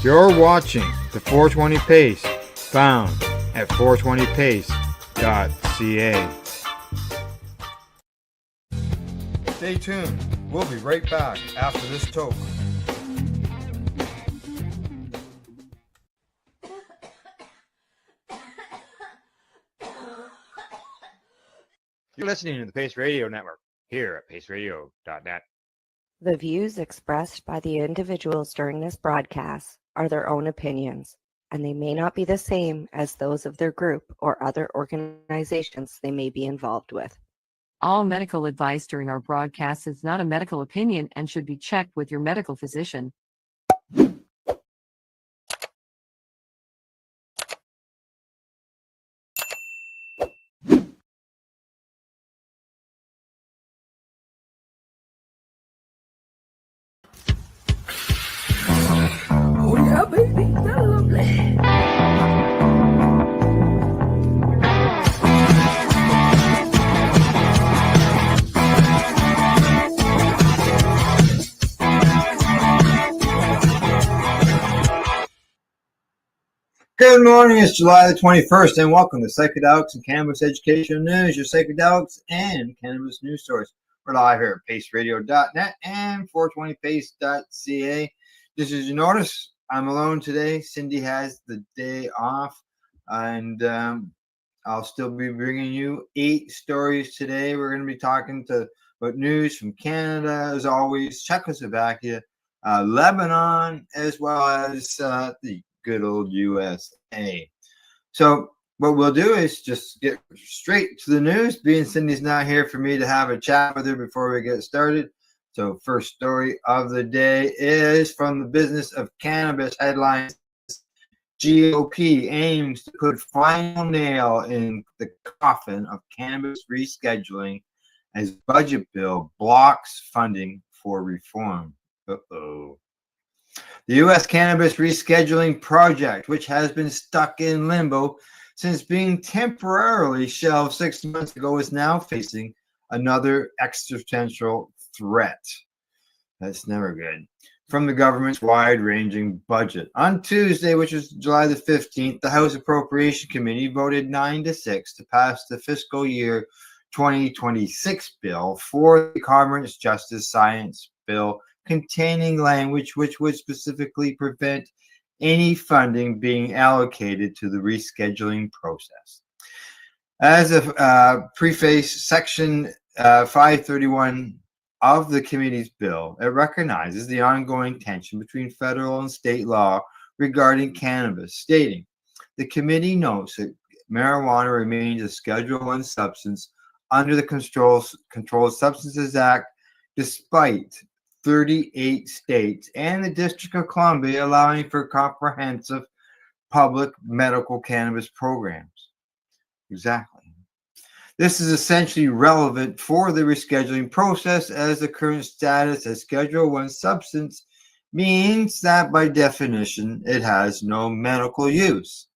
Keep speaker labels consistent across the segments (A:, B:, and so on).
A: You're watching the 420 Pace, found at 420pace.ca. Stay tuned. We'll be right back after this toke. You're listening to the Pace Radio Network here at paceradio.net.
B: The views expressed by the individuals during this broadcast are their own opinions, and they may not be the same as those of their group or other organizations they may be involved with.
C: All medical advice during our broadcast is not a medical opinion and should be checked with your medical physician.
D: Oh yeah, baby, that's lovely.
A: Good morning, it's July the 21st, and welcome to Psychedelics and Cannabis Education News, your psychedelics and cannabis news source. We're live here at paceradio.net and 420pace.ca. Just as you notice, I'm alone today. Cindy has the day off, and I'll still be bringing you 8 stories today. We're going to be talking about news from Canada, as always, Czechoslovakia, Lebanon, as well as the good old USA. So what we'll do is just get straight to the news, being Cindy's not here for me to have a chat with her before we get started. So first story of the day is from the Business of Cannabis headlines. GOP aims to put final nail in the coffin of cannabis rescheduling as budget bill blocks funding for reform. Uh-oh. The U.S. Cannabis Rescheduling Project, which has been stuck in limbo since being temporarily shelved 6 months ago, is now facing another existential threat. That's never good. From the government's wide-ranging budget. On Tuesday, which is July the 15th, the House Appropriation Committee voted 9-6 to pass the fiscal year 2026 bill for the Commerce Justice Science Bill, containing language which would specifically prevent any funding being allocated to the rescheduling process. As a preface, Section 531 of the committee's bill, it recognizes the ongoing tension between federal and state law regarding cannabis, stating, the committee notes that marijuana remains a Schedule I substance under the Controlled Substances Act, despite 38 states and the District of Columbia allowing for comprehensive public medical cannabis programs. Exactly. This is essentially relevant for the rescheduling process, as the current status as Schedule I substance means that by definition it has no medical use.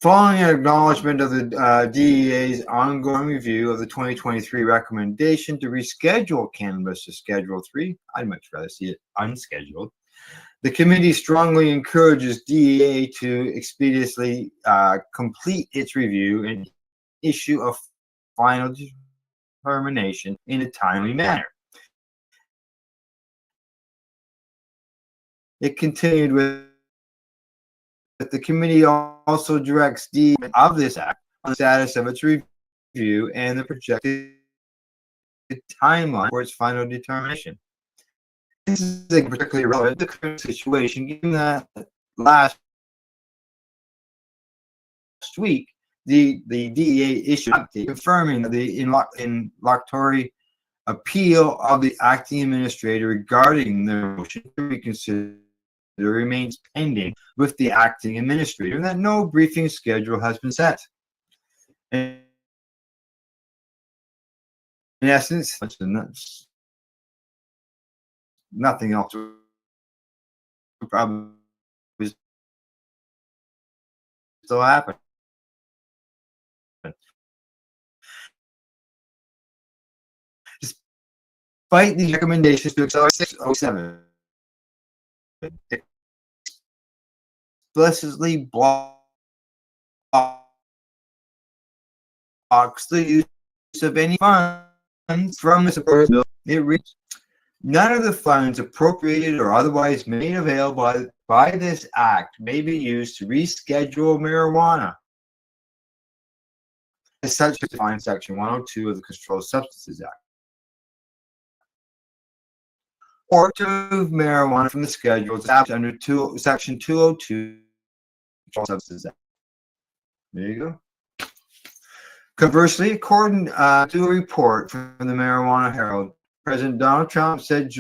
A: Following an acknowledgement of the DEA's ongoing review of the 2023 recommendation to reschedule cannabis to Schedule III, I'd much rather see it unscheduled, the committee strongly encourages DEA to expeditiously complete its review and issue a final determination in a timely manner. It continued with the committee also directs DEA of this act on the status of its review and the projected timeline for its final determination. This is particularly relevant to the current situation, given that last week the DEA issued an update confirming the interlocutory appeal of the acting administrator regarding the motion to reconsider remains pending with the acting administrator, and that no briefing schedule has been set. In essence, nothing else would probably still happen. Despite the recommendations to accelerate 607, explicitly blocks the use of any funds from this bill. It reads, none of the funds appropriated or otherwise made available by this act may be used to reschedule marijuana, as such as defined in Section 102 of the Controlled Substances Act, or to remove marijuana from the schedule established under Section 202 Controlled Substances Act. There you go. Conversely, according to a report from the Marijuana Herald, President Donald Trump said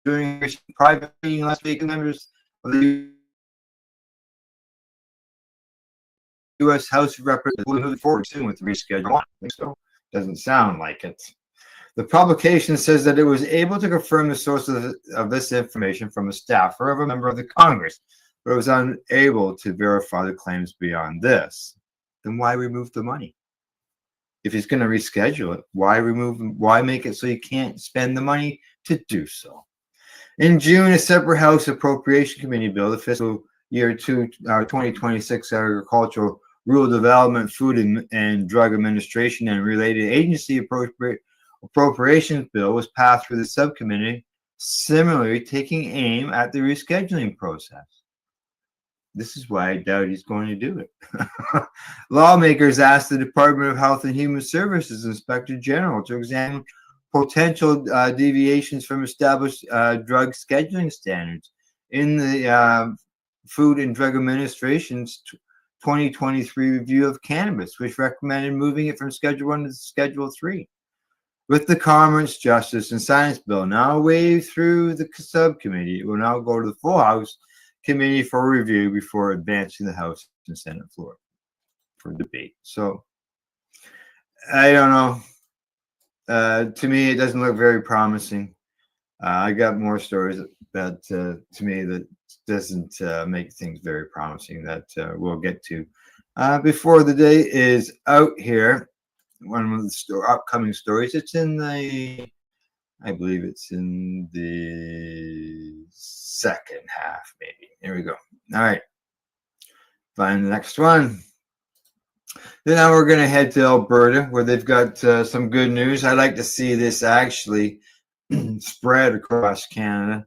A: during a private meeting last week, members of the U.S. House of Representatives will move forward soon with the reschedule. So doesn't sound like it. The publication says that it was able to confirm the source of this information from a staffer of a member of the Congress, but it was unable to verify the claims beyond this. Then why remove the money? If he's going to reschedule it, why make it so you can't spend the money to do so? In June, a separate House Appropriation Committee bill, the fiscal year 2026 Agricultural Rural Development, Food and Drug Administration, and related agency appropriations bill was passed through the subcommittee, similarly taking aim at the rescheduling process. This is why I doubt he's going to do it. Lawmakers asked the Department of Health and Human Services Inspector General to examine potential deviations from established drug scheduling standards in the Food and Drug Administration's 2023 review of cannabis, which recommended moving it from Schedule 1 to Schedule 3. With the Commerce, Justice, and Science bill now waved through the subcommittee, it will now go to the full House Committee for review before advancing the House and Senate floor for debate. So, I don't know. To me, it doesn't look very promising. I got more stories that, to me, that doesn't make things very promising that we'll get to before the day is out here. One of the upcoming stories. It's in the, I believe it's in the second half, maybe. Here we go. All right. Find the next one. Then now we're going to head to Alberta, where they've got some good news. I'd like to see this actually spread across Canada,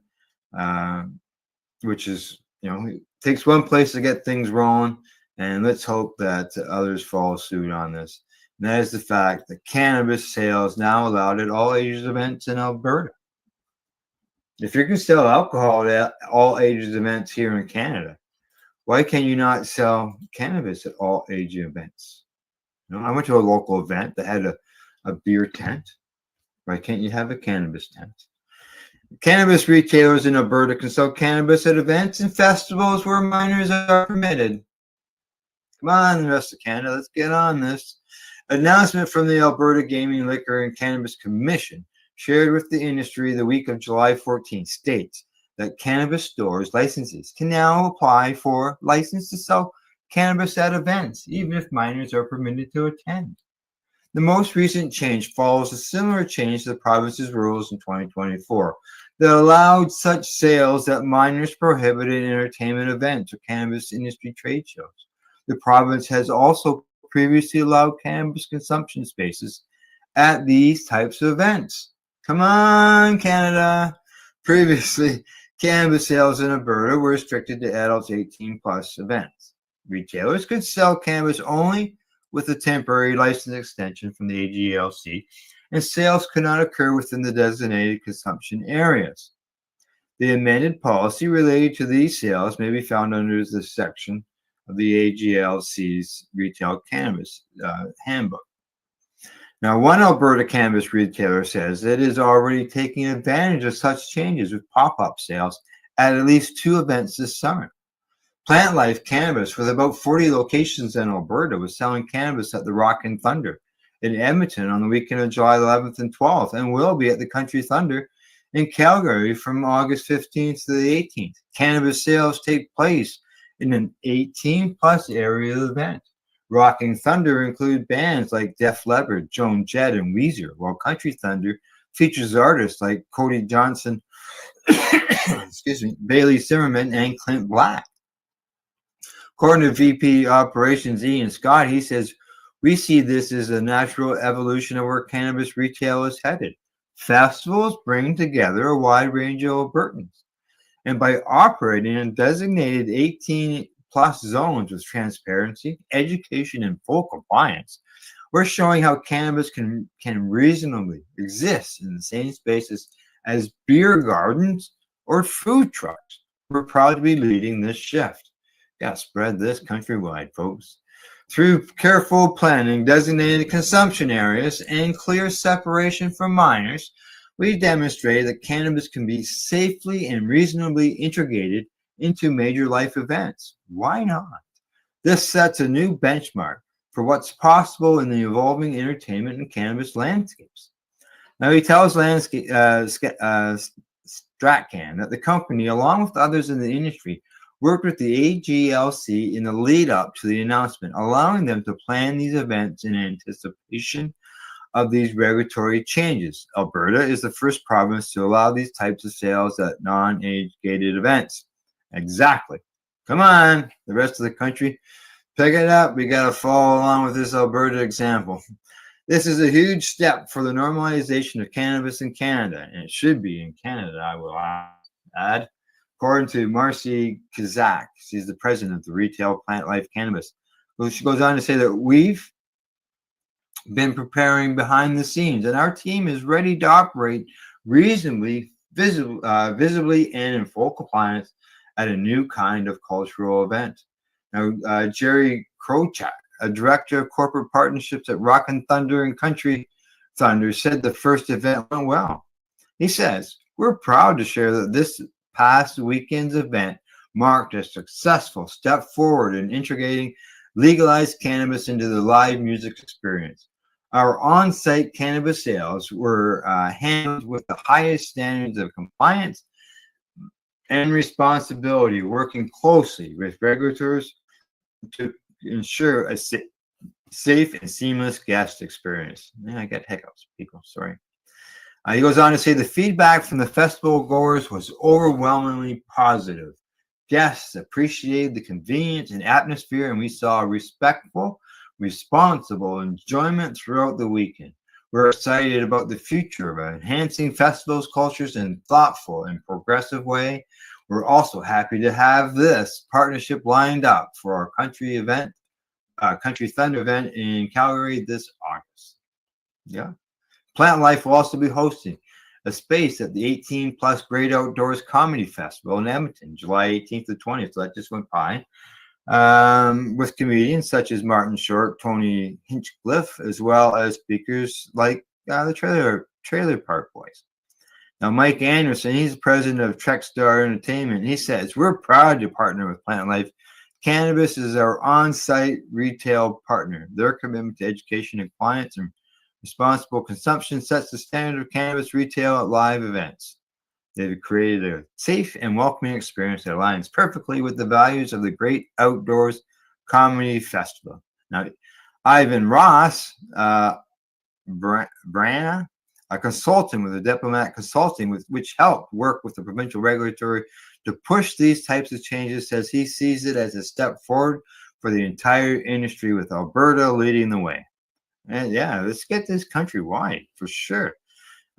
A: which is, it takes one place to get things rolling, and let's hope that others follow suit on this. And that is the fact that cannabis sales now allowed at all ages events in Alberta. If you can sell alcohol at all ages events here in Canada, why can you not sell cannabis at all age events? I went to a local event that had a beer tent. Why can't you have a cannabis tent? Cannabis retailers in Alberta can sell cannabis at events and festivals where minors are permitted. Come on, the rest of Canada, let's get on this. Announcement from the Alberta Gaming, Liquor, and Cannabis Commission, shared with the industry the week of July 14th, states that cannabis stores' licenses can now apply for license to sell cannabis at events, even if minors are permitted to attend. The most recent change follows a similar change to the province's rules in 2024 that allowed such sales at minors prohibited entertainment events or cannabis industry trade shows. The province has also previously allowed cannabis consumption spaces at these types of events. Come on, Canada. Previously, cannabis sales in Alberta were restricted to adults 18 plus events. Retailers could sell cannabis only with a temporary license extension from the AGLC, and sales could not occur within the designated consumption areas. The amended policy related to these sales may be found under the section of the AGLC's Retail Cannabis Handbook. Now, one Alberta cannabis retailer says it is already taking advantage of such changes with pop-up sales at least 2 events this summer. Plant Life Cannabis, with about 40 locations in Alberta, was selling cannabis at the Rock and Thunder in Edmonton on the weekend of July 11th and 12th, and will be at the Country Thunder in Calgary from August 15th to the 18th. Cannabis sales take place in an 18-plus area event. Rocking Thunder include bands like Def Leppard, Joan Jett, and Weezer, while Country Thunder features artists like Cody Johnson, excuse me, Bailey Zimmerman and Clint Black. According to VP Operations Ian Scott, he says, we see this as a natural evolution of where cannabis retail is headed. Festivals bring together a wide range of Albertans. And by operating in designated 18 plus zones with transparency, education, and full compliance, we're showing how cannabis can reasonably exist in the same spaces as beer gardens or food trucks. We're proud to be leading this shift. Got to spread this countrywide, folks. Through careful planning, designated consumption areas, and clear separation from minors, we demonstrated that cannabis can be safely and reasonably integrated into major life events. Why not? This sets a new benchmark for what's possible in the evolving entertainment and cannabis landscapes. Now, he tells Stratcan that the company, along with others in the industry, worked with the AGLC in the lead up to the announcement, allowing them to plan these events in anticipation of these regulatory changes. Alberta is the first province to allow these types of sales at non-age gated events. Exactly. Come on, the rest of the country, pick it up. We got to follow along with this Alberta example. This is a huge step for the normalization of cannabis in Canada, and it should be in Canada, I will add. According to Marcy Kazak, she's the president of the Retail Plant Life Cannabis. She goes on to say that we've been preparing behind the scenes, and our team is ready to operate reasonably, visibly, and in full compliance at a new kind of cultural event. Now, Jerry Krochak, a director of corporate partnerships at Rock and Thunder and Country Thunder, said the first event went well. He says, we're proud to share that this past weekend's event marked a successful step forward in integrating legalized cannabis into the live music experience. Our on-site cannabis sales were handled with the highest standards of compliance and responsibility, working closely with regulators to ensure a safe and seamless guest experience. Yeah, I got hiccups, people. Sorry. He goes on to say the feedback from the festival goers was overwhelmingly positive. Guests appreciated the convenience and atmosphere, and we saw respectful, responsible enjoyment throughout the weekend. We're excited about the future of enhancing festivals, cultures in a thoughtful and progressive way. We're also happy to have this partnership lined up for our Country Thunder event in Calgary this August. Yeah. Plant Life will also be hosting a space at the 18 plus Great Outdoors Comedy Festival in Edmonton, July 18th to 20th. So that just went by. With comedians such as Martin Short, Tony Hinchcliffe, as well as speakers like the Trailer Park Boys. Now, Mike Anderson, he's the president of Trek Star Entertainment. He says, we're proud to partner with Plant Life. Cannabis is our on-site retail partner. Their commitment to education and compliance and responsible consumption sets the standard of cannabis retail at live events. They've created a safe and welcoming experience that aligns perfectly with the values of the Great Outdoors Comedy Festival. Now, Ivan Ross, Brana, a consultant with the Diplomat Consulting, which helped work with the provincial regulatory to push these types of changes, says he sees it as a step forward for the entire industry, with Alberta leading the way. And yeah, let's get this countrywide for sure.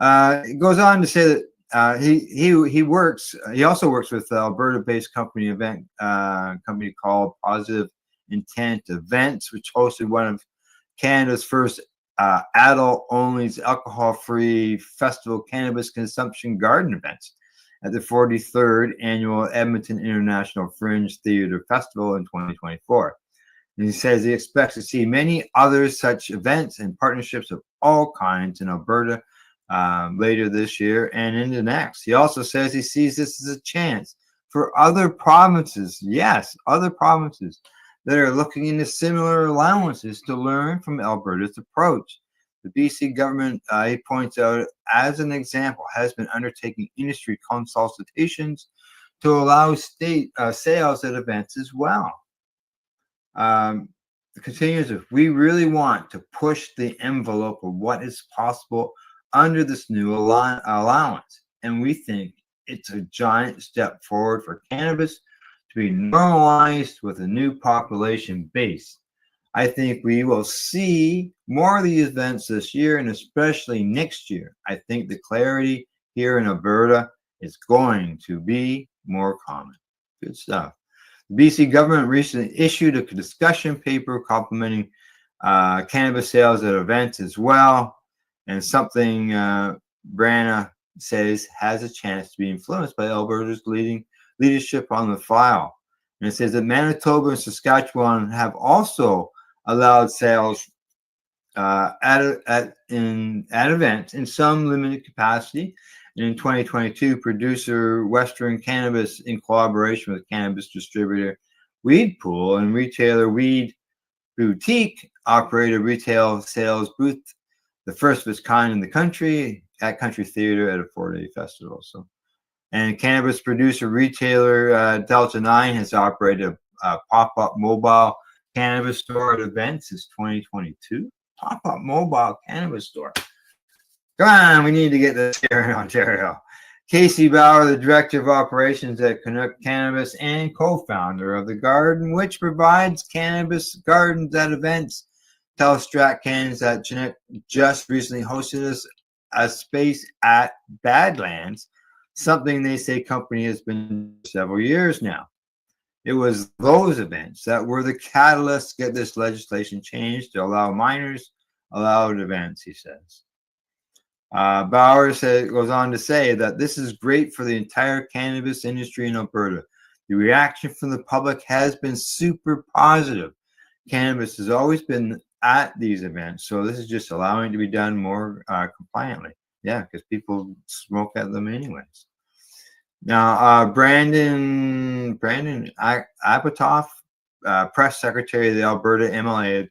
A: It goes on to say that he also works with the Alberta-based company called Positive Intent Events, which hosted one of Canada's first adult-only alcohol-free festival cannabis consumption garden events at the 43rd annual Edmonton International Fringe Theatre Festival in 2024. And he says he expects to see many other such events and partnerships of all kinds in Alberta later this year and into next. He also says he sees this as a chance for other provinces, yes, other provinces that are looking into similar allowances to learn from Alberta's approach. The BC government, he points out, as an example, has been undertaking industry consultations to allow state sales at events as well. Continues, if we really want to push the envelope of what is possible under this new allowance, and we think it's a giant step forward for cannabis to be normalized with a new population base. I think we will see more of these events this year and especially next year. I think the clarity here in Alberta is going to be more common. Good stuff. The BC government recently issued a discussion paper complimenting cannabis sales at events as well, and something Brana says has a chance to be influenced by Alberta's leadership on the file. And it says that Manitoba and Saskatchewan have also allowed sales at events in some limited capacity. And in 2022, producer Western Cannabis, in collaboration with cannabis distributor Weed Pool and retailer Weed Boutique, operated a retail sales booth, the first of its kind in the country, at Country Theater at a 4-day festival. So, and cannabis producer retailer Delta 9 has operated a pop-up mobile cannabis store at events since 2022. Pop-up mobile cannabis store. Come on, we need to get this here in Ontario. Casey Bauer, the director of operations at Canuck Cannabis and co-founder of The Garden, which provides cannabis gardens at events, tells StratCans that Canuck just recently hosted a space at Badlands, something they say company has been for several years now. It was those events that were the catalyst to get this legislation changed to allow minors allowed events, he says. Bauer goes on to say that this is great for the entire cannabis industry in Alberta. The reaction from the public has been super positive. Cannabis has always been at these events, so this is just allowing it to be done more compliantly. Yeah, because people smoke at them anyways. Now, Brandon Apatow, press secretary of the Alberta MLA,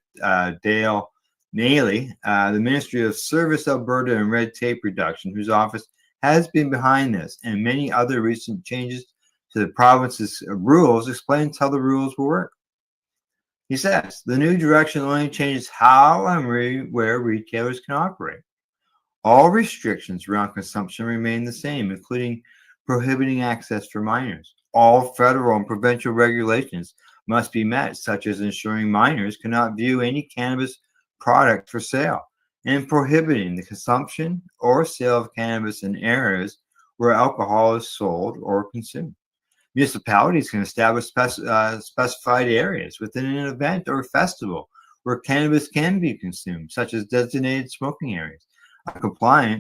A: Dale Naily, the Ministry of Service Alberta and Red Tape Reduction, whose office has been behind this, and many other recent changes to the province's rules, explains how the rules will work. He says, the new direction only changes how and where retailers can operate. All restrictions around consumption remain the same, including prohibiting access for minors. All federal and provincial regulations must be met, such as ensuring minors cannot view any cannabis product for sale and prohibiting the consumption or sale of cannabis in areas where alcohol is sold or consumed. Municipalities can establish specified areas within an event or festival where cannabis can be consumed, such as designated smoking areas,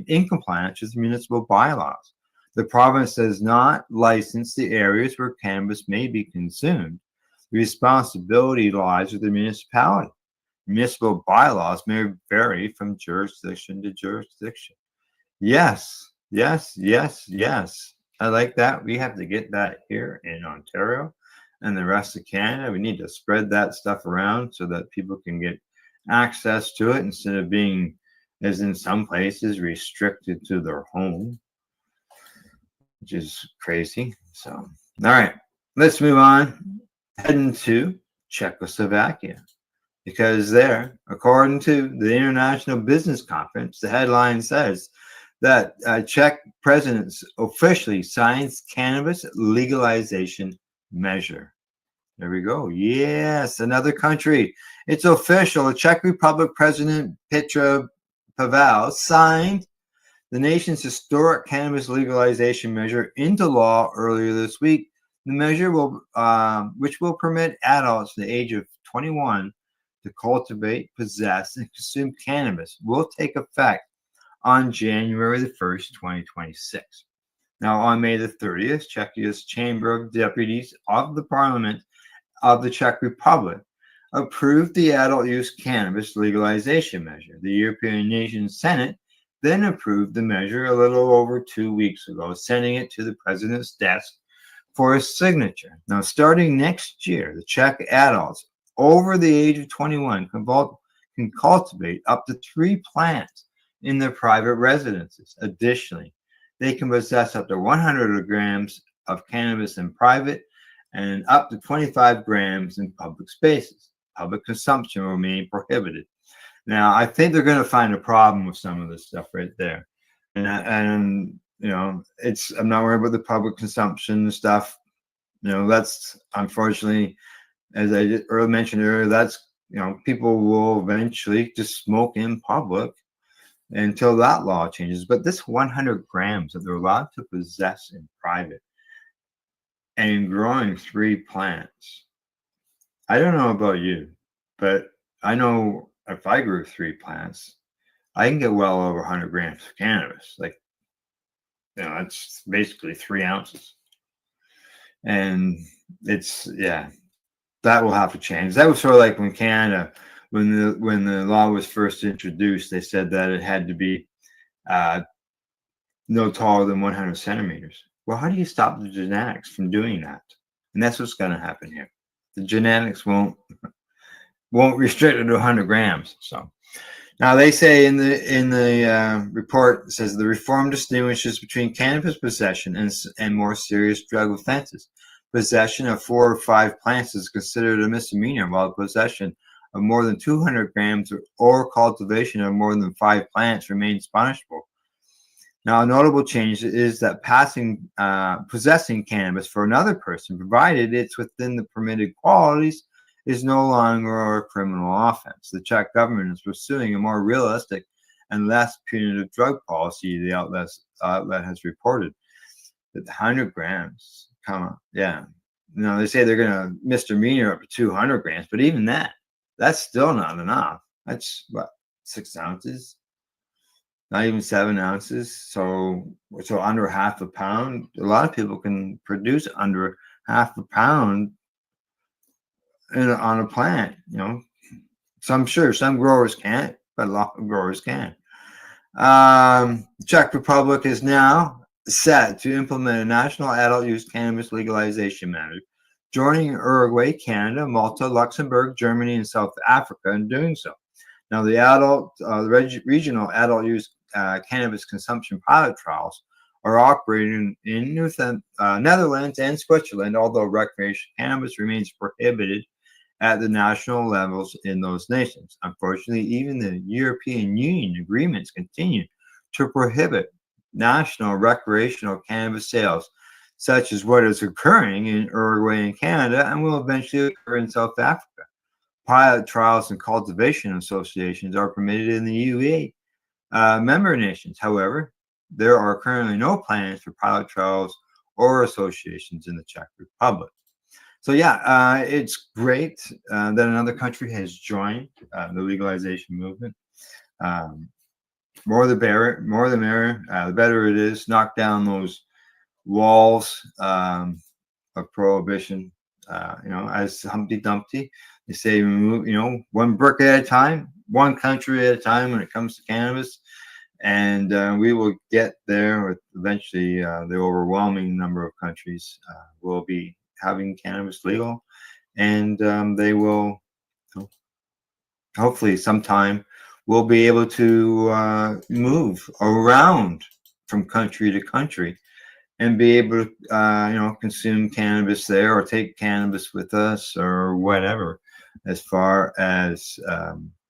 A: in compliance with municipal bylaws. The province does not license the areas where cannabis may be consumed. The responsibility lies with the municipality. Municipal bylaws may vary from jurisdiction to jurisdiction. Yes, yes, yes, yes. I like that. We have to get that here in Ontario and the rest of Canada. We need to spread that stuff around so that people can get access to it instead of being, as in some places, restricted to their home, which is crazy. So, all right, let's move on. Heading to Czechoslovakia. Because there, according to the International Business Conference, the headline says that Czech president officially signs cannabis legalization measure. There we go. Yes, another country. It's official. The Czech Republic President Petr Pavel signed the nation's historic cannabis legalization measure into law earlier this week. The measure which will permit adults the age of 21 to cultivate, possess, and consume cannabis, will take effect on January the 1st, 2026. Now, on May the 30th, Czechia's Chamber of Deputies of the Parliament of the Czech Republic approved the adult use cannabis legalization measure. The European Union Senate then approved the measure a little over 2 weeks ago, sending it to the president's desk for his signature. Now, starting next year, the Czech adults over the age of 21 can cultivate up to 3 plants in their private residences. Additionally, they can possess up to 100 grams of cannabis in private and up to 25 grams in public spaces. Public consumption will remain prohibited. Now, I think they're going to find a problem with some of this stuff right there. And I'm not worried about the public consumption stuff. That's unfortunately, as I mentioned earlier, that's, people will eventually just smoke in public until that law changes. But this 100 grams that they're allowed to possess in private and growing 3 plants, I don't know about you, but I know if I grew 3 plants, I can get well over 100 grams of cannabis. Like, it's basically 3 ounces. And that will have to change. That was sort of like when Canada, when the law was first introduced, they said that it had to be no taller than 100 centimeters. Well, how do you stop the genetics from doing that? And that's what's going to happen here. The genetics won't restrict it to 100 grams. So now they say in the report, it says the reform distinguishes between cannabis possession and more serious drug offenses. Possession of 4 or 5 plants is considered a misdemeanor, while possession of more than 200 grams or cultivation of more than 5 plants remains punishable. Now, a notable change is that possessing cannabis for another person, provided it's within the permitted qualities, is no longer a criminal offense. The Czech government is pursuing a more realistic and less punitive drug policy, the outlet has reported. That 100 grams, they say they're going to misdemeanor up to 200 grams, but even that's still not enough. That's what, 6 ounces? Not even 7 ounces. So under half a pound. A lot of people can produce under half a pound on a plant. So I'm sure some growers can't, but a lot of growers can. Czech Republic is now set to implement a national adult use cannabis legalization measure, joining Uruguay, Canada, Malta, Luxembourg, Germany, and South Africa in doing so. Now, the regional adult use cannabis consumption pilot trials are operating in Netherlands and Switzerland, although recreational cannabis remains prohibited at the national levels in those nations. Unfortunately, even the European Union agreements continue to prohibit national recreational cannabis sales, such as what is occurring in Uruguay and Canada and will eventually occur in South Africa. Pilot trials and cultivation associations are permitted in the UE member nations. However, there are currently no plans for pilot trials or associations in the Czech Republic. So it's great that another country has joined the legalization movement. More the merrier. The better it is. Knock down those walls of prohibition. As Humpty Dumpty, they say, move, one brick at a time, one country at a time when it comes to cannabis. And we will get there with eventually the overwhelming number of countries will be having cannabis legal. And they will, hopefully sometime, we'll be able to move around from country to country and be able to, consume cannabis there or take cannabis with us or whatever, as far as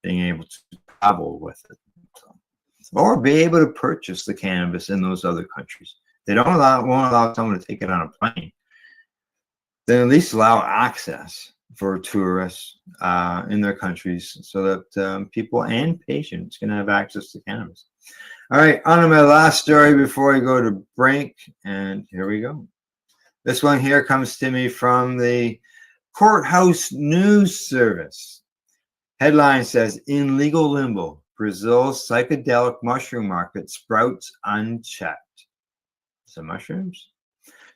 A: being able to travel with it. Or be able to purchase the cannabis in those other countries. They won't allow someone to take it on a plane. Then at least allow access for tourists in their countries so that people and patients can have access to cannabis. All right, on to my last story before we go to break, and here we go. This one here comes to me from the Courthouse News Service. Headline says, in legal limbo, Brazil's psychedelic mushroom market sprouts unchecked. Some mushrooms?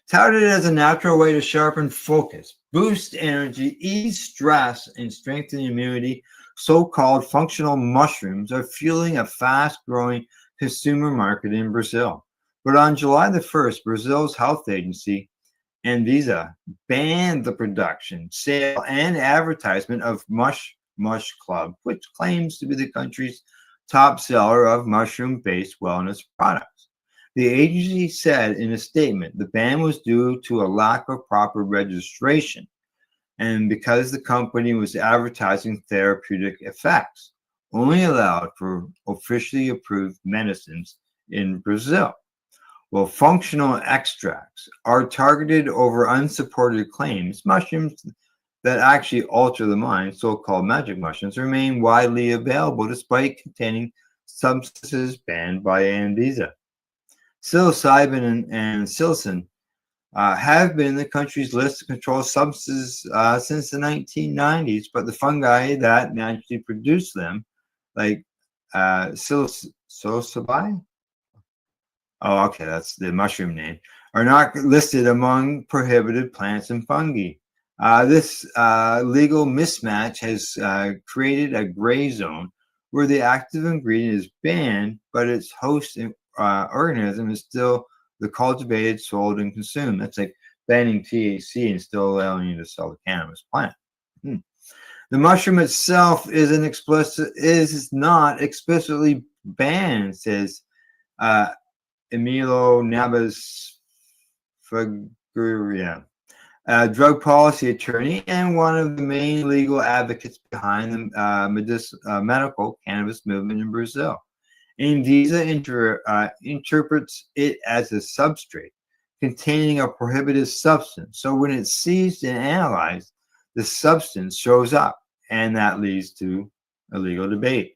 A: Touted as a natural way to sharpen focus, boost energy, ease stress, and strengthen immunity, so-called functional mushrooms are fueling a fast-growing consumer market in Brazil. But on July the 1st, Brazil's health agency, Anvisa, banned the production, sale, and advertisement of Mush Club, which claims to be the country's top seller of mushroom-based wellness products. The agency said in a statement the ban was due to a lack of proper registration and because the company was advertising therapeutic effects, only allowed for officially approved medicines in Brazil. Well, functional extracts are targeted over unsupported claims. Mushrooms that actually alter the mind, so-called magic mushrooms, remain widely available despite containing substances banned by Anvisa. Psilocybin and psilocin have been in the country's list of controlled substances since the 1990s, but the fungi that naturally produce them, like psilocybe, oh, okay, that's the mushroom name, are not listed among prohibited plants and fungi. This legal mismatch has created a gray zone where the active ingredient is banned, but its host organism is still the cultivated, sold, and consumed. That's like banning THC and still allowing you to sell the cannabis plant. The mushroom itself is not explicitly banned, says Emilio Navas Figueroa, a drug policy attorney and one of the main legal advocates behind the medical cannabis movement in Brazil. Anvisa interprets it as a substrate containing a prohibited substance. So when it's seized and analyzed, the substance shows up, and that leads to a legal debate.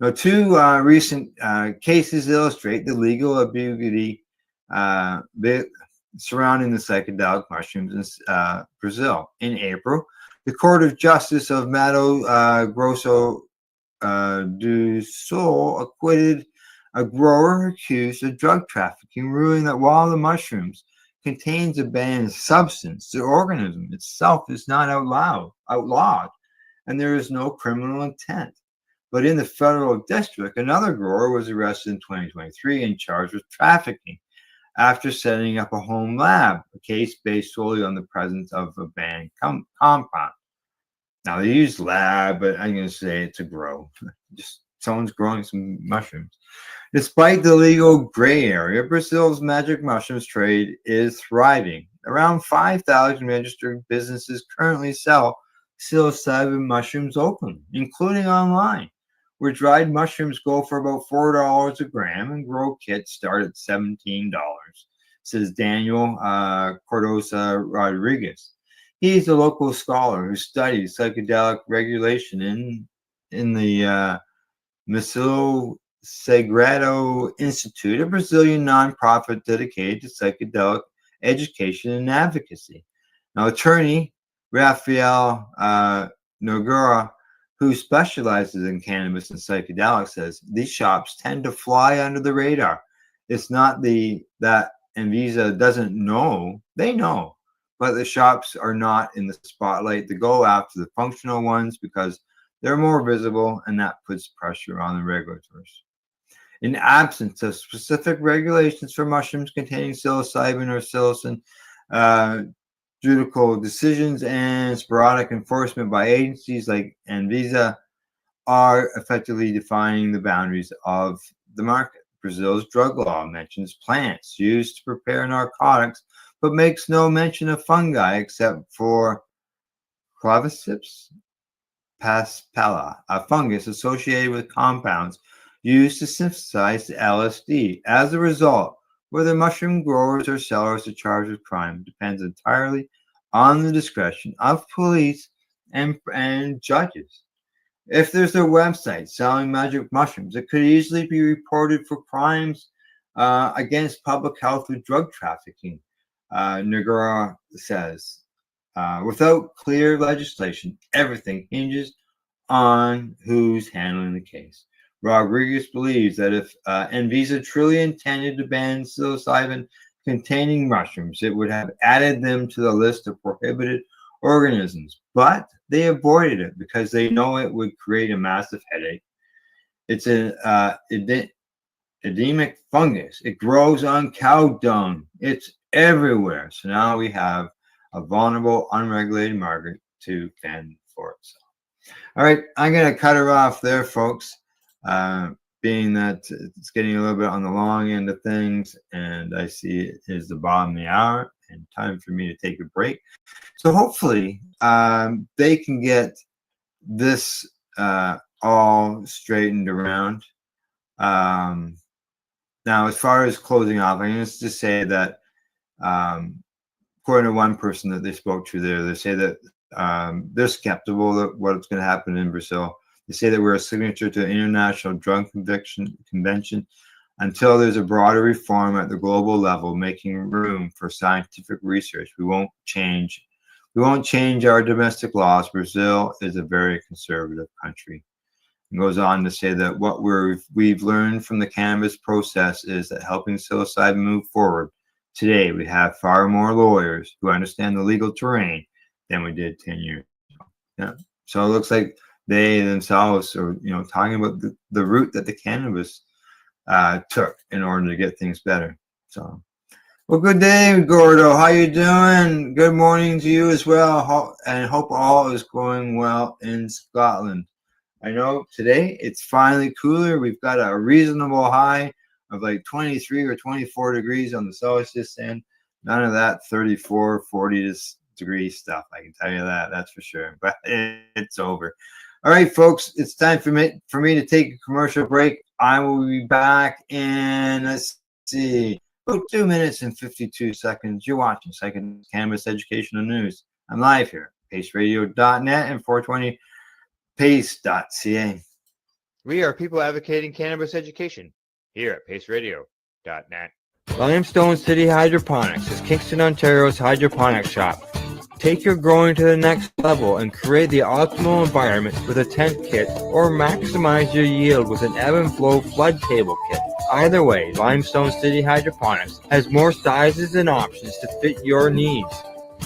A: Now, two recent cases illustrate the legal ambiguity surrounding the psychedelic mushrooms in Brazil. In April, the Court of Justice of Mato Grosso do Sul acquitted a grower accused of drug trafficking, ruling that while the mushrooms contains a banned substance, the organism itself is not outlawed, and there is no criminal intent. But in the federal district, another grower was arrested in 2023 and charged with trafficking after setting up a home lab, a case based solely on the presence of a banned compound. Now, they use lab, but I'm going to say it's a grow. Just someone's growing some mushrooms. Despite the legal gray area, Brazil's magic mushrooms trade is thriving. Around 5,000 registered businesses currently sell psilocybin mushrooms openly, including online, where dried mushrooms go for about $4 a gram and grow kits start at $17, says Daniel Cordosa Rodriguez. He's a local scholar who studies psychedelic regulation in the Misilo Sagrado Institute, a Brazilian nonprofit dedicated to psychedelic education and advocacy. Now, attorney Rafael Nogueira, who specializes in cannabis and psychedelics, says these shops tend to fly under the radar. It's not that Anvisa doesn't know; they know. But the shops are not in the spotlight. They go after the functional ones because they're more visible, and that puts pressure on the regulators. In absence of specific regulations for mushrooms containing psilocybin or psilocin, judicial decisions and sporadic enforcement by agencies like Anvisa are effectively defining the boundaries of the market. Brazil's drug law mentions plants used to prepare narcotics, but makes no mention of fungi except for Claviceps paspala, a fungus associated with compounds used to synthesize LSD. As a result, whether mushroom growers or sellers are charged with crime depends entirely on the discretion of police and judges. If there's a website selling magic mushrooms, it could easily be reported for crimes against public health or drug trafficking, Nogueira says. Without clear legislation, everything hinges on who's handling the case. Rodriguez believes that if Anvisa truly intended to ban psilocybin containing mushrooms, it would have added them to the list of prohibited organisms, but they avoided it because they know it would create a massive headache. It's an endemic fungus. It grows on cow dung. It's everywhere. So now we have a vulnerable, unregulated market to fend for itself. All right, I'm going to cut her off there, folks, being that it's getting a little bit on the long end of things, and I see it is the bottom of the hour and time for me to take a break. So hopefully they can get this all straightened around. Now, as far as closing off, I'm going to just say that according to one person that they spoke to there, they say that they're skeptical that what's going to happen in Brazil. They say that we're a signature to the International Drug Convention until there's a broader reform at the global level, making room for scientific research. We won't change our domestic laws. Brazil is a very conservative country. It goes on to say that what we've learned from the cannabis process is that helping psilocybin move forward. Today, we have far more lawyers who understand the legal terrain than we did 10 years ago. Yeah. So it looks like they themselves are, talking about the route that the cannabis took in order to get things better. So, well, good day, Gordo. How you doing? Good morning to you as well, and hope all is going well in Scotland. I know today it's finally cooler. We've got a reasonable high of like 23 or 24 degrees on the Celsius end. None of that 34, 40 degree stuff. I can tell you that. That's for sure. But it's over. All right, folks. It's time for me to take a commercial break. I will be back in, let's see, about 2 minutes and 52 seconds. You're watching Second Cannabis Educational News. I'm live here at paceradio.net and 420pace.ca. We are people advocating cannabis education here at paceradio.net. Limestone City Hydroponics is Kingston, Ontario's hydroponics shop. Take your growing to the next level and create the optimal environment with a tent kit, or maximize your yield with an ebb and flow flood table kit. Either way, Limestone City Hydroponics has more sizes and options to fit your needs.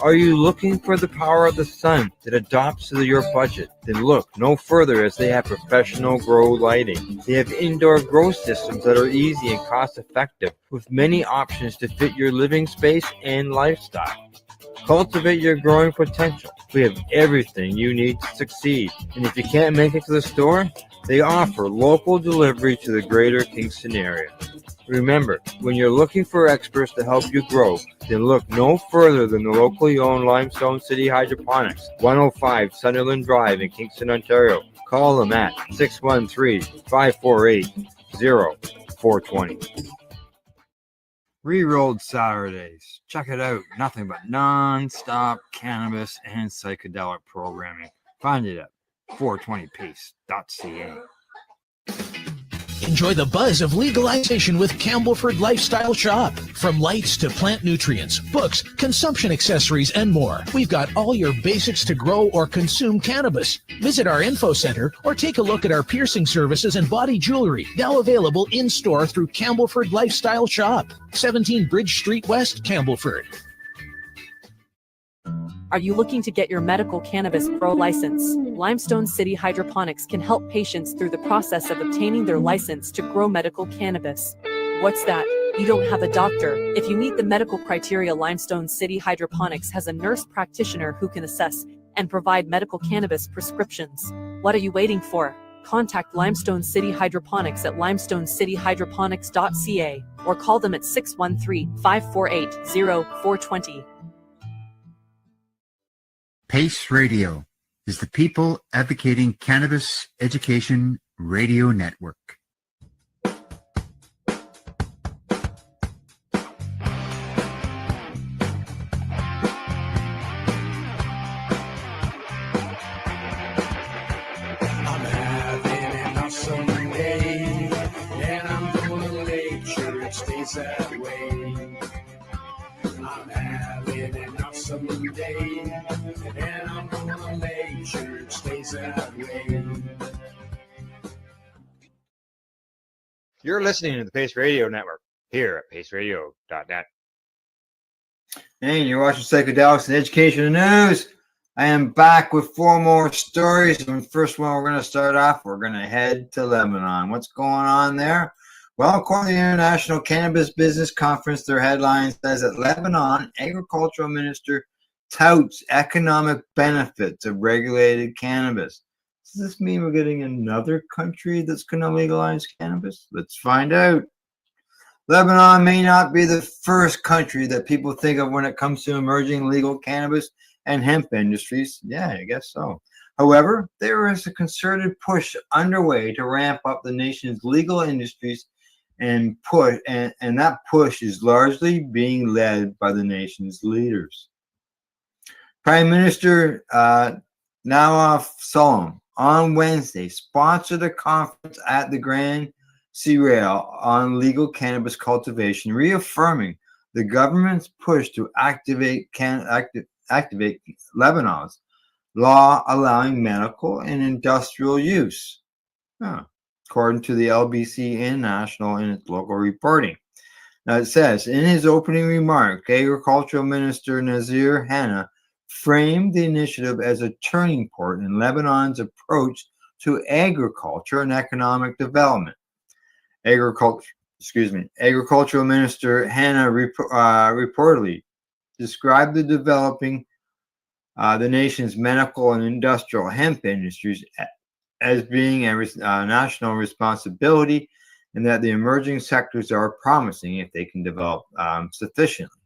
A: Are you looking for the power of the sun that adapts to your budget? Then look no further, as they have professional grow lighting. They have indoor grow systems that are easy and cost effective, with many options to fit your living space and lifestyle. Cultivate your growing potential. We have everything you need to succeed. And if you can't make it to the store, they offer local delivery to the greater Kingston area. Remember, when you're looking for experts to help you grow, then look no further than the locally owned Limestone City Hydroponics, 105 Sunderland Drive in Kingston, Ontario. Call them at 613-548-0420. Rerolled Saturdays. Check it out. Nothing but non-stop cannabis and psychedelic programming. Find it at 420pace.ca.
E: Enjoy the buzz of legalization with Campbellford Lifestyle Shop. From lights to plant nutrients, books, consumption accessories, and more, we've got all your basics to grow or consume cannabis. Visit our info center or take a look at our piercing services and body jewelry, now available in-store through Campbellford Lifestyle Shop, 17 Bridge Street West, Campbellford.
F: Are you looking to get your medical cannabis grow license? Limestone City Hydroponics can help patients through the process of obtaining their license to grow medical cannabis. What's that? You don't have a doctor. If you meet the medical criteria, Limestone City Hydroponics has a nurse practitioner who can assess and provide medical cannabis prescriptions. What are you waiting for? Contact Limestone City Hydroponics at limestonecityhydroponics.ca or call them at 613-548-0420.
G: PACE Radio is the People Advocating Cannabis Education Radio Network.
D: I'm having an awesome day, and I'm gonna make sure it stays that way. I'm having an awesome day, and I'm gonna make sure it stays that way.
A: You're listening to the Pace Radio Network here at paceradio.net. And you're watching Psychedelics and Education News. I am back with 4 more stories. And the first one we're going to start off, we're going to head to Lebanon. What's going on there? Well, according to the International Cannabis Business Conference, their headline says that Lebanon agricultural minister touts economic benefits of regulated cannabis. Does this mean we're getting another country that's going to legalize cannabis? Let's find out. Lebanon may not be the first country that people think of when it comes to emerging legal cannabis and hemp industries. Yeah, I guess so. However, there is a concerted push underway to ramp up the nation's legal industries and that push is largely being led by the nation's leaders. Prime Minister Nawaf Salam on Wednesday sponsored a conference at the Grand Rail on legal cannabis cultivation, reaffirming the government's push to activate Lebanon's law allowing medical and industrial use, according to the LBC International in its local reporting. Now it says, in his opening remark, Agricultural Minister Nazir Hanna framed the initiative as a turning point in Lebanon's approach to agriculture and economic development. Agricultural Minister Hanna reportedly described the developing the nation's medical and industrial hemp industries as being a national responsibility, and that the emerging sectors are promising if they can develop sufficiently.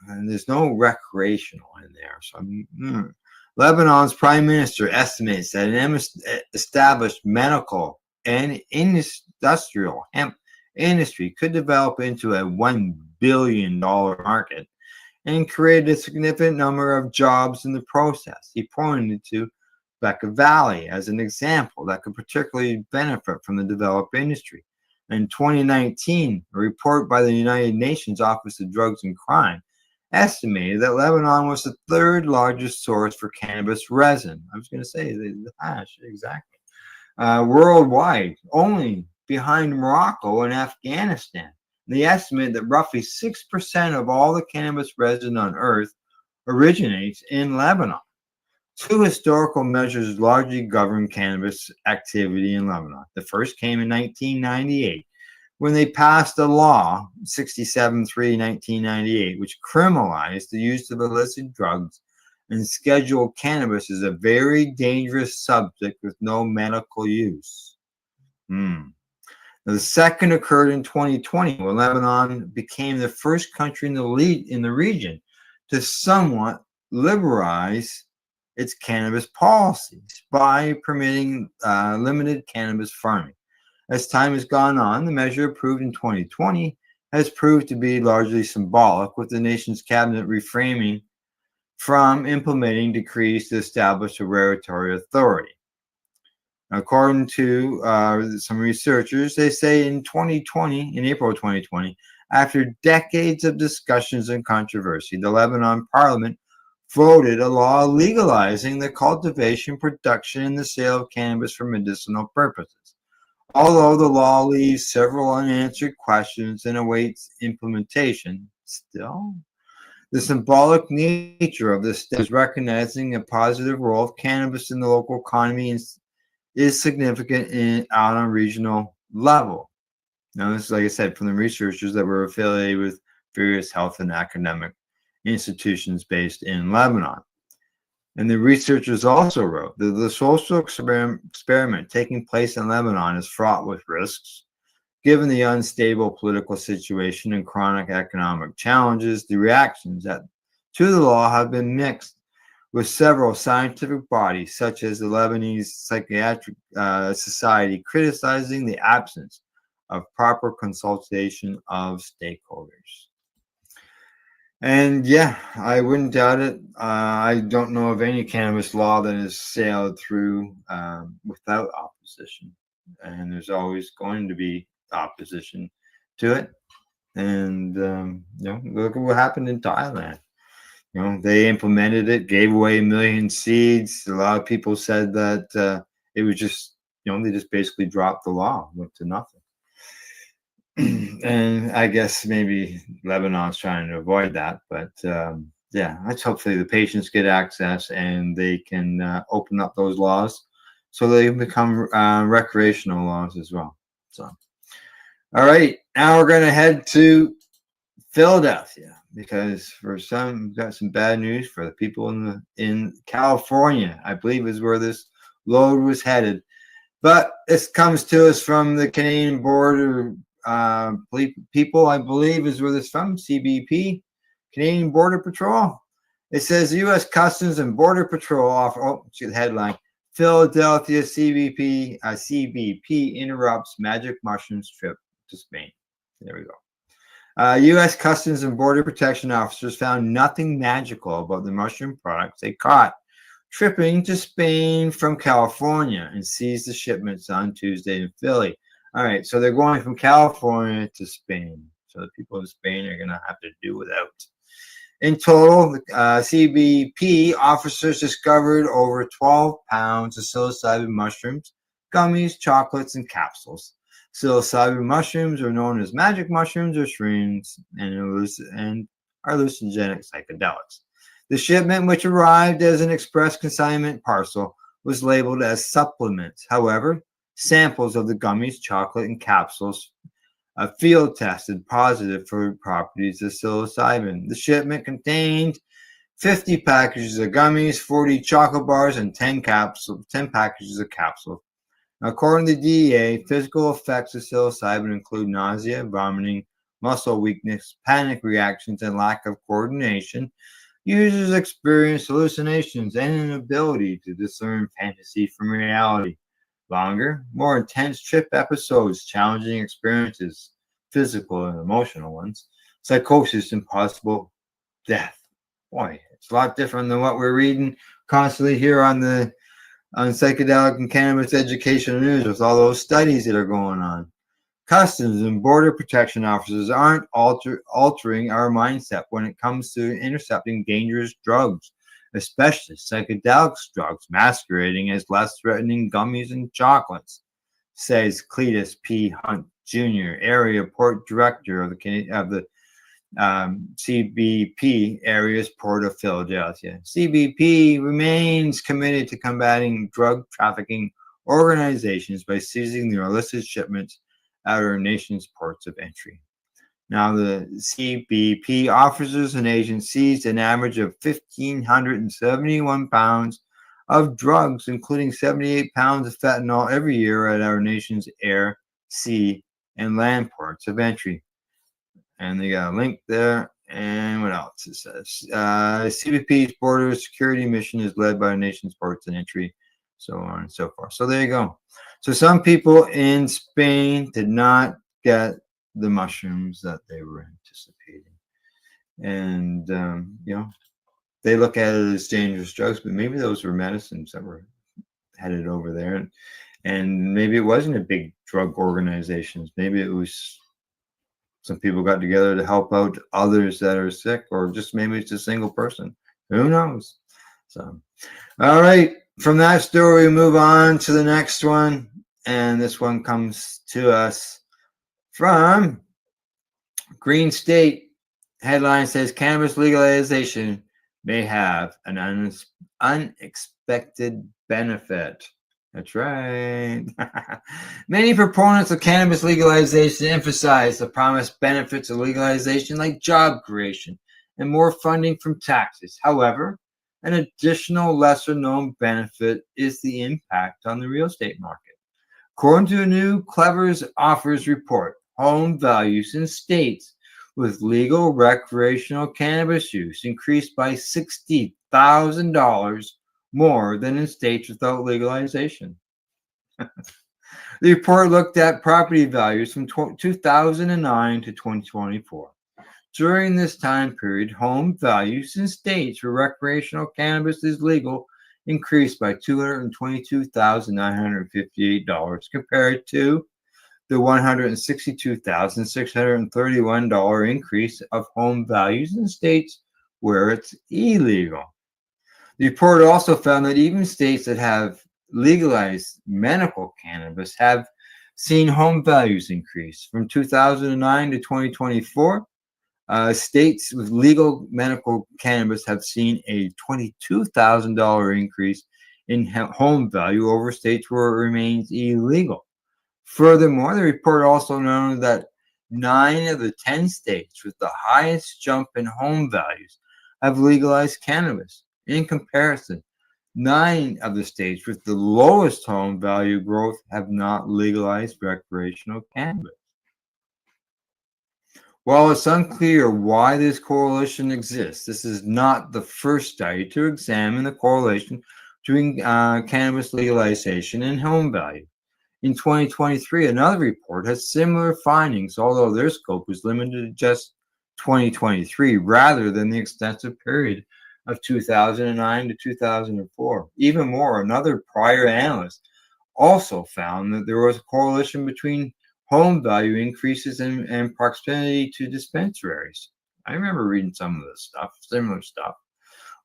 A: And there's no recreational in there. So Lebanon's prime minister estimates that an established medical and industrial hemp industry could develop into a $1 billion market and create a significant number of jobs in the process. He pointed to Bekaa Valley as an example that could particularly benefit from the developed industry. In 2019, a report by the United Nations Office of Drugs and Crime estimated that Lebanon was the third largest source for cannabis resin. I was going to say the hash, exactly. Worldwide, only behind Morocco and Afghanistan. The estimate that roughly 6% of all the cannabis resin on Earth originates in Lebanon. Two historical measures largely govern cannabis activity in Lebanon. The first came in 1998, when they passed a law, 67-3-1998, which criminalized the use of illicit drugs and scheduled cannabis as a very dangerous subject with no medical use. Now, the second occurred in 2020, when Lebanon became the first country in the region to somewhat liberalize its cannabis policies by permitting limited cannabis farming. As time has gone on, the measure approved in 2020 has proved to be largely symbolic, with the nation's cabinet refraining from implementing decrees to establish a regulatory authority. According to some researchers, they say in April 2020, after decades of discussions and controversy, the Lebanon parliament voted a law legalizing the cultivation, production, and the sale of cannabis for medicinal purposes. Although the law leaves several unanswered questions and awaits implementation, still, the symbolic nature of this is recognizing a positive role of cannabis in the local economy is significant on a regional level. Now, this is, like I said, from the researchers that were affiliated with various health and academic institutions based in Lebanon. And the researchers also wrote that the social experiment taking place in Lebanon is fraught with risks. Given the unstable political situation and chronic economic challenges, the reactions to the law have been mixed, with several scientific bodies, such as the Lebanese Psychiatric Society, criticizing the absence of proper consultation of stakeholders. And yeah, I wouldn't doubt it. I don't know of any cannabis law that has sailed through without opposition. And there's always going to be opposition to it. And, look at what happened in Thailand. They implemented it, gave away 1 million seeds. A lot of people said that it was just, they just basically dropped the law, went to nothing. And I guess maybe Lebanon's trying to avoid that, but let's hopefully the patients get access and they can open up those laws so they become recreational laws as well. So, all right, now we're going to head to Philadelphia, because for some, we've got some bad news for the people in California, I believe is where this load was headed. But this comes to us from the Canadian Border people, I believe is where this from, CBP, Canadian Border Patrol. It says U.S. Customs and Border Patrol offer, the headline, Philadelphia CBP interrupts magic mushrooms trip to Spain. There we go. U.S. Customs and Border Protection officers found nothing magical about the mushroom products they caught shipping to Spain from California and seized the shipments on Tuesday in Philly. All right, so they're going from California to Spain. So the people of Spain are going to have to do without. In total, CBP officers discovered over 12 pounds of psilocybin mushrooms, gummies, chocolates, and capsules. Psilocybin mushrooms are known as magic mushrooms or shrooms and are hallucinogenic psychedelics. The shipment, which arrived as an express consignment parcel, was labeled as supplements. However, samples of the gummies, chocolate, and capsules field tested positive for properties of psilocybin. The shipment contained 50 packages of gummies, 40 chocolate bars, and 10 packages of capsules. According to the DEA, physical effects of psilocybin include nausea, vomiting, muscle weakness, panic reactions, and lack of coordination. Users experience hallucinations and an inability to discern fantasy from reality. Longer, more intense trip episodes, challenging experiences, physical and emotional ones, psychosis, and possible death. Boy, it's a lot different than what we're reading constantly here on psychedelic and cannabis educational news with all those studies that are going on. Customs and Border Protection officers aren't altering our mindset when it comes to intercepting dangerous drugs, especially psychedelic drugs masquerading as less threatening gummies and chocolates, says Cletus P. Hunt Jr., Area Port Director of the CBP Area's Port of Philadelphia. CBP remains committed to combating drug trafficking organizations by seizing their illicit shipments at our nation's ports of entry. Now, the CBP officers and agents seized an average of 1,571 pounds of drugs, including 78 pounds of fentanyl every year at our nation's air, sea, and land ports of entry. And they got a link there. And what else it says? CBP's border security mission is led by our nation's ports and entry, so on and so forth. So there you go. So some people in Spain did not get the mushrooms that they were anticipating. And, they look at it as dangerous drugs, but maybe those were medicines that were headed over there. And maybe it wasn't a big drug organizations. Maybe it was some people got together to help out others that are sick, or just maybe it's a single person. Who knows? So, all right. From that story, we move on to the next one. And this one comes to us from Green State. Headline says cannabis legalization may have an unexpected benefit. That's right. Many proponents of cannabis legalization emphasize the promised benefits of legalization, like job creation and more funding from taxes. However, an additional lesser-known benefit is the impact on the real estate market. According to a new Clever's Offers report, home values in states with legal recreational cannabis use increased by $60,000 more than in states without legalization. The report looked at property values from 2009 to 2024. During this time period, home values in states where recreational cannabis is legal increased by $222,958 compared to the $162,631 increase of home values in states where it's illegal. The report also found that even states that have legalized medical cannabis have seen home values increase. From 2009 to 2024, states with legal medical cannabis have seen a $22,000 increase in home value over states where it remains illegal. Furthermore, the report also noted that 9 of the 10 states with the highest jump in home values have legalized cannabis. In comparison, 9 of the states with the lowest home value growth have not legalized recreational cannabis. While it's unclear why this correlation exists, this is not the first study to examine the correlation between cannabis legalization and home value. In 2023, another report had similar findings, although their scope was limited to just 2023 rather than the extensive period of 2009 to 2004. Even more, another prior analyst also found that there was a correlation between home value increases and proximity to dispensaries. I remember reading some of this stuff, similar stuff.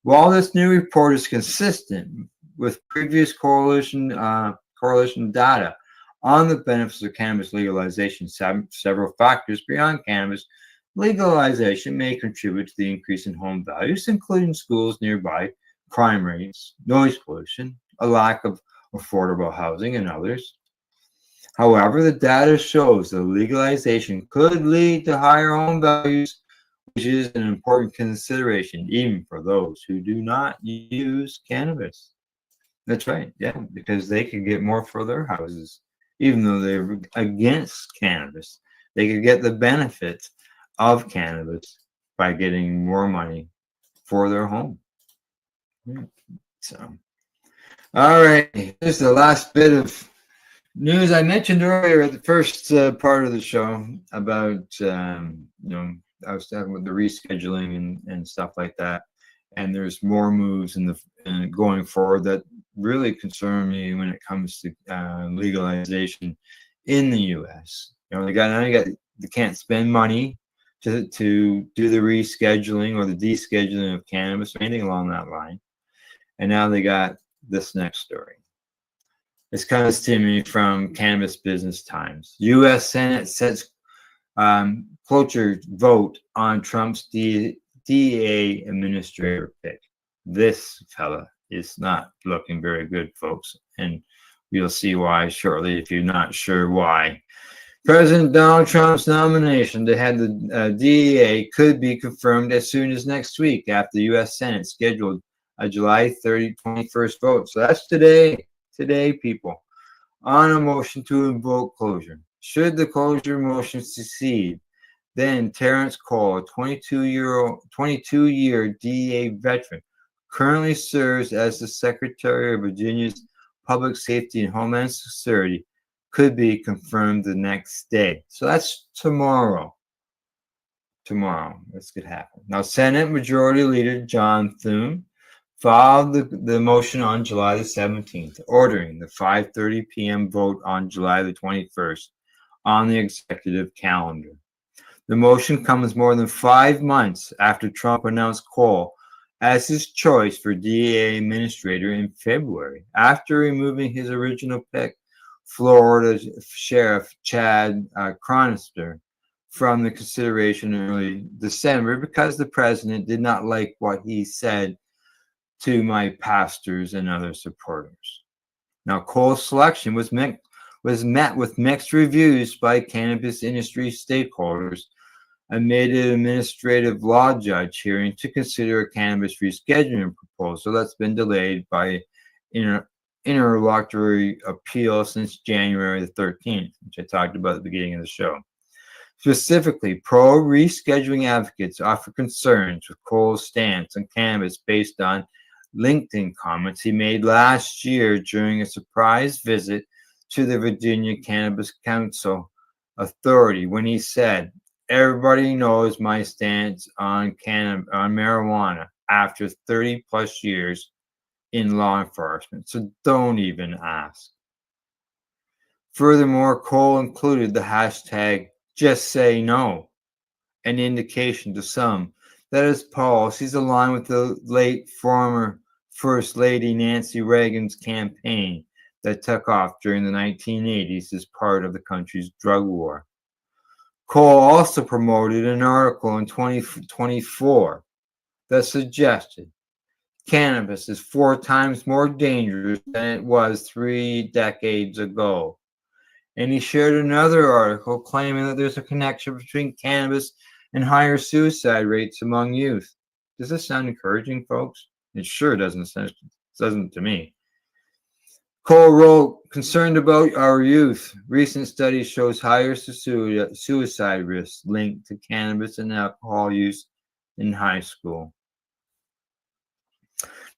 A: While this new report is consistent with previous correlation data on the benefits of cannabis legalization, several factors beyond cannabis legalization may contribute to the increase in home values, including schools nearby, crime rates, noise pollution, a lack of affordable housing, and others. However, the data shows that legalization could lead to higher home values, which is an important consideration even for those who do not use cannabis. That's right, yeah, because they could get more for their houses, even though they're against cannabis. They could get the benefits of cannabis by getting more money for their home. So, all right, here's the last bit of news I mentioned earlier at the first part of the show about, I was talking about the rescheduling and stuff like that. And there's more moves in going forward that really concern me when it comes to legalization in the U.S. They can't spend money to do the rescheduling or the descheduling of cannabis or anything along that line. And now they got this next story. This comes to me from Cannabis Business Times. U.S. Senate sets cloture vote on Trump's DEA administrator pick. This fella is not looking very good, folks, and you'll see why shortly if you're not sure why. President Donald Trump's nomination to head the DEA could be confirmed as soon as next week after the U.S. Senate scheduled a July 21st vote. So that's today, people, on a motion to invoke closure. Should the closure motion succeed, then Terrence Cole, a 22-year DEA veteran, currently serves as the Secretary of Virginia's Public Safety and Homeland Security, could be confirmed the next day. So that's tomorrow. This could happen. Now, Senate Majority Leader John Thune filed the motion on July the 17th, ordering the 5:30 p.m. vote on July the 21st on the executive calendar. The motion comes more than 5 months after Trump announced Cole as his choice for DEA administrator in February, after removing his original pick, Florida Sheriff Chad Chronister, from the consideration in early December because the president did not like what he said to my pastors and other supporters. Now, Cole's selection was met with mixed reviews by cannabis industry stakeholders amid an administrative law judge hearing to consider a cannabis rescheduling proposal that's been delayed by interlocutory appeal since January the 13th, which I talked about at the beginning of the show. Specifically, pro-rescheduling advocates offer concerns with Cole's stance on cannabis based on LinkedIn comments he made last year during a surprise visit to the Virginia Cannabis Council Authority when he said, "Everybody knows my stance on marijuana after 30 plus years in law enforcement, so don't even ask." Furthermore, Cole included the hashtag #JustSayNo, an indication to some that his policies align with the late former First Lady Nancy Reagan's campaign that took off during the 1980s as part of the country's drug war. Cole also promoted an article in 2024 that suggested cannabis is 4 times more dangerous than it was 3 decades ago. And he shared another article claiming that there's a connection between cannabis and higher suicide rates among youth. Does this sound encouraging, folks? It sure doesn't to me. Cole wrote, "Concerned about our youth. Recent study shows higher suicide risks linked to cannabis and alcohol use in high school."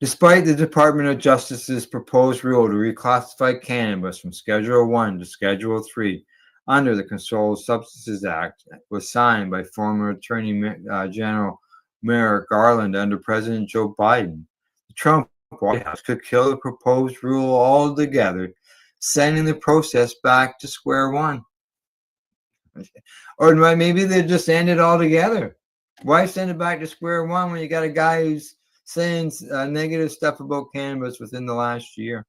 A: Despite the Department of Justice's proposed rule to reclassify cannabis from Schedule 1 to Schedule 3 under the Controlled Substances Act was signed by former Attorney General Merrick Garland under President Joe Biden, the Trump White House could kill the proposed rule altogether, sending the process back to square one. Or maybe they just end it all together. Why send it back to square one when you got a guy who's saying negative stuff about cannabis within the last year?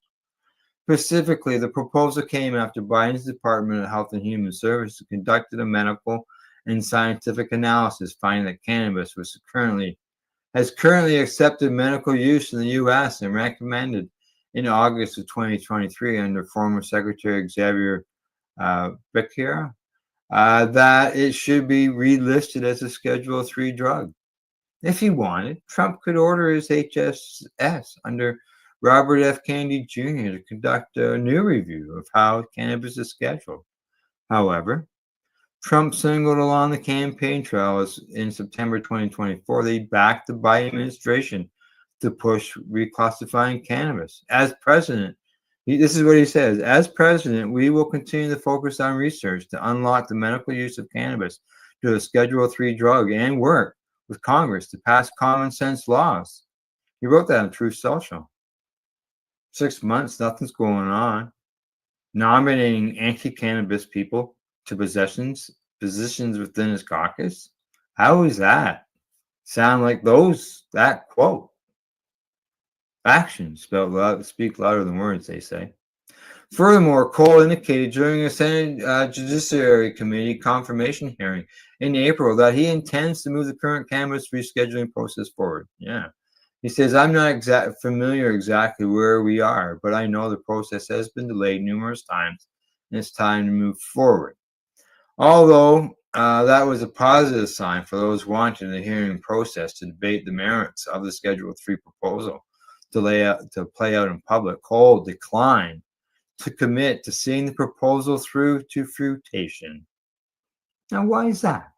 A: Specifically, the proposal came after Biden's Department of Health and Human Services conducted a medical and scientific analysis finding that cannabis has currently accepted medical use in the U.S. and recommended in August of 2023 under former Secretary Xavier Becerra that it should be relisted as a Schedule 3 drug. If he wanted, Trump could order his HHS under Robert F. Kennedy Jr. to conduct a new review of how cannabis is scheduled. However, Trump singled along the campaign trail in September 2024. They backed the Biden administration to push reclassifying cannabis. As president, this is what he says: as president, we will continue to focus on research to unlock the medical use of cannabis to a Schedule 3 drug and work with Congress to pass common sense laws. He wrote that on Truth Social. 6 months, nothing's going on. Nominating anti-cannabis people to positions within his caucus. How is that? Sound like that quote. Actions speak louder than words, they say. Furthermore, Cole indicated during a Senate Judiciary Committee confirmation hearing in April that he intends to move the current cannabis rescheduling process forward. Yeah. He says, I'm not familiar exactly where we are, but I know the process has been delayed numerous times and it's time to move forward. Although that was a positive sign for those wanting the hearing process to debate the merits of the Schedule 3 proposal to play out in public, Cole declined to commit to seeing the proposal through to fruition. Now, why is that?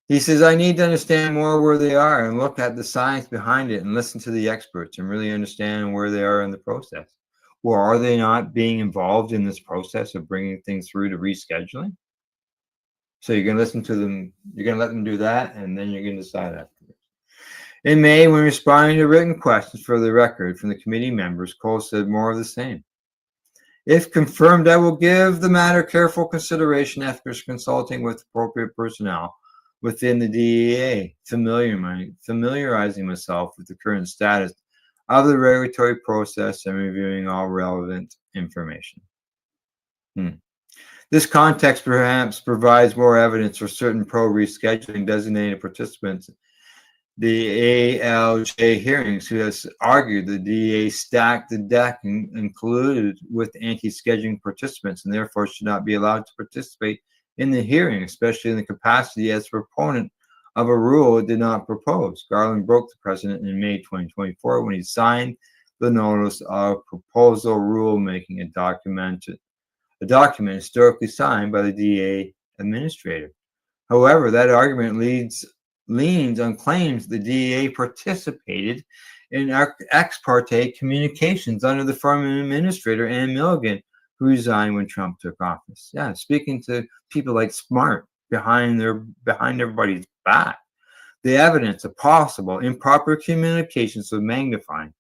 A: He says, I need to understand more where they are and look at the science behind it and listen to the experts and really understand where they are in the process. Or are they not being involved in this process of bringing things through to rescheduling? So you're going to listen to them, you're going to let them do that, and then you're going to decide afterwards. In May, when responding to written questions for the record from the committee members, Cole said more of the same. If confirmed, I will give the matter careful consideration after consulting with appropriate personnel within the DEA, familiarizing myself with the current status of the regulatory process and reviewing all relevant information. This context perhaps provides more evidence for certain pro-rescheduling designated participants. The ALJ hearings, who has argued the DEA stacked the deck included with anti-scheduling participants and therefore should not be allowed to participate in the hearing, especially in the capacity as proponent of a rule it did not propose. Garland broke the precedent in May 2024 when he signed the notice of proposal rulemaking, a document historically signed by the DEA administrator. However, that argument leans on claims the DEA participated in ex parte communications under the former administrator Ann Milligan, who resigned when Trump took office. Yeah, speaking to people like Smart behind everybody's back. The evidence of possible improper communications was magnified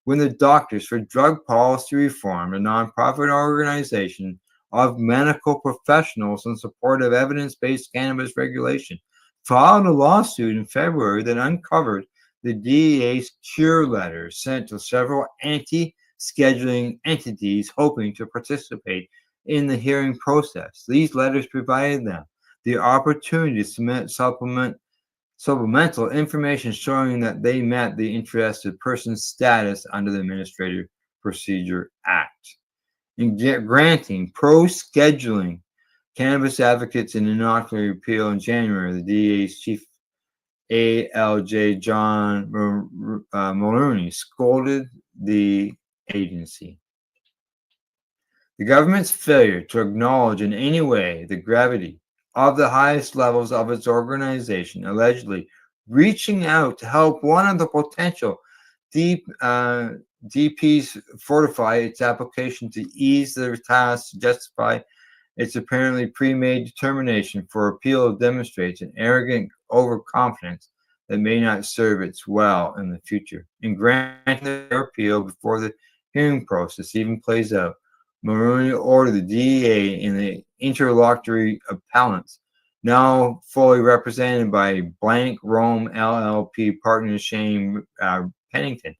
A: when the Doctors for Drug Policy Reform, a nonprofit organization of medical professionals in support of evidence-based cannabis regulation, filed a lawsuit in February that uncovered the DEA's cure letters sent to several anti-scheduling entities hoping to participate in the hearing process. These letters provided them the opportunity to submit supplemental information showing that they met the interested person's status under the Administrative Procedure Act. In granting pro-scheduling cannabis advocates an inaugural appeal in January, the DEA's chief ALJ John Mulroney scolded the agency. The government's failure to acknowledge in any way the gravity of the highest levels of its organization allegedly reaching out to help one of the potential DPs fortify its application to ease their task to justify its apparently pre-made determination for appeal demonstrates an arrogant overconfidence that may not serve its well in the future. In granting their appeal before the hearing process even plays out, Maroney ordered the DEA and the interlocutory appellants, now fully represented by Blank Rome LLP partner Shane Pennington,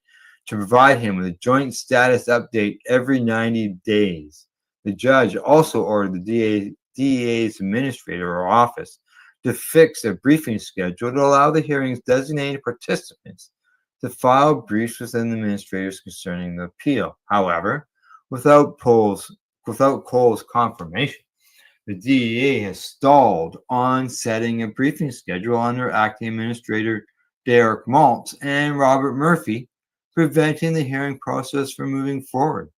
A: to provide him with a joint status update every 90 days. The judge also ordered the DEA's administrator or office to fix a briefing schedule to allow the hearing's designated participants to file briefs within the administrators concerning the appeal. However, without Cole's confirmation, the DEA has stalled on setting a briefing schedule under acting administrator Derek Maltz and Robert Murphy, preventing the hearing process from moving forward.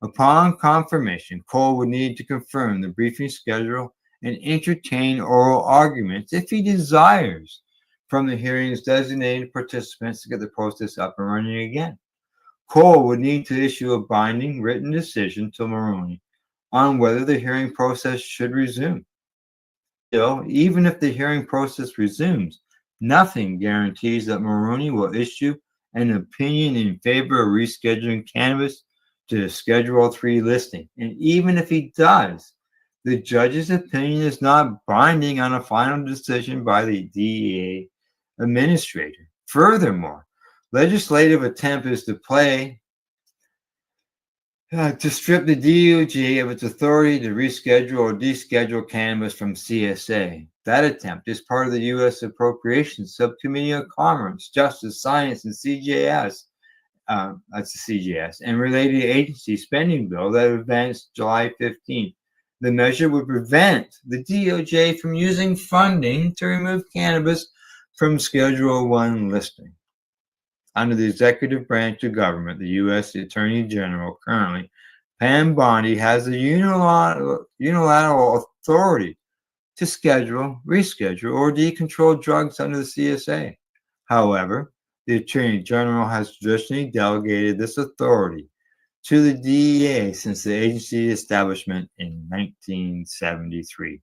A: Upon confirmation, Cole would need to confirm the briefing schedule and entertain oral arguments if he desires from the hearing's designated participants to get the process up and running again. Cole would need to issue a binding written decision to Maroney on whether the hearing process should resume. Still, even if the hearing process resumes, nothing guarantees that Maroney will issue an opinion in favor of rescheduling cannabis to Schedule 3 listing. And even if he does, the judge's opinion is not binding on a final decision by the DEA administrator. Furthermore, legislative attempt is to strip the DOJ of its authority to reschedule or deschedule cannabis from CSA. That attempt is part of the U.S. Appropriations Subcommittee on Commerce, Justice, Science, and CJS. That's the CJS, and related agency spending bill that advanced July 15th. The measure would prevent the DOJ from using funding to remove cannabis from Schedule 1 listing. Under the executive branch of government, the U.S. Attorney General currently, Pam Bondi, has the unilateral authority to schedule, reschedule, or decontrol drugs under the CSA. However, the Attorney General has traditionally delegated this authority to the DEA since the agency establishment in 1973.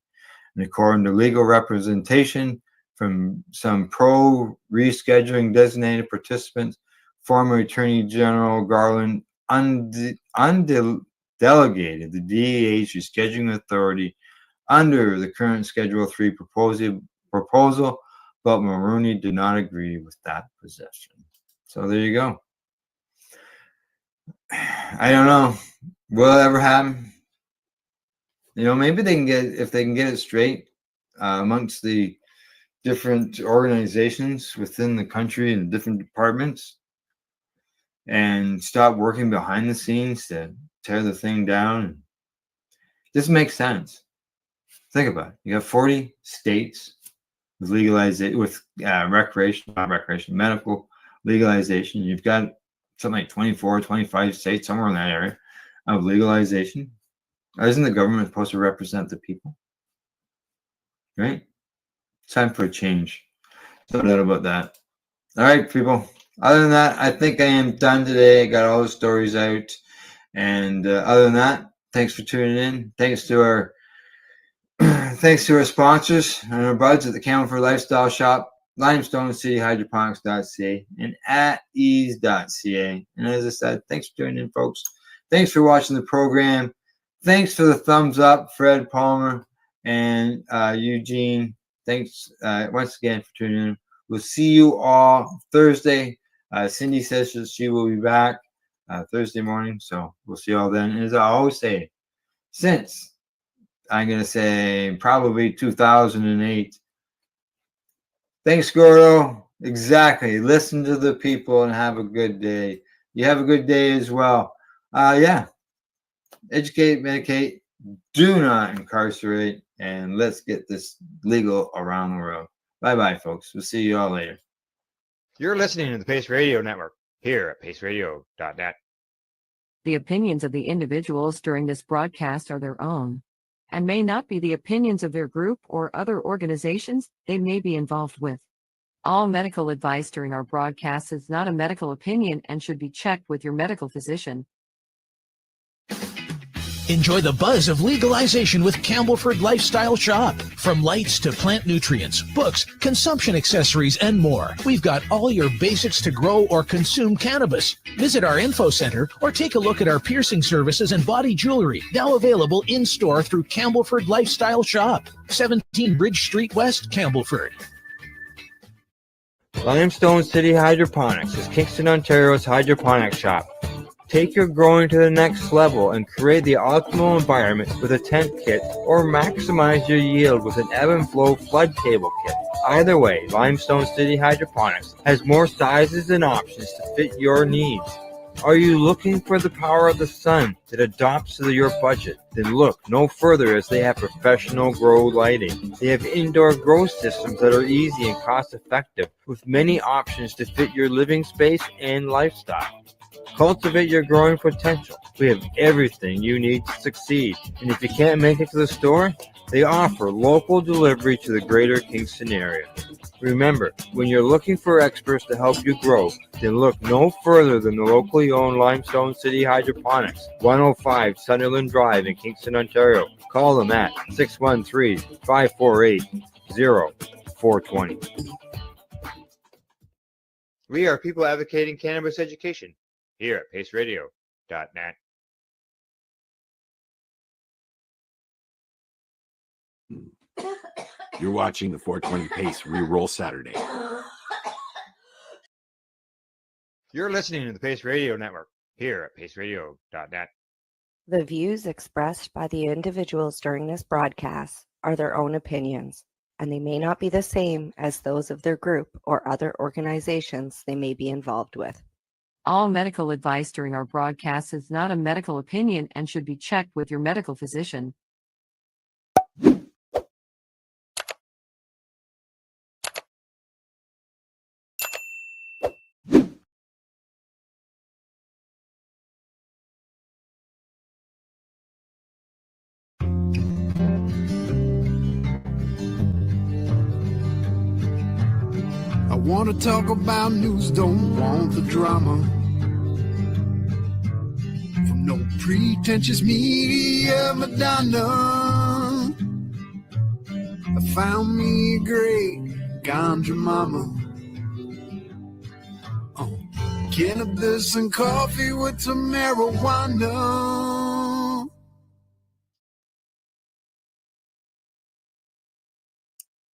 A: And according to legal representation from some pro-rescheduling designated participants, former Attorney General Garland undelegated the DEA's rescheduling authority under the current Schedule 3 proposal, but Maroney did not agree with that position. So there you go. I don't know. Will it ever happen? Maybe they can if they can get it straight amongst the different organizations within the country and different departments and stop working behind the scenes to tear the thing down. This makes sense. Think about it. You have 40 states with medical legalization. You've got something like 24, 25 states, somewhere in that area of legalization. Isn't the government supposed to represent the people? Right? Time for a change. No doubt about that. All right, people. Other than that, I think I am done today. I got all the stories out. And other than that, thanks for tuning in. Thanks to our sponsors and our buds at the Camel Lifestyle Shop, Limestone City Hydroponics.ca, and at ease.ca. And as I said, thanks for tuning in, folks. Thanks for watching the program. Thanks for the thumbs up, Fred Palmer and Eugene. Thanks once again for tuning in. We'll see you all Thursday. Cindy says she will be back Thursday morning, so we'll see you all then. And as I always say, since I'm going to say probably 2008. Thanks, Gordo. Exactly. Listen to the people and have a good day. You have a good day as well. Yeah. Educate, medicate, do not incarcerate, and let's get this legal around the world. Bye-bye, folks. We'll see you all later. You're listening to the Pace Radio Network here at paceradio.net.
C: The opinions of the individuals during this broadcast are their own and may not be the opinions of their group or other organizations they may be involved with. All medical advice during our broadcast is not a medical opinion and should be checked with your medical physician.
E: Enjoy the buzz of legalization with Campbellford Lifestyle Shop. From lights to plant nutrients, books, consumption accessories, and more, we've got all your basics to grow or consume cannabis. Visit our info center or take a look at our piercing services and body jewelry, now available in-store through Campbellford Lifestyle Shop, 17 Bridge Street West, Campbellford.
A: Limestone City Hydroponics is Kingston, Ontario's hydroponics shop. Take your growing to the next level and create the optimal environment with a tent kit, or maximize your yield with an ebb and flow flood table kit. Either way, Limestone City Hydroponics has more sizes and options to fit your needs. Are you looking for the power of the sun that adapts to your budget? Then look no further, as they have professional grow lighting. They have indoor grow systems that are easy and cost effective, with many options to fit your living space and lifestyle. Cultivate your growing potential. We have everything you need to succeed. And if you can't make it to the store, they offer local delivery to the greater Kingston area. Remember, when you're looking for experts to help you grow, then look no further than the locally owned Limestone City Hydroponics, 105 Sunderland Drive in Kingston, Ontario. Call them at 613-548-0420. We are people advocating cannabis education here at paceradio.net.
H: You're watching the 420 Pace Reroll Saturday.
A: You're listening to the Pace Radio Network here at paceradio.net.
B: The views expressed by the individuals during this broadcast are their own opinions, and they may not be the same as those of their group or other organizations they may be involved with.
C: All medical advice during our broadcast is not a medical opinion and should be checked with your medical physician.
D: I want to talk about news, don't want the drama. From no pretentious media Madonna. I found me a great ganja mama. Cannabis and coffee with some marijuana.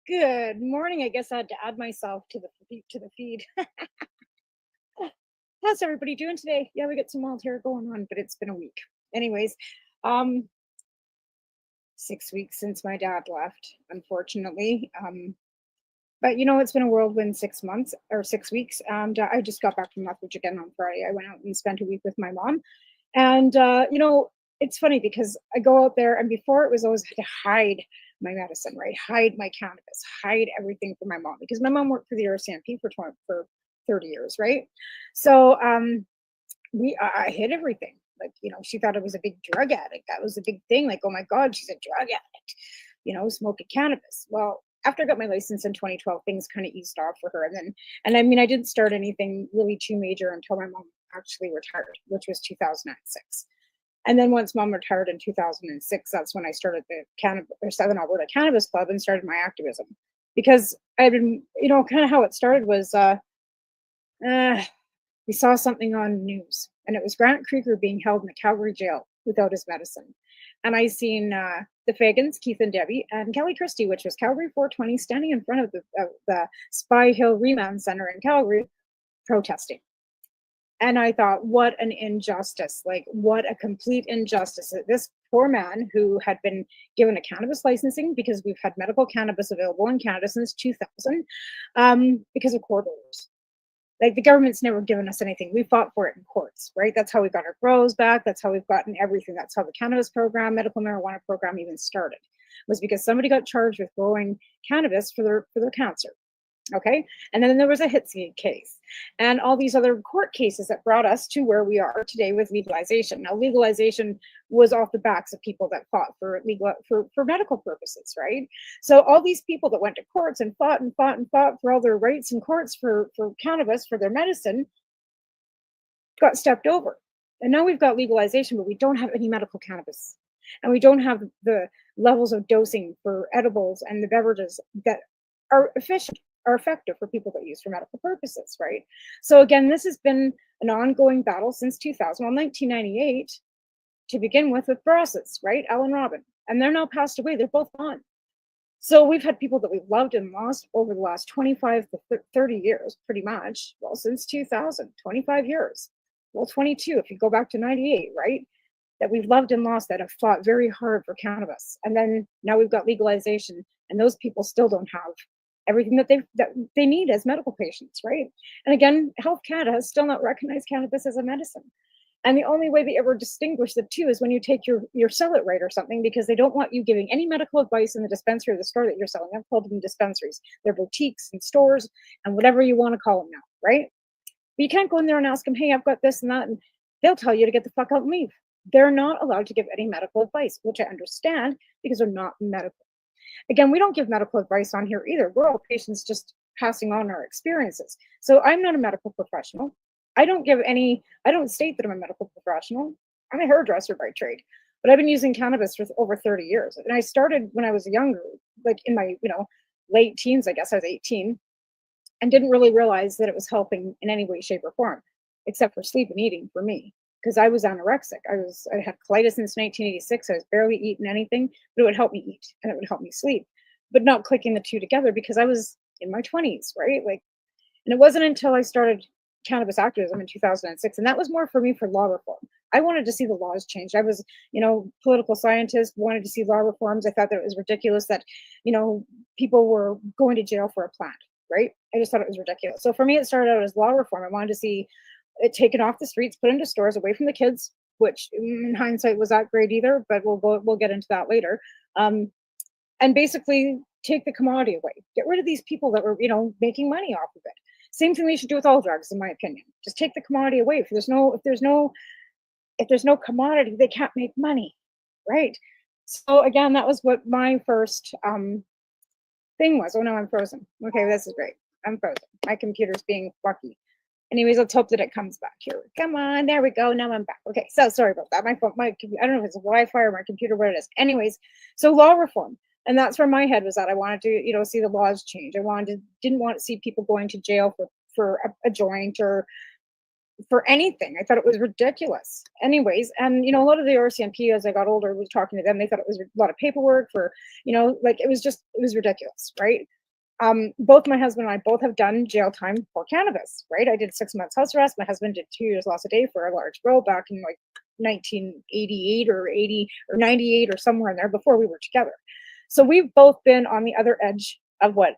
I: Good morning. I guess I had to add myself to the feed. How's everybody doing today? Yeah, we got some wild hair going on, but it's been a week. Anyways, 6 weeks since my dad left, unfortunately. But you know, it's been a whirlwind 6 months or 6 weeks. And I just got back from Lethbridge again on Friday. I went out and spent a week with my mom. And, you know, it's funny because I go out there, and before it was always to hide my medicine, right? Hide my cannabis, hide everything from my mom, because my mom worked for the RCMP for 30 years, right? So I hid everything. Like, you know, she thought I was a big drug addict. That was a big thing. Like, oh my God, she's a drug addict, you know, smoking cannabis. Well, after I got my license in 2012, things kind of eased off for her. And I mean, I didn't start anything really too major until my mom actually retired, which was 2006. And then once mom retired in 2006, that's when I started the Southern Alberta Cannabis Club and started my activism. Because I've been, you know, kind of how it started was we saw something on news, and it was Grant Krieger being held in the Calgary jail without his medicine. And I seen the Fagans, Keith and Debbie, and Kelly Christie, which was Calgary 420, standing in front of the Spy Hill Remand Center in Calgary, protesting. And I thought, what an injustice, like what a complete injustice. This poor man who had been given a cannabis licensing, because we've had medical cannabis available in Canada since 2000, because of court orders. Like, the government's never given us anything. We fought for it in courts, right? That's how we got our grows back. That's how we've gotten everything. That's how the cannabis program, medical marijuana program even started, was because somebody got charged with growing cannabis for their cancer. Okay. And then there was a Hitsy case and all these other court cases that brought us to where we are today with legalization. Now, legalization was off the backs of people that fought for for medical purposes, right? So all these people that went to courts and fought and fought and fought for all their rights in courts for cannabis, for their medicine, got stepped over. And now we've got legalization, but we don't have any medical cannabis. And we don't have the levels of dosing for edibles and the beverages that are efficient, are effective for people that use for medical purposes, right? So again, this has been an ongoing battle since 2000, well, 1998 to begin with Brosses, right? Alan Robin. And they're now passed away. They're both gone. So we've had people that we've loved and lost over the last 25 to 30 years, pretty much. Well, since 2000, 25 years. Well, 22, if you go back to 98, right? That we've loved and lost that have fought very hard for cannabis. And then now we've got legalization, and those people still don't have everything that they need as medical patients, right? And again, Health Canada has still not recognized cannabis as a medicine. And the only way they ever distinguish the two is when you take your sell it right or something, because they don't want you giving any medical advice in the dispensary or the store that you're selling. I've called them dispensaries. They're boutiques and stores and whatever you want to call them now, right? But you can't go in there and ask them, hey, I've got this and that, and they'll tell you to get the fuck out and leave. They're not allowed to give any medical advice, which I understand because they're not medical. Again, we don't give medical advice on here either. We're all patients just passing on our experiences. So I'm not a medical professional. I don't state that I'm a medical professional. I'm a hairdresser by trade, but I've been using cannabis for over 30 years. And I started when I was younger, like in my, late teens, I guess I was 18, and didn't really realize that it was helping in any way, shape, or form, except for sleep and eating for me. Because I was anorexic. I had colitis since 1986. I was barely eating anything, but it would help me eat and it would help me sleep, but not clicking the two together because I was in my 20s, right? And it wasn't until I started cannabis activism in 2006, and that was more for me for law reform. I wanted to see the laws changed. I was, political scientist, wanted to see law reforms. I thought that it was ridiculous that, people were going to jail for a plant, right? I just thought it was ridiculous. So for me, it started out as law reform. I wanted to see it taken off the streets, put into stores, away from the kids, which in hindsight was not great either, but we'll get into that later. And basically take the commodity away, get rid of these people that were, making money off of it. Same thing they should do with all drugs, in my opinion. Just take the commodity away. If there's no commodity, they can't make money, right? So again, that was what my first thing was. Oh no, I'm frozen. Okay, this is great. I'm frozen. My computer's being fucky. Anyways, let's hope that it comes back here. Come on, there we go. Now I'm back. Okay, so sorry about that. My phone, I don't know if it's Wi-Fi or my computer, what it is. Anyways, so law reform, and that's where my head was at. I wanted to, see the laws change. Didn't want to see people going to jail for a joint or for anything. I thought it was ridiculous. Anyways, and a lot of the RCMP, as I got older, was talking to them. They thought it was a lot of paperwork for, it was ridiculous, right? Both my husband and I both have done jail time for cannabis, right? I did 6 months house arrest. My husband did 2 years loss a day for a large grow back in 1988 or 80 or 98 or somewhere in there before we were together. So we've both been on the other edge of what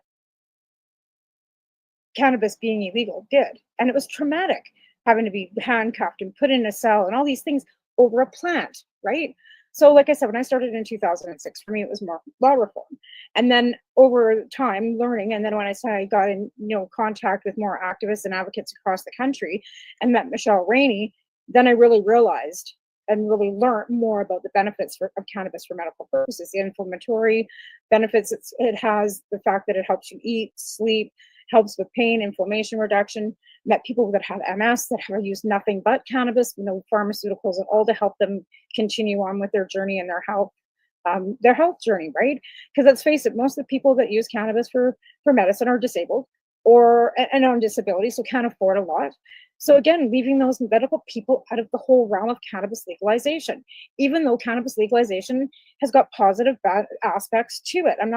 I: cannabis being illegal did. And it was traumatic having to be handcuffed and put in a cell and all these things over a plant, right? So like I said, when I started in 2006, for me, it was more law reform. And then over time learning, and then when I got in, contact with more activists and advocates across the country and met Michelle Rainey, then I really realized and really learned more about the benefits of cannabis for medical purposes, the inflammatory benefits it has, the fact that it helps you eat, sleep, helps with pain, inflammation reduction. Met people that have MS that have used nothing but cannabis, pharmaceuticals and all to help them continue on with their journey and their health journey, right? Because let's face it, most of the people that use cannabis for medicine are disabled or and on disability, so can't afford a lot. So again, leaving those medical people out of the whole realm of cannabis legalization, even though cannabis legalization has got positive bad aspects to it. And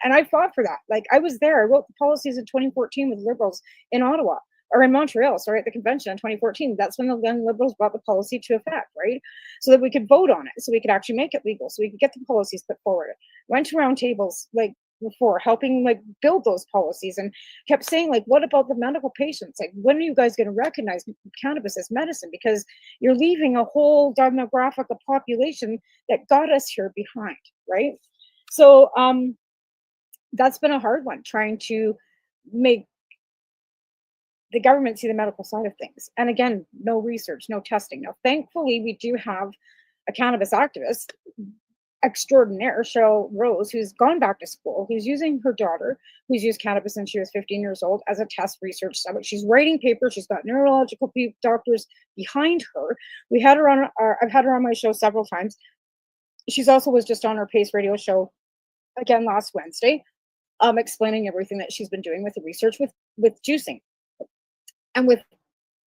I: I fought for that. Like I was there. I wrote the policies in 2014 with Liberals in Ottawa or in Montreal, sorry, at the convention in 2014. That's when the Liberals brought the policy to effect, right? So that we could vote on it, so we could actually make it legal, so we could get the policies put forward. Went to round tables before, helping build those policies, and kept saying what about the medical patients? When are you guys going to recognize cannabis as medicine? Because you're leaving a whole demographic of population that got us here behind, right? So that's been a hard one, trying to make the government see the medical side of things. And again, no research, no testing. Now, thankfully, we do have a cannabis activist extraordinaire, Cheryl Rose, who's gone back to school, who's using her daughter, who's used cannabis since she was 15 years old, as a test research subject. She's writing papers. She's got neurological doctors behind her. We had her on I've had her on my show several times. She's also was just on our Pace Radio show again last Wednesday, explaining everything that she's been doing with the research with juicing and with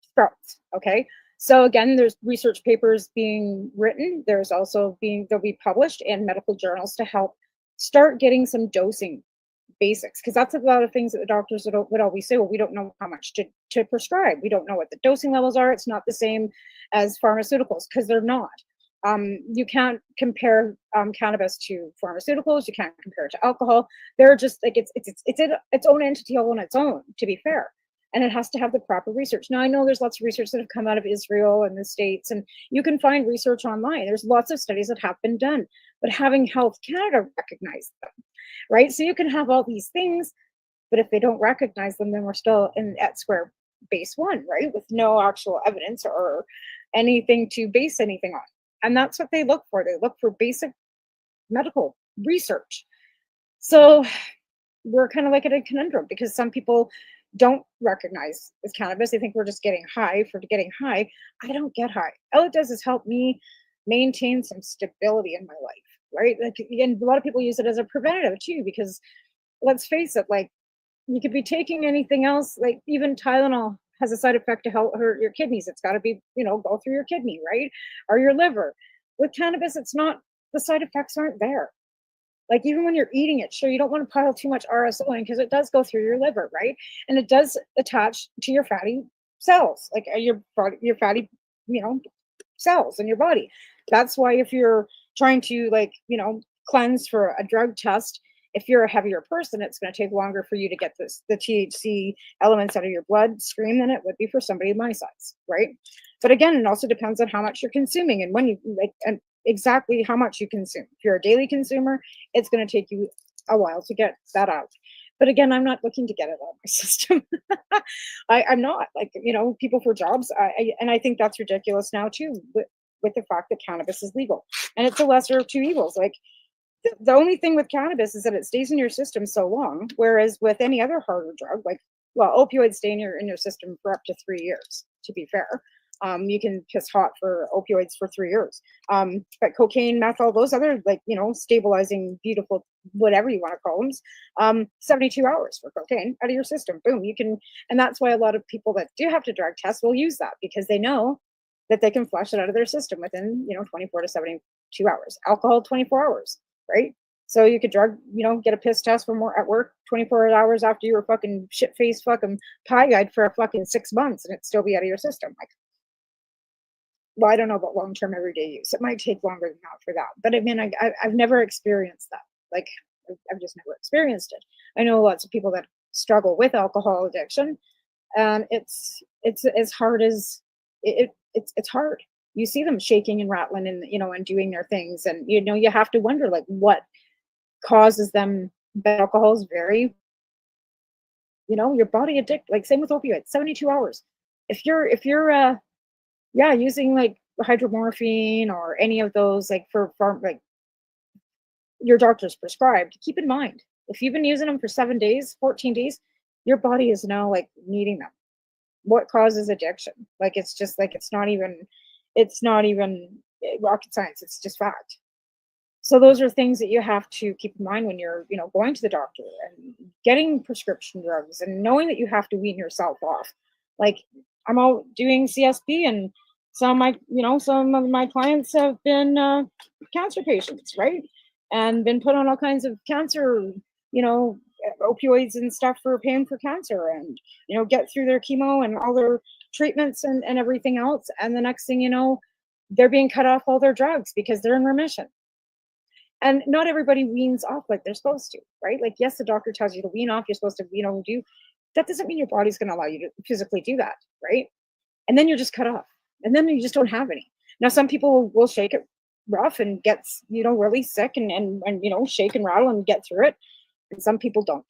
I: sprouts. Okay. So again, there's research papers being written. There's also they'll be published in medical journals to help start getting some dosing basics, because that's a lot of things that the doctors would always say, well, we don't know how much to prescribe. We don't know what the dosing levels are. It's not the same as pharmaceuticals, because they're not. You can't compare cannabis to pharmaceuticals. You can't compare it to alcohol. They're just like, it's its own entity all on its own, to be fair. And it has to have the proper research. Now, I know there's lots of research that have come out of Israel and the States, and you can find research online. There's lots of studies that have been done, but having Health Canada recognize them, right? So you can have all these things, but if they don't recognize them, then we're still at square base one, right? With no actual evidence or anything to base anything on. And that's what they look for. They look for basic medical research. So we're kind of like at a conundrum, because some people don't recognize as cannabis. They think we're just getting high for getting high. I don't get high. All it does is help me maintain some stability in my life, right? Like, again, a lot of people use it as a preventative too, because let's face it, like, you could be taking anything else, like even Tylenol has a side effect to help hurt your kidneys. It's got to be, go through your kidney, right? Or your liver. With cannabis, it's not, the side effects aren't there. Like, even when you're eating it, sure, you don't want to pile too much RSO in, because it does go through your liver, right? And it does attach to your fatty cells, like your fatty, cells in your body. That's why if you're trying to, like, cleanse for a drug test, if you're a heavier person, it's going to take longer for you to get the THC elements out of your bloodstream than it would be for somebody my size, right? But again, it also depends on how much you're consuming and when you and exactly how much you consume. If you're a daily consumer, it's going to take you a while to get that out. But again, I'm not looking to get it out of my system. I'm not, like, people for jobs. And I think that's ridiculous now too, with the fact that cannabis is legal, and it's the lesser of two evils. Like, the only thing with cannabis is that it stays in your system so long, whereas with any other harder drug, like, well, opioids stay in your system for up to 3 years, to be fair. You can piss hot for opioids for 3 years. But cocaine, meth, all those other, like, stabilizing, beautiful, whatever you want to call them, 72 hours for cocaine out of your system. Boom, you can. And that's why a lot of people that do have to drug test will use that, because they know that they can flush it out of their system within, 24 to 72 hours. Alcohol, 24 hours, right? So you could get a piss test at work 24 hours after you were fucking shit-faced fucking pie-eyed for a fucking 6 months, and it'd still be out of your system. Like, well, I don't know about long-term everyday use. It might take longer than that for that. But I mean, I've never experienced that. Like, I've just never experienced it. I know lots of people that struggle with alcohol addiction, and it's as hard as it's hard. You see them shaking and rattling and and doing their things, and you have to wonder, like, what causes them. But alcohol is very, your body addict. Like, same with opioids, 72 hours. If you're using like hydromorphine or any of those, like, for like your doctor's prescribed, keep in mind, if you've been using them for 7 days, 14 days, your body is now, like, needing them. What causes addiction? Like, it's just like, it's not even rocket science. It's just fact. So those are things that you have to keep in mind when you're, going to the doctor and getting prescription drugs, and knowing that you have to wean yourself off. Like, I'm all doing CSP, and some of my clients have been cancer patients, right? And been put on all kinds of cancer, opioids and stuff for paying for cancer, and, get through their chemo and all their treatments and everything else. And the next thing you know, they're being cut off all their drugs because they're in remission. And not everybody weans off like they're supposed to, right? Like, yes, the doctor tells you to wean off. You're supposed to, do. That doesn't mean your body's going to allow you to physically do that, right? And then you're just cut off. And then you just don't have any. Now, some people will shake it rough and get, really sick and shake and rattle and get through it. And some people don't.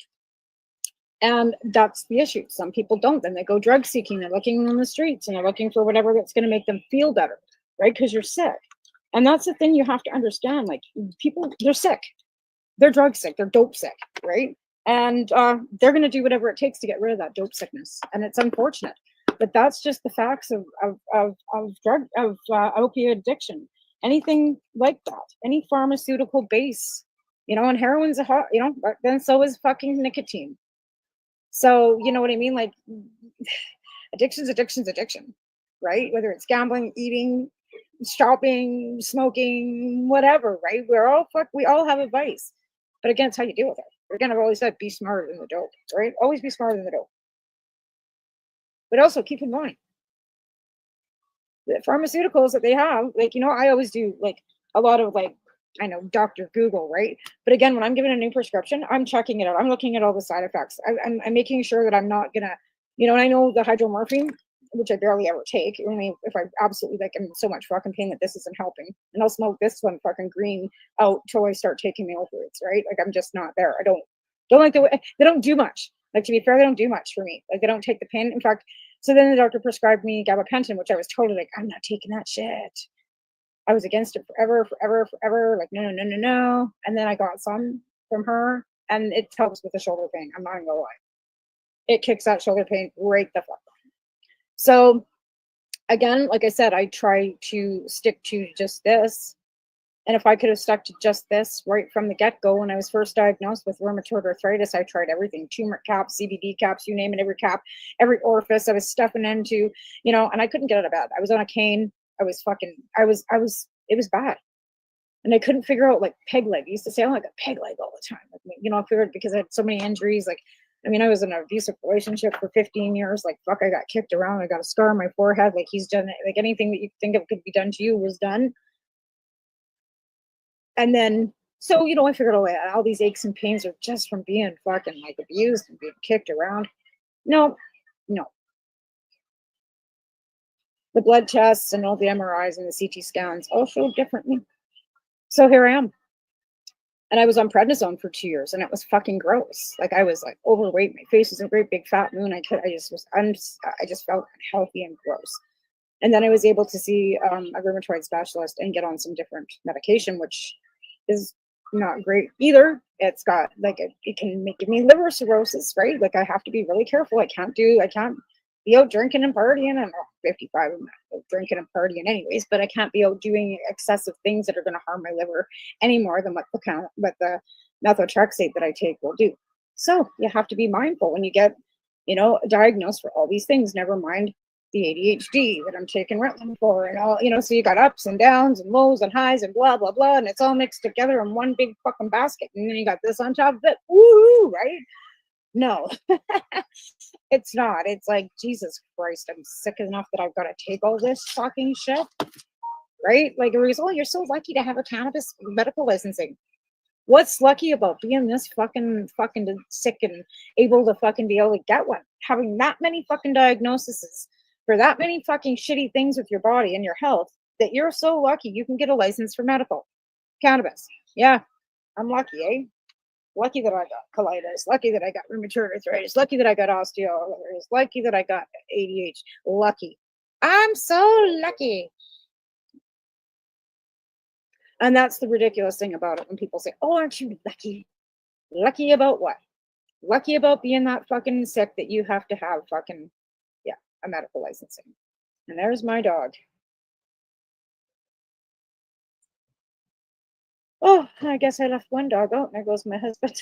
I: And that's the issue. Some people don't. Then they go drug seeking. They're looking on the streets and they're looking for whatever that's going to make them feel better, right? Because you're sick. And that's the thing you have to understand. Like, people, they're sick. They're drug sick. They're dope sick, right? And they're going to do whatever it takes to get rid of that dope sickness. And it's unfortunate. But that's just the facts of opioid addiction. Anything like that, any pharmaceutical base, you know, and heroin's a hot, you know, but then so is fucking nicotine. So, you know what I mean? Like, addiction's addiction, right? Whether it's gambling, eating, shopping, smoking, whatever, right? We all have a vice. But again, it's how you deal with it. Again, I've always said, be smarter than the dope, right? Always be smarter than the dope. But also keep in mind, the pharmaceuticals that they have, like, you know, I always do like a lot of like, I know, Dr. Google, right? But again, when I'm given a new prescription, I'm checking it out. I'm looking at all the side effects. I'm making sure that I'm not gonna, you know, and I know the hydromorphine, which I barely ever take, only if I absolutely like I'm in so much fucking pain that this isn't helping. And I'll smoke this one fucking green out till I start taking the opioids, right? Like, I'm just not there. I don't like the way they don't do much. Like, to be fair, they don't do much for me. Like, they don't take the pain. In fact, so then the doctor prescribed me gabapentin, which I was totally like, I'm not taking that shit. I was against it forever. Like, no. And then I got some from her, and it helps with the shoulder pain. I'm not gonna lie. It kicks that shoulder pain right the fuck. So again, like I said, I try to stick to just this. And if I could have stuck to just this right from the get-go, when I was first diagnosed with rheumatoid arthritis, I tried everything: turmeric caps, CBD caps, you name it, every cap, every orifice I was stuffing into, you know, and I couldn't get out of bed. I was on a cane. It was bad. And I couldn't figure out, like, peg leg. I used to say, oh, I got peg leg all the time. Like, you know, I figured because I had so many injuries. Like, I mean, I was in an abusive relationship for 15 years. Like, fuck, I got kicked around. I got a scar on my forehead. Like, he's done it. Like, anything that you think of could be done to you was done. And then, so, you know, I figured, all these aches and pains are just from being fucking, like, abused and being kicked around. No. The blood tests and all the MRIs and the CT scans all showed differently. So here I am. And I was on prednisone for 2 years, and it was fucking gross. Like, I was like overweight. My face was a great big fat moon. I just felt unhealthy and gross. And then I was able to see a rheumatoid specialist and get on some different medication, which is not great either. It's got like it can give me liver cirrhosis, right? Like, I have to be really careful. I can't be out drinking and partying. I'm 55, I'm out drinking and partying anyways, but I can't be out doing excessive things that are going to harm my liver any more than what the methotrexate that I take will do. So you have to be mindful when you get, you know, diagnosed for all these things, never mind the ADHD that I'm taking Ritalin for and all, you know, so you got ups and downs and lows and highs and blah, blah, blah. And it's all mixed together in one big fucking basket. And then you got this on top of it. Woo, right? No, it's not. It's like, Jesus Christ, I'm sick enough that I've got to take all this fucking shit, right? Like, a result, you're so lucky to have a cannabis medical licensing. What's lucky about being this fucking sick and able to be able to get one? Having that many fucking diagnoses for that many fucking shitty things with your body and your health, that you're so lucky you can get a license for medical cannabis. Yeah, I'm lucky, eh? Lucky that I got colitis. Lucky that I got rheumatoid arthritis. Lucky that I got osteoarthritis. Lucky that I got ADHD. Lucky. I'm so lucky. And that's the ridiculous thing about it when people say, oh, aren't you lucky? Lucky about what? Lucky about being that fucking sick that you have to have fucking, yeah, a medical licensing. And there's my dog. Oh, I guess I left one dog out. There goes my husband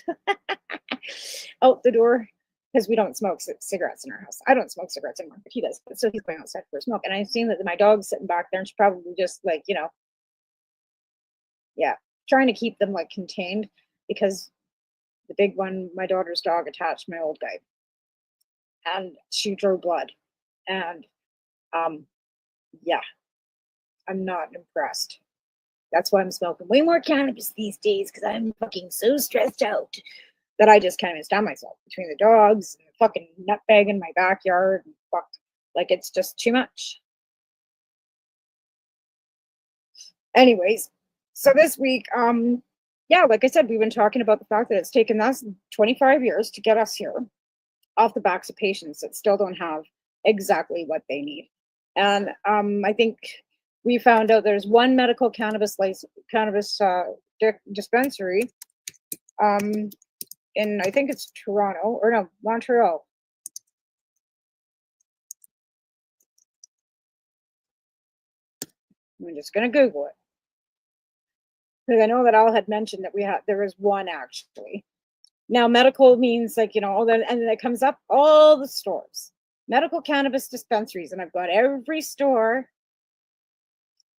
I: out the door, because we don't smoke cigarettes in our house. I don't smoke cigarettes anymore, but he does. So he's going outside for a smoke. And I've seen that my dog's sitting back there, and she's probably just like, you know, yeah, trying to keep them like contained, because the big one, my daughter's dog, attached my old guy, and she drew blood. And yeah, I'm not impressed. That's why I'm smoking way more cannabis these days, because I'm fucking so stressed out that I just can't even stand myself between the dogs and the fucking nutbag in my backyard. And fuck, like, it's just too much. Anyways, so this week, yeah, like I said, we've been talking about the fact that it's taken us 25 years to get us here. off the backs of patients that still don't have exactly what they need. And I think we found out there's one medical cannabis dispensary in, I think it's Toronto, or no, Montreal. I'm just going to Google it. Because I know that Al had mentioned that there was one actually. Now, medical means like, you know, all that, and then it comes up all the stores, medical cannabis dispensaries, and I've got every store,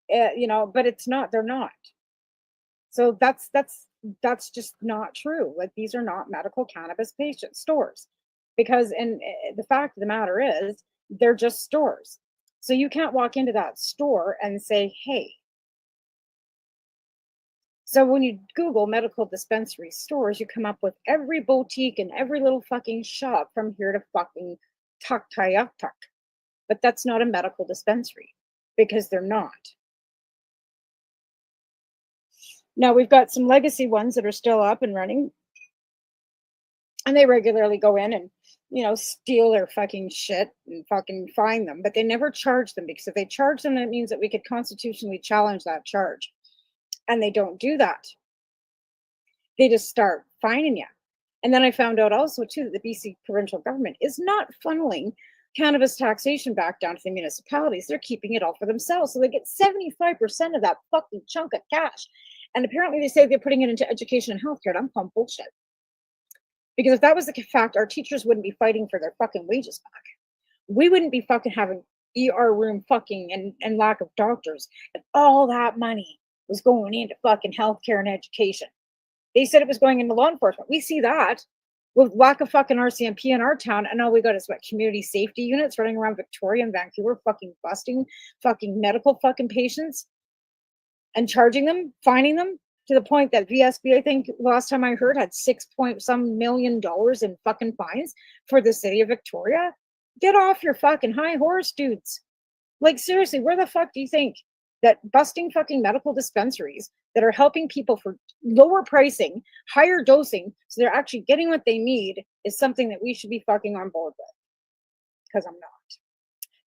I: you know, but it's not, they're not. So that's just not true. Like, these are not medical cannabis patient stores, because, and the fact of the matter is, they're just stores. So you can't walk into that store and say, hey. So when you Google medical dispensary stores, you come up with every boutique and every little fucking shop from here to fucking Tuktoyaktuk. But that's not a medical dispensary, because they're not. Now we've got some legacy ones that are still up and running. And they regularly go in and, you know, steal their fucking shit and fucking fine them. But they never charge them, because if they charge them, that means that we could constitutionally challenge that charge. And they don't do that. They just start fining you. And then I found out also, too, that the BC provincial government is not funneling cannabis taxation back down to the municipalities. They're keeping it all for themselves. So they get 75% of that fucking chunk of cash. And apparently they say they're putting it into education and healthcare. I'm calling bullshit. Because if that was the fact, our teachers wouldn't be fighting for their fucking wages back. We wouldn't be fucking having ER room fucking and lack of doctors if all that money was going into fucking healthcare and education. They said it was going into law enforcement. We see that with lack of fucking RCMP in our town, and all we got is what, community safety units running around Victoria and Vancouver fucking busting fucking medical fucking patients and charging them, fining them, to the point that VSB, I think last time I heard, had $6 million in fucking fines for the city of Victoria. Get off your fucking high horse, dudes. Like, seriously, where the fuck do you think that busting fucking medical dispensaries that are helping people for lower pricing, higher dosing, so they're actually getting what they need, is something that we should be fucking on board with? Because I'm not.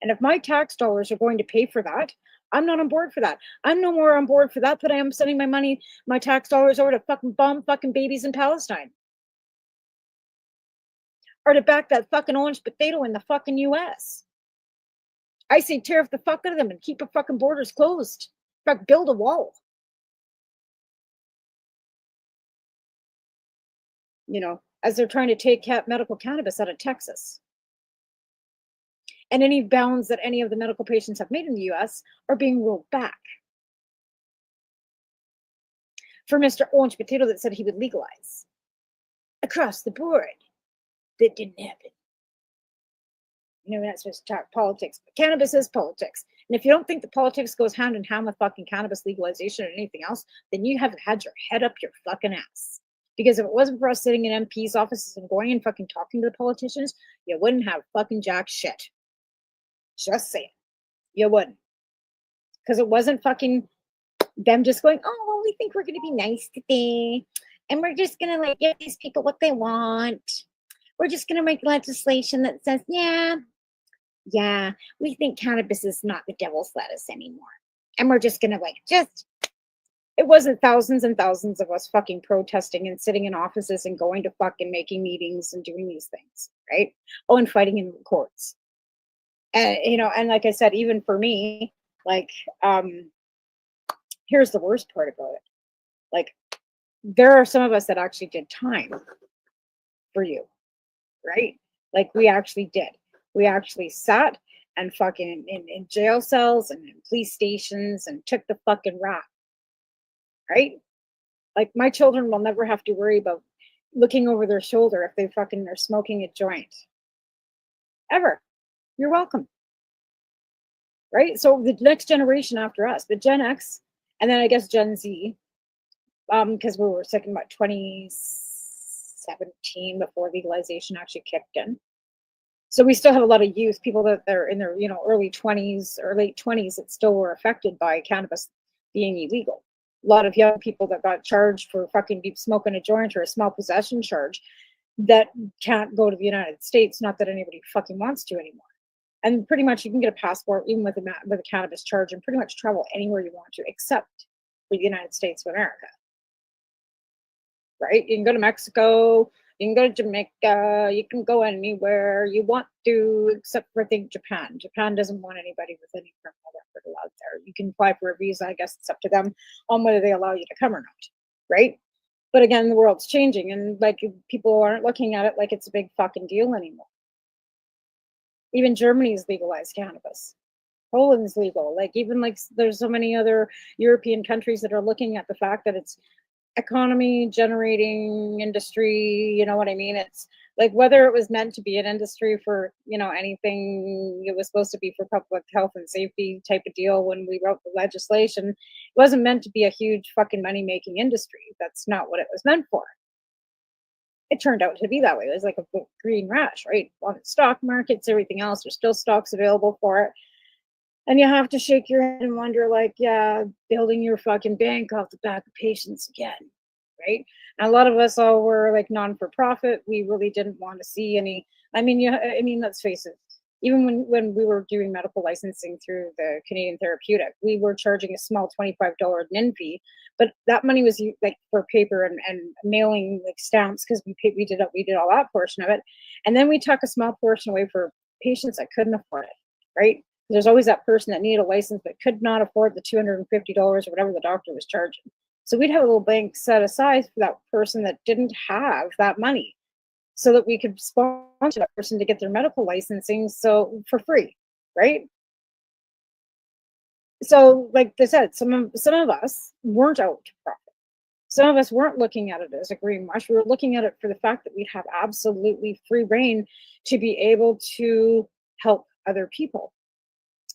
I: And if my tax dollars are going to pay for that, I'm not on board for that. I'm no more on board for that than I am sending my money, my tax dollars over to fucking bomb fucking babies in Palestine. Or to back that fucking orange potato in the fucking US. I say tariff the fuck out of them and keep the fucking borders closed. In fact, build a wall. You know, as they're trying to take medical cannabis out of Texas. And any bounds that any of the medical patients have made in the US are being rolled back. For Mr. Orange Potato that said he would legalize across the board. That didn't happen. You know, we're not supposed to talk politics, but cannabis is politics. And if you don't think that politics goes hand in hand with fucking cannabis legalization or anything else, then you haven't had your head up your fucking ass. Because if it wasn't for us sitting in MP's offices and going and fucking talking to the politicians, you wouldn't have fucking jack shit. Just saying. You wouldn't. Because it wasn't fucking them just going, oh, well, we think we're going to be nice today. And we're just going to like give these people what they want. We're just going to make legislation that says, yeah, we think cannabis is not the devil's lettuce anymore. And we're just going to like it wasn't thousands and thousands of us fucking protesting and sitting in offices and going to fucking making meetings and doing these things, right? Oh, and fighting in the courts. And, you know, and like I said, even for me, like, here's the worst part about it. Like, there are some of us that actually did time for you, right? Like, we actually did. We actually sat and fucking in jail cells and in police stations and took the fucking rap, right? Like, my children will never have to worry about looking over their shoulder if they fucking are smoking a joint. Ever. You're welcome. Right? So the next generation after us, the Gen X, and then I guess Gen Z, because we were second about 2017 before legalization actually kicked in. So we still have a lot of youth, people that are in their, you know, early 20s or late 20s that still were affected by cannabis being illegal. A lot of young people that got charged for fucking smoking a joint or a small possession charge that can't go to the United States. Not that anybody fucking wants to anymore. And pretty much you can get a passport even with a cannabis charge and pretty much travel anywhere you want to, except for the United States of America. Right? You can go to Mexico, you can go to Jamaica, you can go anywhere you want to, except for I think Japan. Japan doesn't want anybody with any criminal record allowed there. You can apply for a visa, I guess it's up to them on whether they allow you to come or not. Right? But again, the world's changing, and like people aren't looking at it like it's a big fucking deal anymore. Even Germany's legalized cannabis. Poland's legal. Like even like there's so many other European countries that are looking at the fact that it's economy generating industry. You know what I mean? It's like whether it was meant to be an industry for, you know, anything, it was supposed to be for public health and safety type of deal when we wrote the legislation. It wasn't meant to be a huge fucking money making industry. That's not what it was meant for. It turned out to be that way. It was like a green rush, right? On the stock markets, everything else, there's still stocks available for it. And you have to shake your head and wonder, like, yeah, building your fucking bank off the back of patients again, right? And a lot of us all were like non-for-profit. We really didn't want to see any. I mean, let's face it. Even when we were doing medical licensing through the Canadian Therapeutic, we were charging a small $25 admin fee, but that money was like for paper and mailing like stamps because we did all that portion of it, and then we took a small portion away for patients that couldn't afford it, right? There's always that person that needed a license but could not afford the $250 or whatever the doctor was charging. So we'd have a little bank set aside for that person that didn't have that money so that we could sponsor that person to get their medical licensing so for free, right? So like I said, some of us weren't out to profit. Some of us weren't looking at it as a green rush. We were looking at it for the fact that we'd have absolutely free reign to be able to help other people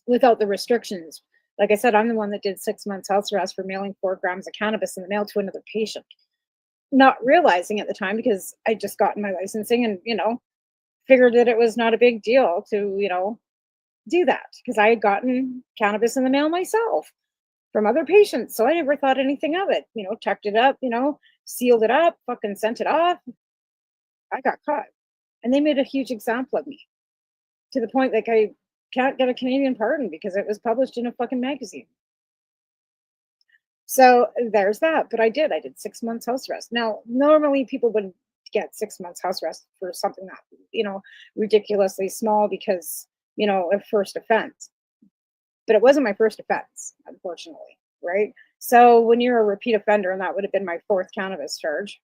I: without the restrictions. Like I said, I'm the one that did 6 months house arrest for mailing 4 grams of cannabis in the mail to another patient. Not realizing at the time because I just gotten my licensing and, you know, figured that it was not a big deal to, you know, do that because I had gotten cannabis in the mail myself from other patients. So I never thought anything of it, you know, tucked it up, you know, sealed it up, fucking sent it off. I got caught and they made a huge example of me to the point like I can't get a Canadian pardon because it was published in a fucking magazine. So there's that. But I did 6 months house arrest. Now, normally people would get 6 months house arrest for something that, you know, ridiculously small because, you know, a first offense. But it wasn't my first offense, unfortunately, right? So when you're a repeat offender, and that would have been my 4th cannabis charge,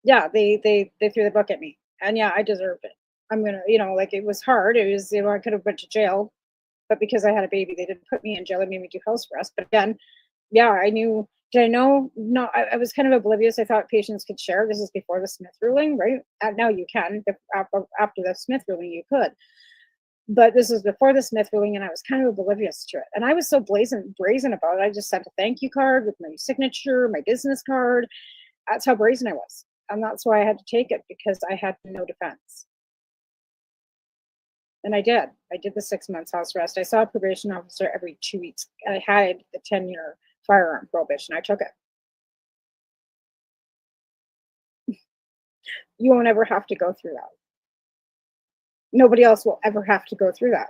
I: yeah, they threw the book at me. And yeah, I deserved it. I'm gonna, you know, like it was hard. It was, you know, I could have went to jail, but because I had a baby, they didn't put me in jail. They made me do house arrest. But again, yeah, I knew. Did I know? No, I was kind of oblivious. I thought patients could share. This is before the Smith ruling, right? Now you can. After the Smith ruling, you could. But this is before the Smith ruling, and I was kind of oblivious to it. And I was so brazen about it. I just sent a thank you card with my signature, my business card. That's how brazen I was. And that's why I had to take it, because I had no defense. And I did. I did the 6 months house arrest. I saw a probation officer every 2 weeks. I had the 10-year firearm prohibition. I took it. You won't ever have to go through that. Nobody else will ever have to go through that.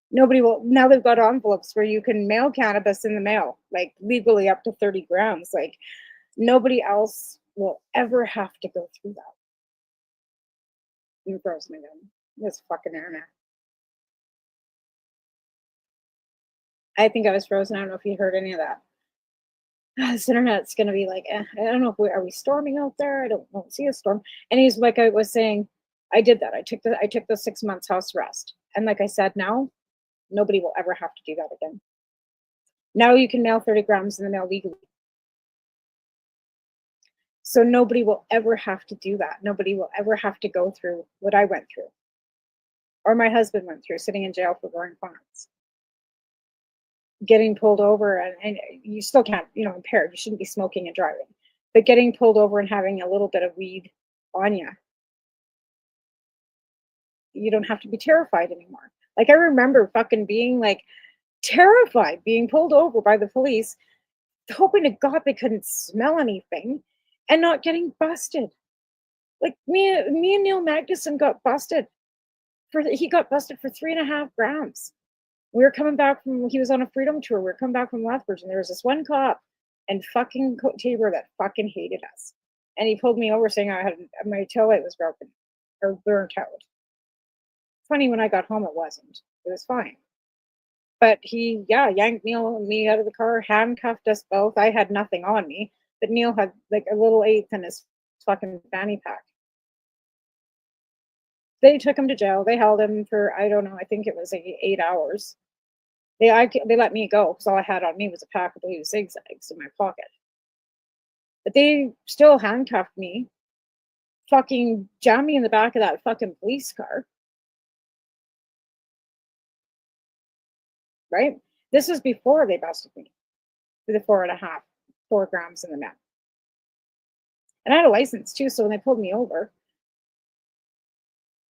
I: Nobody will. Now they've got envelopes where you can mail cannabis in the mail, like legally up to 30 grams. Like nobody else will ever have to go through that. You froze me then. This fucking internet. I think I was frozen. I don't know if you heard any of that. This internet's going to be like, I don't know if are we storming out there? I don't see a storm. And he's like I was saying, I did that. I took the 6 months house arrest. And like I said, now nobody will ever have to do that again. Now you can mail 30 grams in the mail legally. So nobody will ever have to do that. Nobody will ever have to go through what I went through, or my husband went through, sitting in jail for growing plants, getting pulled over, and you still can't, impaired. You shouldn't be smoking and driving, but getting pulled over and having a little bit of weed on you, you don't have to be terrified anymore. Like I remember fucking being like terrified, being pulled over by the police, hoping to God they couldn't smell anything and not getting busted. Like me and Neil Magnuson got busted he got busted for 3.5 grams. We were coming back he was on a freedom tour. We were coming back from Lethbridge, and there was this one cop in fucking Tabor that fucking hated us. And he pulled me over saying my tail light was broken or burnt out. Funny, when I got home, it wasn't. It was fine. But he, yanked Neil and me out of the car, handcuffed us both. I had nothing on me, but Neil had like a little eighth in his fucking fanny pack. They took him to jail. They held him for, I don't know, I think it was like 8 hours. They let me go because all I had on me was a pack of blue zigzags in my pocket. But they still handcuffed me, fucking jammed me in the back of that fucking police car. Right? This was before they busted me for the 4 grams in the net. And I had a license too, so when they pulled me over,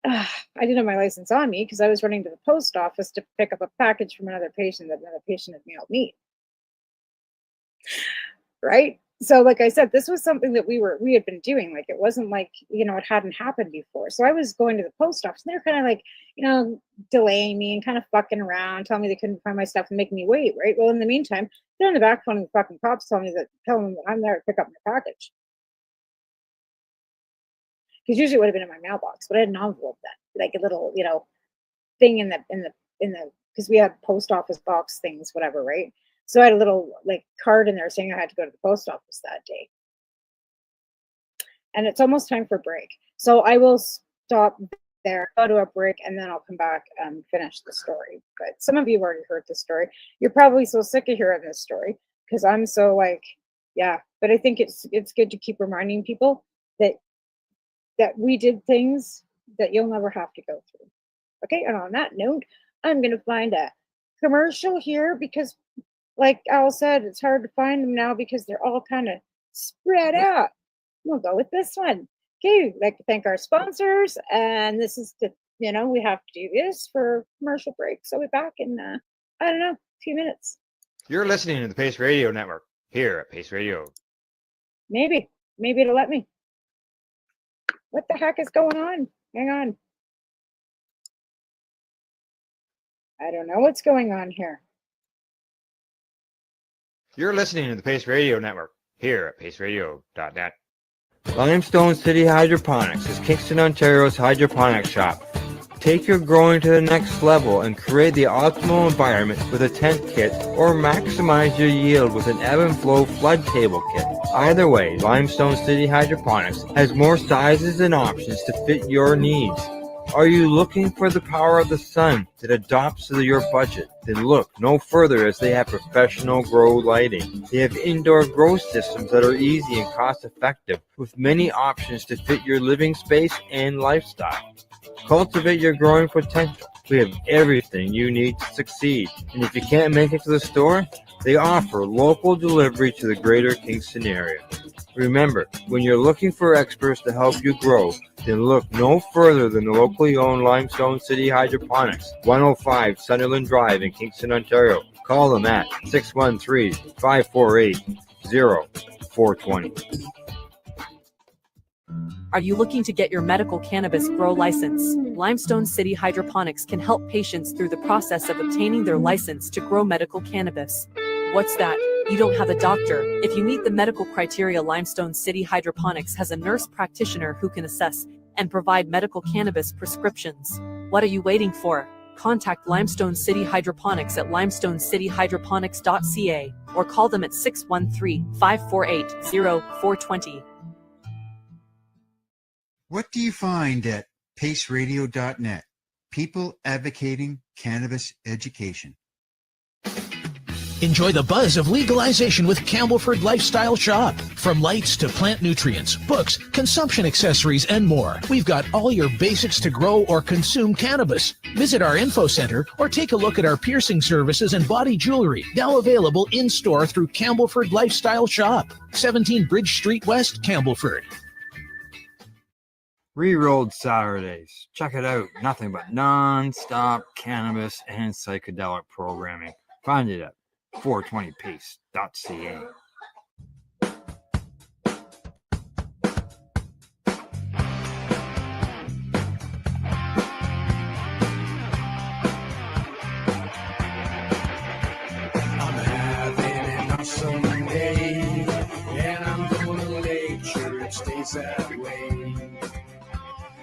I: I didn't have my license on me because I was running to the post office to pick up a package from another patient that another patient had mailed me. Right? So like I said, this was something that we had been doing. Like, it wasn't like, it hadn't happened before. So I was going to the post office and they're kind of like, delaying me and kind of fucking around, telling me they couldn't find my stuff and making me wait. Right? Well, in the meantime, they're in the back phone of the fucking cops telling them that I'm there to pick up my package. Because usually it would have been in my mailbox, but I had an envelope that, like a little, thing in the because we had post office box things, whatever, right? So I had a little like card in there saying I had to go to the post office that day. And it's almost time for break. So I will stop there, go to a break, and then I'll come back and finish the story. But some of you have already heard the story. You're probably so sick of hearing this story because I'm so like, yeah. But I think it's good to keep reminding people that we did things that you'll never have to go through. Okay, and on that note, I'm going to find a commercial here because, like Al said, it's hard to find them now because they're all kind of spread out. We'll go with this one. Okay, we'd like to thank our sponsors, and this is we have to do this for commercial break. So we're back in, I don't know, a few minutes.
A: You're listening to the Pace Radio Network here at Pace Radio.
I: Maybe it'll let me. What the heck is going on? Hang on. I don't know what's going on here.
A: You're listening to the Pace Radio Network here at paceradio.net. Limestone City Hydroponics is Kingston, Ontario's hydroponics shop. Take your growing to the next level and create the optimal environment with a tent kit, or maximize your yield with an ebb and flow flood table kit. Either way, Limestone City Hydroponics has more sizes and options to fit your needs. Are you looking for the power of the sun that adapts to your budget? Then look no further, as they have professional grow lighting. They have indoor grow systems that are easy and cost effective, with many options to fit your living space and lifestyle. Cultivate your growing potential. We have everything you need to succeed. And if you can't make it to the store, they offer local delivery to the greater Kingston area. Remember, when you're looking for experts to help you grow, then look no further than the locally owned Limestone City Hydroponics, 105 Sunderland Drive in Kingston, Ontario. Call them at 613-548-0420.
F: Are you looking to get your medical cannabis grow license? Limestone City Hydroponics can help patients through the process of obtaining their license to grow medical cannabis. What's that? You don't have a doctor. If you meet the medical criteria, Limestone City Hydroponics has a nurse practitioner who can assess and provide medical cannabis prescriptions. What are you waiting for? Contact Limestone City Hydroponics at limestonecityhydroponics.ca or call them at 613-548-0420.
G: What do you find at paceradio.net? People advocating cannabis education.
E: Enjoy the buzz of legalization with Campbellford Lifestyle Shop. From lights to plant nutrients, books, consumption accessories, and more, we've got all your basics to grow or consume cannabis. Visit our info center or take a look at our piercing services and body jewelry, now available in-store through Campbellford Lifestyle Shop, 17 Bridge Street West, Campbellford.
A: Rerolled Saturdays. Check it out. Nothing but non-stop cannabis and psychedelic programming. Find it at 420pace.ca.
D: stays that way.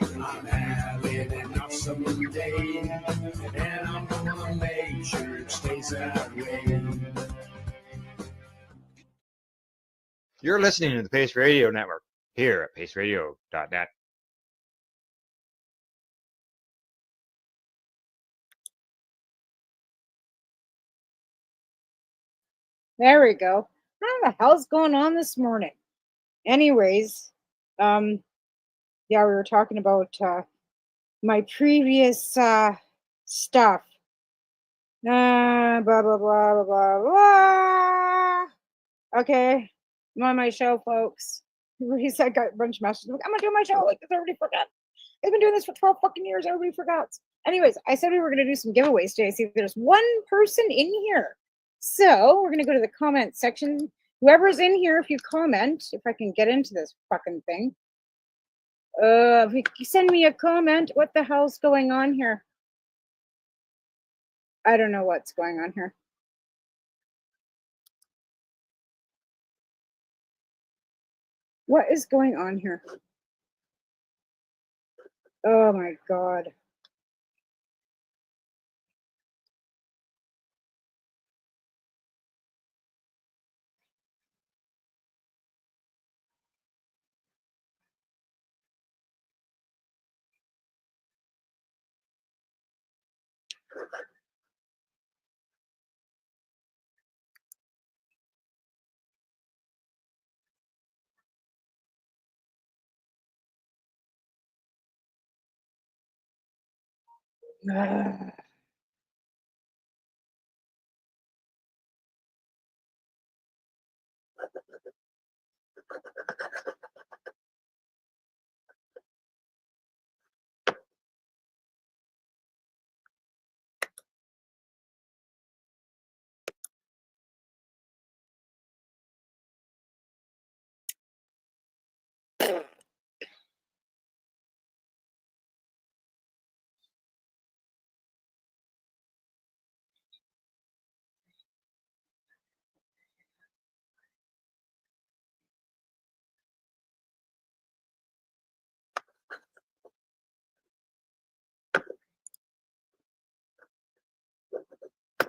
D: I'm having an awesome day, and I'm gonna make sure it stays that way.
A: You're listening to the Pace Radio Network here at paceradio.net.
I: There we go. What the hell's going on this morning? Anyways, yeah, we were talking about my previous stuff. Blah blah blah blah blah blah. Okay, I'm on my show, folks. He said, got a bunch of messages. I'm gonna do my show. Like, everybody forgot. I've been doing this for 12 fucking years. Everybody forgot. Anyways, I said we were gonna do some giveaways today. See if there's one person in here. So we're gonna go to the comment section. Whoever's in here, if you comment, if I can get into this fucking thing. If you send me a comment, what the hell's going on here? I don't know what's going on here. What is going on here? Oh my God.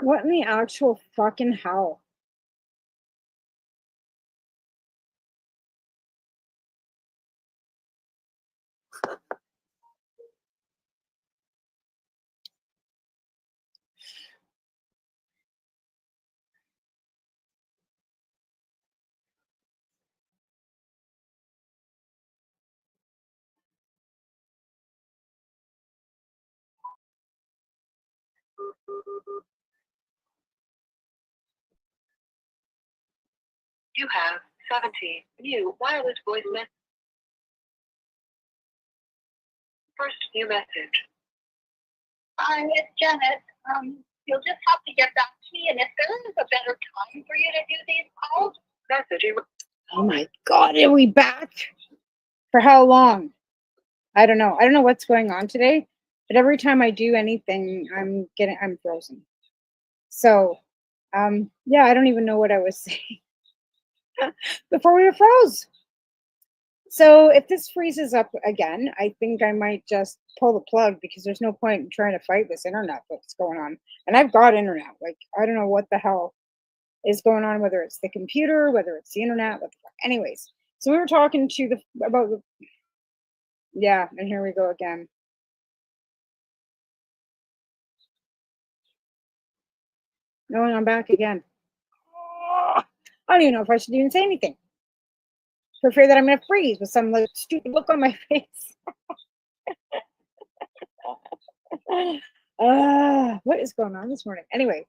I: What in the actual fucking hell?
B: You have 70 new wireless voice messages. First new message.
J: Hi, it's Janet. You'll just have to get back to me, and if there is a better time for you to do these calls.
B: Message.
I: Oh my God, are we back? For how long? I don't know. I don't know what's going on today, but every time I do anything, I'm frozen. So, yeah, I don't even know what I was saying before we were froze. So if this freezes up again, I think I might just pull the plug because there's no point in trying to fight this internet that's going on. And I've got internet. Like, I don't know what the hell is going on, whether it's the computer, whether it's the internet, what the fuck. Anyways, so we were talking to about the, yeah, and here we go again. No, I'm back again. I don't even know if I should even say anything. For fear that I'm gonna freeze with some like stupid look on my face. What is going on this morning? Anyway,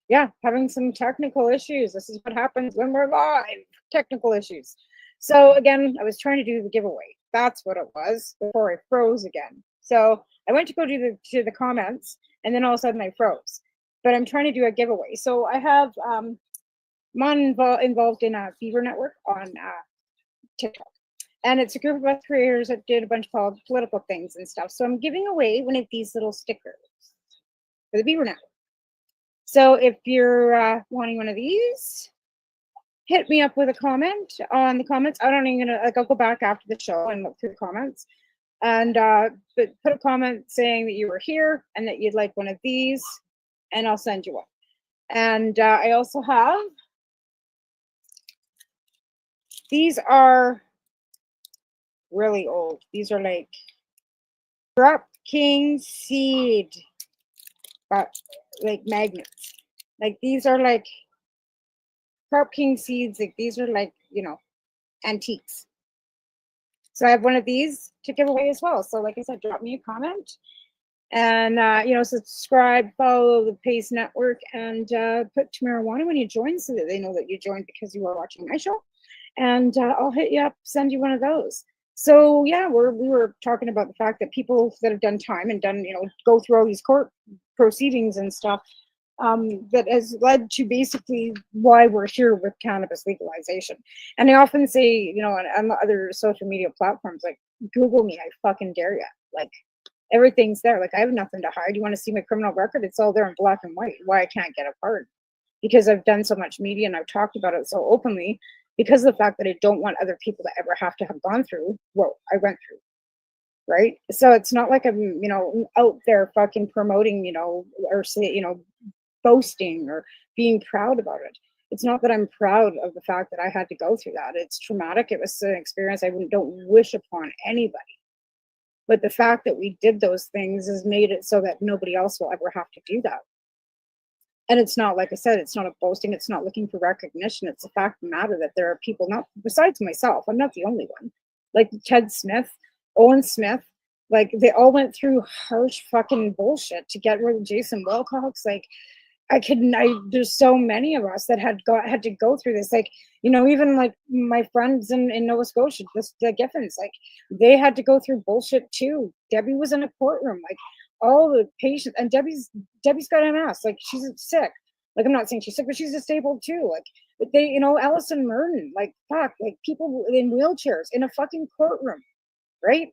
I: yeah, having some technical issues. This is what happens when we're live. Technical issues. So again, I was trying to do the giveaway. That's what it was before I froze again. So I went to go do the comments, and then all of a sudden I froze. But I'm trying to do a giveaway. So I have involved in a Beaver Network on TikTok. And it's a group of us creators that did a bunch of political things and stuff. So I'm giving away one of these little stickers for the Beaver Network. So if you're wanting one of these, hit me up with a comment on the comments. I don't even like. I'll go back after the show and look through the comments, and but put a comment saying that you were here and that you'd like one of these, and I'll send you one. And I also have these are really old. These are like Drop King seed, like magnets. Like these are like Crop King seeds. Like these are like, you know, antiques. So I have one of these to give away as well. So like I said, drop me a comment and, you know, subscribe, follow the Pace Network, and put to marijuana when you join so that they know that you joined because you are watching my show. And I'll hit you up, send you one of those. So yeah, we were talking about the fact that people that have done time and done, you know, go through all these court proceedings and stuff, that has led to basically why we're here with cannabis legalization. And I often say, you know, on other social media platforms, like, Google me, I fucking dare you. Like, everything's there. Like, I have nothing to hide. You want to see my criminal record? It's all there in black and white. Why I can't get a pardon? Because I've done so much media and I've talked about it so openly, because of the fact that I don't want other people to ever have to have gone through what I went through. Right. So it's not like I'm, you know, out there fucking promoting, you know, or say, you know, boasting or being proud about it. It's not that I'm proud of the fact that I had to go through that. It's traumatic. It was an experience I don't wish upon anybody. But the fact that we did those things has made it so that nobody else will ever have to do that. And it's not, like I said, it's not a boasting. It's not looking for recognition. It's a fact of the matter that there are people, not besides myself, I'm not the only one, like Ted Smith, Owen Smith, like they all went through harsh fucking bullshit to get rid of Jason Wilcox. Like, there's so many of us that had to go through this. Like, you know, even like my friends in Nova Scotia, the Giffens, like they had to go through bullshit too. Debbie was in a courtroom, like all the patients, and Debbie's got MS, like she's sick. Like, I'm not saying she's sick, but she's disabled too. Like, but they, you know, Allison Merton, like fuck, like people in wheelchairs in a fucking courtroom, right?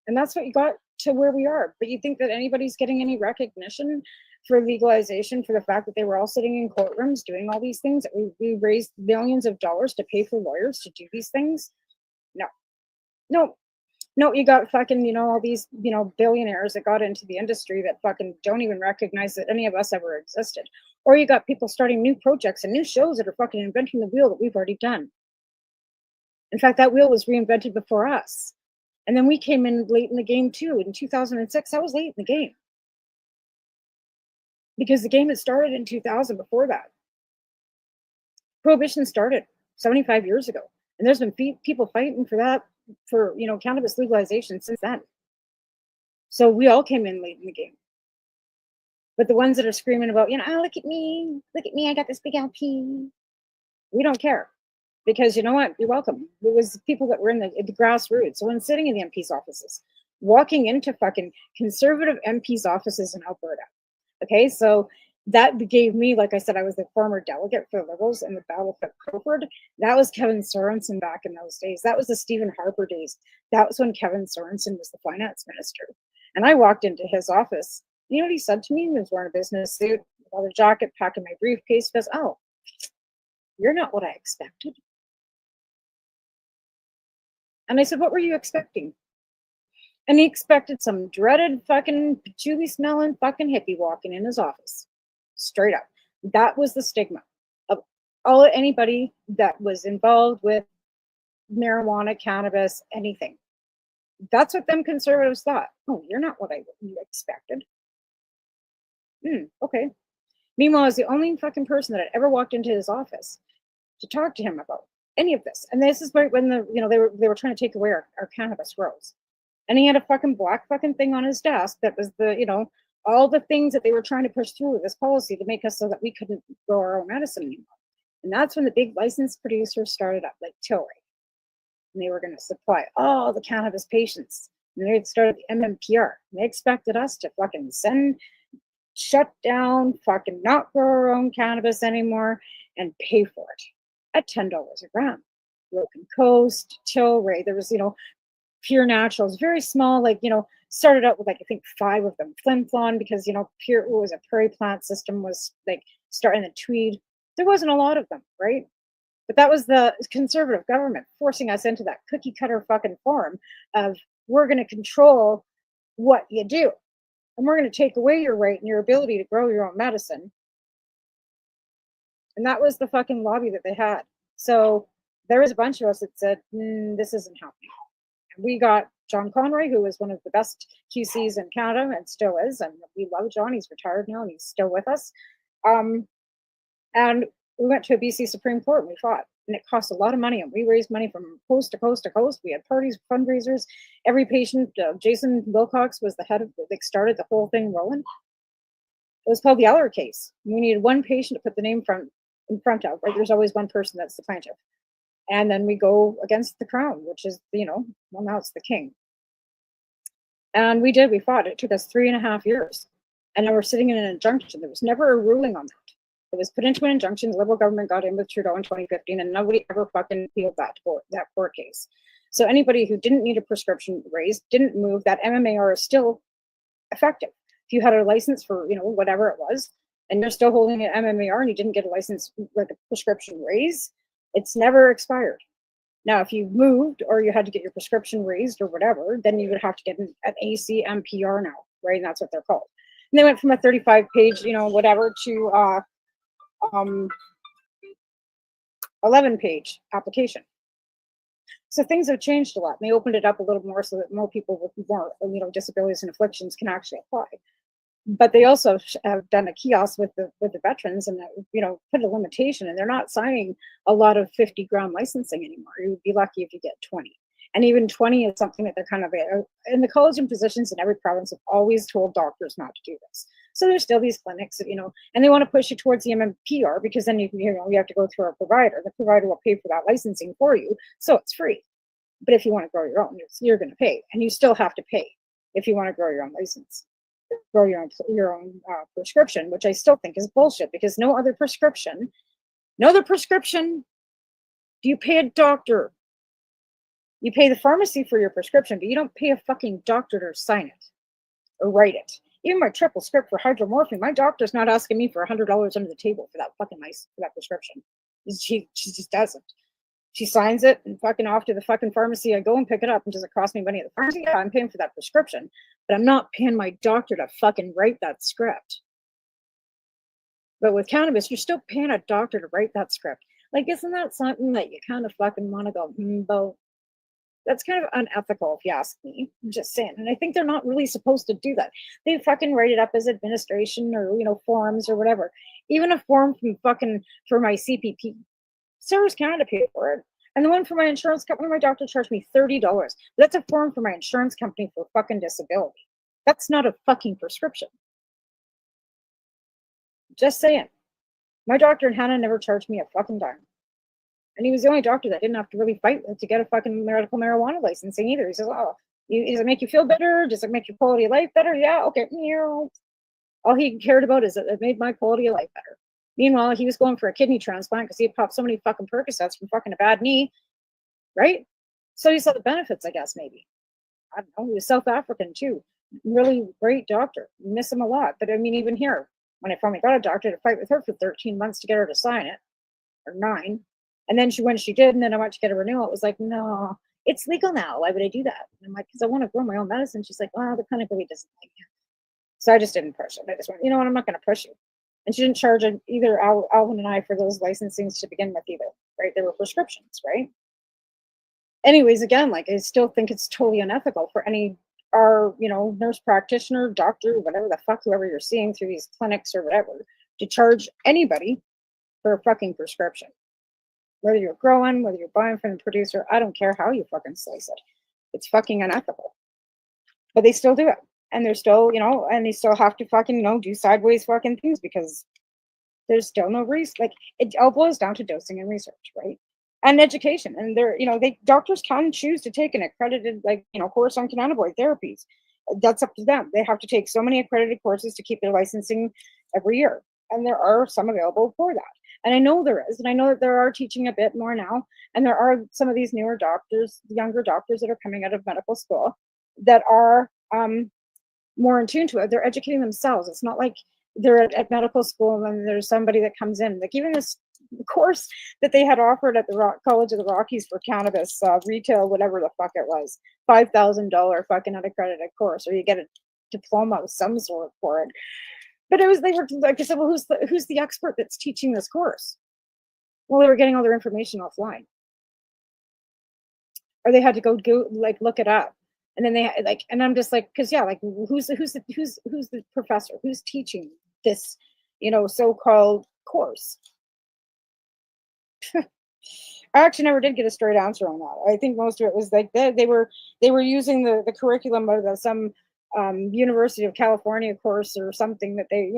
I: And that's what you got to where we are. But you think that anybody's getting any recognition for legalization for the fact that they were all sitting in courtrooms doing all these things? We raised millions of dollars to pay for lawyers to do these things? No, you got fucking, you know, all these, you know, billionaires that got into the industry that fucking don't even recognize that any of us ever existed. Or you got people starting new projects and new shows that are fucking inventing the wheel that we've already done. In fact, that wheel was reinvented before us. And then we came in late in the game too. In 2006, I was late in the game. Because the game had started in 2000 before that. Prohibition started 75 years ago. And there's been people fighting for that, for, you know, cannabis legalization since then. So we all came in late in the game. But the ones that are screaming about, you know, oh, look at me, I got this big LP. We don't care. Because you know what? You're welcome. It was people that were in the grassroots, the ones sitting in the MP's offices, walking into fucking conservative MP's offices in Alberta. Okay, so that gave me, like I said, I was the former delegate for the Liberals in the battle for Crowford. That was Kevin Sorensen back in those days. That was the Stephen Harper days. That was when Kevin Sorensen was the finance minister. And I walked into his office. You know what he said to me? He was wearing a business suit, leather jacket, packing my briefcase. He goes, oh, you're not what I expected. And I said, what were you expecting? And he expected some dreaded fucking patchouli smelling fucking hippie walking in his office. Straight up. That was the stigma of anybody that was involved with marijuana, cannabis, anything. That's what them conservatives thought. Oh, you're not what you expected. Okay. Meanwhile, I was the only fucking person that had ever walked into his office to talk to him about any of this. And this is right when they were trying to take away our cannabis grows. And he had a fucking black fucking thing on his desk that was all the things that they were trying to push through with this policy to make us so that we couldn't grow our own medicine anymore. And that's when the big licensed producers started up, like Tilray. And they were going to supply all the cannabis patients. And they had started the MMPR. And they expected us to fucking shut down, fucking not grow our own cannabis anymore, and pay for it at $10 a gram. Broken Coast, Tilray, there was, Pure Naturals, very small, started out with I think 5 of them. Flim Flon, because Pure was a prairie plant system, was starting the Tweed. There wasn't a lot of them, right? But that was the conservative government forcing us into that cookie cutter fucking form of we're going to control what you do. And we're going to take away your right and your ability to grow your own medicine. And that was the fucking lobby that they had. So there was a bunch of us that said, this isn't happening. And we got John Conroy, who was one of the best QCs in Canada and still is. And we love John. He's retired now and he's still with us. And we went to a BC Supreme Court and we fought. And it cost a lot of money. And we raised money from coast to coast to coast. We had parties, fundraisers. Every patient, Jason Wilcox was the head of, they started the whole thing rolling. It was called the Eller case. We needed one patient to put the name in front of, right? There's always one person that's the plaintiff. And then we go against the crown, which is, well, now it's the king. And we fought. It took us 3.5 years. And now we're sitting in an injunction. There was never a ruling on that. It was put into an injunction. The Liberal government got in with Trudeau in 2015, and nobody ever fucking appealed that court case. So anybody who didn't need a prescription raised, didn't move, that MMAR is still effective. If you had a license for, whatever it was, and you're still holding an MMAR and you didn't get a license, like a prescription raise, it's never expired. Now, if you moved or you had to get your prescription raised or whatever, then you would have to get an ACMPR now, right? And that's what they're called. And they went from a 35-page, whatever, to 11-page application. So things have changed a lot. And they opened it up a little more so that more people with more, disabilities and afflictions can actually apply. But they also have done a kiosk with the veterans and, put a limitation, and they're not signing a lot of 50-gram licensing anymore. You would be lucky if you get 20. And even 20 is something that they're kind of, in the college and physicians in every province have always told doctors not to do this. So there's still these clinics that, and they want to push you towards the MMPR because then you have to go through a provider. The provider will pay for that licensing for you, so it's free. But if you want to grow your own, you're going to pay, and you still have to pay if you want to grow your own license, grow your own prescription, which I still think is bullshit because no other prescription do you pay a doctor. You pay the pharmacy for your prescription, but you don't pay a fucking doctor to sign it or write it. Even my triple script for hydromorphine, my doctor's not asking me for $100 under the table for that fucking for that prescription. She just doesn't. She signs it and fucking off to the fucking pharmacy. I go and pick it up. And does it cost me money at the pharmacy? Yeah, I'm paying for that prescription, but I'm not paying my doctor to fucking write that script. But with cannabis, you're still paying a doctor to write that script. Like, isn't that something that you kind of fucking want to go, about? That's kind of unethical, if you ask me. I'm just saying. And I think they're not really supposed to do that. They fucking write it up as administration or, forms or whatever. Even a form for my CPP. Service Canada paid for it. And the one for my insurance company, my doctor charged me $30. That's a form for my insurance company for fucking disability. That's not a fucking prescription. Just saying. My doctor in Hannah never charged me a fucking dime. And he was the only doctor that didn't have to really fight to get a fucking medical marijuana licensing either. He says, does it make you feel better? Does it make your quality of life better? Yeah, okay. All he cared about is that it made my quality of life better. Meanwhile, he was going for a kidney transplant because he had popped so many fucking Percocets from fucking a bad knee, right? So he saw the benefits, I guess, maybe. I don't know. He was South African too. Really great doctor. Miss him a lot. But I mean, even here, when I finally got a doctor to fight with her for 13 months to get her to sign it, or 9. And then when she did, and then I went to get a renewal, it was like, no, it's legal now. Why would I do that? And I'm like, because I want to grow my own medicine. She's like, well, the clinic really doesn't like it. So I just didn't push it. I just went, you know what, I'm not going to push you. And she didn't charge either Alvin and I for those licensings to begin with either, right? They were prescriptions, right? Anyways, again, like I still think it's totally unethical for any nurse practitioner, doctor, whatever the fuck, whoever you're seeing through these clinics or whatever, to charge anybody for a fucking prescription. Whether you're growing, whether you're buying from the producer, I don't care how you fucking slice it. It's fucking unethical. But they still do it. And they're still, and they still have to fucking, do sideways fucking things because there's still no reason. Like, it all boils down to dosing and research, right? And education. And doctors can choose to take an accredited, course on cannabinoid therapies. That's up to them. They have to take so many accredited courses to keep their licensing every year. And there are some available for that. And I know there is, and I know that there are teaching a bit more now. And there are some of these newer doctors, younger doctors that are coming out of medical school that are more in tune to it. They're educating themselves. It's not like they're at medical school and there's somebody that comes in. Like even this course that they had offered at the College of the Rockies for cannabis retail, whatever the fuck it was, $5,000 fucking unaccredited course, or you get a diploma of some sort for it. But they were like, I said, well, who's the expert that's teaching this course? Well, they were getting all their information offline, or they had to go like look it up, and then they like, and I'm just like, because yeah, like who's the professor who's teaching this, so-called course? I actually never did get a straight answer on that. I think most of it was like they were using the curriculum of some University of California course or something that they,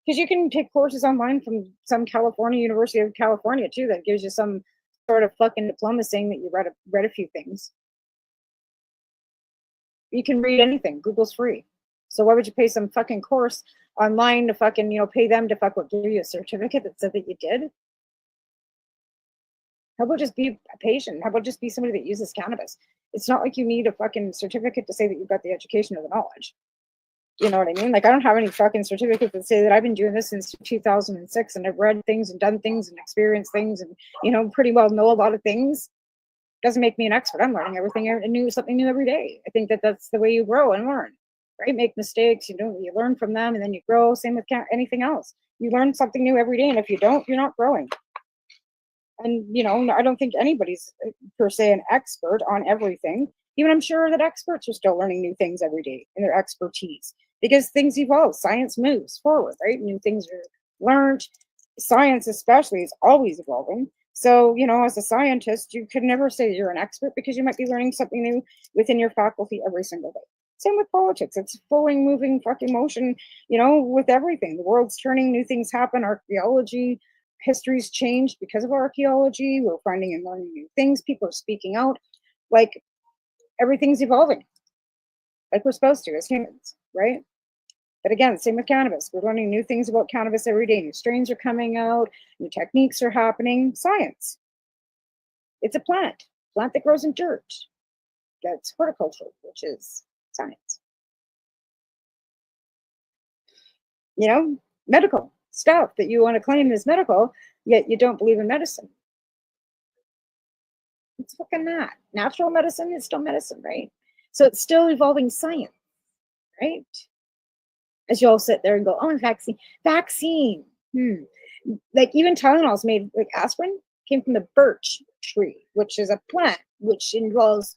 I: because you can take courses online from some California University of California too that gives you some sort of fucking diploma saying that you read a few things. You can read anything. Google's free. So why would you pay some fucking course online to fucking, pay them to give you a certificate that said that you did? How about just be a patient? How about just be somebody that uses cannabis? It's not like you need a fucking certificate to say that you've got the education or the knowledge. You know what I mean? Like, I don't have any fucking certificates that say that I've been doing this since 2006 and I've read things and done things and experienced things and, pretty well know a lot of things. Doesn't make me an expert. I'm learning something new every day. I think that that's the way you grow and learn, right? Make mistakes, you learn from them and then you grow. Same with anything else. You learn something new every day. And if you don't, you're not growing. And, I don't think anybody's per se an expert on everything. Even I'm sure that experts are still learning new things every day in their expertise because things evolve. Science moves forward, right? New things are learned. Science especially is always evolving. So, as a scientist, you could never say you're an expert because you might be learning something new within your faculty every single day. Same with politics. It's flowing, moving fucking motion, with everything. The world's turning, new things happen, archaeology, history's changed because of archaeology. We're finding and learning new things. People are speaking out. Like, everything's evolving like we're supposed to as humans, right? But again, same with cannabis. We're learning new things about cannabis every day. New strains are coming out. New techniques are happening. Science. It's a plant that grows in dirt. That's horticulture, which is science. Medical stuff that you want to claim is medical, yet you don't believe in medicine. It's fucking not. Natural medicine is still medicine, right? So it's still evolving science, right? As you all sit there and go, oh, vaccine. Like even Tylenol's made, like aspirin came from the birch tree, which is a plant, which involves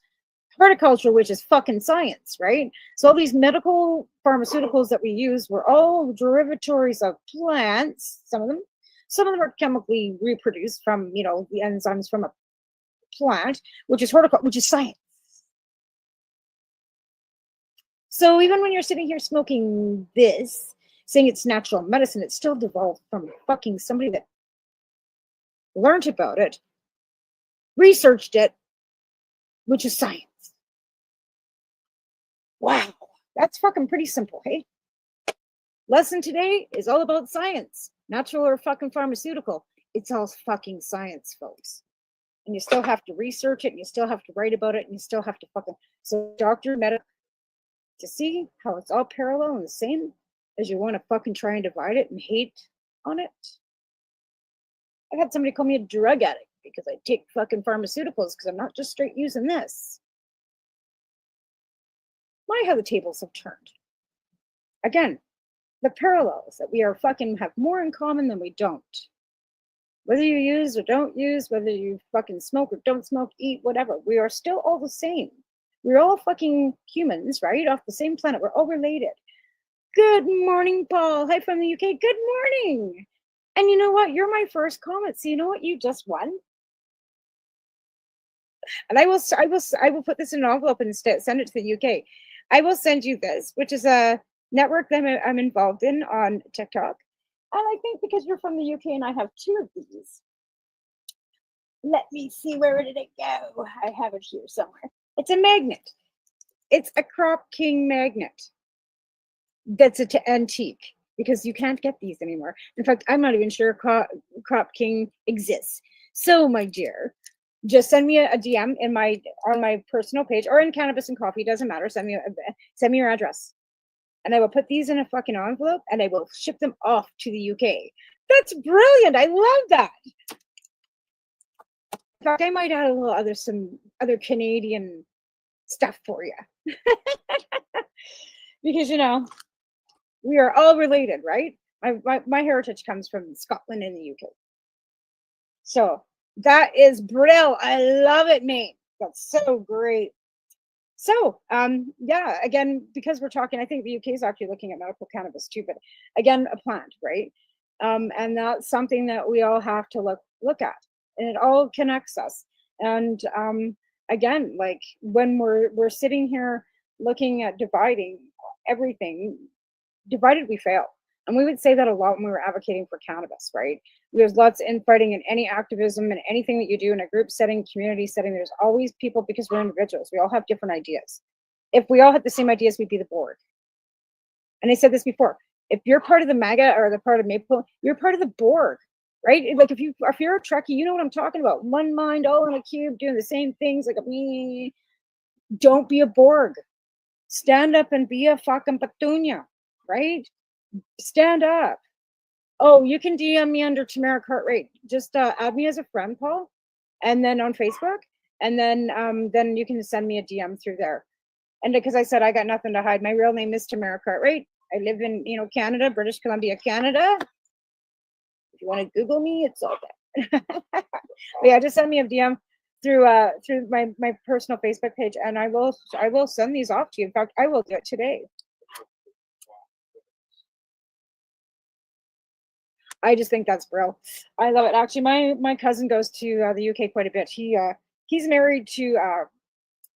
I: horticulture, which is fucking science, right? So all these medical pharmaceuticals that we use were all derivatories of plants. Some of them are chemically reproduced from, the enzymes from a plant, which is horticulture, which is science. So even when you're sitting here smoking this, saying it's natural medicine, it's still devolved from fucking somebody that learned about it, researched it, which is science. Wow, that's fucking pretty simple, hey? Lesson today is all about science, natural or fucking pharmaceutical. It's all fucking science, folks. And you still have to research it, and you still have to write about it, and you still have to fucking, so doctor, medical, to see how it's all parallel and the same as you want to fucking try and divide it and hate on it. I've had somebody call me a drug addict because I take fucking pharmaceuticals because I'm not just straight using this. My, how the tables have turned. Again, the parallels that we are fucking have more in common than we don't. Whether you use or don't use, whether you fucking smoke or don't smoke, eat, whatever, we are still all the same. We're all fucking humans, right? Off the same planet. We're all related. Good morning, Paul. Hi from the UK. Good morning. And you know what? You're my first comment. So you know what? You just won. And I will put this in an envelope and send it to the UK. I will send you this, which is a network that I'm involved in on TikTok. And I think because you're from the UK and I have 2 of these. Let me see, where did it go? I have it here somewhere. It's a magnet. It's a Crop King magnet. That's an antique because you can't get these anymore. In fact, I'm not even sure Crop King exists. So, my dear, just send me a DM on my personal page or in Cannabis and Coffee. Doesn't matter. Send me your address, and I will put these in a fucking envelope and I will ship them off to the UK. That's brilliant. I love that. fact, I might add a little some other Canadian stuff for you. Because, we are all related, right? My heritage comes from Scotland and the UK. So that is brill. I love it, mate. That's so great. So, yeah, again, because we're talking, I think the UK is actually looking at medical cannabis too, but again, a plant, right? And that's something that we all have to look at, and it all connects us. And again, like when we're sitting here looking at dividing everything, divided we fail. And we would say that a lot when we were advocating for cannabis, right? There's lots of infighting in any activism and anything that you do in a group setting, community setting. There's always people, because we're individuals. We all have different ideas. If we all had the same ideas, we'd be the board. And I said this before. If you're part of the MAGA or the part of Maple, you're part of the board, right? Like if you're a Trekkie, you know what I'm talking about. One mind, all in a cube, doing the same things like me. Don't be a Borg. Stand up and be a fucking petunia, right? Stand up. Oh, you can DM me under Tamara Cartwright. Just add me as a friend, Paul, and then on Facebook, and then you can send me a DM through there. And because I said I got nothing to hide, my real name is Tamara Cartwright. I live in Canada, British Columbia, Canada. If you want to Google me, it's all there. But yeah, just send me a DM through my personal Facebook page, and I will send these off to you. In fact, I will do it today. I just think that's bro. I love it. Actually, my cousin goes to the UK quite a bit. He's married to a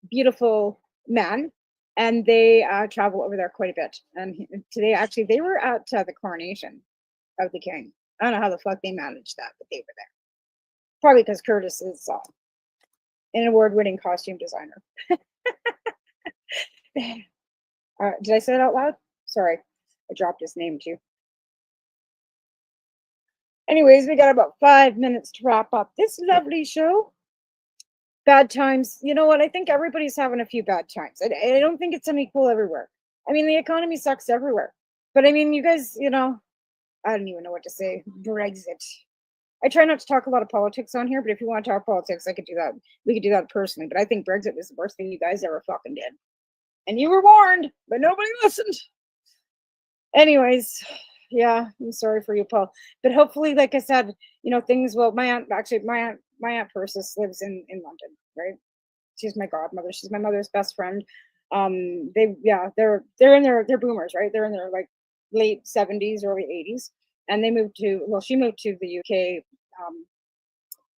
I: beautiful man, and they travel over there quite a bit. And today, actually, they were at the coronation of the king. I don't know how the fuck they managed that, but they were there. Probably because Curtis is an award-winning costume designer. Did I say that out loud? Sorry, I dropped his name too. Anyways, we got about 5 minutes to wrap up this lovely show. Bad times. You know what? I think everybody's having a few bad times. I don't think it's unequal everywhere. I mean, the economy sucks everywhere. But I mean, you guys, I don't even know what to say. Brexit. I try not to talk a lot of politics on here, but if you want to talk politics, I could do that. We could do that personally. But I think Brexit was the worst thing you guys ever fucking did. And you were warned, but nobody listened. Anyways, yeah, I'm sorry for you, Paul. But hopefully, like I said, things will. My aunt Persis lives in London, right? She's my godmother. She's my mother's best friend. They're in they're boomers, right? They're in their like late 70s, early 80s, and she moved to the UK.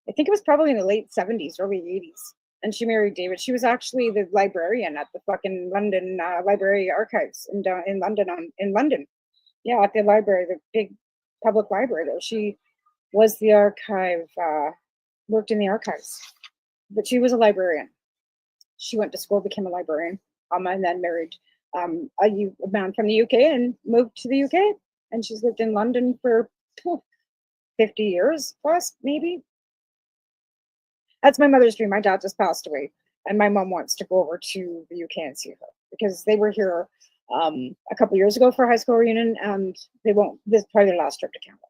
I: I think it was probably in the late 70s, early 80s, and she married David. She was actually the librarian at the fucking London Library Archives in London. Yeah, at the library, the big public library there. She was the archive, worked in the archives, but she was a librarian. She went to school, became a librarian, and then married a man from the UK and moved to the UK. And she's lived in London for 50 years plus, maybe. That's my mother's dream. My dad just passed away, and my mom wants to go over to the UK and see her because they were here a couple years ago for a high school reunion, and this is probably their last trip to Canada.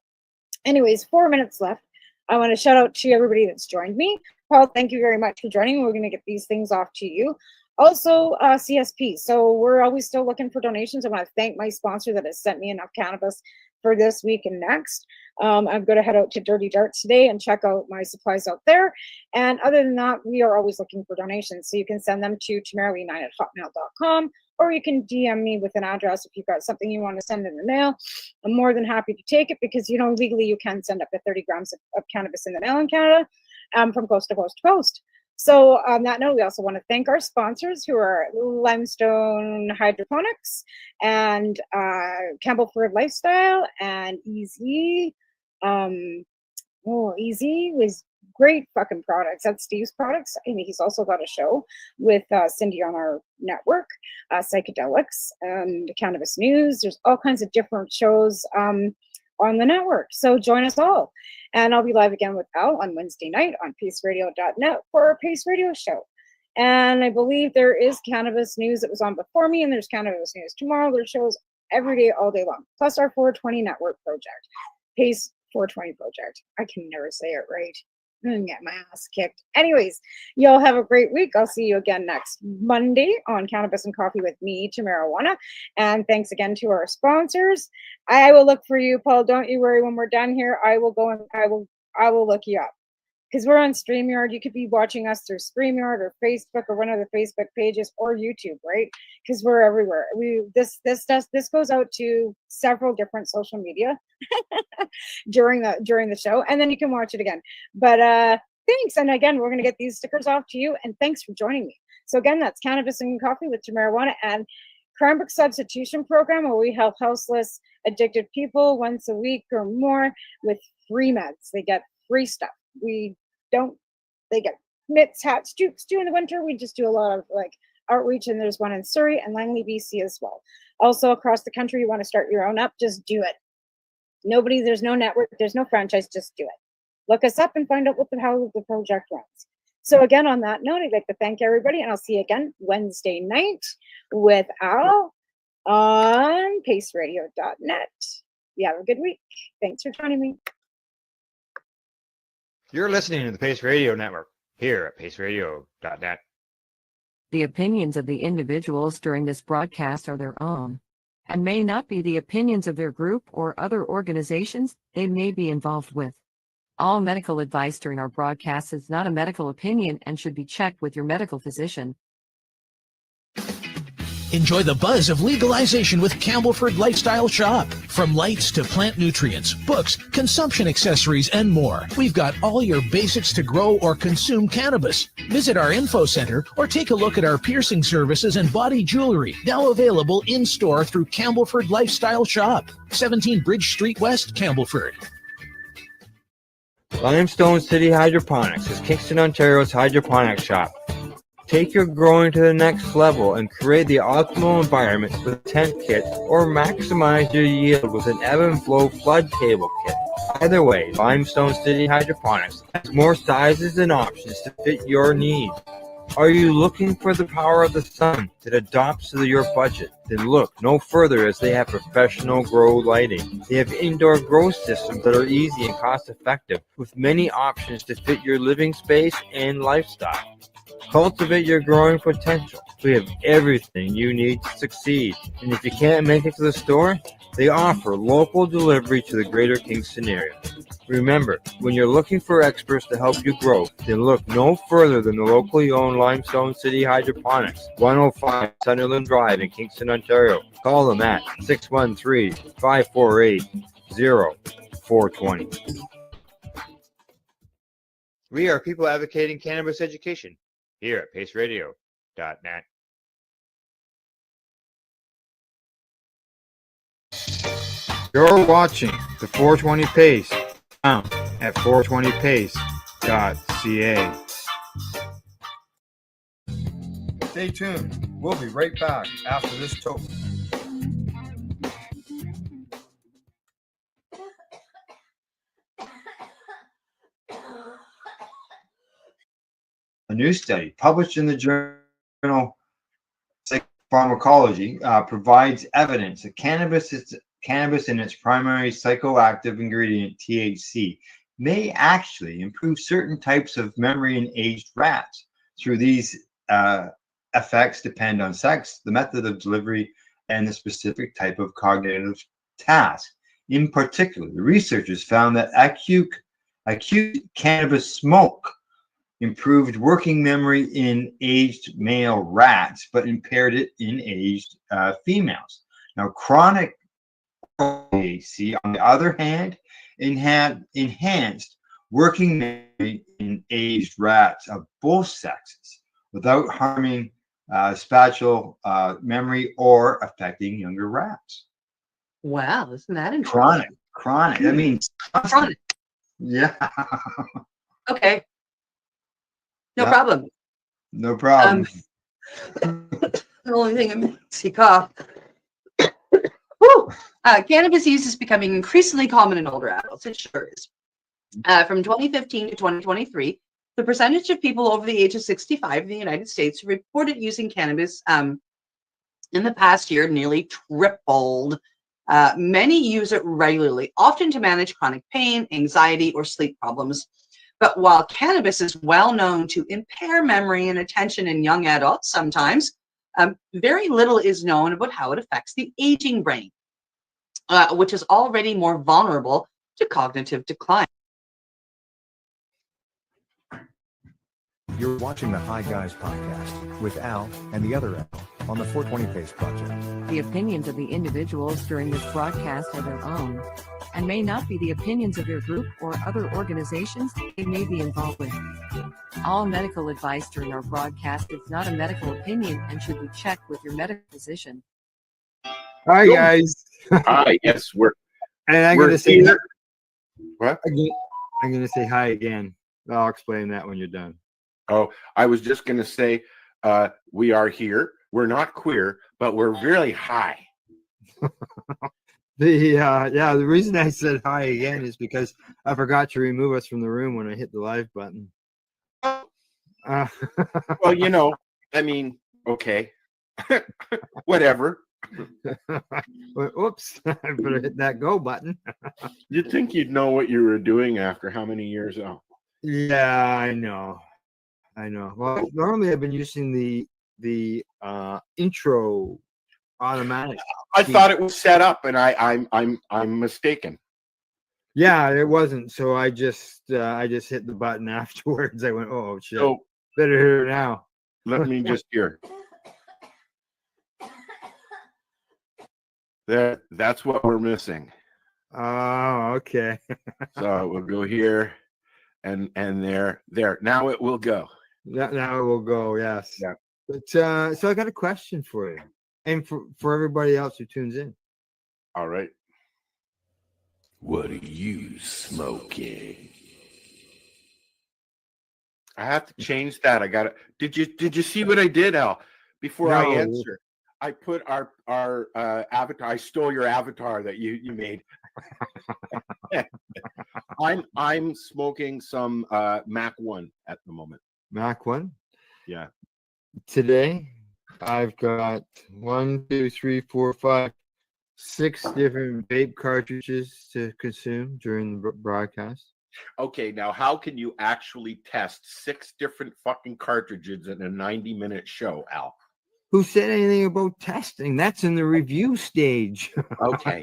I: Anyways, 4 minutes left. I want to shout out to everybody that's joined me. Paul, thank you very much for joining. We're going to get these things off to you. Also, CSP. So we're always still looking for donations. I want to thank my sponsor that has sent me enough cannabis for this week and next. I'm going to head out to Dirty Darts today and check out my supplies out there. And other than that, we are always looking for donations. So you can send them to tamara9@hotmail.com, or you can DM me with an address if you've got something you want to send in the mail. I'm more than happy to take it because, legally you can send up to 30 grams of cannabis in the mail in Canada from coast to coast to coast. So on that note, we also want to thank our sponsors who are Limestone Hydroponics and Campbellford Lifestyle and Easy. Easy was great fucking products. That's Steve's products. I mean, he's also got a show with Cindy on our network, Psychedelics and Cannabis News. There's all kinds of different shows on the network. So join us all. And I'll be live again with Al on Wednesday night on paceradio.net for our Pace Radio show. And I believe there is cannabis news that was on before me, and there's cannabis news tomorrow. There's shows every day, all day long, plus our 420 network project, Pace 420 project. I can never say it right. and get my ass kicked. Anyways, y'all have a great week. I'll see you again next Monday on Cannabis and Coffee with me, to Marijuana. And thanks again to our sponsors. I will look for you, Paul. Don't you worry. When we're done here, I will go and I will look you up. Because we're on StreamYard. You could be watching us through StreamYard or Facebook or one of the Facebook pages or YouTube, right? Because we're everywhere. This goes out to several different social media during the show, and then you can watch it again. But thanks, and again, we're gonna get these stickers off to you, and thanks for joining me. So again, that's Cannabis and Coffee with Marijuana and Cranbrook Substitution Program, where we help houseless, addicted people once a week or more with free meds. They get free stuff. They get mitts, hats, jukes. In the winter, we just do a lot of like outreach, and there's one in Surrey and Langley, BC as well. Also across the country, you want to start your own up, just do it. There's no network, there's no franchise, just do it. Look us up and find out how the project runs. So again, on that note, I'd like to thank everybody, and I'll see you again Wednesday night with Al on paceradio.net. You have a good week. Thanks for joining me.
A: You're listening to the Pace Radio Network here at paceradio.net.
C: The opinions of the individuals during this broadcast are their own and may not be the opinions of their group or other organizations they may be involved with. All medical advice during our broadcast is not a medical opinion and should be checked with your medical physician.
E: Enjoy the buzz of legalization with Campbellford Lifestyle Shop. From lights to plant nutrients, books, consumption accessories, and more, we've got all your basics to grow or consume cannabis. Visit our info center or take a look at our piercing services and body jewelry, now available in-store through Campbellford Lifestyle Shop, 17 Bridge Street West, Campbellford.
A: Limestone City Hydroponics is Kingston, Ontario's hydroponics shop. Take your growing to the next level and create the optimal environment with a tent kit, or maximize your yield with an ebb and flow flood table kit. Either way, Limestone City Hydroponics has more sizes and options to fit your needs. Are you looking for the power of the sun that adapts to your budget? Then look no further, as they have professional grow lighting. They have indoor grow systems that are easy and cost effective, with many options to fit your living space and lifestyle. Cultivate your growing potential. We have everything you need to succeed. And if you can't make it to the store, they offer local delivery to the greater Kingston area. Remember, when you're looking for experts to help you grow, then look no further than the locally owned Limestone City Hydroponics, 105 Sunderland Drive in Kingston, Ontario. Call them at 613-548-0420. We are people advocating cannabis education here at paceradio.net. You're watching the 420 Pace found at 420pace.ca. Stay tuned. We'll be right back after this toke. A new study published in the journal Pharmacology provides evidence that cannabis and its primary psychoactive ingredient, THC, may actually improve certain types of memory in aged rats. Through these effects depend on sex, the method of delivery, and the specific type of cognitive task. In particular, the researchers found that acute cannabis smoke improved working memory in aged male rats, but impaired it in aged females. Now, chronic THC, on the other hand, enhanced working memory in aged rats of both sexes without harming spatial memory or affecting younger rats.
K: Wow, isn't that interesting?
A: Chronic. That means
K: chronic.
A: Yeah.
K: Okay. No problem.
A: No problem.
K: The only thing that makes you cough. Cannabis use is becoming increasingly common in older adults. It sure is. From 2015 to 2023, the percentage of people over the age of 65 in the United States who reported using cannabis in the past year nearly tripled. Many use it regularly, often to manage chronic pain, anxiety, or sleep problems. But while cannabis is well known to impair memory and attention in young adults sometimes, very little is known about how it affects the aging brain, which is already more vulnerable to cognitive decline.
L: You're watching the Hi Guys podcast with Al and the other Al on the 420 Pace Project.
C: The opinions of the individuals during this broadcast are their own and may not be the opinions of their group or other organizations they may be involved with. All medical advice during our broadcast is not a medical opinion and should be checked with your medical physician.
A: Hi, guys.
H: Hi, yes,
A: And I'm going to say
H: here. What?
A: I'm going to say hi again. I'll explain that when you're done.
H: Oh, I was just going to say, we are here. We're not queer, but we're really high.
A: The reason I said hi again is because I forgot to remove us from the room when I hit the live button.
H: Well, you know, I mean, okay, whatever.
A: Oops, I better hit that go button.
H: You'd think you'd know what you were doing after how many years? Oh,
A: yeah, I know. Well, normally I've been using the intro automatic.
H: I thought it was set up, and I'm mistaken.
A: Yeah, it wasn't. So I just hit the button afterwards. I went, oh shit,
H: So
A: better hear it now.
H: let me just hear. That's what we're missing.
A: Oh, okay.
H: So we'll go here, and there. Now it will go.
A: Now it will go. Yes.
H: Yeah.
A: But so I got a question for you, and for everybody else who tunes in.
H: All right. What are you smoking? I have to change that. I got it. Did you see what I did, Al? Before I answer, I put our avatar. I stole your avatar that you made. I'm smoking some Mac 1 at the moment.
A: Mac 1?
H: Yeah.
A: Today I've got 1, 2, 3, 4, 5, 6 different vape cartridges to consume during the broadcast.
H: Okay, now how can you actually test 6 different fucking cartridges in a 90-minute show, Al?
A: Who said anything about testing? That's in the review stage.
H: Okay.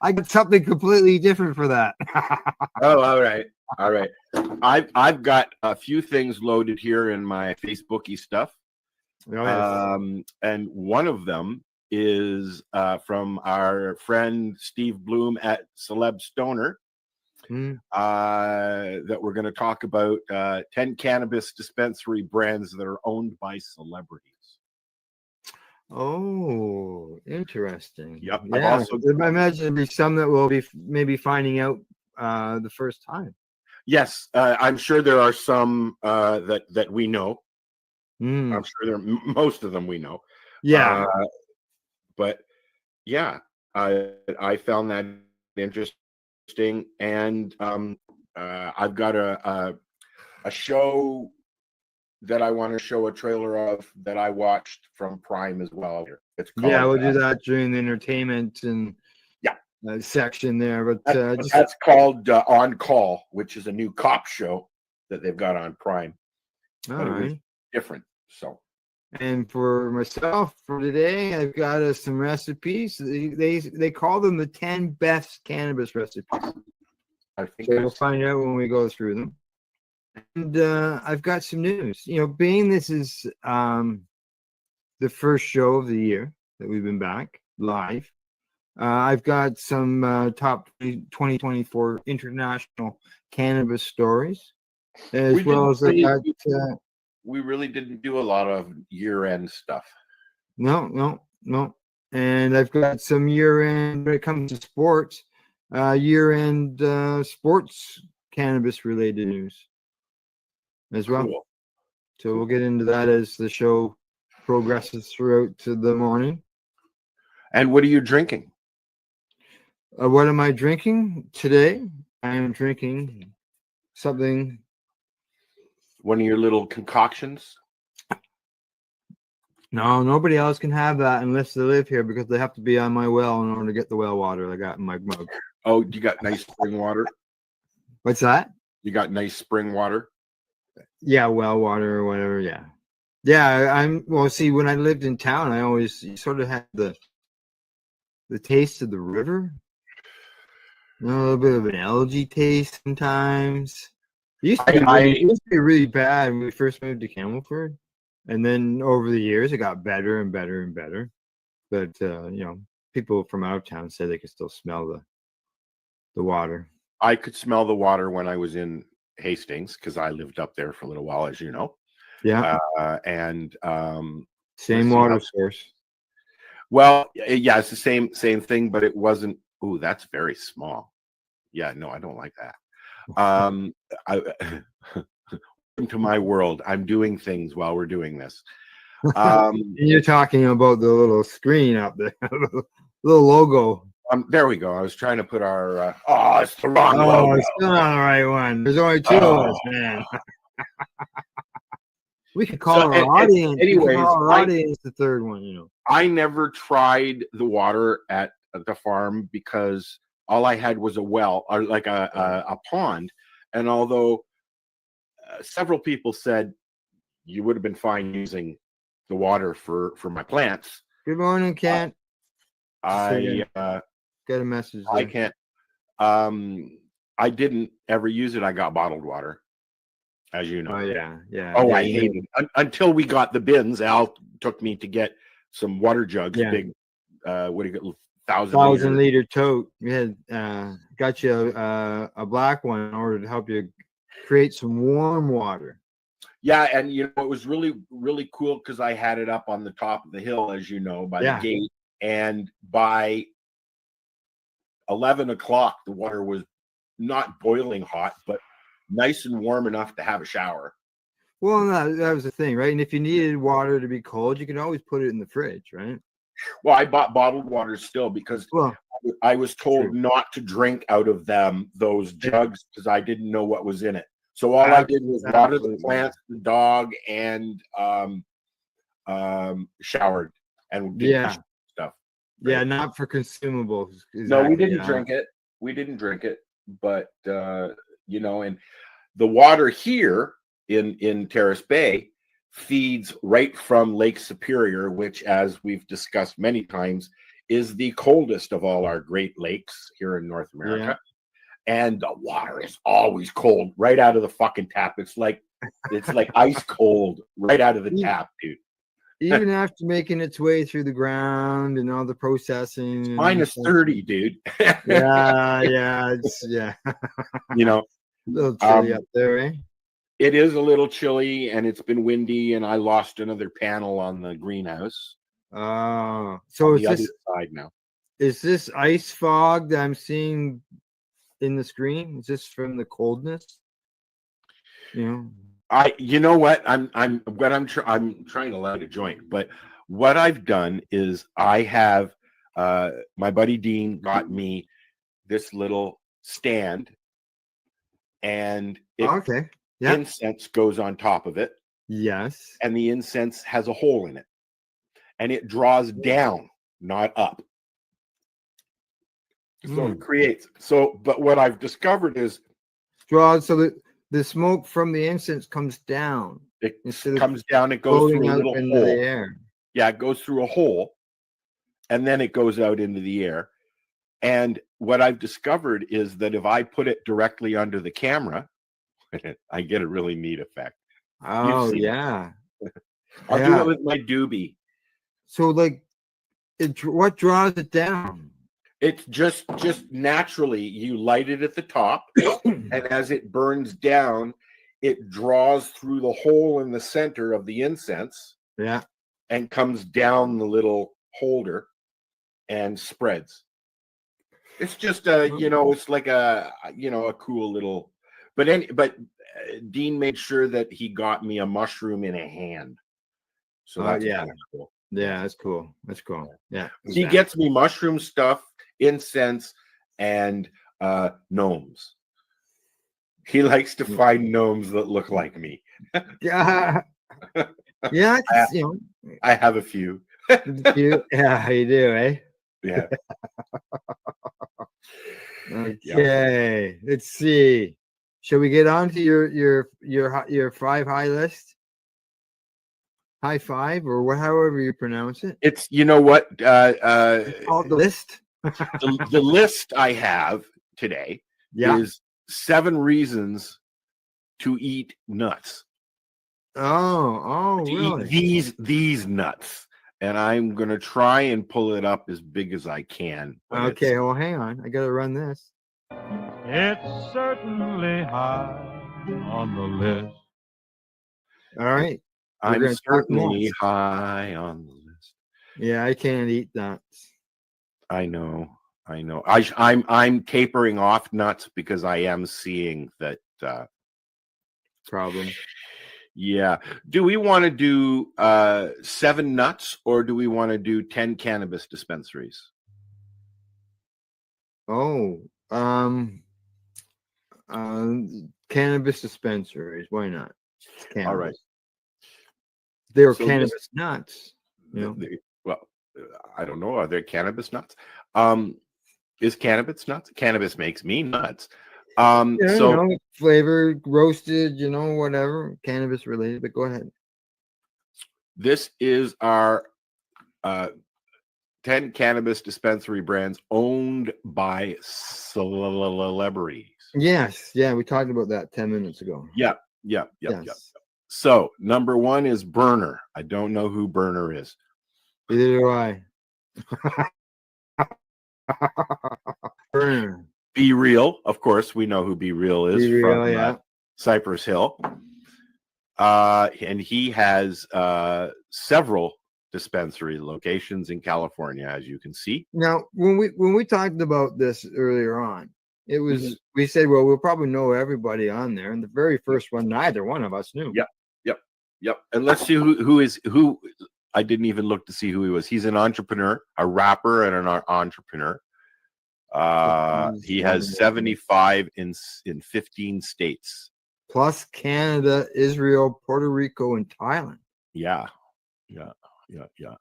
A: I got something completely different for that.
H: Oh, all right. I've got a few things loaded here in my Facebooky stuff.
A: Oh, yes.
H: And one of them is from our friend Steve Bloom at Celeb Stoner. That we're going to talk about 10 cannabis dispensary brands that are owned by celebrities.
A: Oh, interesting.
H: Yep.
A: Yeah, I imagine there'll be some that will be maybe finding out the first time.
H: Yes, I'm sure there are some that we know. I'm sure most of them we know.
A: Yeah.
H: But yeah, I found that interesting, and I've got a show that I want to show a trailer of that I watched from Prime as well. It's called,
A: we'll do that during the entertainment and section there. But
H: that's called On Call, which is a new cop show that they've got on Prime.
A: All right.
H: Different. So.
A: And for myself for today, I've got some recipes. They call them the 10 best cannabis recipes.
H: I think
A: we'll find out when we go through them. And I've got some news. You know, being this is the first show of the year that we've been back live, I've got some top 2024 international cannabis stories, as well as I got.
H: We really didn't do a lot of year-end stuff.
A: No. And I've got some year-end when it comes to sports, year-end sports cannabis-related news as well. Cool. So we'll get into that as the show progresses throughout to the morning.
H: And what are you drinking?
A: What am I drinking today? I am drinking something.
H: One of your little concoctions?
A: No, nobody else can have that unless they live here, because they have to be on my well in order to get the well water I got in my mug.
H: Oh, you got nice spring water?
A: What's that?
H: You got nice spring water.
A: Yeah, well water or whatever. Yeah. Yeah, well, see, when I lived in town, I always sort of had the taste of the river. A little bit of an algae taste sometimes. It used to be really bad when we first moved to Campbellford. And then over the years, it got better and better and better. But, people from out of town said they could still smell the water.
H: I could smell the water when I was in Hastings because I lived up there for a little while, as you know.
A: Yeah. Same water source.
H: Well, yeah, it's the same thing, but it wasn't. Ooh, that's very small. Yeah, no, I don't like that. Into my world, I'm doing things while we're doing this.
A: You're talking about the little screen up there, little logo.
H: There we go. I was trying to put our. It's the wrong logo.
A: It's still not the right one. There's only two of us, man. We could call our audience.
H: Anyways,
A: our audience the third one.
H: I never tried the water at the farm because all I had was a well or like a pond, and although several people said you would have been fine using the water for my plants.
A: Good morning, Kent.
H: I
A: got a message there.
H: I can't. I didn't ever use it. I got bottled water, as you know.
A: Oh yeah.
H: Oh, I hated it. Until we got the bins. Al took me to get some water jugs, big. What do you get? 1,000
A: liter tote. We had got you a black one in order to help you create some warm water.
H: Yeah, and it was really, really cool because I had it up on the top of the hill, as you know, by the gate. And by 11 o'clock, the water was not boiling hot, but nice and warm enough to have a shower.
A: Well, that was the thing, right? And if you needed water to be cold, you can always put it in the fridge, right?
H: Well, I bought bottled water still because I was told not to drink out of those jugs because I didn't know what was in it. So all I did was water the plants, the dog, and showered and did stuff. Right? Yeah,
A: not for consumables. Exactly.
H: No, we didn't drink it. We didn't drink it, but and the water here in Terrace Bay feeds right from Lake Superior, which, as we've discussed many times, is the coldest of all our Great Lakes here in North America. Yeah. And the water is always cold right out of the fucking tap. It's like ice cold right out of the tap, dude.
A: Even after making its way through the ground and all the processing.
H: Minus 30, dude.
A: Yeah.
H: A
A: little chilly up there, eh?
H: It is a little chilly, and it's been windy, and I lost another panel on the greenhouse.
A: Oh, so
H: it's this side now.
A: Is this ice fog that I'm seeing in the screen? Is this from the coldness?
H: You know what? I'm trying to light a joint, but what I've done is I have my buddy Dean got me this little stand, and incense goes on top of it.
A: Yes.
H: And the incense has a hole in it. And it draws down, not up. So it creates. But what I've discovered is
A: draws so that the smoke from the incense comes down.
H: It comes down, it goes through a little hole.
A: The air.
H: Yeah, it goes through a hole, and then it goes out into the air. And what I've discovered is that if I put it directly under the camera, I get a really neat effect.
A: Oh, yeah.
H: I'll do it with my doobie.
A: So, what draws it down?
H: It's just naturally, you light it at the top, and as it burns down, it draws through the hole in the center of the incense.
A: Yeah.
H: And comes down the little holder and spreads. It's just it's like a cool little, but Dean made sure that he got me a mushroom in a hand. So that's cool.
A: Yeah, that's cool. That's cool. Yeah.
H: He gets me mushroom stuff, incense, and gnomes. He likes to find gnomes that look like me.
A: Yeah. Yeah,
H: I have a few.
A: Yeah, you do, eh?
H: Yeah.
A: Okay, let's see. Shall we get on to your 5 high list? High five, or however you pronounce it.
H: It's, you know what?
A: It's called the list.
H: The list I have today is 7 reasons to eat nuts.
A: Oh, really?
H: These nuts. And I'm gonna try and pull it up as big as I can.
A: Okay, well, hang on. I gotta run this.
M: It's certainly high on the list.
A: All right.
H: I'm certainly high on the list.
A: Yeah, I can't eat nuts.
H: I know. I'm tapering off nuts because I am seeing that
A: problem.
H: Yeah. Do we want to do 7 nuts, or do we want to do 10 cannabis dispensaries?
A: Cannabis dispensaries. Why not? Cannabis.
H: All right.
A: They're cannabis nuts. You know?
H: Well, I don't know. Are there cannabis nuts? Is cannabis nuts? Cannabis makes me nuts.
A: Flavor, roasted, whatever, cannabis related. But go ahead.
H: This is our 10 cannabis dispensary brands owned by celebrities.
A: Yes, yeah, we talked about that 10 minutes ago.
H: Yep. So number 1 is Burner. I don't know who Burner is.
A: Neither do I. Burner.
H: Be Real, of course, we know who Be Real is.
A: Be Real,
H: from Cypress Hill. And he has several dispensary locations in California, as you can see.
A: Now, when we talked about this earlier on, it was we said, well, we'll probably know everybody on there. And the very first one, neither one of us knew.
H: Yep. And let's see who. I didn't even look to see who he was. He's an entrepreneur, a rapper, and an entrepreneur. He has 75 in 15 states,
A: plus Canada, Israel, Puerto Rico, and Thailand.
H: Yeah.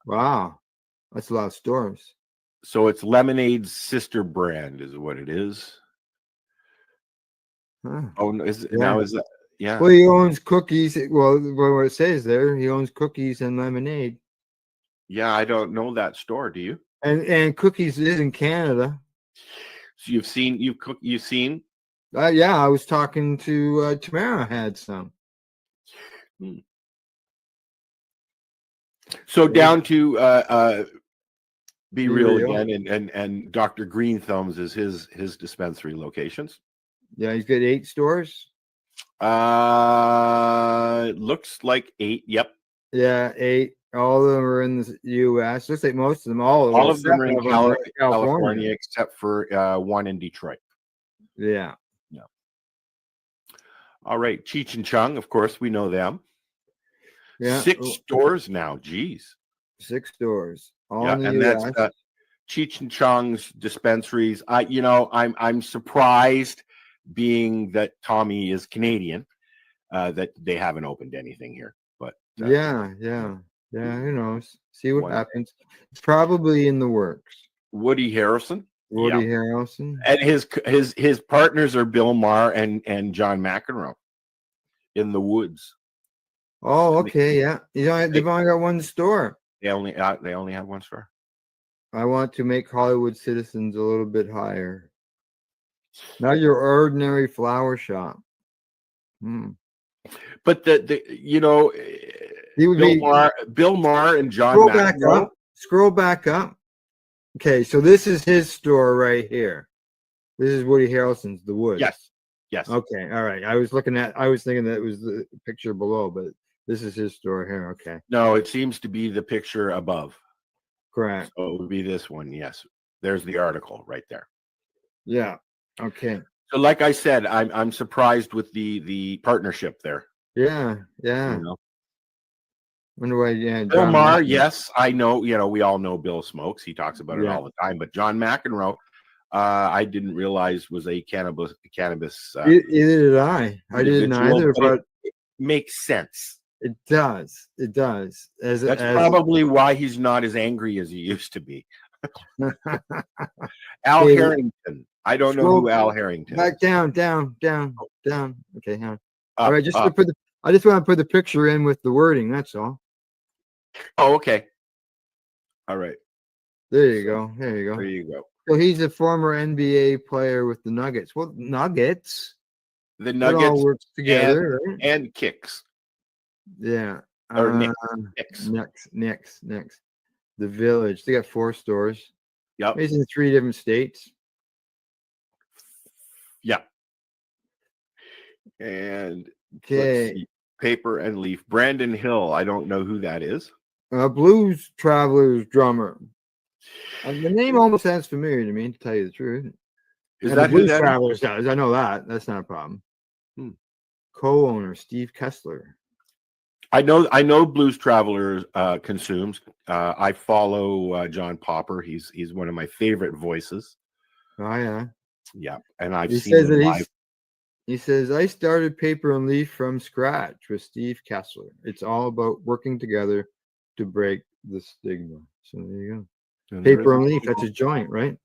A: Wow, that's a lot of stores.
H: So it's Lemonade's sister brand, is what it is.
A: Huh.
H: Oh, is that? Yeah.
A: Well, he owns cookies. Well, what it says there, he owns cookies and lemonade.
H: Yeah, I don't know that store. Do you?
A: And cookies is in Canada.
H: So you've seen.
A: Yeah, I was talking to Tamara. Had some.
H: So down to Be Real again, and Dr. Green Thumbs is his dispensary locations.
A: Yeah, he's got 8 stores.
H: Looks like 8. Yep.
A: Yeah, 8. All of them are in the U.S. Looks like most of them.
H: All of them are in California, except for one in Detroit.
A: Yeah.
H: All right, Cheech and Chong, of course, we know them.
A: Yeah.
H: 6 stores now. Geez.
A: 6 stores. All
H: yeah,
A: in the
H: and
A: US.
H: that's Cheech and Chong's dispensaries. I'm surprised, being that Tommy is Canadian, that they haven't opened anything here. But
A: yeah. Who knows? See what happens. It's probably in the works.
H: Woody Harrelson.
A: And
H: his partners are Bill Maher and John McEnroe in the woods.
A: Oh, okay, yeah. They've only got 1 store.
H: They only have 1 store.
A: I want to make Hollywood Citizens a little bit higher. Not your ordinary flower shop.
H: But Bill Maher and John McEnroe.
A: Scroll back up. Okay, so this is his store right here. This is Woody Harrelson's The Woods.
H: Yes.
A: Okay, all right. I was thinking that it was the picture below, but this is his store here. Okay.
H: No, it seems to be the picture above.
A: Correct.
H: So it would be this one. Yes. There's the article right there.
A: Yeah. Okay.
H: So like I said, I'm surprised with the partnership there.
A: Yeah. Wonder why,
H: Bill Maher, yes, I know. We all know Bill smokes. He talks about it all the time. But John McEnroe, I didn't realize was a cannabis.
A: Either did I. I didn't either. But
H: it makes sense.
A: It does.
H: That's probably why he's not as angry as he used to be. Al Harrington. I don't know who Al Harrington.
A: Back down. down. Okay, hang on.
H: Up,
A: All right, just to
H: up.
A: put the, I just want to put the picture in with the wording. That's all.
H: Oh, okay. All right.
A: There you go. There you
H: There
A: go.
H: you go.
A: So he's a former NBA player with the Nuggets. Well, Nuggets.
H: The
A: That all
H: Nuggets
A: works together, right?
H: and Kicks.
A: Yeah.
H: Or Knicks.
A: Next. The Village. They got 4 stores.
H: Yep.
A: He's in 3 different states.
H: Yeah. And let's
A: Okay.
H: see. Paper and Leaf. Brandon Hill. I don't know who that is.
A: Blues Travelers drummer. The name almost sounds familiar to me, to tell you the truth.
H: Is
A: And
H: that
A: the
H: who
A: Blues
H: that is?
A: Travelers does. I know that. That's not a problem. Co-owner Steve Kessler.
H: I know Blues Traveler consumes. I follow John Popper. He's one of my favorite voices.
A: Oh yeah.
H: Yeah, and I've
A: He
H: seen
A: says
H: him
A: that
H: live.
A: he says I started Paper and Leaf from scratch with Steve Kessler. It's all about working together to break the stigma. So there you go.
H: And there is
A: Paper
H: a
A: and Leaf. That's a joint, right?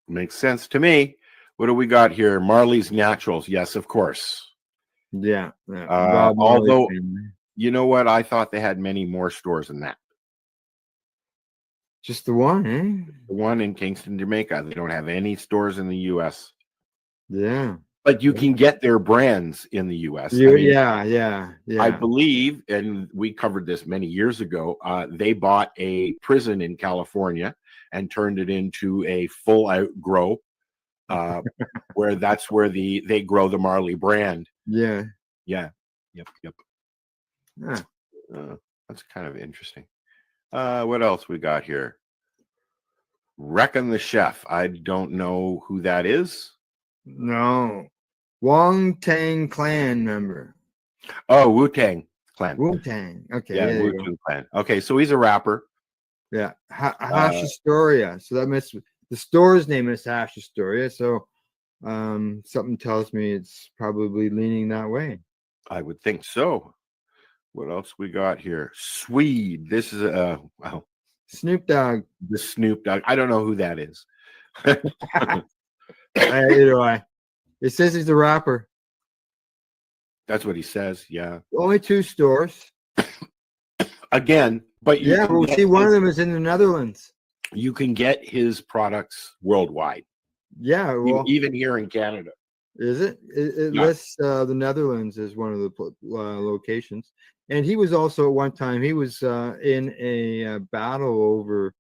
H: Makes sense to me. What do we got here? Marley's Naturals. Yes, of course.
A: Yeah. Bob Marley
H: Although,
A: family.
H: you know what? I thought they had many more stores than that.
A: Just the one, eh?
H: The one in Kingston, Jamaica. They don't have any stores in the U.S.
A: Yeah.
H: But you can get their brands in the U.S.
A: Yeah.
H: I believe, and we covered this many years ago, they bought a prison in California and turned it into a full-out grow, where that's where they grow the Marley brand.
A: Yeah.
H: Yep.
A: Huh.
H: That's kind of interesting. What else we got here? Reckon the Chef. I don't know who that is.
A: No. Wong Tang Clan member.
H: Oh, Wu-Tang Clan.
A: Wu-Tang. Okay.
H: Yeah,
A: there you go.
H: Wu-Tang Clan. Okay, so he's a rapper.
A: Yeah. Hash Astoria. So that must the store's name is Hash Astoria. So something tells me it's probably leaning that way.
H: I would think so. What else we got here? Swede. This is wow.
A: Snoop Dogg.
H: The Snoop Dogg. I don't know who that is.
A: Either way. It says he's a rapper.
H: That's what he says. Yeah.
A: Only 2 stores.
H: Again, but
A: yeah, well, see, one of them is in the Netherlands.
H: You can get his products worldwide.
A: Yeah, well,
H: even here in Canada.
A: Is it? It lists the Netherlands as one of the locations, and he was also at one time he was in a battle over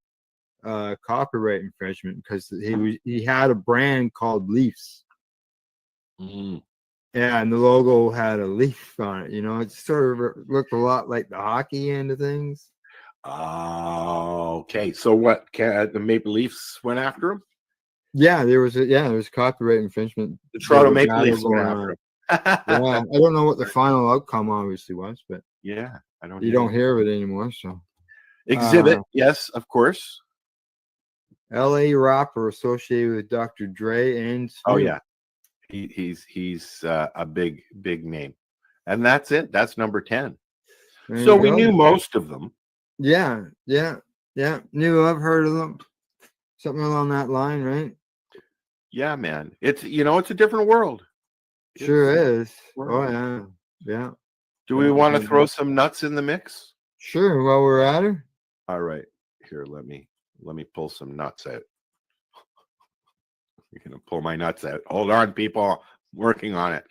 A: copyright infringement because he had a brand called Leafs.
H: Mm.
A: Yeah, and the logo had a leaf on it. You know, it sort of looked a lot like the hockey end of things.
H: Okay, so what? The Maple Leafs went after him?
A: Yeah, there was copyright infringement.
H: The Toronto Maple Leafs went after him.
A: Yeah, I don't know what the final outcome obviously was, but
H: yeah, I don't.
A: You don't hear of it anymore. So
H: Exhibit, yes, of course.
A: L.A. rapper associated with Dr. Dre and Snoop.
H: Oh yeah, he's a big name, and that's it. That's number 10. So we knew most of them.
A: Yeah. Knew I've heard of them. Something along that line, right?
H: Yeah, man. It's it's a different world.
A: Sure is. Oh yeah.
H: Do we want to throw some nuts in the mix?
A: Sure. While we're at it.
H: All right. Here, let me pull some nuts out. You're gonna pull my nuts out. Hold on, people. Working on it.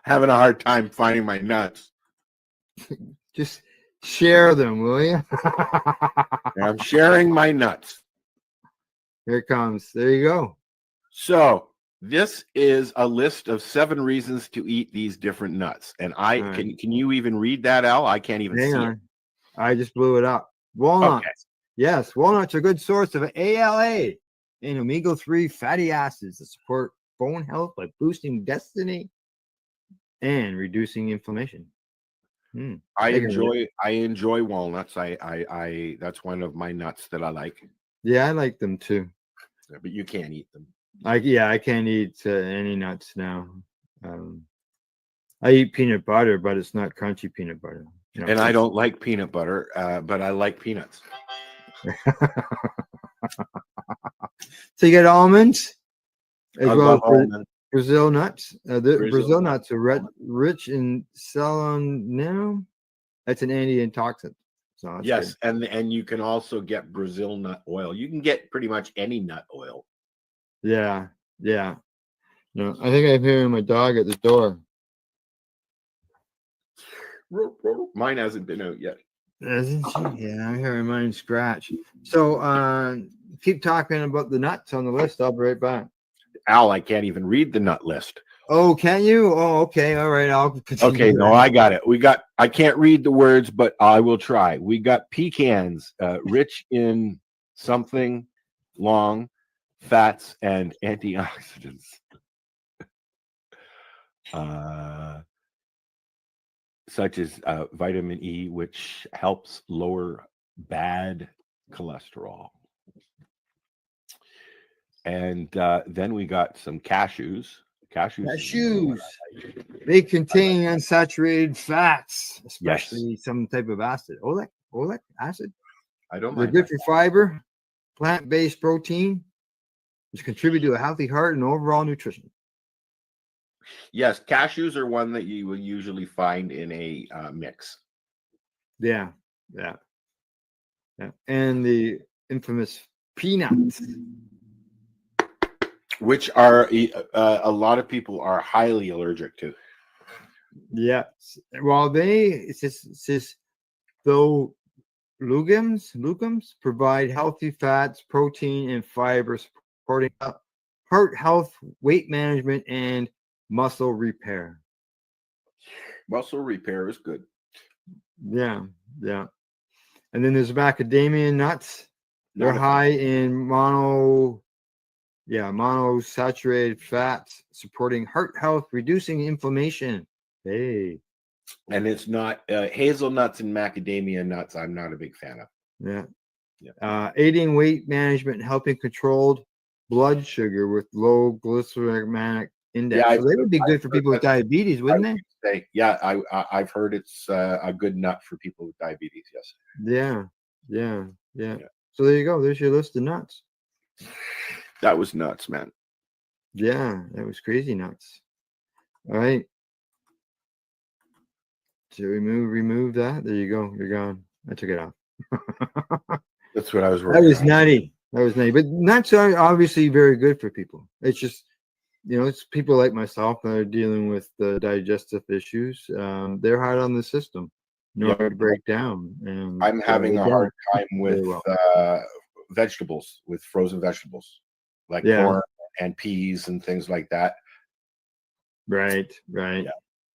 H: Having a hard time finding my nuts.
A: Just share them, will you?
H: I'm sharing my nuts.
A: Here it comes. There you go.
H: So this is a list of 7 reasons to eat these different nuts. And can you even read that, Al? I can't even see it.
A: I just blew it up. Walnuts. Okay. Yes, walnuts are a good source of ALA and omega-3 fatty acids that support bone health by boosting density and reducing inflammation.
H: I enjoy walnuts. I that's one of my nuts that I like.
A: Yeah, I like them too.
H: But you can't eat them.
A: I can't eat any nuts now. I eat peanut butter, but it's not crunchy peanut butter.
H: And I don't like peanut butter, but I like peanuts.
A: So you get almonds as
H: I
A: well. Brazil nuts. The Brazil
H: nuts.
A: nuts are rich in selenium. That's an antioxidant. So that's
H: Yes,
A: good.
H: and you can also get Brazil nut oil. You can get pretty much any nut oil.
A: Yeah, yeah. No, I think I'm hearing my dog at the door.
H: Mine hasn't been out yet.
A: Isn't she? Yeah, I'm hearing mine scratch. So keep talking about the nuts on the list. I'll be right back.
H: Al, I can't even read the nut list.
A: Oh, can you? Oh, okay. All right. I'll continue.
H: Okay, no, I got it. I can't read the words, but I will try. We got pecans, rich in something long, fats, and antioxidants. Such as vitamin E, which helps lower bad cholesterol. And then we got some cashews.
A: Cashews. They contain unsaturated fats, especially some type of acid. Oleic acid.
H: I don't
A: They're
H: mind.
A: good for fiber, plant-based protein, which contribute to a healthy heart and overall nutrition.
H: Yes, cashews are one that you will usually find in a mix.
A: Yeah. And the infamous peanuts,
H: which are a lot of people are highly allergic to.
A: Yes. Well, it's just though legumes provide healthy fats, protein, and fiber, supporting heart health, weight management, and muscle repair.
H: Muscle repair is good.
A: Yeah. And then there's macadamia nuts. They're high in monosaturated fats, supporting heart health, reducing inflammation. Hey.
H: And it's not hazelnuts and macadamia nuts. I'm not a big fan of.
A: Yeah. Aiding weight management, helping control blood sugar with low glycemic index.
H: Yeah,
A: so they would be good for people with diabetes, wouldn't they?
H: I've heard it's a good nut for people with diabetes. Yes.
A: Yeah. So there you go. There's your list of nuts.
H: That was nuts, man.
A: Yeah, that was crazy nuts. All right. So remove that. There you go. You're gone. I took it off.
H: That's what I was working
A: That was
H: on.
A: nutty. But nuts are obviously very good for people. It's just, it's people like myself that are dealing with the digestive issues. They're hard on the system in order to break down. And
H: I'm having a hard time with vegetables, with frozen vegetables, like corn and peas and things like that.
A: Right.
H: Yeah.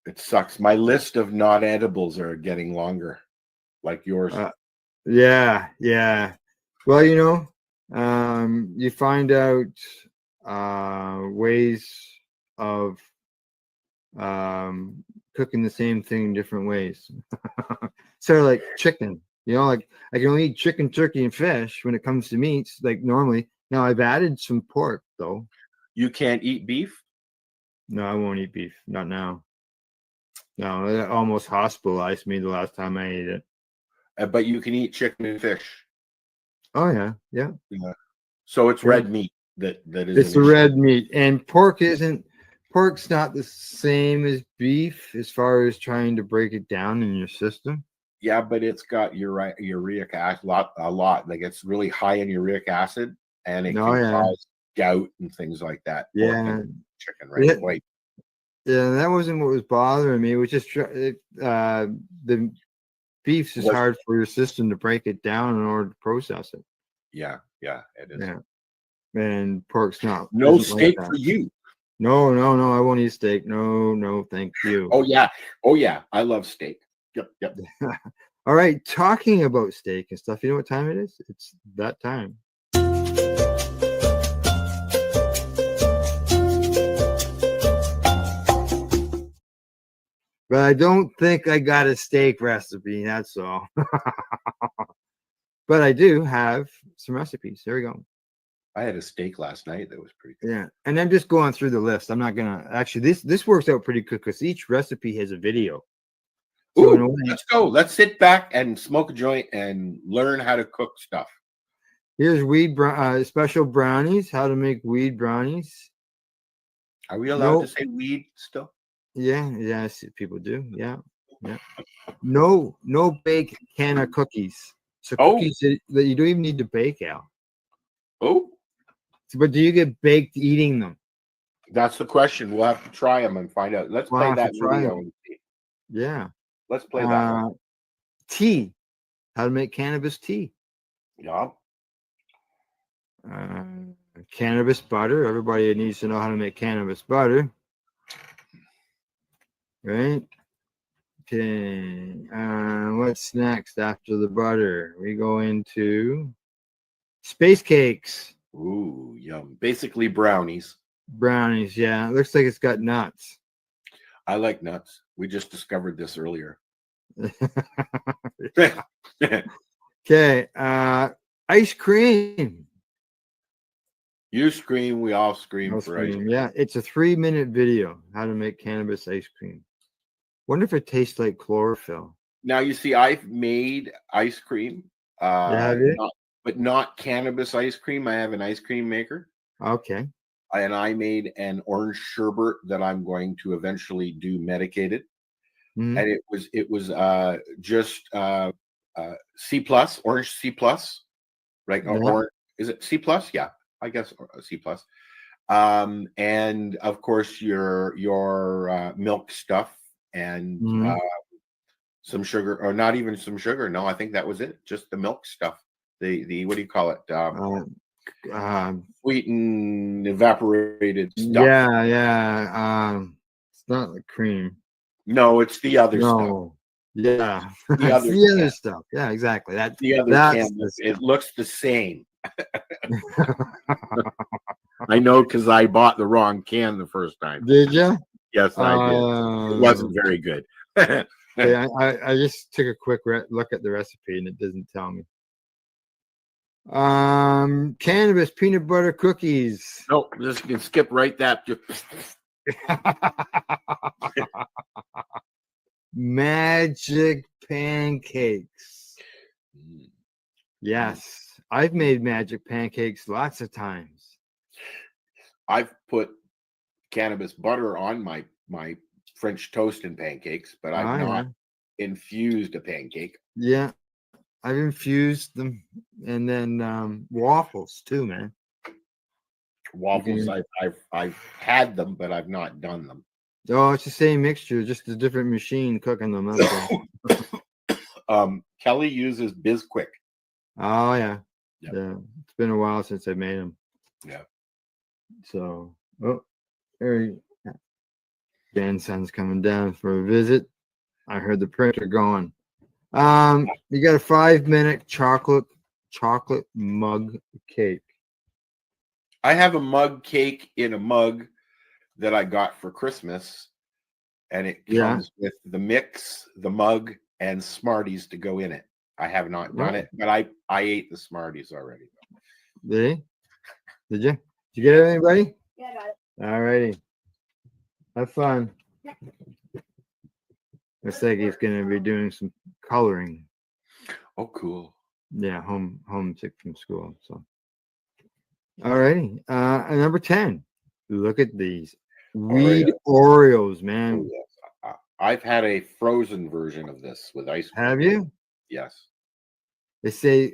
H: It sucks. My list of not edibles are getting longer, like yours.
A: Yeah. Well, you find out ways of cooking the same thing in different ways. So like chicken, like I can only eat chicken, turkey, and fish when it comes to meats, like normally. Now I've added some pork though.
H: You can't eat beef?
A: No, I won't eat beef. Not now. No, it almost hospitalized me the last time I ate it.
H: But you can eat chicken and fish.
A: Oh yeah.
H: So it's red meat that is.
A: It's the red meat, and pork's not the same as beef as far as trying to break it down in your system.
H: Yeah, but it's got uric acid a lot. Like it's really high in uric acid, and it can cause gout and things like that.
A: Yeah,
H: chicken, right? White.
A: Yeah, that wasn't what was bothering me. It was just the beef's just hard for your system to break it down in order to process it.
H: Yeah, it is.
A: Yeah, and pork's not.
H: No steak for you.
A: No, I won't eat steak. No, thank you.
H: Oh yeah, I love steak. Yep.
A: All right, talking about steak and stuff. You know what time it is? It's that time. But I don't think I got a steak recipe. That's all. But I do have some recipes. There we go.
H: I had a steak last night that was pretty good.
A: Yeah, and I'm just going through the list. I'm not gonna actually. This works out pretty good because each recipe has a video.
H: So let's go. Let's sit back and smoke a joint and learn how to cook stuff.
A: Here's special brownies. How to make weed brownies.
H: Are we allowed to
A: No,
H: say weed still?
A: yeah, yeah, I see people do. Yeah, yeah. No, no bake can of cookies. So
H: Oh,
A: cookies that you don't even need to bake, Al.
H: oh,
A: So, but do you get baked eating them?
H: that's the question. We'll have to try them and find out. Let's
A: We'll
H: play
A: have to
H: that
A: try
H: video
A: them.
H: and see.
A: Yeah.
H: Let's play that one.
A: Tea. How to make cannabis tea.
H: Yeah.
A: Cannabis butter. Everybody needs to know how to make cannabis butter. Right? Okay. What's next after the butter? We go into space cakes.
H: Ooh, yum. Basically brownies.
A: Brownies. Yeah. It looks like it's got nuts.
H: I like nuts. We just discovered this earlier.
A: Okay. Ice cream.
H: You scream, we all scream
A: Ice
H: for ice
A: cream.
H: cream.
A: Yeah. It's a 3-minute video. How to make cannabis ice cream. Wonder if it tastes like chlorophyll.
H: Now you see, I've made ice cream,
A: Yeah, have you?
H: but not cannabis ice cream. I have an ice cream maker,
A: Okay.
H: and I made an orange sherbet that I'm going to eventually do medicated.
A: Mhm.
H: And it was just C plus, orange C plus, right?
A: Yeah.
H: Or is it C plus? Yeah, I guess C plus. And of course your milk stuff and
A: Mhm.
H: some sugar, or not even some sugar. No, I think that was it. Just the milk stuff. The what do you call it? Sweetened, evaporated stuff.
A: Yeah, yeah. It's not like cream.
H: No, it's the other stuff.
A: No. Yeah.
H: The
A: It's
H: other
A: the other
H: can.
A: stuff. Yeah, exactly.
H: The other
A: That's
H: can.
A: the
H: It looks the same. I know because I bought the wrong can the first time.
A: Did you?
H: Yes, I did. It wasn't very good.
A: Okay, I just took a quick look at the recipe and it doesn't tell me. Cannabis peanut butter cookies.
H: No, just can skip right that.
A: Magic pancakes. Yes, I've made magic pancakes lots of times.
H: I've put cannabis butter on my French toast and pancakes, but I've not infused a pancake.
A: Yeah, I've infused them, and then waffles too, man.
H: Waffles, I've had them, but I've not done them.
A: Oh, it's the same mixture, just a different machine cooking them. That's all.
H: Kelly uses Bisquick.
A: Oh yeah,
H: Yep.
A: yeah. It's been a while since I made them.
H: Yeah.
A: So, grandson's coming down for a visit. I heard the printer going. You got a 5-minute chocolate mug cake.
H: I have a mug cake in a mug that I got for Christmas, and it comes with the mix, the mug, and Smarties to go in it. I have not done it, but I ate the Smarties already.
A: Did you? Did you get it, anybody?
J: Yeah, I got it.
A: All righty. Have fun. Looks like he's going to be doing some coloring.
H: Oh, cool.
A: Yeah, homesick from school. So, all righty. And number 10. Look at these weed Oreos, man.
H: Oh, yes. I've had a frozen version of this with ice cream.
A: Have you?
H: Yes.
A: They say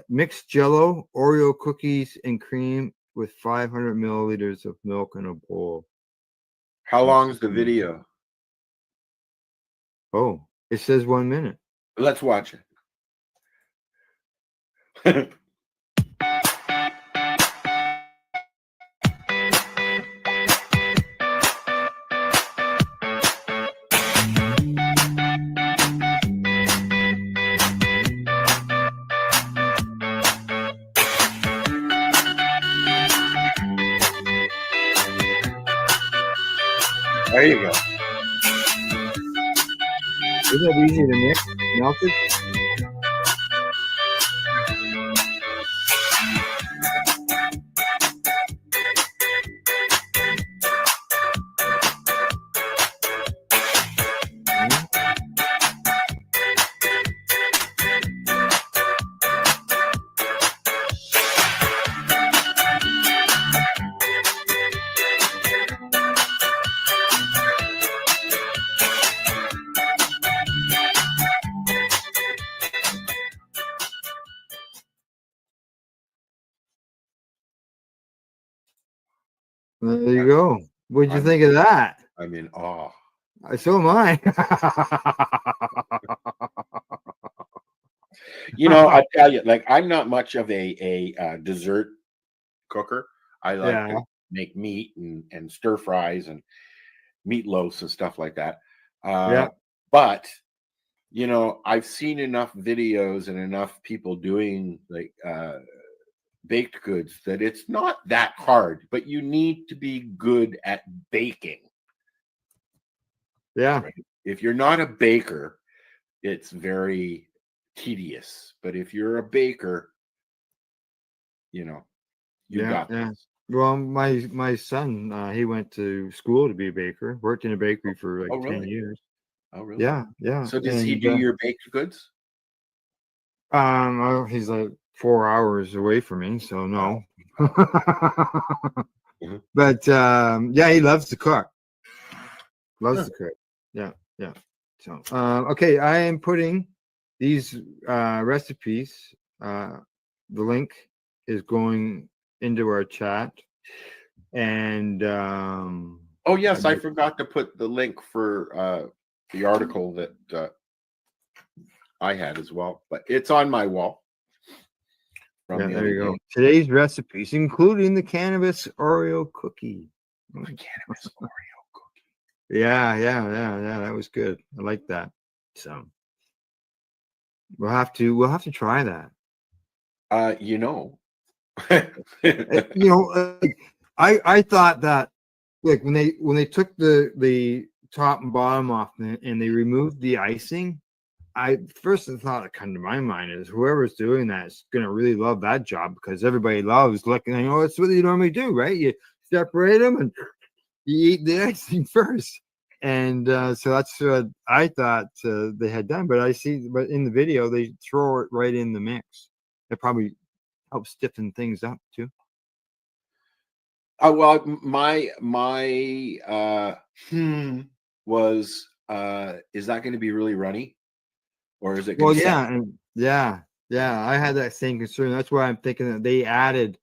A: mixed Jello, Oreo cookies, and cream with 500 milliliters of milk in a bowl.
H: How long is the video?
A: Oh, it says 1 minute.
H: Let's watch it. There you go.
A: Isn't that easy to mix? Melted? There you go. What'd you think of that?
H: I'm in awe.
A: So am I.
H: You know, I tell you, like I'm not much of a dessert cooker. I like
A: Yeah.
H: to make meat and stir fries and meatloaves and stuff like that.
A: Yeah.
H: But you know, I've seen enough videos and enough people doing like baked goods that it's not that hard, but you need to be good at baking.
A: Yeah.
H: Right? If you're not a baker, it's very tedious. But if you're a baker, you know, you
A: Yeah.
H: got
A: Yeah.
H: this.
A: Well, my son, he went to school to be a baker, worked in a bakery for like
H: Oh,
A: 10
H: really?
A: years.
H: Oh, really?
A: Yeah. Yeah.
H: So does he
A: And
H: do your baked goods?
A: he's like 4 hours away from me, so no.
H: Mhm.
A: But yeah, he loves to cook. Loves to cook. Yeah, yeah. So okay, I am putting these recipes. The link is going into our chat, and
H: Oh, yes, I forgot to put the link for the article that I had as well, but it's on my wall. From
A: yeah,
H: the
A: there
H: other
A: you go.
H: day.
A: Today's recipes, including the cannabis Oreo cookie.
H: Cannabis Oreo cookie.
A: Yeah, that was good. I like that. So we'll have to try that.
H: You know.
A: You know, I thought that like when they took the top and bottom off and they removed the icing, I first the thought that come to my mind is whoever's doing that is gonna really love that job because everybody loves looking. You know, that's what you normally do, right? You separate them and you eat the icing first. And so that's what I thought they had done. But I see, but in the video, they throw it right in the mix. It probably helps stiffen things up too.
H: Well, my was is that going to be really runny, or is it going
A: Well,
H: to set?
A: yeah, and yeah. I had that same concern. That's why I'm thinking that they added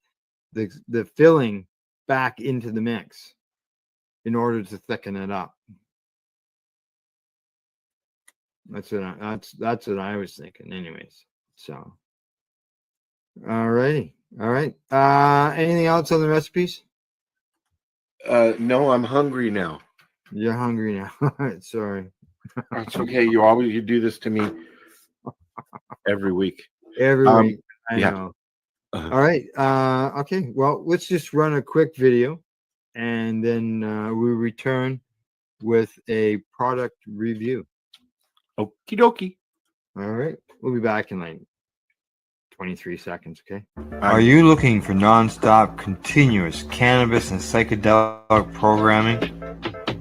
A: the filling back into the mix in order to thicken it up. That's what I was thinking, anyways. So, all righty, all right. Anything else on the recipes?
H: No, I'm hungry now.
A: You're hungry now. Sorry.
H: It's okay. You do this to me every week.
A: Every week. I
H: yeah.
A: know. All right. Okay. Well, let's just run a quick video, and then we return with a product review.
H: Okie dokie.
A: All right. We'll be back in like 23 seconds. Okay. Are you looking for nonstop, continuous cannabis and psychedelic programming?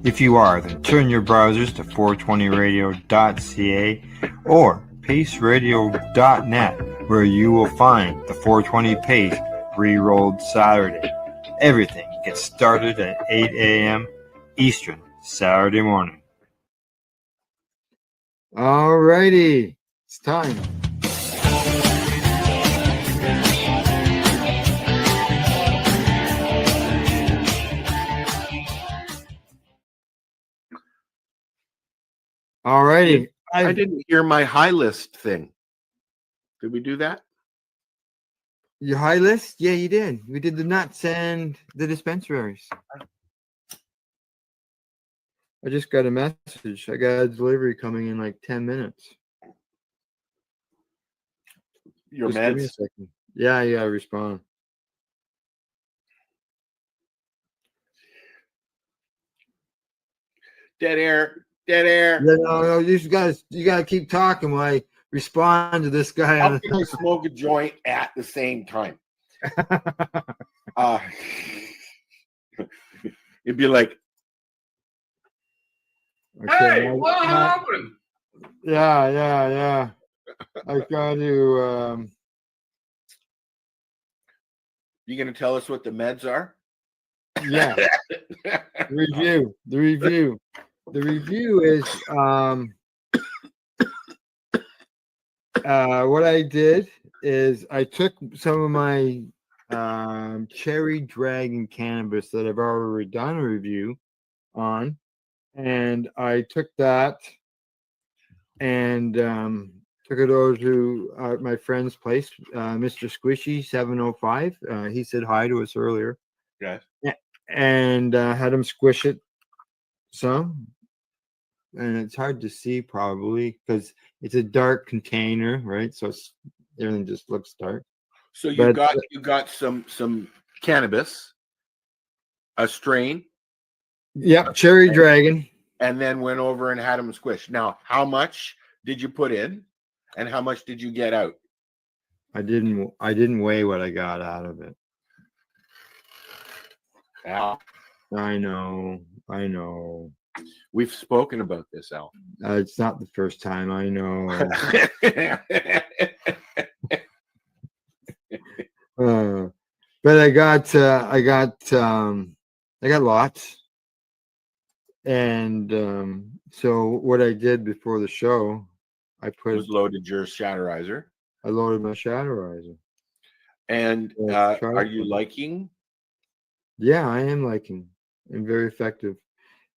A: If you are, then turn your browsers to 420radio.ca or paceradio.net, where you will find the 420 Pace Re-Rolled Saturday. Everything gets started at 8 a.m. Eastern Saturday morning. All righty, it's time. All righty.
H: I didn't hear my high list thing. Did we do that?
A: Your high list? Yeah, you did. We did the nuts and the dispensaries. I just got a message. I got a delivery coming in like 10 minutes.
H: Your
A: Just give me a
H: meds?
A: second. Yeah, I respond.
H: Dead air. Dead air.
A: Yeah, no, you gotta keep talking while I respond to this guy.
H: How can I smoke a joint at the same time? It'd be like,
A: Okay,
H: hey, what happened?
A: Yeah. I got to.
H: You gonna tell us what the meds are?
A: Yeah. The review is what I did is I took some of my Cherry Dragon cannabis that I've already done a review on, and I took that and took it over to my friend's place, Mr. Squishy 705. He said hi to us earlier.
H: Yes.
A: And had him squish it some. And it's hard to see probably because it's a dark container, right? So everything just looks dark.
H: So you got some cannabis, a strain.
A: Yep, Cherry Dragon.
H: And then went over and had them squished. Now, how much did you put in, and how much did you get out?
A: I didn't weigh what I got out of it.
H: Al,
A: I know.
H: we've spoken about this, Al.
A: It's not the first time. I know. But I got lots. And so what I did before the show, I
H: loaded your Shatterizer.
A: I loaded my Shatterizer.
H: And are you liking?
A: Yeah, I am liking. And very effective.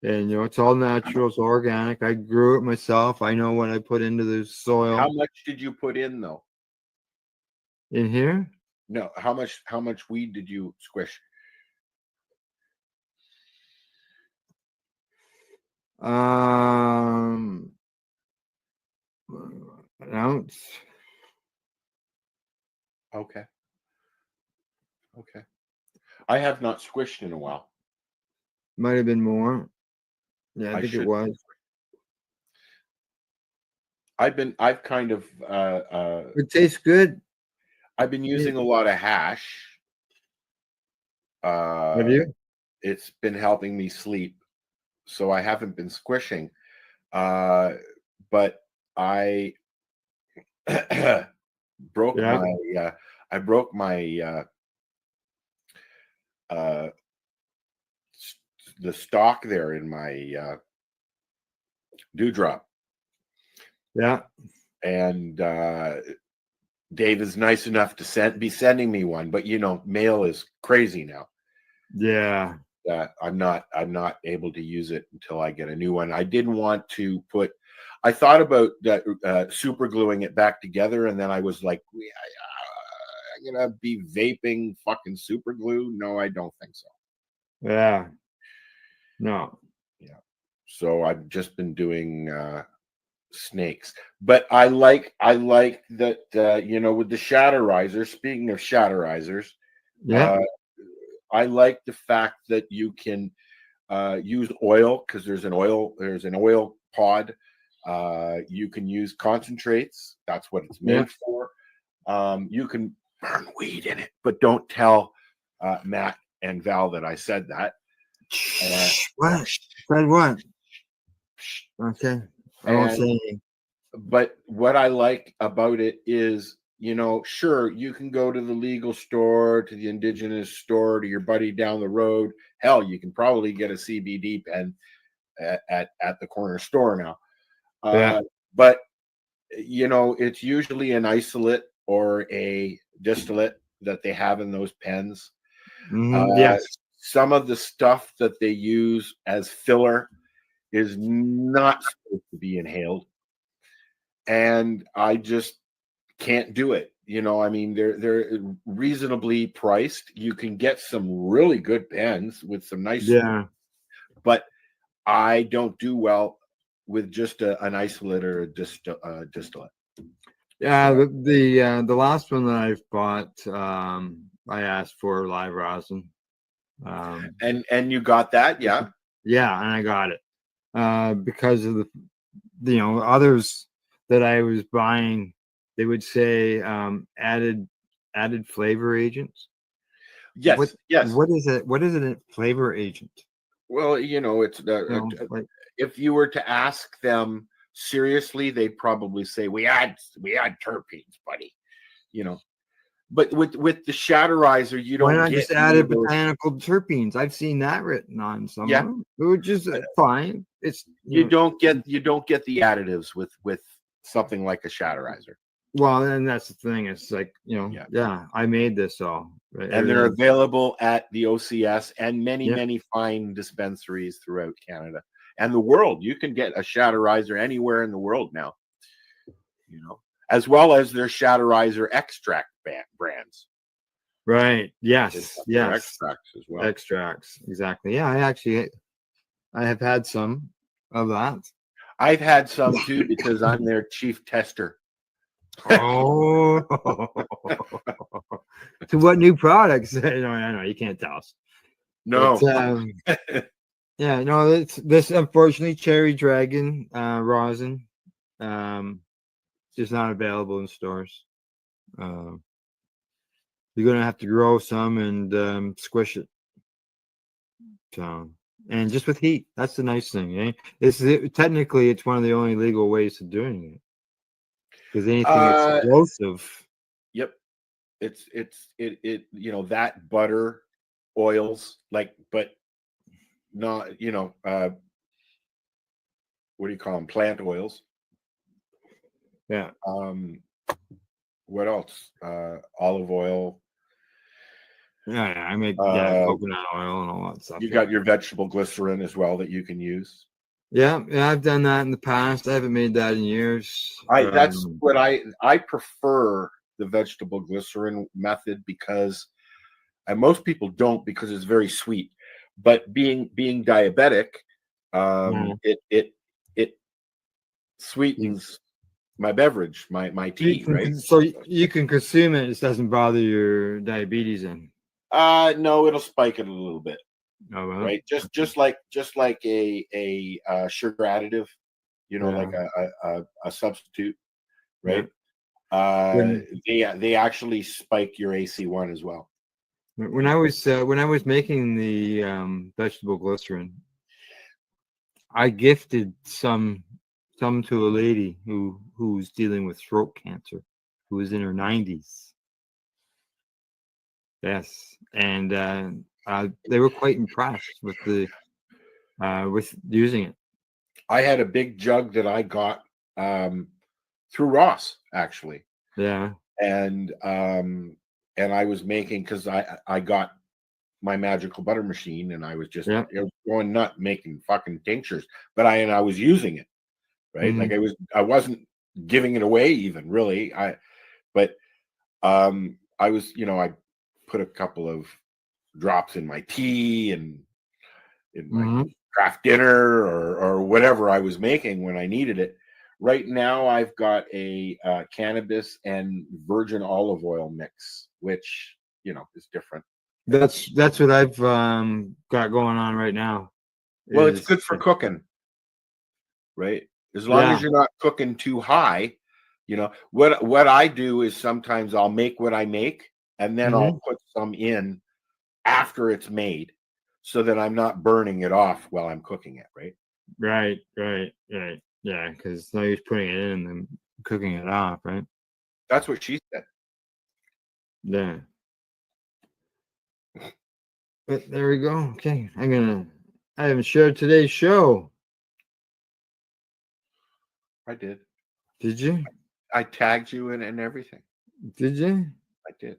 A: And it's all natural, it's organic. I grew it myself. I know what I put into the soil.
H: How much did you put in though?
A: In here?
H: No, how much weed did you squish?
A: An ounce.
H: Okay. I have not squished in a while.
A: Might have been more. Yeah, I think it was.
H: I've kind of
A: it tastes good.
H: I've been using a lot of hash.
A: Have you?
H: It's been helping me sleep, so I haven't been squishing. But I broke my the stock there in my dewdrop.
A: Yeah.
H: And Dave is nice enough to be sending me one, but mail is crazy now.
A: Yeah.
H: I'm not able to use it until I get a new one. I didn't want to I thought about super gluing it back together, and then I was like, I'm gonna be vaping fucking super glue. No, I don't think so.
A: Yeah. No.
H: Yeah. So I've just been doing snakes, but I like that with the Shatterizer. Speaking of Shatterizers,
A: yeah,
H: I like the fact that you can use oil, because there's an oil pod. You can use concentrates. That's what it's made for. You can burn weed in it, but don't tell Matt and Val that I said that.
A: What? Said what? Okay. I won't say anything.
H: But what I like about it is, sure, you can go to the legal store, to the indigenous store, to your buddy down the road. Hell, you can probably get a CBD pen at the corner store now. But it's usually an isolate or a distillate that they have in those pens.
A: Yes.
H: Some of the stuff that they use as filler is not supposed to be inhaled, and I just can't do it. I mean, they're reasonably priced. You can get some really good pens with some nice, but I don't do well with just an isolate or a distillate.
A: Yeah, the last one that I've bought, I asked for live rosin.
H: And you got that, yeah?
A: Yeah, and I got it because of the others that I was buying. They would say added flavor agents.
H: Yes, yes.
A: What is it? What is a flavor agent?
H: Well, it's if you were to ask them seriously, they'd probably say we add terpenes, buddy. But with the Shatterizer, you don't.
A: Why not just added botanical terpenes? I've seen that written on some.
H: Yeah,
A: which is fine. It's
H: you don't get the additives with something like a Shatterizer.
A: Well, and that's the thing. It's like, I made this all.
H: And they're available at the OCS and many,
A: Yep.
H: many fine dispensaries throughout Canada and the world. You can get a Shatterizer anywhere in the world now, you know, as well as their Shatterizer extract brands.
A: Right.
H: They've
A: Yes.
H: got their
A: Yes.
H: extracts as well.
A: Extracts. Exactly. Yeah. I have had some of that.
H: I've had some too because I'm their chief tester.
A: Oh. To what new products? No, I know you can't tell us.
H: No.
A: But, yeah, no, it's this unfortunately cherry dragon rosin. Just not available in stores. You're gonna have to grow some and squish it. So, and just with heat, that's the nice thing. Technically, it's one of the only legal ways of doing it. Because anything explosive.
H: Yep. It you know, that butter oils but not, you know, what do you call them? Plant oils.
A: Yeah.
H: What else? Olive oil.
A: Yeah, I make coconut oil and all that stuff.
H: You got your vegetable glycerin as well that you can use.
A: Yeah, I've done that in the past. I haven't made that in years.
H: That's what I prefer, the vegetable glycerin method, because and most people don't because it's very sweet. But being diabetic, it sweetens my beverage, my tea, right?
A: So you can consume it. It doesn't bother your diabetes then.
H: No, it'll spike it a little bit.
A: Oh, well.
H: Right, just like a sugar additive, you know, like a substitute, right? They actually spike your AC1 as well.
A: When I was making the vegetable glycerin, I gifted some to a lady who's dealing with throat cancer, who was in her 90s. Yes, and they were quite impressed with with using it.
H: I had a big jug that I got through Ross, actually.
A: Yeah,
H: and I was making, because I got my magical butter machine, and I was just going nut making fucking tinctures, but I was using it, right? Like I wasn't giving it away even, really. I was, you know, I put a couple of drops in my tea and in my craft dinner or whatever I was making when I needed it. Right now, I've got a cannabis and virgin olive oil mix, which, you know, is different.
A: That's what I've got going on right now.
H: Well, it's good for cooking, right? As long as you're not cooking too high. You know, what I do is sometimes I'll make what I make, and then I'll put some in after it's made, so that I'm not burning it off while I'm cooking it, right?
A: Right. Yeah, because no use putting it in and then cooking it off, right?
H: That's what she said.
A: Yeah. But there we go. Okay, I haven't shared today's show.
H: I did.
A: Did you?
H: I tagged you in and everything.
A: Did you?
H: I did.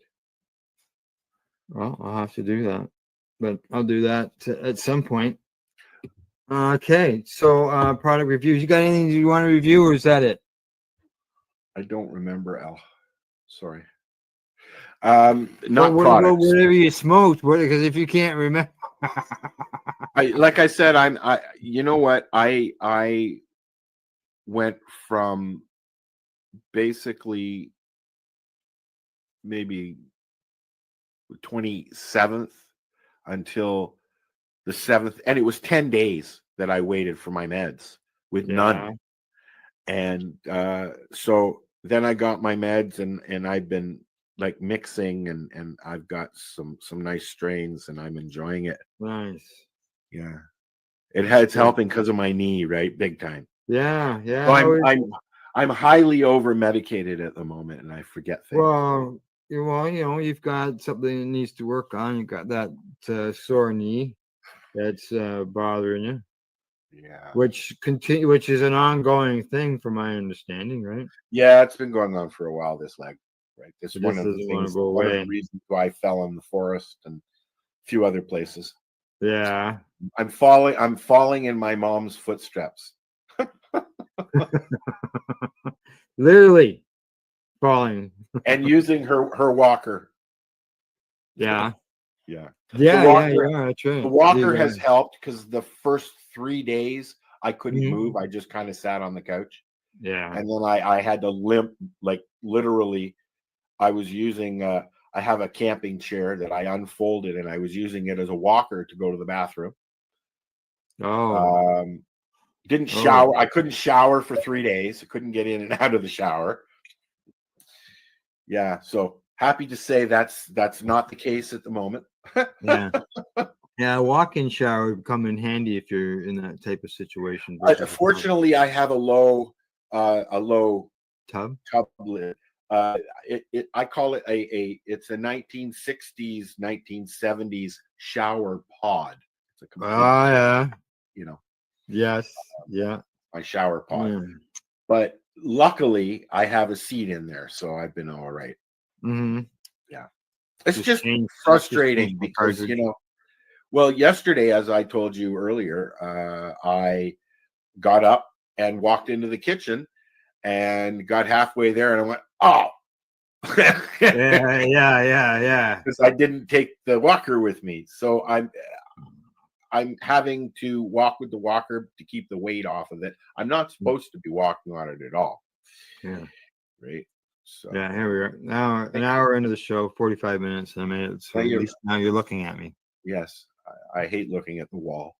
A: Well, I'll have to do that, but I'll do that at some point. Okay, so product reviews. You got anything you want to review, or is that it?
H: I don't remember, Al. Sorry. Not products.
A: Whatever you smoked, because if you can't remember,
H: like I said, you know what? I went from basically maybe 27th until the 7th, and it was 10 days that I waited for my meds with none. And so then I got my meds, and I've been like mixing, and I've got some nice strains, and I'm enjoying it.
A: Nice.
H: Yeah. It's helping because of my knee, right? Big time.
A: Yeah.
H: So I'm highly over medicated at the moment, and I forget things.
A: Well, you know, you've got something that needs to work on. You got that sore knee that's bothering you.
H: Yeah.
A: Which is an ongoing thing, from my understanding, right?
H: Yeah, it's been going on for a while, this leg. Right. This is
A: It
H: one
A: just
H: of the
A: doesn't want to
H: things,
A: go
H: one of the
A: away.
H: reasons why I fell in the forest and a few other places.
A: Yeah.
H: I'm falling in my mom's footsteps.
A: Literally falling.
H: And using her walker.
A: Yeah.
H: Yeah.
A: Yeah,
H: The
A: yeah,
H: walker,
A: yeah, that's right.
H: the walker
A: Yeah.
H: has helped because the first 3 days I couldn't
A: Mhm.
H: move. I just kind of sat on the couch.
A: Yeah.
H: And then I had to limp, like literally. I was using I have a camping chair that I unfolded and I was using it as a walker to go to the bathroom.
A: Oh.
H: Didn't
A: Oh.
H: shower. I couldn't shower for 3 days. I couldn't get in and out of the shower. Yeah, so happy to say that's not the case at the moment.
A: Yeah. Yeah, a walk-in shower would come in handy if you're in that type of situation.
H: Fortunately, I have a low
A: Tub.
H: lid. I call it it's a 1960s, 1970s shower pod. It's a complete,
A: Yeah.
H: you know,
A: Yes. Yeah.
H: my shower pod.
A: Yeah.
H: But luckily, I have a seat in there, so I've been all right.
A: Mm-hmm.
H: Yeah, it's
A: Just
H: just
A: change-
H: frustrating
A: just change the
H: because
A: cartridge.
H: well, yesterday, as I told you earlier, I got up and walked into the kitchen and got halfway there, and I went, "Oh."
A: Yeah.
H: Because I didn't take the walker with me, so I'm having to walk with the walker to keep the weight off of it. I'm not supposed to be walking on it at all.
A: Yeah.
H: Right. So
A: Yeah, here we are. Now an hour into the show, 45 minutes. I mean, so at least now you're looking at me.
H: Yes, I hate looking at the wall.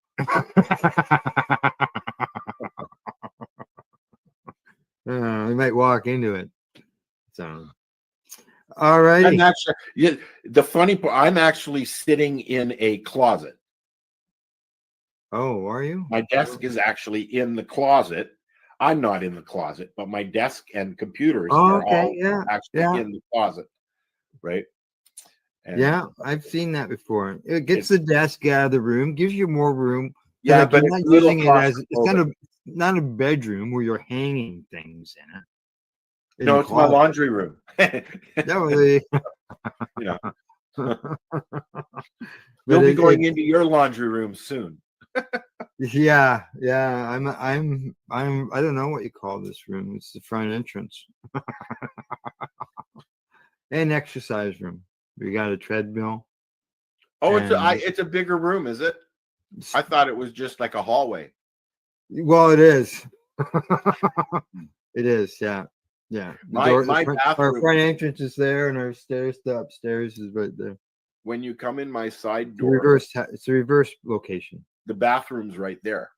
A: You might walk into it. So, all right.
H: I'm actually, the funny part, I'm actually sitting in a closet.
A: Oh, are you?
H: My desk is actually in the closet. I'm not in the closet, but my desk and computers are all actually in the closet, right? And
A: yeah, I've seen that before. It gets the desk out of the room, gives you more room.
H: Yeah,
A: like
H: but
A: you're
H: it's
A: not using it as it's
H: claustrophobic.
A: not a bedroom where you're hanging things in it.
H: No, it's my laundry room.
A: No, they,
H: You'll
A: but
H: be going into your laundry room soon.
A: yeah. I don't know what you call this room. It's the front entrance. An exercise room. We got a treadmill.
H: Oh,
A: and
H: it's a bigger room, is it? I thought it was just like a hallway.
A: well, it is. It is, yeah. Yeah.
H: My
A: Our
H: bathroom,
A: front entrance is there, and our stairs to upstairs is right there.
H: when you come in my side
A: It's
H: door,
A: a reverse location.
H: the bathroom's right there.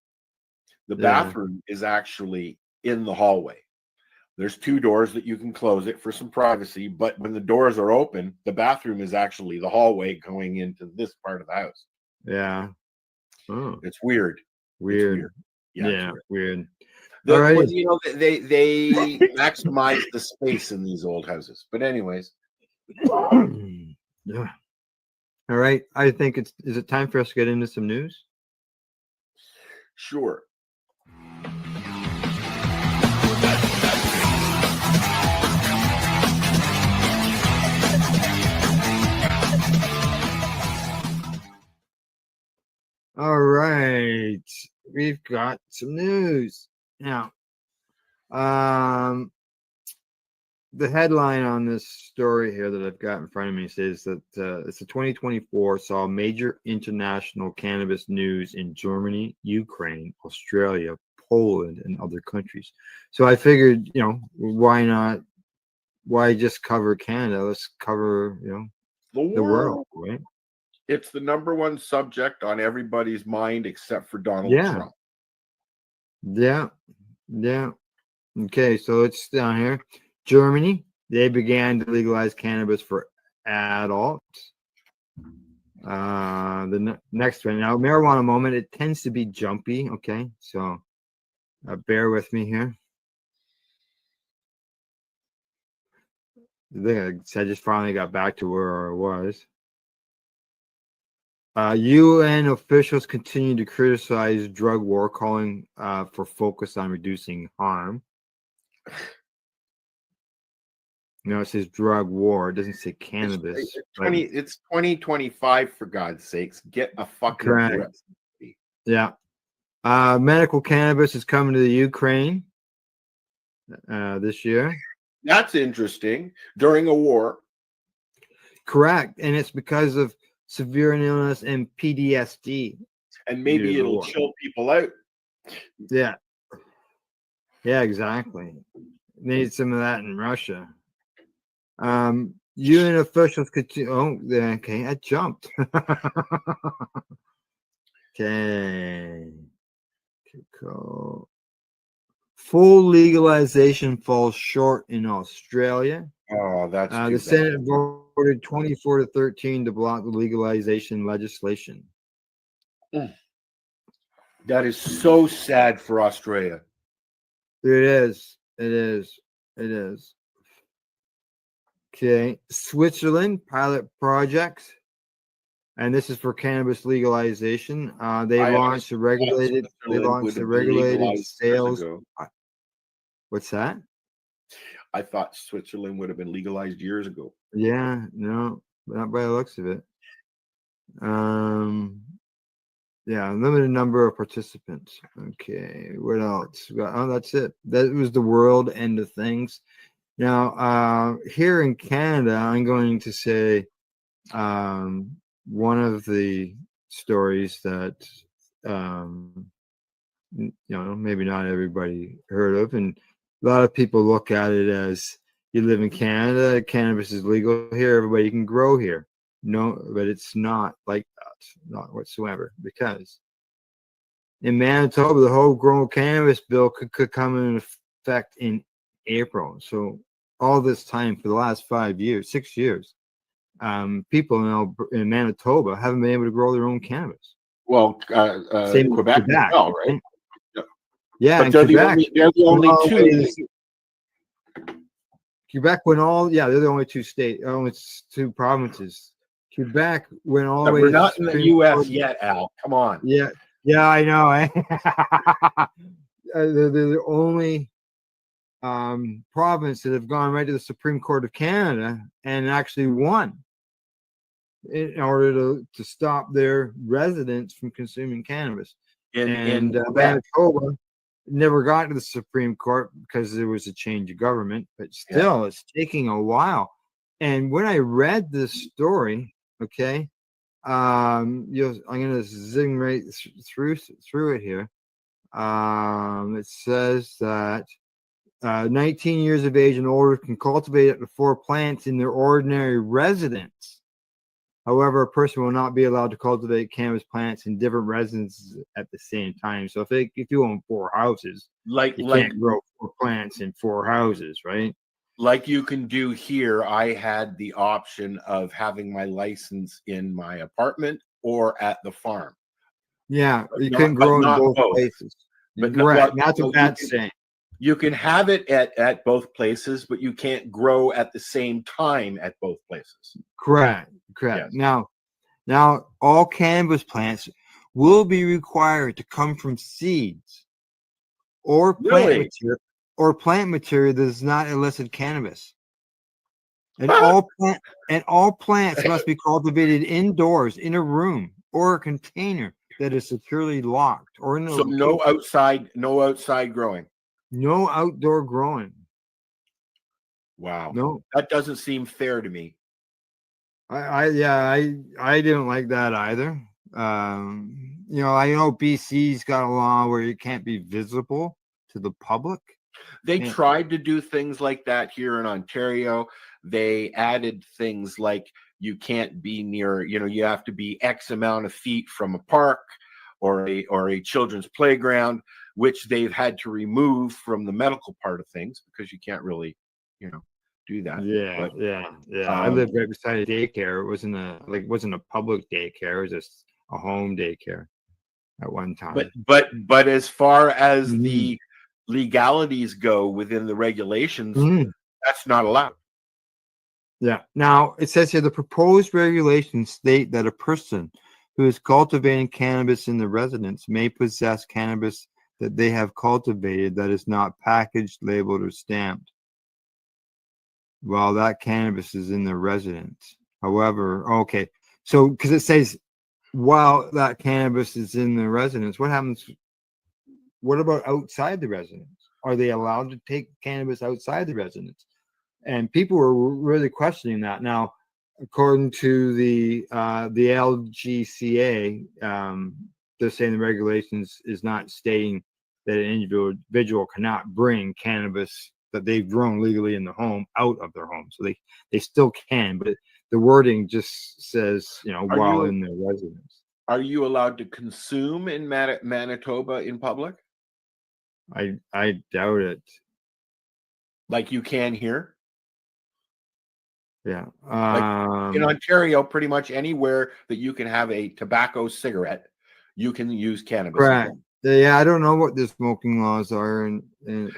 H: The
A: Yeah.
H: bathroom is actually in the hallway. There's 2 doors that you can close it for some privacy, but when the doors are open, the bathroom is actually the hallway going into this part of the house.
A: Yeah. Oh,
H: It's weird.
A: weird.
H: It's weird.
A: Yeah,
H: it's
A: weird.
H: Well,
A: All right.
H: they maximize the space in these old houses. But anyways,
A: Yeah. All right. I think is it time for us to get into some news?
H: sure.
A: All right. We've got some news. Now, the headline on this story here that I've got in front of me says that it's a 2024 saw major international cannabis news in Germany, Ukraine, Australia, Poland, and other countries. So I figured, why not? Why just cover Canada? Let's cover, the world, right?
H: It's the number one subject on everybody's mind except for Donald Trump.
A: Yeah. Okay, so it's down here. Germany, they began to legalize cannabis for adults. The next one now, marijuana moment. It tends to be jumpy. Okay, so bear with me here. I just finally got back to where I was. UN officials continue to criticize drug war, calling for focus on reducing harm. No, it says drug war. It doesn't say cannabis.
H: It's 2025 for God's sakes. Get a fucking
A: Correct.
H: grip.
A: Yeah. Medical cannabis is coming to the Ukraine this year.
H: That's interesting. During a war.
A: Correct. And it's because of severe illness and PTSD.
H: And maybe it'll chill people out.
A: Yeah. Yeah, exactly. Need some of that in Russia. UN officials could. Oh, okay. I jumped. Okay. Cool. Full legalization falls short in Australia.
H: Oh, that's
A: the Senate voted 24 to 13 to block the legalization legislation.
H: That is so sad for Australia.
A: It is. It is. It is. Okay. Switzerland pilot projects, and this is for cannabis legalization. They launched a regulated. They launched a regulated sales. What's that?
H: I thought Switzerland would have been legalized years ago.
A: Yeah, no, not by the looks of it. Yeah, limited number of participants. Okay, what else? Oh, that's it. That was the world end of things. Now, here in Canada, I'm going to say one of the stories that maybe not everybody heard of, and a lot of people look at it as you live in Canada, cannabis is legal here, everybody can grow here. No, but it's not like that, not whatsoever, because in Manitoba, the whole grown cannabis bill could come in effect in April. So all this time for the last 5 years, 6 years, people in Manitoba haven't been able to grow their own cannabis.
H: Well,
A: same
H: Quebec as well, right?
A: Yeah,
H: but they're the only two.
A: Quebec went all. Yeah, they're the only two two provinces. Quebec went all the way.
H: We're not in the U.S. yet, Al. Come on.
A: Yeah, I know. They're the only province that have gone right to the Supreme Court of Canada and actually won in order to stop their residents from consuming cannabis. And Manitoba never got to the Supreme Court because there was a change of government, but still, it's taking a while. And when I read this story, okay, I'm going to zing right through it here. It says that 19 years of age and older can cultivate up to 4 plants in their ordinary residence. However, a person will not be allowed to cultivate cannabis plants in different residences at the same time. So if you own 4 houses, you can't grow 4 plants in 4 houses, right?
H: Like you can do here. I had the option of having my license in my apartment or at the farm.
A: Yeah, you couldn't grow in both places.
H: But
A: that's what that's saying.
H: You can have it at both places, but you can't grow at the same time at both places.
A: Correct. Yes. Now all cannabis plants will be required to come from seeds or plant material that is not illicit cannabis. And all plants must be cultivated indoors in a room or a container that is securely locked or in a
H: no outside growing.
A: No outdoor growing.
H: Wow.
A: No,
H: that doesn't seem fair to me.
A: I didn't like that either. I know BC's got a law where it can't be visible to the public.
H: They tried to do things like that here in Ontario. They added things like you can't be near, you have to be X amount of feet from a park or a children's playground, which they've had to remove from the medical part of things because you can't really, do that.
A: Yeah. I lived right beside a daycare. It wasn't a public daycare. It was just a home daycare at one time.
H: But as far as the legalities go within the regulations, that's not allowed.
A: Yeah. Now it says here the proposed regulations state that a person who is cultivating cannabis in the residence may possess cannabis that they have cultivated that is not packaged, labeled, or stamped. while that cannabis is in their residence. However, okay, so because it says while that cannabis is in the residence, what happens? What about outside the residence? Are they allowed to take cannabis outside the residence? And people were really questioning that. Now, according to the LGCA, they're saying the regulations is not stating that an individual cannot bring cannabis that they've grown legally in the home out of their home. So they still can, but the wording just says, while in their residence.
H: Are you allowed to consume in Manitoba in public?
A: I doubt it.
H: Like you can here?
A: Yeah.
H: Like in Ontario, pretty much anywhere that you can have a tobacco cigarette, you can use cannabis.
A: Correct. Yeah, I don't know what the smoking laws are, and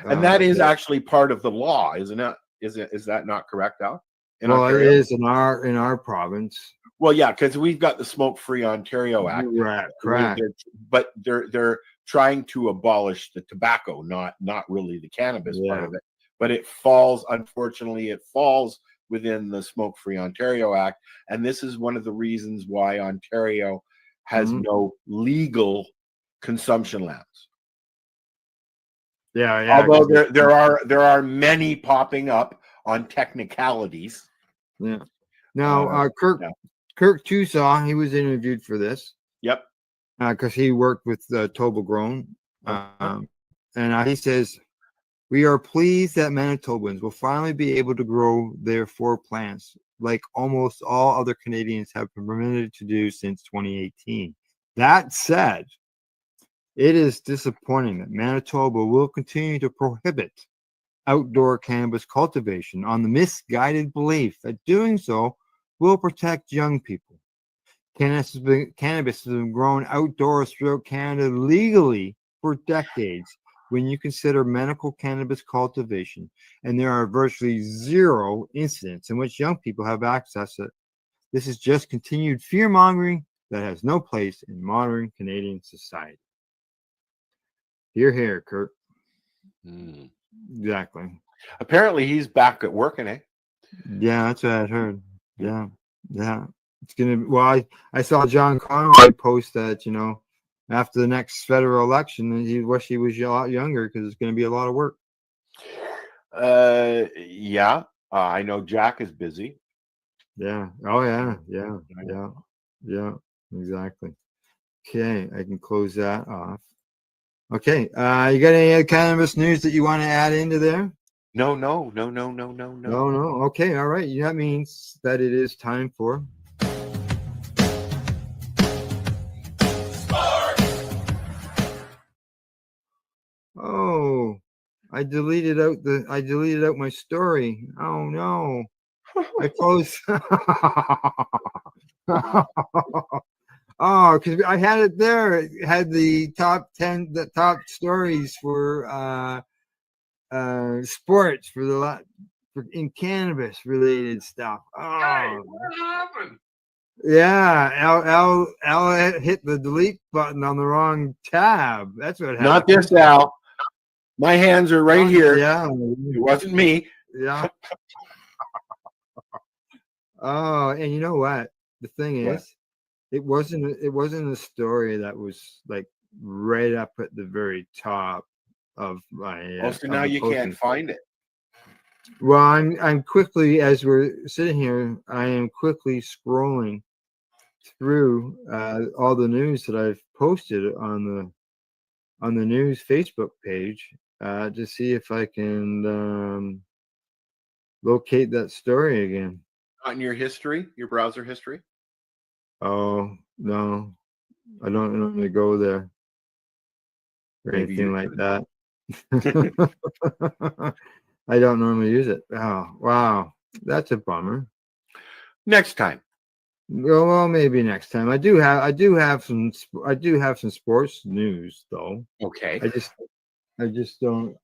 H: that is actually part of the law, isn't it? Is that not correct, Al? In
A: well,
H: Ontario?
A: It is in our province.
H: Well, yeah, because we've got the Smoke-Free Ontario Act.
A: Right, correct.
H: But they're trying to abolish the tobacco, not really the cannabis part of it. But unfortunately, it falls within the Smoke-Free Ontario Act, and this is one of the reasons why Ontario has no legal consumption labs.
A: Yeah.
H: Although there are many popping up on technicalities.
A: Yeah. Now, Kirk Chusaw, he was interviewed for this.
H: Yep.
A: Because he worked with Toba Grown, and he says, "We are pleased that Manitobans will finally be able to grow their 4 plants, like almost all other Canadians have been permitted to do since 2018. That said, it is disappointing that Manitoba will continue to prohibit outdoor cannabis cultivation on the misguided belief that doing so will protect young people. Cannabis has been grown outdoors throughout Canada legally for decades when you consider medical cannabis cultivation, and there are virtually 0 incidents in which young people have access to it. This is just continued fear-mongering that has no place in modern Canadian society." Hear, hear, Kurt. Exactly.
H: Apparently, he's back at work, eh?
A: Yeah, that's what I heard. Yeah. It's gonna. Well, I saw John Conway post that after the next federal election, he wish he was a lot younger because it's going to be a lot of work.
H: Yeah. I know Jack is busy.
A: Yeah. Oh yeah. Exactly. Okay, I can close that off. Okay. You got any other cannabis news that you want to add into there?
H: No.
A: No. Okay. All right. That means that it is time for. Oh, I deleted out my story. Oh no. I closed. Oh, because I had it there. It had the top stories for sports for in cannabis related stuff. Oh,
H: hey, what happened?
A: Yeah, Al hit the delete button on the wrong tab. That's what happened.
H: Not this, Al. My hands are right here.
A: Yeah,
H: it wasn't me.
A: Yeah. Oh, and you know what? The thing is, it wasn't a story that was like right up at the very top of my.
H: So now you can't find it.
A: Well, I'm quickly, as we're sitting here, I am quickly scrolling through all the news that I've posted on the news Facebook page to see if I can locate that story again.
H: Not in your history, your browser history?
A: Oh no, I don't normally go there or anything like that. I don't normally use it. Oh wow, that's a bummer.
H: Next time.
A: Well, maybe next time. I do have some sports news though.
H: Okay.
A: I just don't.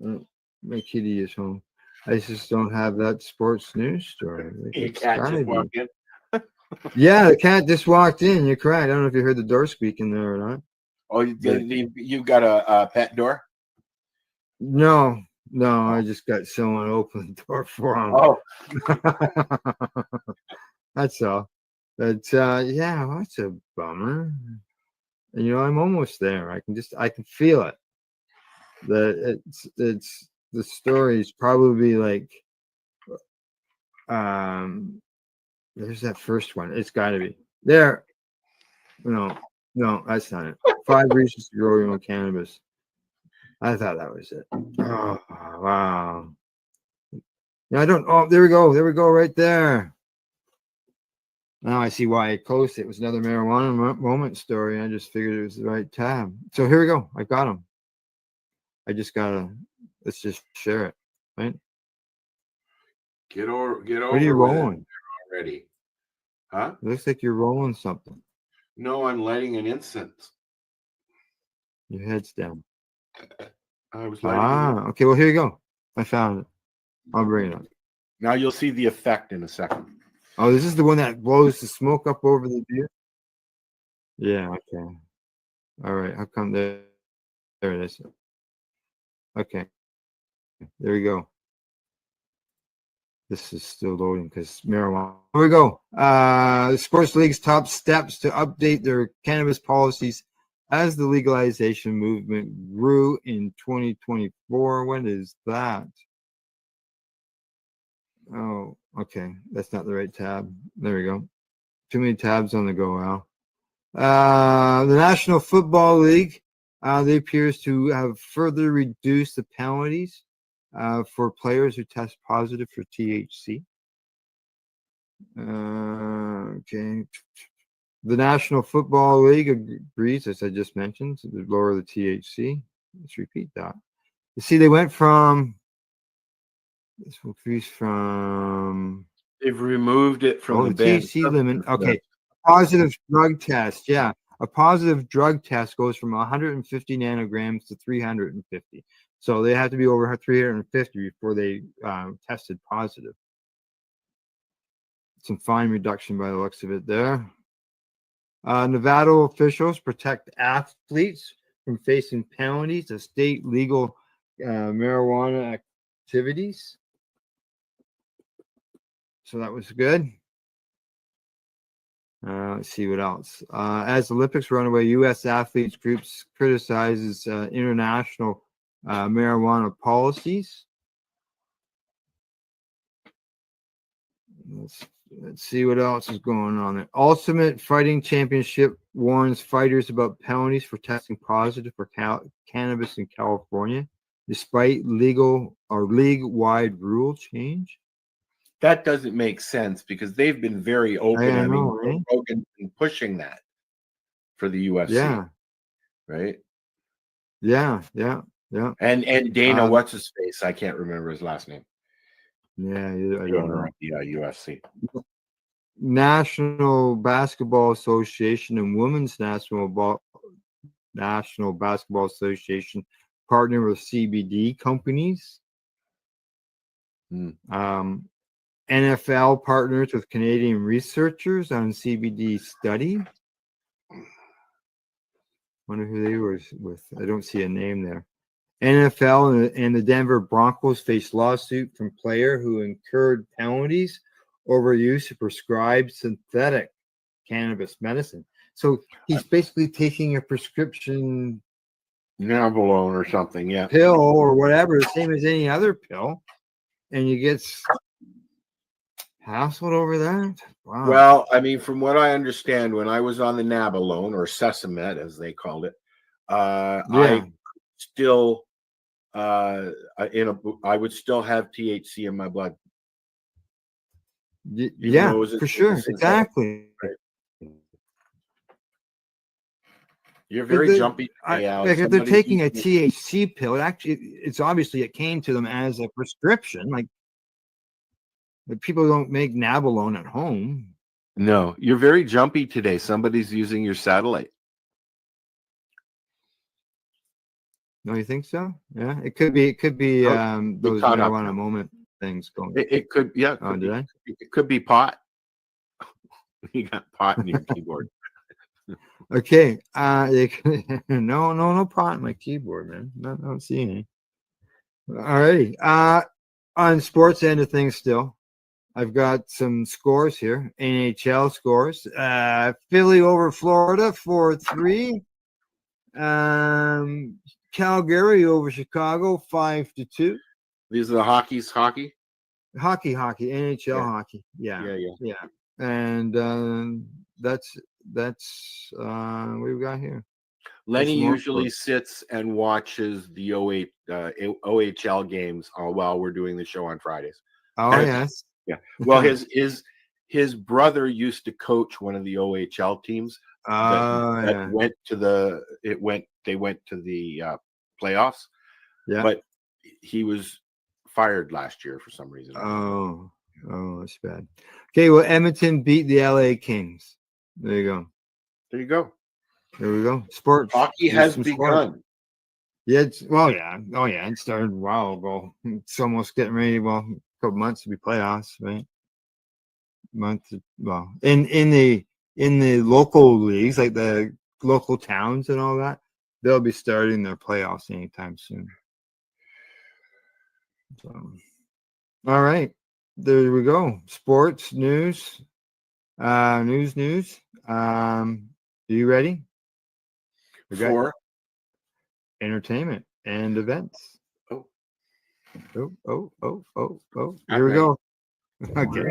A: My kitty is home. I just don't have that sports news story.
H: Your cat just walked in.
A: Yeah, the cat just walked in. You're correct. I don't know if you heard the door squeaking there or not.
H: Oh, you've got a pet door?
A: No, No, I just got someone open the door for him.
H: Oh,
A: That's all. But yeah, well, that's a bummer. And, I'm almost there. I can feel it. It's the story is probably like there's that first one. It's got to be there. No, that's not it. 5 reasons to grow your own cannabis. I thought that was it. Oh, wow. Yeah, I don't. Oh, there we go. There we go. Right there. Now I see why I closed it. It was another marijuana moment story. I just figured it was the right tab. So here we go. I got them. I just gotta. Let's just share it, right?
H: get over
A: What are you
H: with it
A: rolling?
H: already. Huh?
A: It looks like you're rolling something.
H: No, I'm lighting an incense.
A: Your head's down.
H: I was lighting it.
A: Okay. Well, here you go. I found it. I'll bring it up.
H: Now you'll see the effect in a second.
A: Oh, this is the one that blows the smoke up over the beer? Yeah, okay. All right. How come there it is. Okay. There we go. This is still loading because marijuana. Here we go. The sports league's top steps to update their cannabis policies as the legalization movement grew in 2024. What is that? Oh, okay. That's not the right tab. There we go. Too many tabs on the go, Al. The National Football League, they appears to have further reduced the penalties for players who test positive for THC. Okay. The National Football League agrees, as I just mentioned, to lower the THC. Let's repeat that. You see, they went from this will increase from.
H: They've removed it from the
A: THC limit. Okay. Positive drug test. Yeah. A positive drug test goes from 150 nanograms to 350. So they have to be over 350 before they tested positive. Some fine reduction by the looks of it there. Nevada officials protect athletes from facing penalties of state legal marijuana activities. So that was good. Let's see what else. As Olympics run away, U.S. athletes groups criticizes international marijuana policies. Let's see what else is going on there. Ultimate Fighting Championship warns fighters about penalties for testing positive for cannabis in California, despite legal or league-wide rule change.
H: That doesn't make sense because they've been very open. I mean,
A: right?
H: Rogan's been pushing that for the UFC.
A: Yeah.
H: Right.
A: Yeah.
H: And Dana, what's his face? I can't remember his last name.
A: Yeah, I don't know.
H: Yeah, UFC.
A: National Basketball Association and Women's National Basketball Association partner with CBD companies. NFL partners with Canadian researchers on CBD study. Wonder who they were with. I don't see a name there. NFL and the Denver Broncos face lawsuit from player who incurred penalties over use of prescribed synthetic cannabis medicine. So he's basically taking a prescription
H: Nabalone or something, yeah,
A: pill or whatever, the same as any other pill, and you get hassled over that. Wow.
H: Well, I mean, from what I understand, when I was on the Nabalone or Sesamet, as they called it, I still I would still have THC in my blood.
A: Yeah, for sure, exactly.
H: Right. You're very jumpy today, Alex.
A: If they're taking a THC pill, it's obviously it came to them as a prescription. Like people don't make Nabalone at home.
H: No, you're very jumpy today. Somebody's using your satellite.
A: No, you think so? Yeah, it could be. Those marijuana moment things going.
H: It could. Yeah. It could be pot. You got pot in your keyboard.
A: Okay. No pot on my keyboard, man. I don't see any. All right. On sports end of things still, I've got some scores here. NHL scores. Philly over Florida 4-3. Calgary over Chicago 5-2.
H: These are the hockey.
A: Hockey, NHL
H: Yeah.
A: hockey. Yeah.
H: Yeah.
A: And that's what we've got here.
H: Lenny
A: more
H: usually sits and watches the OHL games while we're doing the show on Fridays.
A: Oh yes.
H: Yeah. Well, his brother used to coach one of the OHL teams that went to the playoffs.
A: Yeah.
H: But he was fired last year for some reason.
A: Oh, that's bad. Okay, well, Edmonton beat the LA Kings. There you go.
H: There you go.
A: There we go. Sports.
H: Hockey has begun.
A: Yeah, it started a while ago. It's almost getting ready. Well, a couple months to be playoffs, right? In the local leagues, like the local towns and all that, they'll be starting their playoffs anytime soon. So, all right, there we go. Sports news. News. Are you ready?
H: For
A: entertainment and events.
H: Oh.
A: Here we go. Okay.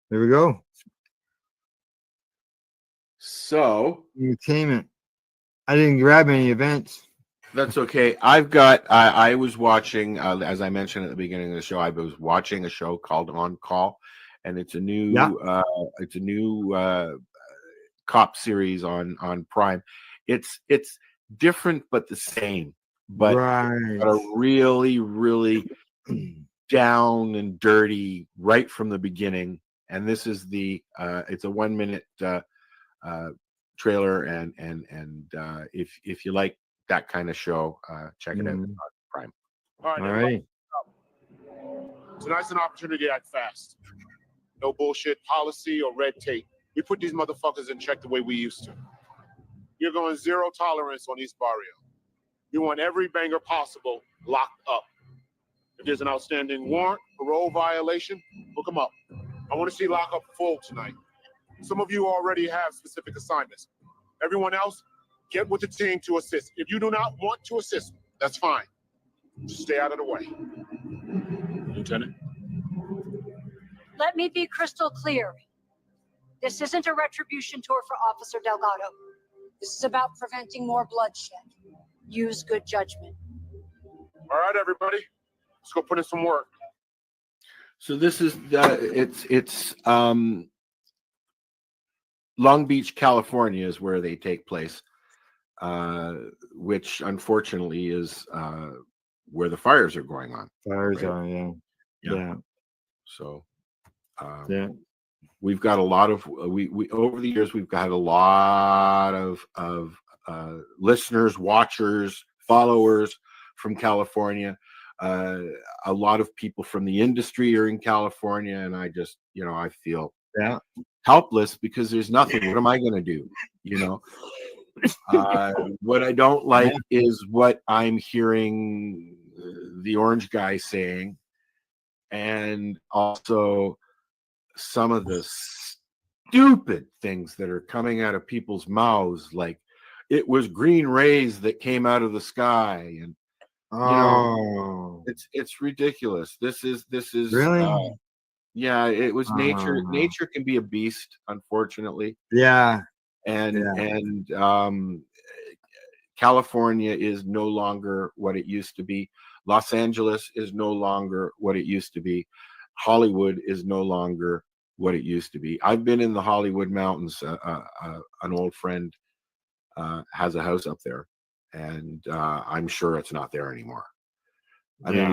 A: There we go.
H: So
A: entertainment. I didn't grab any events.
H: That's okay. I was watching, as I mentioned at the beginning of the show, I was watching a show called On Call, and it's a new cop series on Prime. It's different but the same, but got a really, really down and dirty right from the beginning. And this is it's a 1 minute trailer, and if you like that kind of show, check it out on Prime.
N: All right. Tonight's an opportunity to act fast. No bullshit policy or red tape. We put these motherfuckers in check the way we used to. You're going zero tolerance on East Barrio. You want every banger possible locked up. If there's an outstanding warrant, parole violation, hook them up. I want to see lockup full tonight. Some of you already have specific assignments. Everyone else, get with the team to assist. If you do not want to assist, that's fine. Just stay out of the way. Lieutenant?
O: Let me be crystal clear. This isn't a retribution tour for Officer Delgado. This is about preventing more bloodshed. Use good judgment.
N: All right, everybody. Let's go put in some work.
H: So this is it's Long Beach, California is where they take place, which unfortunately is where the fires are going on.
A: Fires are, yeah.
H: So, we've got a lot of we over the years we've got a lot of listeners, watchers, followers from California. A lot of people from the industry are in California, and I just, I feel helpless because there's nothing. What am I going to do? What I don't like is what I'm hearing the orange guy saying, and also some of the stupid things that are coming out of people's mouths, like it was green rays that came out of the sky, and it's ridiculous. This is
A: really
H: it was nature. Nature can be a beast, unfortunately. And California is no longer what it used to be. Los Angeles is no longer what it used to be. Hollywood is no longer what it used to be. I've been in the Hollywood Mountains. An old friend has a house up there, and I'm sure it's not there anymore. I mean,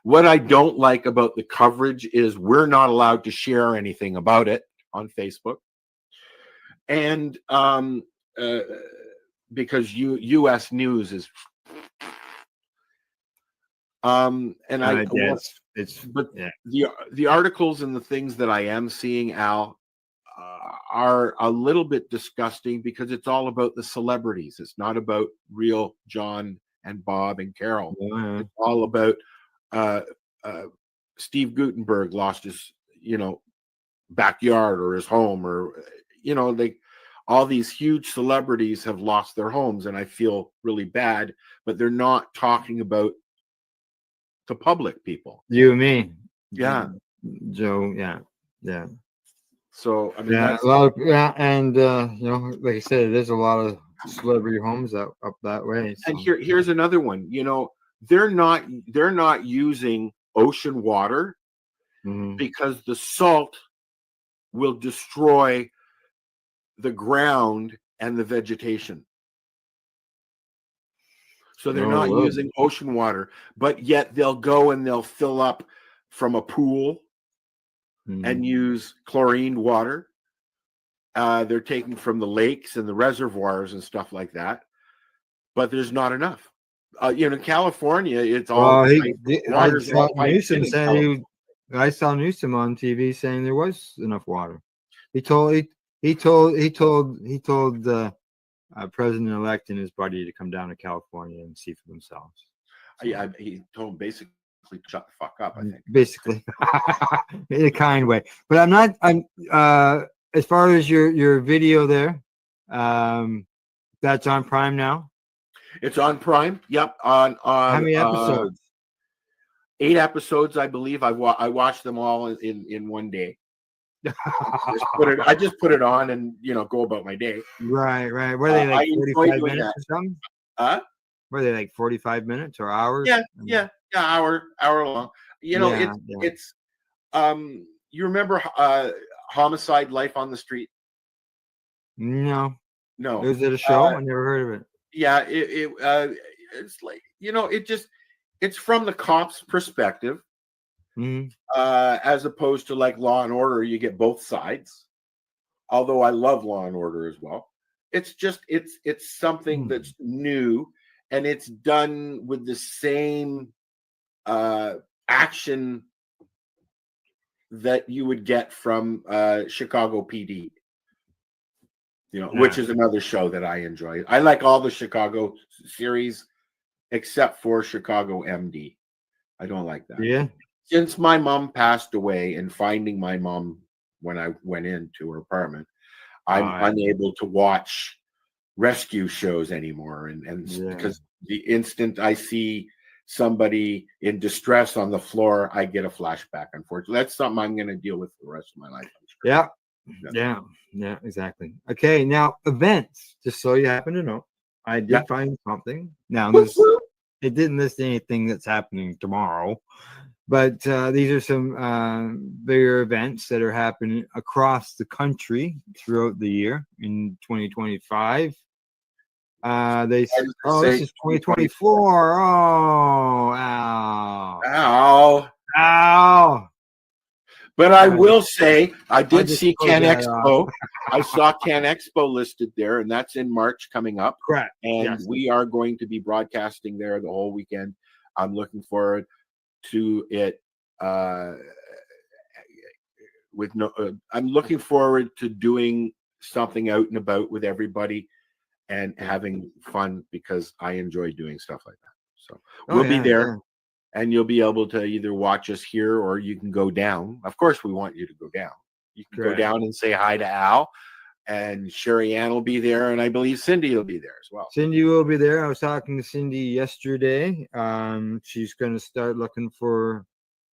H: what I don't like about the coverage is we're not allowed to share anything about it on Facebook. And because U.S. news is, And I well,
A: it's
H: but
A: yeah.
H: the articles and the things that I am seeing, Al, are a little bit disgusting because it's all about the celebrities. It's not about real John and Bob and Carol.
A: Yeah.
H: It's all about Steve Gutenberg lost his, backyard or his home, or all these huge celebrities have lost their homes, and I feel really bad, but they're not talking about the public people.
A: You and me.
H: Yeah.
A: Joe, yeah.
H: So I mean,
A: Yeah,
H: that's
A: a lot of and like I said, there's a lot of celebrity homes up that way. So.
H: And here's another one. They're not using ocean water because the salt will destroy the ground and the vegetation. So they're not using ocean water, but yet they'll go and they'll fill up from a pool and use chlorined water. They're taking from the lakes and the reservoirs and stuff like that, but there's not enough. California, it's all.
A: I saw Newsom on TV saying there was enough water. He told the president-elect and his buddy to come down to California and see for themselves.
H: So, he told him basically to shut the fuck up. I think
A: basically in a kind way, but I'm as far as your video there, that's on Prime now.
H: It's on Prime. Yep. On
A: how many episodes?
H: 8 episodes, I believe. I watched them all in one day. I just put it on and go about my day.
A: Right. Were they like 45 minutes or something? Were they like 45 minutes or hours?
H: Yeah, hour long. It's you remember Homicide: Life on the Street?
A: No.
H: Is
A: it a show? I never heard of it.
H: Yeah, it's like it's from the cop's perspective, as opposed to like Law and Order. You get both sides. Although I love Law and Order as well. It's something that's new, and it's done with the same action that you would get from Chicago PD. Which is another show that I enjoy. I like all the Chicago series except for Chicago MD. I don't like that.
A: Yeah.
H: Since my mom passed away and finding my mom when I went into her apartment, I'm unable to watch rescue shows anymore. And because the instant I see somebody in distress on the floor, I get a flashback. Unfortunately, that's something I'm going to deal with for the rest of my life. I'm sure.
A: Yeah, exactly. Okay, now events. Just so you happen to know, I did find something. Now, it didn't list anything that's happening tomorrow, but these are some bigger events that are happening across the country throughout the year in 2025. This is 2024. Oh, ow.
H: But I will say, I did see Can Expo. I saw Can Expo listed there, and that's in March coming up.
A: Correct.
H: And we are going to be broadcasting there the whole weekend. I'm looking forward to it. I'm looking forward to doing something out and about with everybody and having fun because I enjoy doing stuff like that. So we'll be there. Yeah. And you'll be able to either watch us here or you can go down. Of course, we want you to go down. You can go down and say hi to Al, and Sherry Ann will be there, and I believe Cindy will be there as well.
A: Cindy will be there. I was talking to Cindy yesterday. She's going to start looking for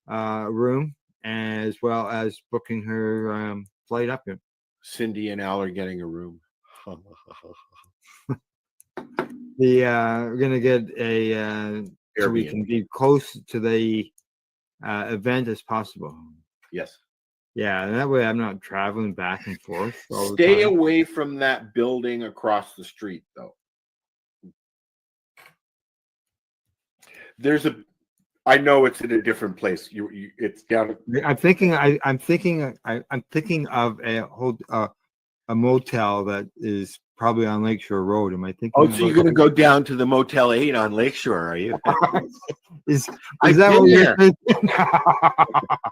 A: a room as well as booking her flight up here.
H: Cindy and Al are getting a room.
A: We're going to get a... so we can be close to the event as possible.
H: Yes.
A: Yeah, and that way I'm not traveling back and forth.
H: Stay away from that building across the street, though. I know it's in a different place. It's down.
A: I'm thinking of a motel that is probably on Lakeshore Road. Am I thinking?
H: Oh, so you're
A: about
H: going to go down to the Motel 8 on Lakeshore, are you?
A: Is
H: I've
A: that
H: been
A: what
H: there.
A: you're thinking?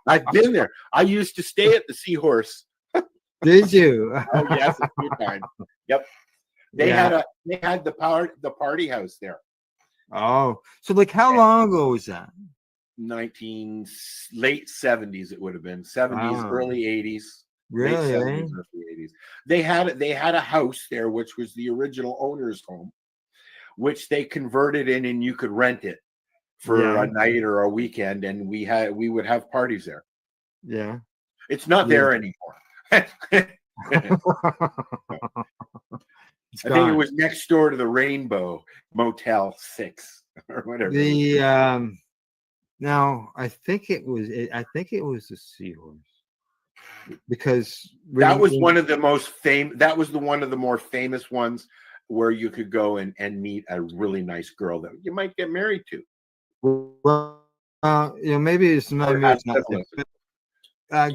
H: I've been there. I used to stay at the Seahorse.
A: Did you?
H: Oh yes, a few times. Yep. They had the party house there.
A: Oh, so like how long ago was that?
H: Late 70s it would have been. 70s,
A: Wow.
H: early 80s.
A: Really?
H: Late 70s, early 80s. They had a house there which was the original owner's home, which they converted in, and you could rent it for a night or a weekend, and we would have parties there.
A: Yeah.
H: It's not there anymore. I think it was next door to the Rainbow Motel 6 or whatever.
A: Now I think it was the Seahorse, because
H: that was one of the more famous ones where you could go and meet a really nice girl that you might get married to.
A: Well, maybe it's not.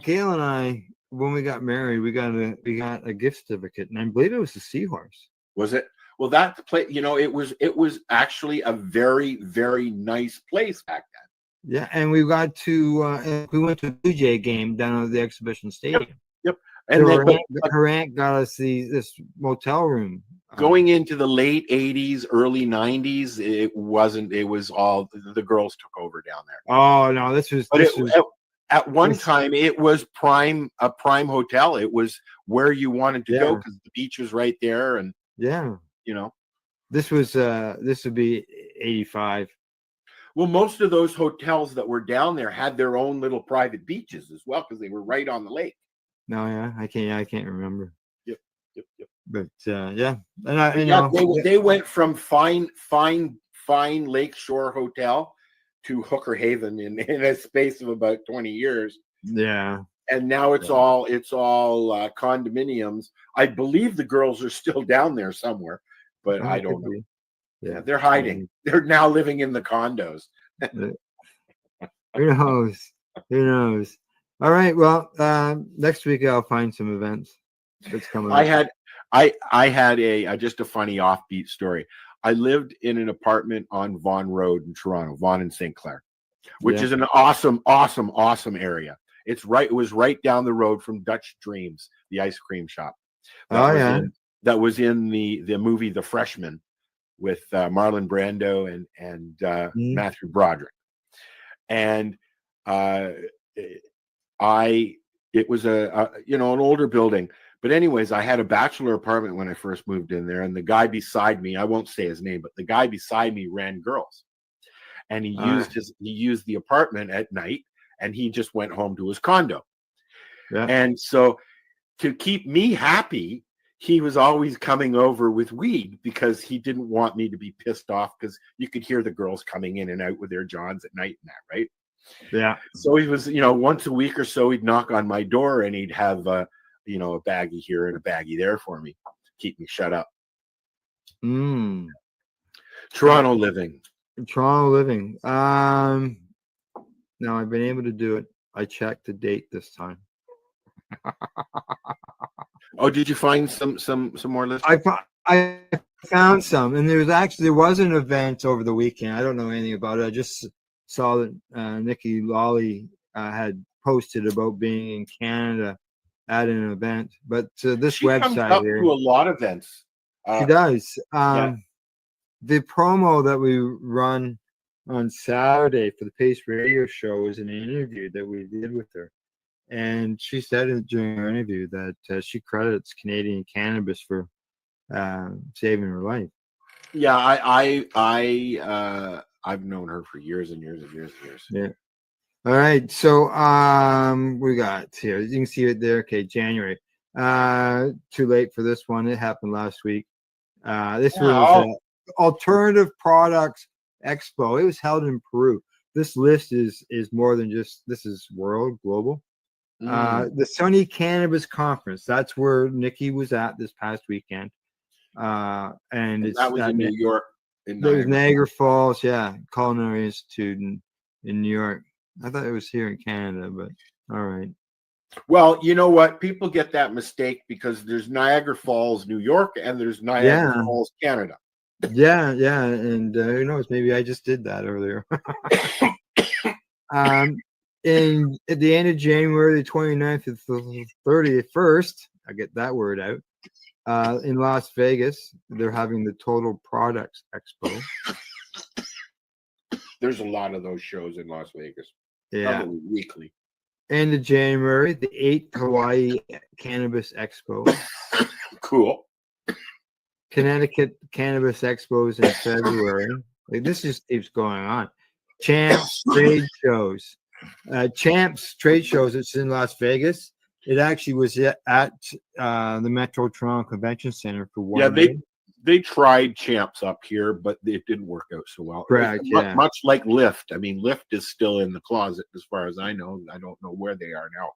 A: Gail and I, when we got married, we got a gift certificate, and I believe it was the Seahorse.
H: Was it? Well, that place, it was actually a very, very nice place back then.
A: Yeah, and we got to we went to a Blue Jay game down at the exhibition stadium.
H: Yep. And
A: her aunt got us this motel room.
H: Going into the late 80s, early 90s, it was all the girls took over down there.
A: Oh no,
H: at one time it was a prime hotel. It was where you wanted to go because the beach was right there, and this would be 85. Well, most of those hotels that were down there had their own little private beaches as well because they were right on the lake.
A: No, I can't remember.
H: Yep.
A: But and
H: they went from fine Lakeshore Hotel to Hooker Haven in a space of about 20 years.
A: Yeah.
H: And now it's all condominiums. I believe the girls are still down there somewhere, but I don't know. Yeah, they're hiding. They're now living in the condos.
A: Who knows? Who knows? All right. Well, next week I'll find some events that's coming up.
H: I had just a funny offbeat story. I lived in an apartment on Vaughan Road in Toronto, Vaughan and St. Clair, which is an awesome area. It was right down the road from Dutch Dreams, the ice cream shop. That was in the movie The Freshman with Marlon Brando and Matthew Broderick. And it was an older building. But anyways, I had a bachelor apartment when I first moved in there, and the guy beside me, I won't say his name, but the guy beside me ran girls. And he used the apartment at night, and he just went home to his condo. Yeah. And so to keep me happy, he was always coming over with weed because he didn't want me to be pissed off because you could hear the girls coming in and out with their johns at night and that, right?
A: Yeah.
H: So he was, once a week or so, he'd knock on my door and he'd have, a baggie here and a baggie there for me, keep me shut up. Toronto living.
A: Now I've been able to do it. I checked the date this time.
H: Oh, did you find some more lists?
A: I found some, and there was an event over the weekend. I don't know anything about it. I just saw that Nikki Lawley had posted about being in Canada at an event. But this
H: she
A: website
H: comes up
A: here,
H: to a lot of events.
A: She does. The promo that we run on Saturday for the Pace Radio Show is an interview that we did with her. And she said during her interview that she credits Canadian cannabis for saving her life.
H: Yeah, I've known her for years and years and years and years.
A: Yeah. All right. So we got here. You can see it there. Okay, January. Too late for this one. It happened last week. This was Alternative Products Expo. It was held in Peru. This list is more than just, this is global. The Sunny Cannabis Conference. That's where Nikki was at this past weekend. And
H: that was in New York.
A: There was Niagara Falls, Culinary Institute in New York. I thought it was here in Canada, but all right.
H: Well, you know what? People get that mistake because there's Niagara Falls, New York, and there's Niagara
A: Yeah.
H: Falls, Canada.
A: Yeah, and who knows? Maybe I just did that earlier. In at the end of January, the 29th to the 31st, I get that word out. In Las Vegas, they're having the Total Products Expo.
H: There's a lot of those shows in Las Vegas.
A: Yeah.
H: Probably weekly.
A: End of January, the 8th Hawaii Cannabis Expo.
H: Cool.
A: Connecticut Cannabis Expos in February. Like this just keeps going on. Champs trade shows. Champs trade shows. It's in Las Vegas. It actually was at the Metro Toronto Convention Center for 1 day.
H: They tried Champs up here, but it didn't work out so well.
A: Correct, yeah.
H: Much like Lyft. I mean, Lyft is still in the closet as far as I know. I don't know where they are now.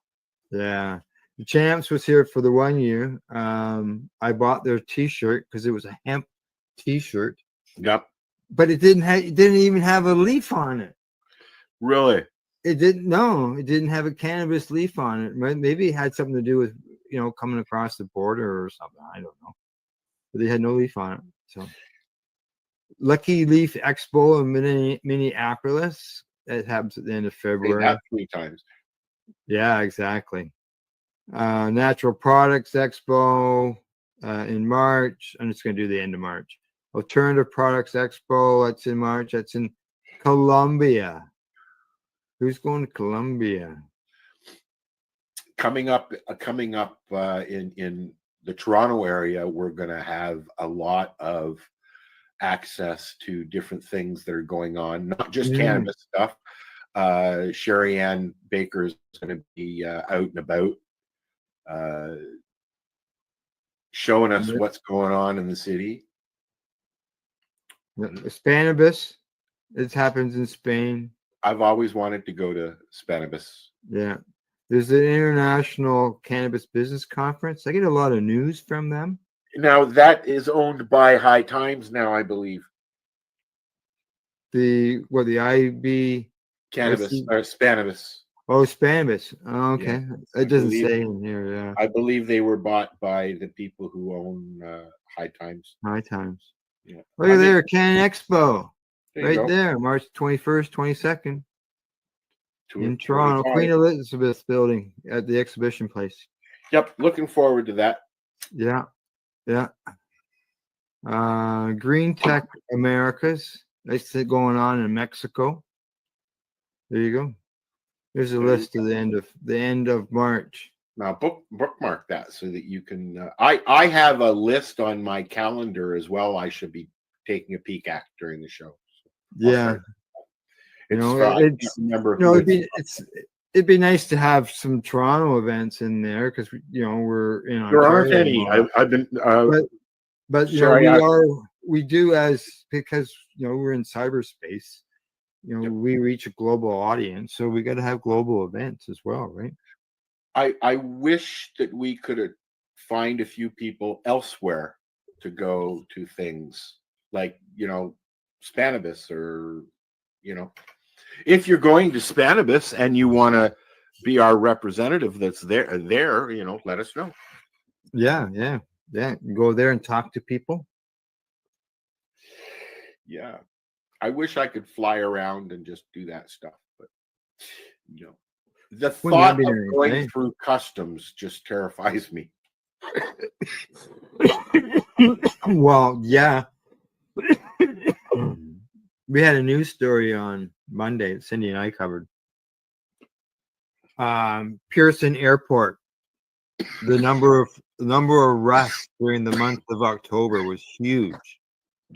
A: Yeah. The Champs was here for the 1 year. I bought their T-shirt because it was a hemp T-shirt.
H: Yep.
A: But it didn't even have a leaf on it.
H: Really?
A: It didn't have a cannabis leaf on it. Maybe it had something to do with, coming across the border or something. I don't know. But they had no leaf on it. So Lucky Leaf Expo in Minneapolis. That happens at the end of February.
H: That 3 times.
A: Yeah, exactly. Natural Products Expo in March. I'm just going to do the end of March. Alternative Products Expo. That's in March. That's in Colombia. Who's going to Colombia?
H: Coming up in the Toronto area, we're going to have a lot of access to different things that are going on, not just cannabis stuff. Sherry Ann Baker is going to be out and about, showing us what's going on in the city.
A: Spanibus. It happens in Spain.
H: I've always wanted to go to Spanibus.
A: Yeah. There's an International Cannabis Business Conference. I get a lot of news from them.
H: Now, that is owned by High Times now, I believe.
A: The IB
H: Cannabis or Spanibus.
A: Oh, Spanibus. Oh, okay.
H: Yeah.
A: It doesn't say in here. Yeah.
H: I believe they were bought by the people who own High Times.
A: High Times.
H: Yeah.
A: Look at there, Cannon Expo.
H: There you
A: Right
H: go.
A: there, March 21st, 22nd. In
H: 25.
A: Toronto, Queen Elizabeth Building at the exhibition place.
H: Yep, looking forward to that.
A: Yeah. Green Tech Americas. That's going on in Mexico. There you go. There's a list of the end of March.
H: Now bookmark that so that you can. I have a list on my calendar as well. I should be taking a peek at during the show.
A: Yeah. It'd be nice to have some Toronto events in there because we're in.
H: There aren't any. I've been.
A: But we do because we're in cyberspace. We reach a global audience, so we got to have global events as well, right?
H: I wish that we could find a few people elsewhere to go to things like Spanibus or if you're going to Spanibus and you want to be our representative that's there, let us know.
A: Yeah. Go there and talk to people.
H: Yeah. I wish I could fly around and just do that stuff, but the thought of going through customs just terrifies me.
A: Well, yeah. We had a news story on Monday that Cindy and I covered. Pearson Airport. The number of arrests during the month of October was huge.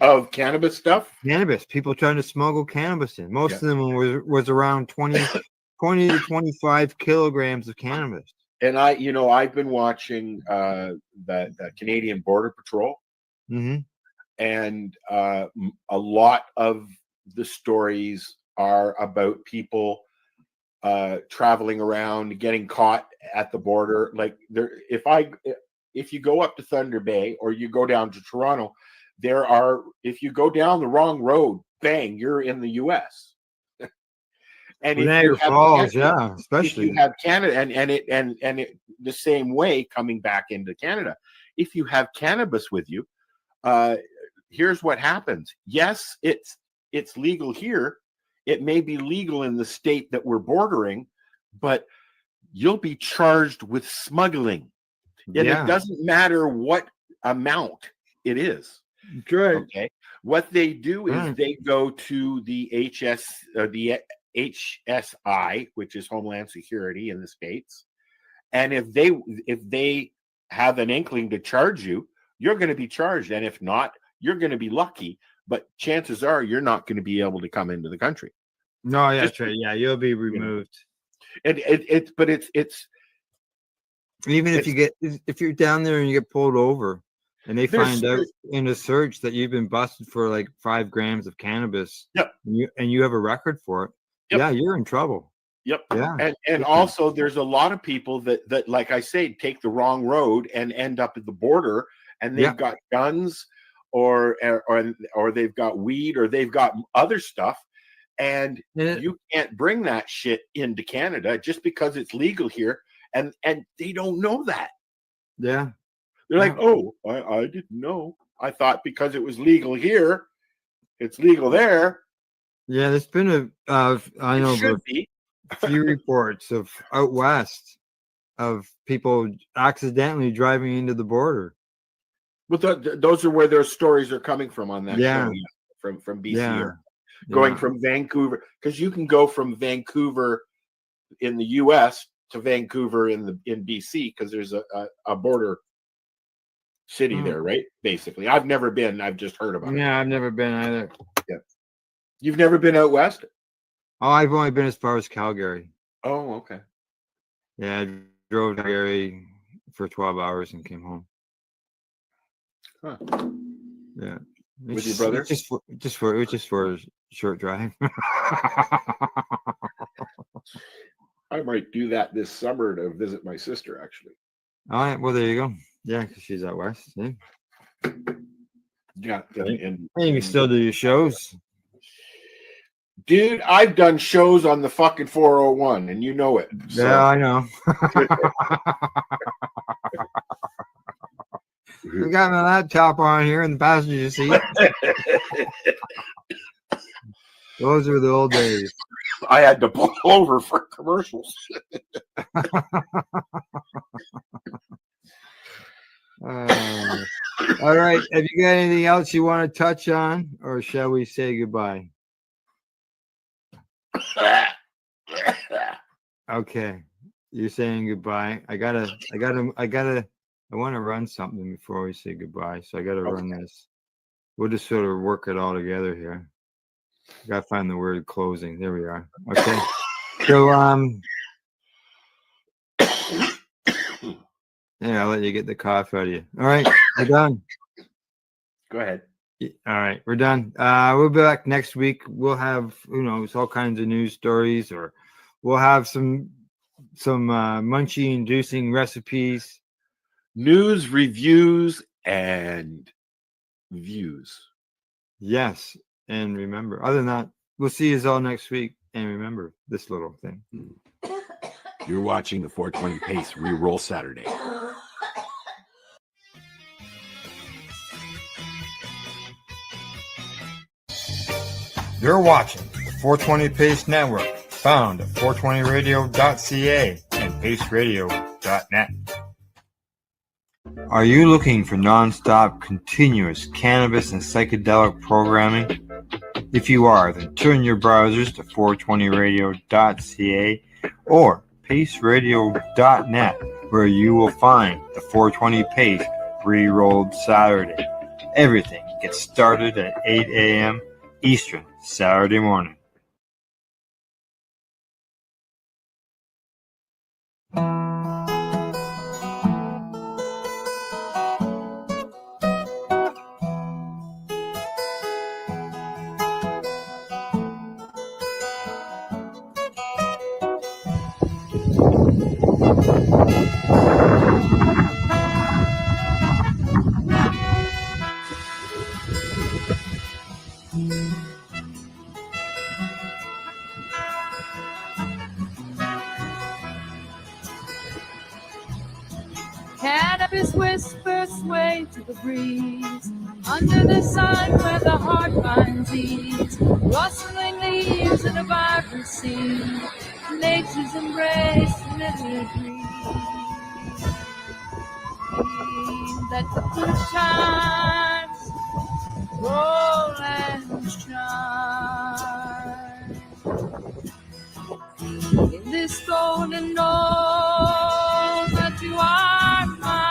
H: Of cannabis stuff?
A: Cannabis. People trying to smuggle cannabis in. Most of them was around 20 to 25 kilograms of cannabis.
H: And I've been watching the Canadian Border Patrol.
A: Mm-hmm.
H: And a lot of the stories are about people traveling around, getting caught at the border. Like if you go up to Thunder Bay or you go down to Toronto, if you go down the wrong road, bang, you're in the US. And
A: Well,
H: if
A: Niagara
H: you have
A: Falls,
H: Canada,
A: yeah,
H: if
A: especially.
H: you have Canada and it the same way coming back into Canada, if you have cannabis with you, here's what happens. Yes, it's legal here. It may be legal in the state that we're bordering, but you'll be charged with smuggling. And
A: Yeah.
H: it doesn't matter what amount it is.
A: Great.
H: Okay. What they do is
A: Right.
H: they go to the the HSI, which is Homeland Security in the States. And if they have an inkling to charge you, you're going to be charged. And if not, you're going to be lucky. But chances are you're not going to be able to come into the country.
A: No, yeah,
H: Just-
A: that's right. Yeah, you'll be removed.
H: And it's
A: Even if if you're down there and you get pulled over and they
H: There's-
A: find out in a search that you've been busted for like 5 grams of cannabis,
H: Yep.
A: and you have a record for it,
H: Yep.
A: yeah, you're in trouble.
H: Yep.
A: Yeah.
H: And
A: Big time.
H: also there's a lot of people that like I say, take the wrong road and end up at the border, and they've
A: Yeah.
H: got guns or they've got weed or they've got other stuff, and
A: Yeah.
H: you can't bring that shit into Canada just because it's legal here, and they don't know that.
A: Yeah.
H: They're like, "Oh, I didn't know. I thought because it was legal here, it's legal there."
A: Yeah, there's been I know
H: should
A: a
H: be.
A: few reports of out west of people accidentally driving into the border.
H: But those are where their stories are coming from on that
A: Yeah.
H: show, from BC,
A: Yeah.
H: or going
A: Yeah.
H: from Vancouver, because you can go from Vancouver in the U.S. to Vancouver in BC, because there's a border city
A: Mm.
H: there, right? Basically, I've never been. I've just heard about it.
A: Yeah, I've never been either.
H: Yeah, you've never been out west?
A: Oh, I've only been as far as Calgary.
H: Oh, okay.
A: Yeah, I drove to Calgary for 12 hours and came home.
H: Huh.
A: Yeah.
H: With your brother?
A: It was just for a short drive.
H: I might do that this summer to visit my sister, actually.
A: All right, well there you go. Yeah, because she's out west. Yeah.
H: Yeah,
A: And you can still do your shows.
H: Dude, I've done shows on the fucking 401, and you know it. So.
A: Yeah, I know. We got my laptop on here in the passenger seat. Those are the old days.
H: I had to pull over for commercials.
A: All right. Have you got anything else you want to touch on, or shall we say goodbye? Okay. You're saying goodbye. I want to run something before we say goodbye. So I got to run this. We'll just sort of work it all together here. I got to find the word closing. There we are. Okay. So, yeah, I'll let you get the cough out of you. All right. We're done.
H: Go ahead.
A: All right. We're done. We'll be back next week. We'll have, who knows, all kinds of news stories, or we'll have some munchie inducing recipes.
H: News, reviews, and views.
A: Yes. And remember, other than that, we'll see you all next week. And remember this little thing.
H: You're watching the 420 Pace Reroll Saturday.
A: You're watching the 420 Pace Network, found at 420radio.ca and paceradio.net. Are you looking for non-stop, continuous cannabis and psychedelic programming? If you are, then turn your browsers to 420radio.ca or paceradio.net, where you will find the 420 Pace Re-Rolled Saturday. Everything gets started at 8 a.m. Eastern Saturday morning.
P: His whisper sway to the breeze, under the sun where the heart finds ease, rustling leaves in a vibrant sea, nature's embrace, living breeze. Let the good times roll and shine in this golden dawn that you are mine.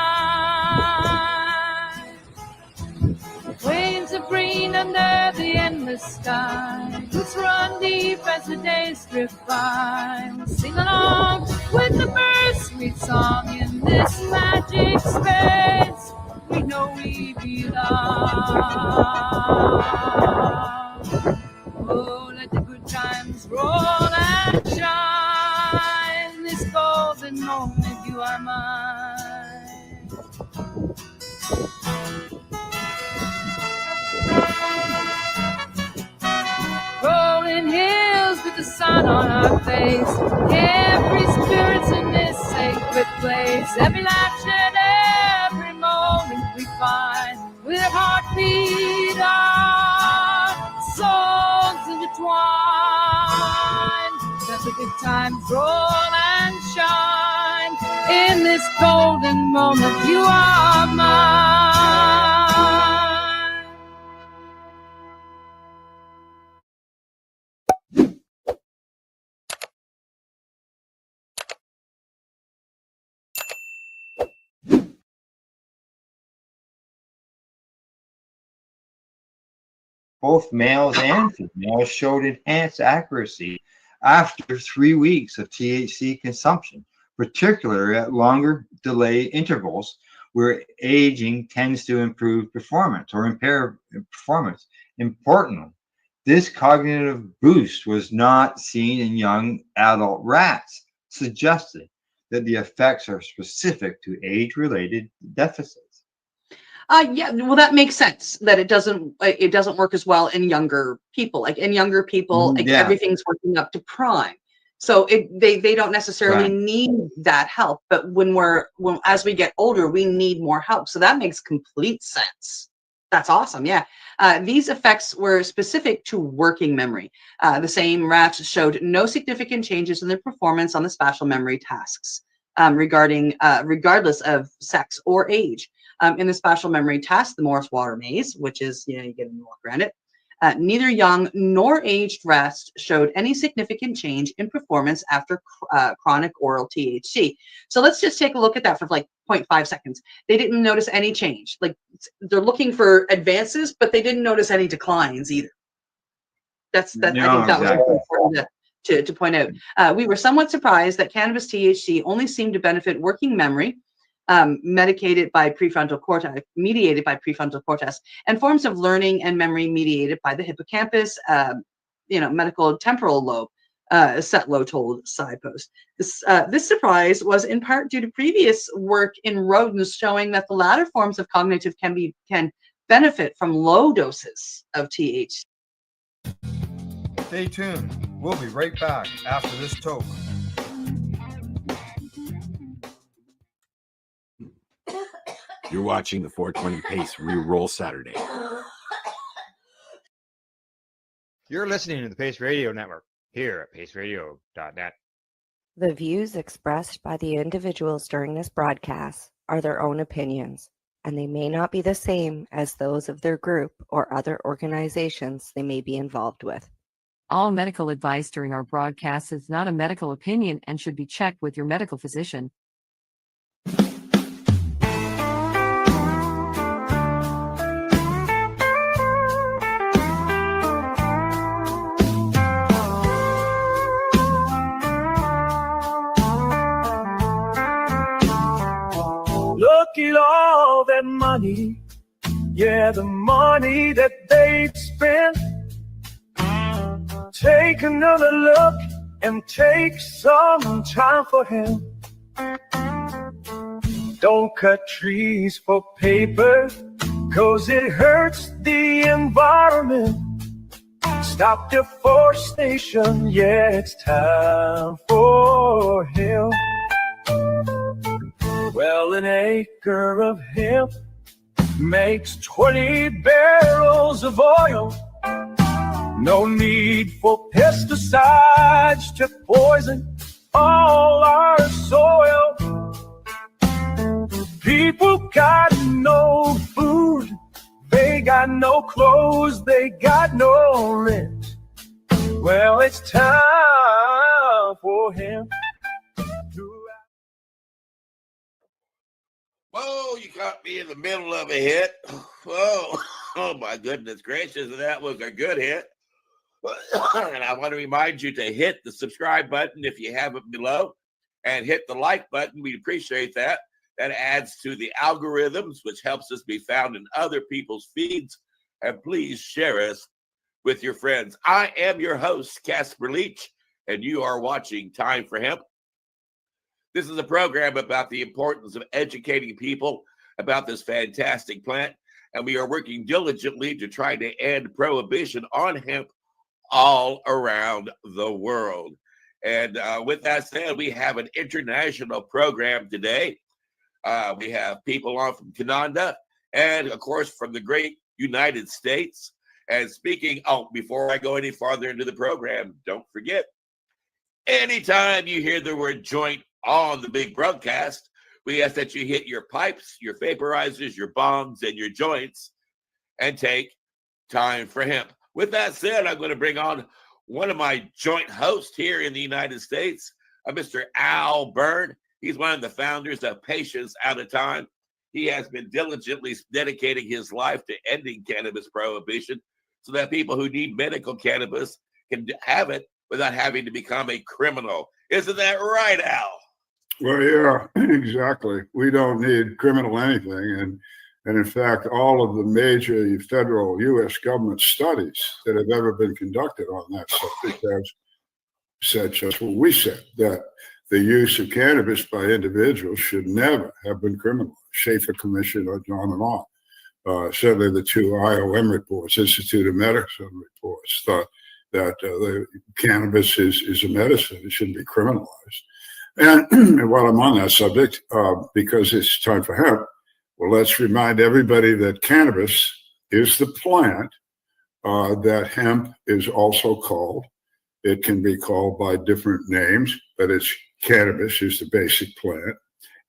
P: Waves of green under the endless sky, roots run deep as the days drift by. We'll sing along with the birds' sweet song in this magic space. We know we belong. Oh, let the good times roll and shine. This golden moment, you are mine. Rolling hills with the sun on our face, every spirit's in this sacred place. Every lash and every moment we find, with a heartbeat our souls intertwined. Let the good times roll and shine. In this golden moment, you are mine.
A: Both males and females showed enhanced accuracy after 3 weeks of THC consumption, particularly at longer delay intervals where aging tends to improve performance or impair performance. Importantly, this cognitive boost was not seen in young adult rats, suggesting that the effects are specific to age-related deficits.
K: Yeah, well, that makes sense that it doesn't work as well in younger people. Like in younger people, like
A: Yeah.
K: everything's working up to prime, so they don't necessarily
A: Right.
K: need that help. But as we get older, we need more help. So that makes complete sense. That's awesome. Yeah, these effects were specific to working memory. The same rats showed no significant changes in their performance on the spatial memory tasks, regardless of sex or age. In the spatial memory task, the Morris Water Maze, which is, you get to walk around it, neither young nor aged rats showed any significant change in performance after chronic oral THC. So let's just take a look at that for like 0.5 seconds. They didn't notice any change. Like they're looking for advances, but they didn't notice any declines either. I think that was important to point out. We were somewhat surprised that cannabis THC only seemed to benefit working memory, mediated by prefrontal cortex, and forms of learning and memory mediated by the hippocampus, medical temporal lobe, Setlow told SciPost. This surprise was in part due to previous work in rodents showing that the latter forms of cognitive can benefit from low doses of THC.
A: Stay tuned. We'll be right back after this toke.
H: You're watching the 420 Pace Reroll Saturday.
A: You're listening to the Pace Radio Network here at paceradio.net.
B: The views expressed by the individuals during this broadcast are their own opinions, and they may not be the same as those of their group or other organizations they may be involved with.
C: All medical advice during our broadcast is not a medical opinion and should be checked with your medical physician.
D: Look at all that money, yeah, the money that they've spent. Take another look and take some time for him. Don't cut trees for paper, 'cause it hurts the environment. Stop deforestation, yeah, it's time for him. Well,
Q: Well, an acre of hemp makes 20 barrels of oil. No need for pesticides to poison all our soil. People got no food, they got no clothes, they got no rent. Well, it's time for him to...
R: Whoa, you caught me in the middle of a hit. Whoa, oh my goodness gracious, that was a good hit. And I want to remind you to hit the subscribe button if you haven't below, and hit the like button. We'd appreciate that. That adds to the algorithms, which helps us be found in other people's feeds. And please share us with your friends. I am your host, Casper Leach, and you are watching Time for Hemp. This is a program about the importance of educating people about this fantastic plant, and we are working diligently to try to end prohibition on hemp all around the world. And with that said, we have an international program today. We have people on from Canada and, of course, from the great United States. And speaking, before I go any farther into the program, don't forget, anytime you hear the word joint on the big broadcast, we ask that you hit your pipes, your vaporizers, your bongs, and your joints, and take time for hemp. With that said, I'm going to bring on one of my joint hosts here in the United States, Mr. Al Byrne. He's one of the founders of Patients Out of Time. He has been diligently dedicating his life to ending cannabis prohibition so that people who need medical cannabis can have it without having to become a criminal. Isn't that right, Al?
S: Well, yeah, exactly. We don't need criminal anything. And in fact, all of the major federal U.S. government studies that have ever been conducted on that subject have said just what we said, that the use of cannabis by individuals should never have been criminalized. Schaefer Commission, on and on. Certainly the two IOM reports, Institute of Medicine reports, thought that the cannabis is a medicine. It shouldn't be criminalized. And while I'm on that subject, because it's time for hemp, well, let's remind everybody that cannabis is the plant that hemp is also called. It can be called by different names, but it's cannabis is the basic plant.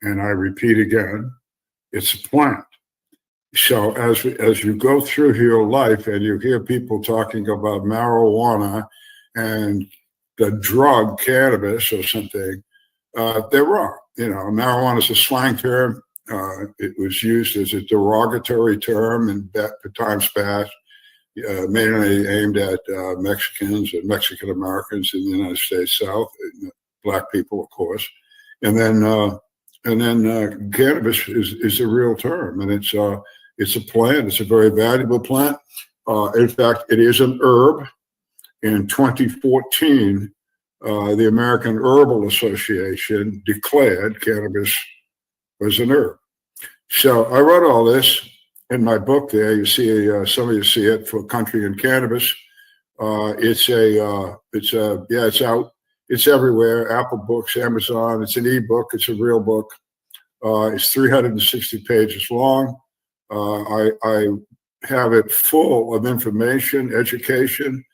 S: And I repeat again, it's a plant. So as you go through your life and you hear people talking about marijuana and the drug cannabis or something, they're wrong. You know, marijuana is a slang term. It was used as a derogatory term in times past, mainly aimed at Mexicans and Mexican Americans in the United States South, black people, of course. And then cannabis is a real term, and it's a plant. It's a very valuable plant. In fact, it is an herb. In 2014, the American Herbal Association declared cannabis was an herb. So I wrote all this in my book there. You see, some of you see it, For Country and Cannabis. It's out. It's everywhere. Apple Books, Amazon. It's an ebook. It's a real book. It's 360 pages long. I have it full of information, education,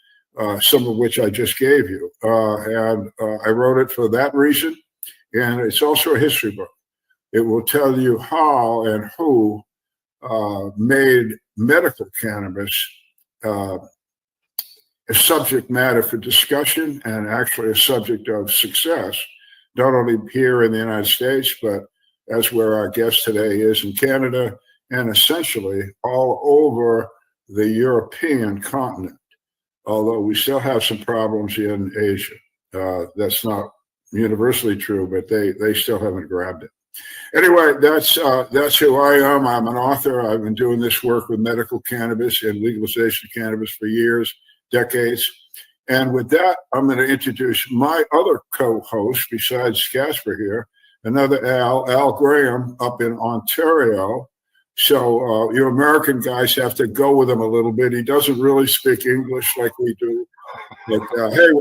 S: some of which I just gave you. And I wrote it for that reason. And it's also a history book. It will tell you how and who made medical cannabis a subject matter for discussion and actually a subject of success, not only here in the United States, but as where our guest today is in Canada, and essentially all over the European continent, although we still have some problems in Asia. That's not universally true, but they still haven't grabbed it. Anyway, that's who I am. I'm an author. I've been doing this work with medical cannabis and legalization of cannabis for years, decades. And with that, I'm going to introduce my other co-host besides Casper here, another Al Graham up in Ontario. So you American guys have to go with him a little bit. He doesn't really speak English like we do. But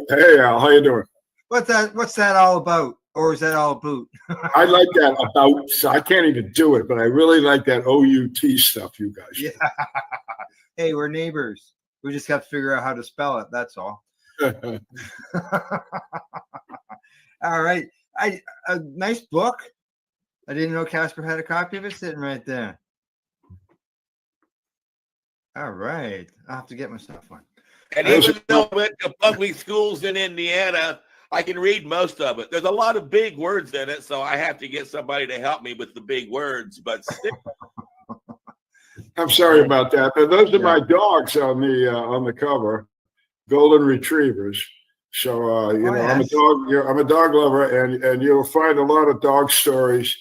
S: hey, Al, how you doing?
A: What's that all about? or is that all a boot?
S: I like that about. So I can't even do it, but I really like that OUT stuff, you guys.
A: Yeah. Hey, we're neighbors. We just have to figure out how to spell it. That's all. All right. A nice book. I didn't know Casper had a copy of it sitting right there. All right. I'll have to get myself one.
R: And even though I went to public schools in Indiana, I can read most of it. There's a lot of big words in it, so I have to get somebody to help me with the big words. But
S: I'm sorry about that. But those are my dogs on the cover, golden retrievers. So you know,
A: yes.
S: I'm a dog lover, and you'll find a lot of dog stories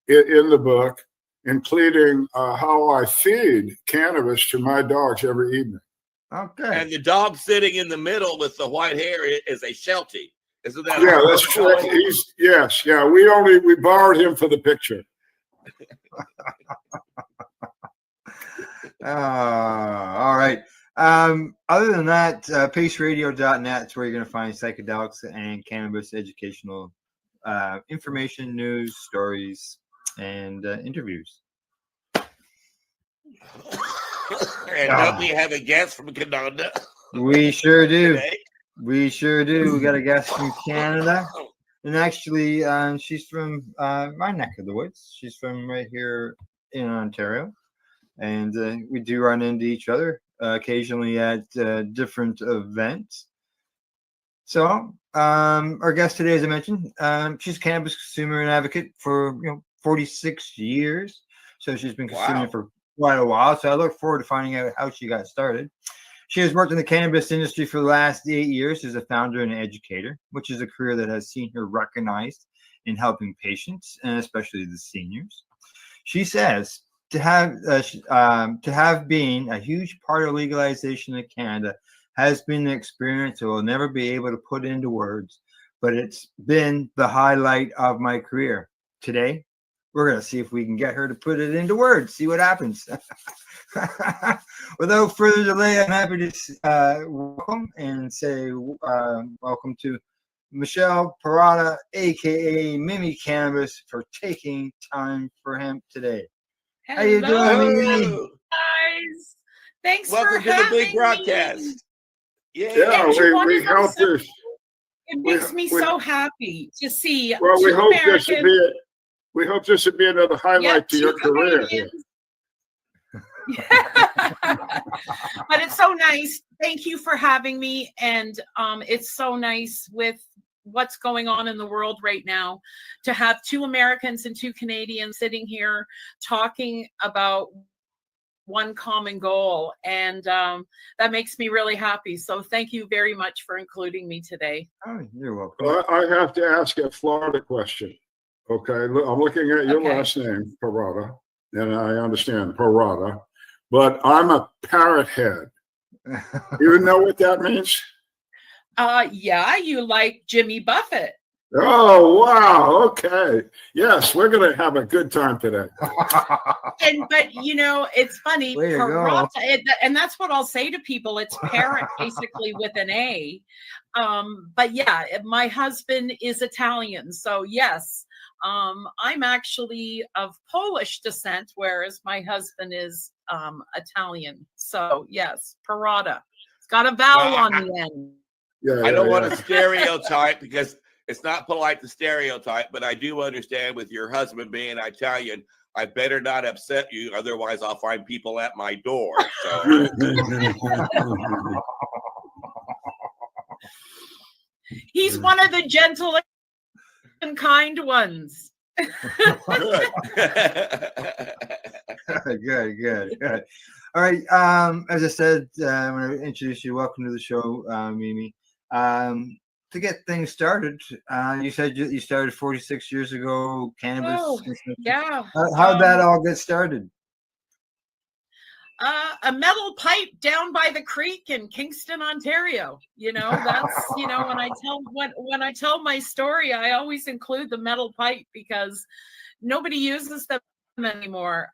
S: in the book, including how I feed cannabis to my dogs every evening.
A: Okay.
R: And the dog sitting in the middle with the white hair is a Sheltie. Isn't that?
S: Yeah, that's true. We borrowed him for the picture.
A: All right. Other than that, paceradio.net is where you're going to find psychedelics and cannabis educational information, news, stories, and interviews.
R: And don't we have a guest from Canada?
A: We sure do.
R: Today?
A: We sure do. We got a guest from Canada. And actually, she's from my neck of the woods. She's from right here in Ontario. And we do run into each other occasionally at different events. So our guest today, as I mentioned, she's a cannabis consumer and advocate for 46 years. So she's been consuming it for quite a while. So I look forward to finding out how she got started. She has worked in the cannabis industry for the last 8 years as a founder and educator, which is a career that has seen her recognized in helping patients and especially the seniors. She says to have been a huge part of legalization in Canada has been an experience I will never be able to put into words, but it's been the highlight of my career. Today, we're going to see if we can get her to put it into words, see what happens. Without further delay, I'm happy to welcome and say welcome to Michelle Parada, a.k.a. Mimi Cannabis, for taking time for him today.
T: Hello,
A: How you doing, Mimi?
T: guys? Thanks
R: Welcome
T: for
R: to the
T: having
R: big broadcast.
T: me.
S: Yeah, we helped this.
T: It makes me so happy to see
S: Well,
T: two Americans.
S: We hope this would be another highlight to your career.
T: But it's so nice. Thank you for having me. And it's so nice with what's going on in the world right now to have two Americans and two Canadians sitting here talking about one common goal. And that makes me really happy. So thank you very much for including me today.
A: Oh, you're welcome.
S: Well, I have to ask a Florida question. Okay, I'm looking at your last name, Parada, and I understand Parada, but I'm a parrot head. You know what that means?
T: Yeah, you like Jimmy Buffett.
S: Oh, wow. Okay. Yes, we're going to have a good time today.
T: But it's funny.
S: Way to go.
T: Parata, and that's what I'll say to people. It's parrot basically with an A. But yeah, my husband is Italian. So yes, I'm actually of Polish descent, whereas my husband is Italian. So yes, Parada. It's got a vowel on the end.
R: I don't want to stereotype because it's not polite to stereotype, but I do understand with your husband being Italian, I better not upset you. Otherwise, I'll find people at my door. So.
T: He's one of the gentle and kind ones.
A: Good. Good. All right. As I said, when I introduced you, welcome to the show, Mimi. To get things started, you said you started 46 years ago, cannabis.
T: Oh, yeah.
A: How'd that all get started?
T: A metal pipe down by the creek in Kingston, Ontario. That's when I tell my story, I always include the metal pipe because nobody uses them anymore.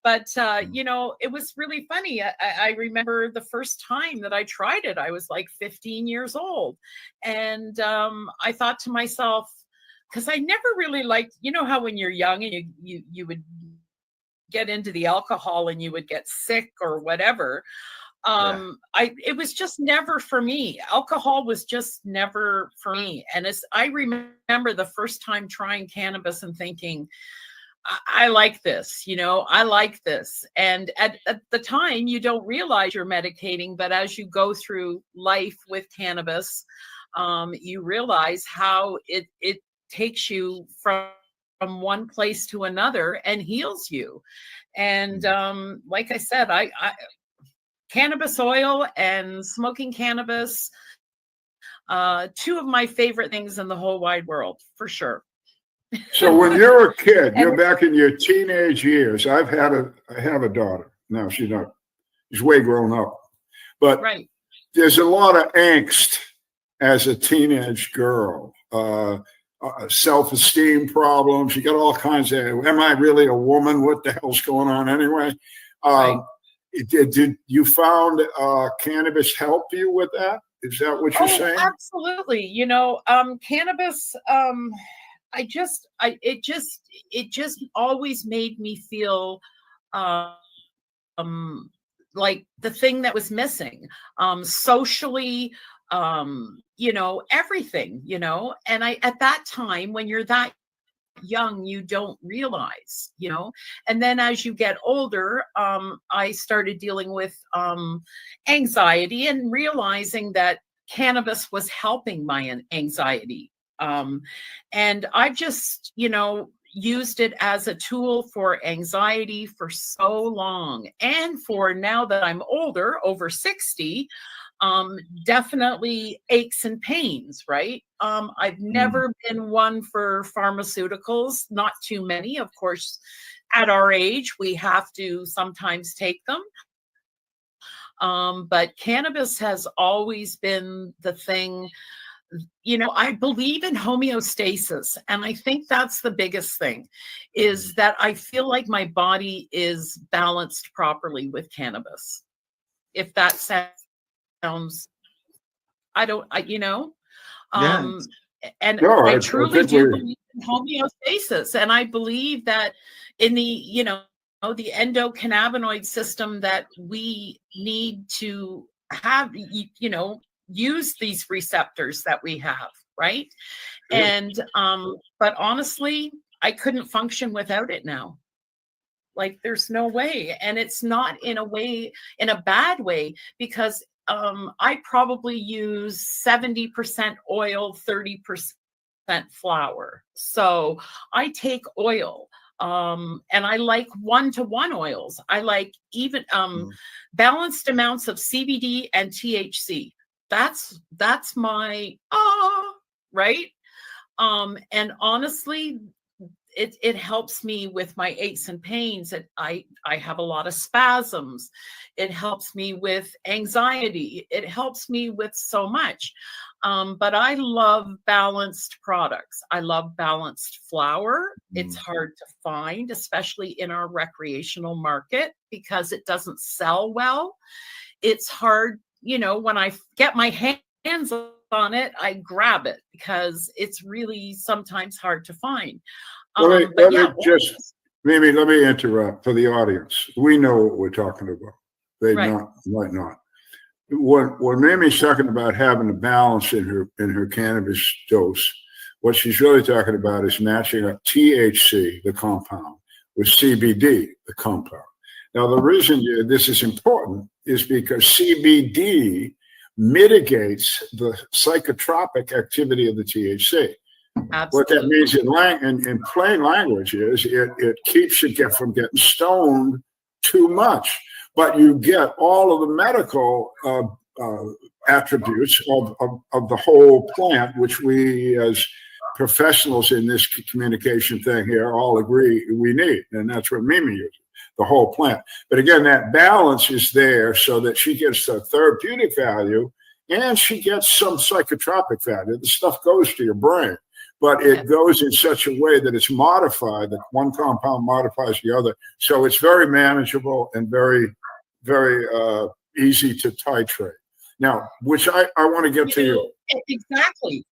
T: But it was really funny. I remember the first time that I tried it, I was like 15 years old. And I thought to myself, because I never really liked, you know how when you're young and you would get into the alcohol and you would get sick or whatever. It was just never for me. Alcohol was just never for me. And I remember the first time trying cannabis and thinking, I like this, I like this. And at the time, you don't realize you're medicating, but as you go through life with cannabis, you realize how it takes you from one place to another and heals you. And like I said, I cannabis oil and smoking cannabis, two of my favorite things in the whole wide world, for sure.
S: So when you're a kid, you're back in your teenage years. I have a daughter. Now she's way grown up. But there's a lot of angst as a teenage girl. Self-esteem problems. You got all kinds of, am I really a woman? What the hell's going on anyway? Did you found cannabis help you with that? Is that what you're saying?
T: Absolutely. Cannabis, it just always made me feel like the thing that was missing, socially, everything, and at that time, when you're that young, you don't realize, and then as you get older, I started dealing with anxiety and realizing that cannabis was helping my anxiety. And I've just, used it as a tool for anxiety for so long. And for now that I'm older, over 60, definitely aches and pains, right? I've never been one for pharmaceuticals, not too many. Of course, at our age, we have to sometimes take them. But cannabis has always been the thing. I believe in homeostasis, and I think that's the biggest thing, is that I feel like my body is balanced properly with cannabis. If that sounds, and I truly do believe in homeostasis, and I believe that in the, the endocannabinoid system that we need to have, use these receptors that we have, right? And but honestly, I couldn't function without it now. Like, there's no way. And it's not in a bad way, because I probably use 70% oil, 30% flour. So I take oil, and I like 1-to-1 oils. I like even balanced amounts of CBD and THC. That's my right. And honestly, it helps me with my aches and pains. I have a lot of spasms. It helps me with anxiety. It helps me with so much. But I love balanced products. I love balanced flour. It's hard to find, especially in our recreational market, because it doesn't sell well. It's hard, when I get my hands on it, I grab it because it's really sometimes hard to find.
S: Let me interrupt for the audience. We know what we're talking about. They might not. When Mamie's talking about having a balance in her cannabis dose, what she's really talking about is matching up THC, the compound, with CBD, the compound. Now, the reason this is important is because CBD mitigates the psychotropic activity of the THC. Absolutely. What that means in plain language is it keeps you from getting stoned too much, but you get all of the medical attributes of the whole plant, which we as professionals in this communication thing here all agree we need, and that's what Mimi uses. The whole plant. But again, that balance is there so that she gets a therapeutic value and she gets some psychotropic value. The stuff goes to your brain, but it goes in such a way that it's modified, that one compound modifies the other. So it's very manageable and very, very easy to titrate. Now, which I want to get to you.
T: Exactly.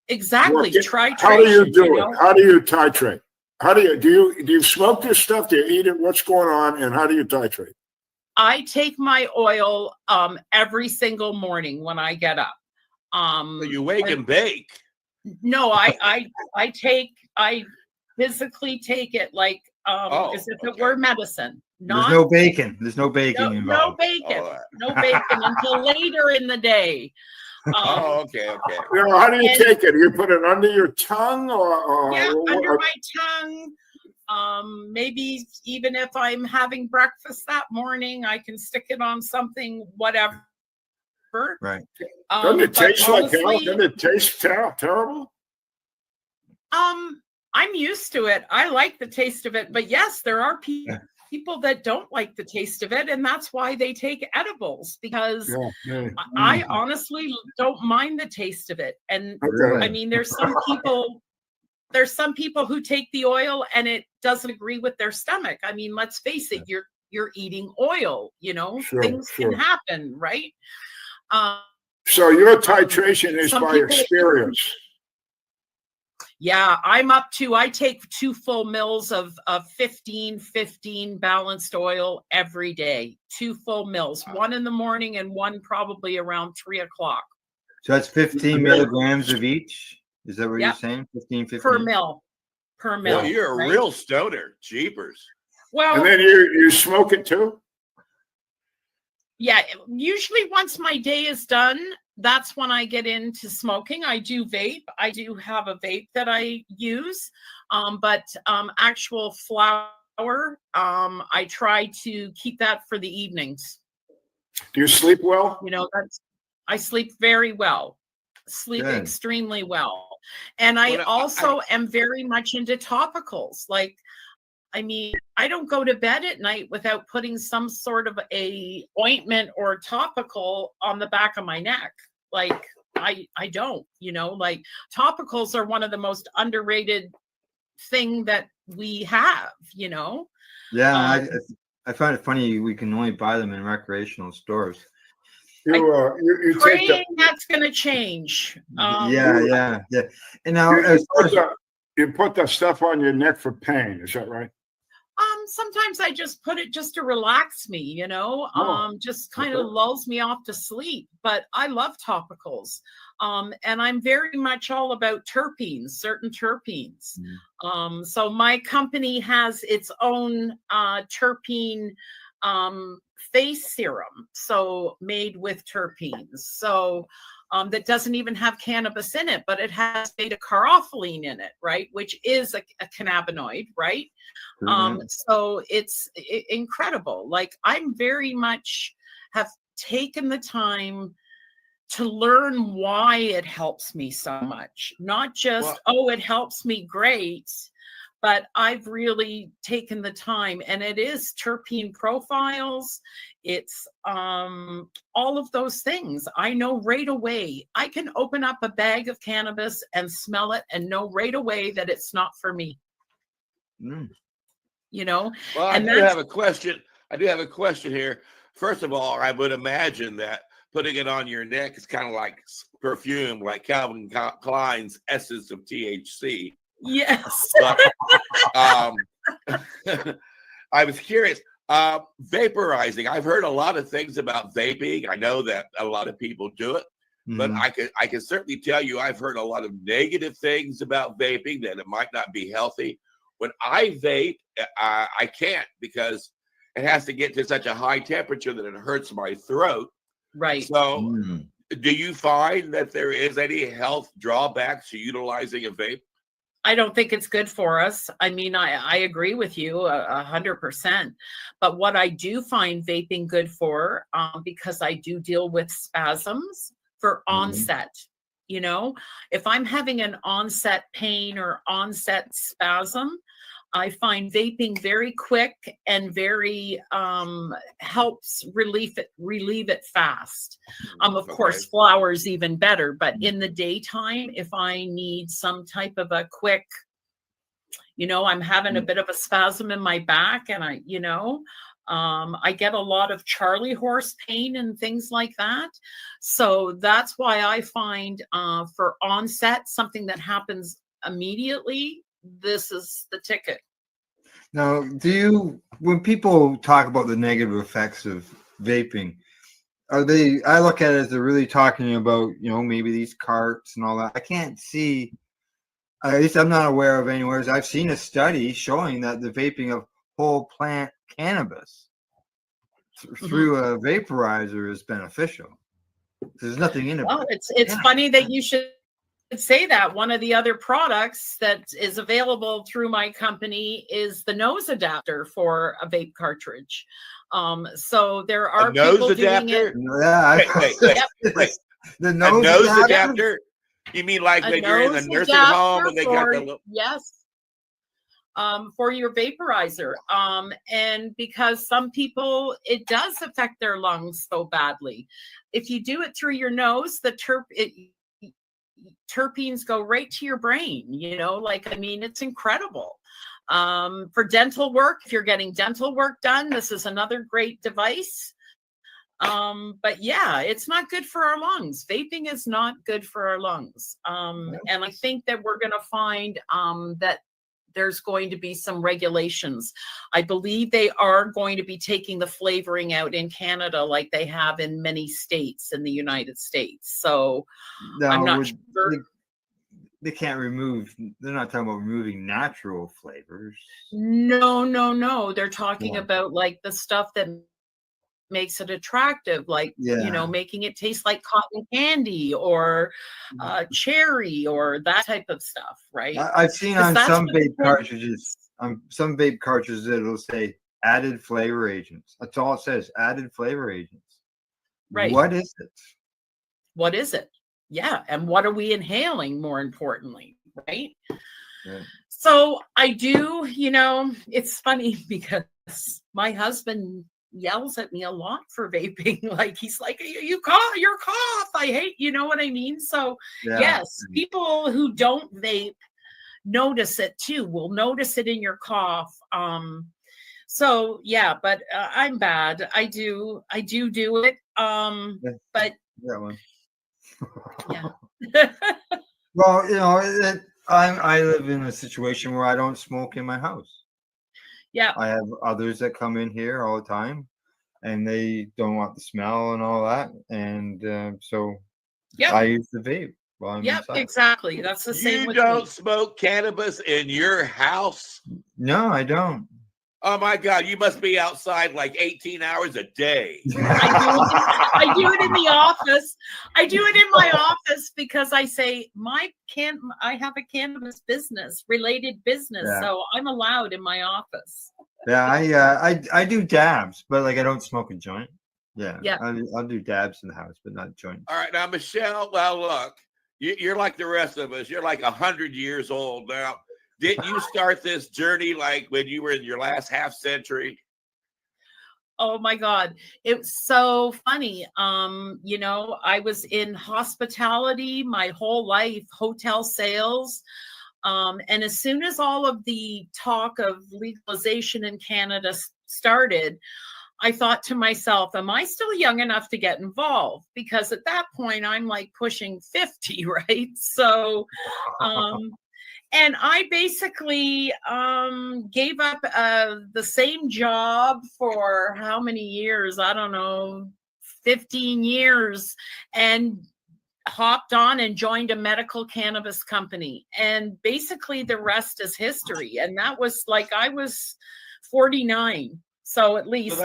T: Exactly.
S: What-
T: Titration.
S: How do you do
T: know?
S: it? How do you titrate? How do you smoke this stuff? Do you eat it? What's going on? And how do you titrate?
T: I take my oil every single morning when I get up.
R: So you wake and bake.
T: No, I physically take it like as if it were medicine.
A: There's no bacon. There's no bacon
T: no
A: involved.
T: bacon. No bacon until later in the day.
R: Okay.
S: You know, how do you take it? You put it under your tongue or
T: Yeah, under my tongue. Maybe even if I'm having breakfast that morning, I can stick it on something, whatever.
A: Right.
S: Doesn't it taste like hell?
T: honestly,
S: Doesn't it taste terrible?
T: I'm used to it. I like the taste of it, but yes, there are people that don't like the taste of it, and that's why they take edibles, because I honestly don't mind the taste of it. And
S: Okay.
T: I mean, there's some people who take the oil and it doesn't agree with their stomach. I mean, let's face it, you're eating oil, you know, things can happen, right?
S: So your titration is
T: some
S: by
T: people-
S: experience.
T: Yeah, I take 2 full mils of 15 balanced oil every day. 2 full mils, one in the morning and one probably around 3 o'clock.
A: So that's 15 milligrams of each. Is that what you're
T: Yep.
A: saying? 15.
T: Per mil.
R: Well, you're a
T: right?
R: real stoner. Jeepers.
T: Well,
S: And then you smoke it too?
T: yeah, usually once my day is done, that's when I get into smoking. I do vape. I do have a vape that I use, but actual flower, I try to keep that for the evenings.
S: Do you sleep well?
T: You know, I sleep very well, sleep
S: Good.
T: extremely well. And I also am very much into topicals. Like, I mean, I don't go to bed at night without putting some sort of a ointment or topical on the back of my neck. Like, I don't, you know, like topicals are one of the most underrated thing that we have, you know?
A: Yeah, I find it funny we can only buy them in recreational stores.
S: You take
T: Praying that's going to change.
A: Yeah. And now,
S: you put the stuff on your neck for pain. Is that right?
T: Sometimes I just put it just to relax me, you know, just kind of lulls me off to sleep. But I love topicals. And I'm very much all about terpenes, certain terpenes. So my company has its own terpene face serum, so made with terpenes. So that doesn't even have cannabis in it, but it has beta-caryophyllene in it, right? Which is a cannabinoid, right? So it's incredible. Like, I'm very much have taken the time to learn why it helps me so much. Not just, it helps me great, but I've really taken the time, and it is terpene profiles. It's all of those things. I know right away. I can open up a bag of cannabis and smell it and know right away that it's not for me. You know?
R: Well, I do have a question. I do have a question here. First of all, I would imagine that putting it on your neck is kind of like perfume, like Calvin Klein's Essence of THC.
T: Yes.
R: But, I was curious. Vaporizing. I've heard a lot of things about vaping. I know that a lot of people do it, but I can certainly tell you I've heard a lot of negative things about vaping, that it might not be healthy. When I vape, I can't, because it has to get to such a high temperature that it hurts my throat.
T: Right.
R: So do you find that there is any health drawbacks to utilizing a vape?
T: I don't think it's good for us. I mean, I agree with you 100%. But what I do find vaping good for, because I do deal with spasms for onset. You know, if I'm having an onset pain or onset spasm, I find vaping very quick and very helps relieve it fast. Of course, flowers even better, but in the daytime, if I need some type of a quick, you know, I'm having a bit of a spasm in my back, and I get a lot of Charlie horse pain and things like that. So that's why I find for onset, something that happens immediately, this is the ticket.
A: Now, when people talk about the negative effects of vaping, I look at it as they're really talking about, maybe these carts and all that. I can't see, at least I'm not aware of anywhere. I've seen a study showing that the vaping of whole plant cannabis through a vaporizer is beneficial. There's nothing in it.
T: Well, it's funny that you should say that. One of the other products that is available through my company is the nose adapter for a vape cartridge. So there are
R: A nose
T: people
R: adapter?
T: doing it.
A: Yeah.
R: Wait.
A: The
R: A
A: nose
R: nose
A: adapter?
R: adapter? You mean like
T: A
R: when you're in the
T: nose
R: nursing home
T: adapter
R: and they got the little...
T: yes. For your vaporizer. And because some people, it does affect their lungs so badly. If you do it through your nose, the terpenes go right to your brain, it's incredible. For dental work, if you're getting dental work done, this is another great device. But yeah, it's not good for our lungs. Vaping is not good for our lungs. And I think that we're going to find that there's going to be some regulations. I believe they are going to be taking the flavoring out in Canada like they have in many states in the United States. So I'm not sure.
A: They can't remove, they're not talking about removing natural flavors.
T: No. They're talking about like the stuff that makes it attractive, like making it taste like cotton candy or cherry or that type of stuff, right?
A: I've seen on some vape cartridges it'll say added flavor agents. That's all it says, added flavor agents.
T: Right.
A: What is it?
T: Yeah, and what are we inhaling, more importantly, right?
A: Yeah.
T: So I do, it's funny because my husband yells at me a lot for vaping. Like he's like, you cough, your cough, I hate, you know what I mean? So yes, people who don't vape notice it too. Will notice it in your cough. So yeah, but I'm bad. I do it. But
A: that one.
T: Yeah.
A: Well, I live in a situation where I don't smoke in my house.
T: Yeah.
A: I have others that come in here all the time and they don't want the smell and all that. And so I use the vape while I'm inside.
T: Exactly. That's the same with
R: You don't
T: me.
R: smoke cannabis in your house?
A: No, I don't.
R: Oh my God, you must be outside like 18 hours a day.
T: I do it in the office. I do it in my office because I say I have a cannabis related business, so I'm allowed in my office.
A: Yeah, I do dabs, but like I don't smoke a joint. Yeah. I'll do dabs in the house, but not joints.
R: All right, now Michelle, well look, you're like the rest of us. You're like 100 years old now. Didn't you start this journey like when you were in your last half century?
T: Oh my God. It's so funny. I was in hospitality my whole life, hotel sales. And as soon as all of the talk of legalization in Canada started, I thought to myself, am I still young enough to get involved? Because at that point I'm like pushing 50, right? So, and I basically gave up the same job for how many years? I don't know, 15 years, and hopped on and joined a medical cannabis company. And basically the rest is history. And that was like, I was 49. So at least,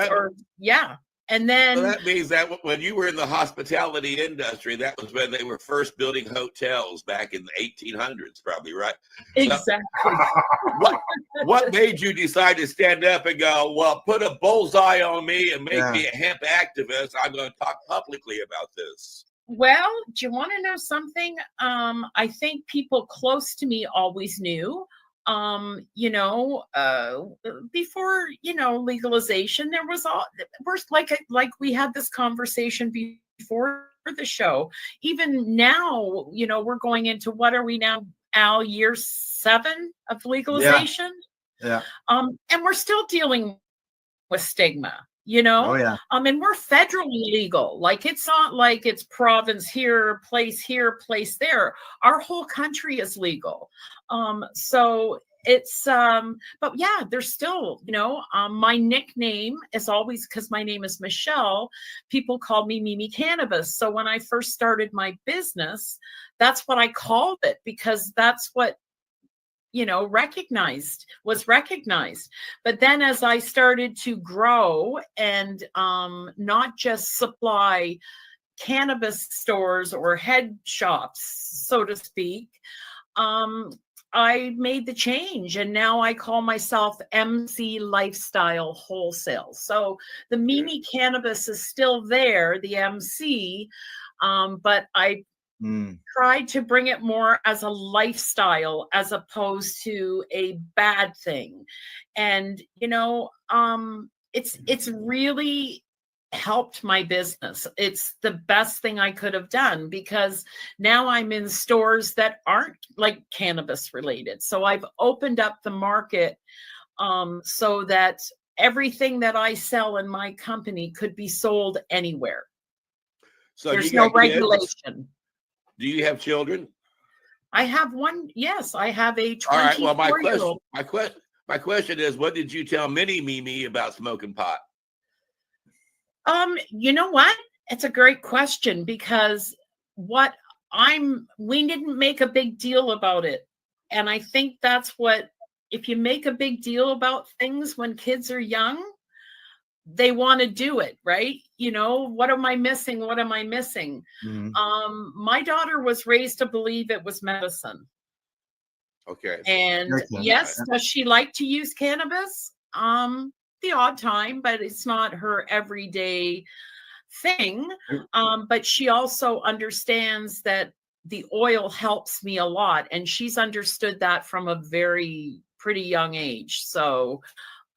T: And then
R: so that means that when you were in the hospitality industry, that was when they were first building hotels back in the 1800s, probably, right?
T: Exactly.
R: So what made you decide to stand up and go, well, put a bullseye on me and make me a hemp activist? I'm going to talk publicly about this.
T: Well, do you want to know something? I think people close to me always knew. Before, legalization, there was like we had this conversation before the show. Even now, we're going into, what are we now, Al, year 7 of legalization?
A: Yeah.
T: And we're still dealing with stigma, you know?
A: Oh, yeah.
T: And we're federally legal. Like, it's not like it's province here, place there. Our whole country is legal. So it's, but yeah, there's still, you know, my nickname is always, because my name is Michelle, people call me Mimi Cannabis. So when I first started my business, that's what I called it, because that's what, you know, was recognized. But then as I started to grow and not just supply cannabis stores or head shops, so to speak, I made the change, and now I call myself MC Lifestyle Wholesale. So the Mimi Cannabis is still there, the MC, but I tried to bring it more as a lifestyle as opposed to a bad thing. And, you know, it's really helped my business. It's the best thing I could have done, because now I'm in stores that aren't like cannabis related. So I've opened up the market so that everything that I sell in my company could be sold anywhere.
R: So
T: there's
R: you
T: no
R: got kids?
T: regulation.
R: Do you have children?
T: I have one. Yes, I have a 24-year-old.
R: All right. Well, my question is, what did you tell Mini Mimi about smoking pot?
T: You know what? It's a great question, because we didn't make a big deal about it. And I think that's what, if you make a big deal about things when kids are young, they want to do it, right? You know, what am I missing? What am I missing?
A: Mm-hmm.
T: My daughter was raised to believe it was medicine.
R: Okay.
T: And yes, does she like to use cannabis? The odd time, but it's not her everyday thing. But she also understands that the oil helps me a lot, and she's understood that from a pretty young age. So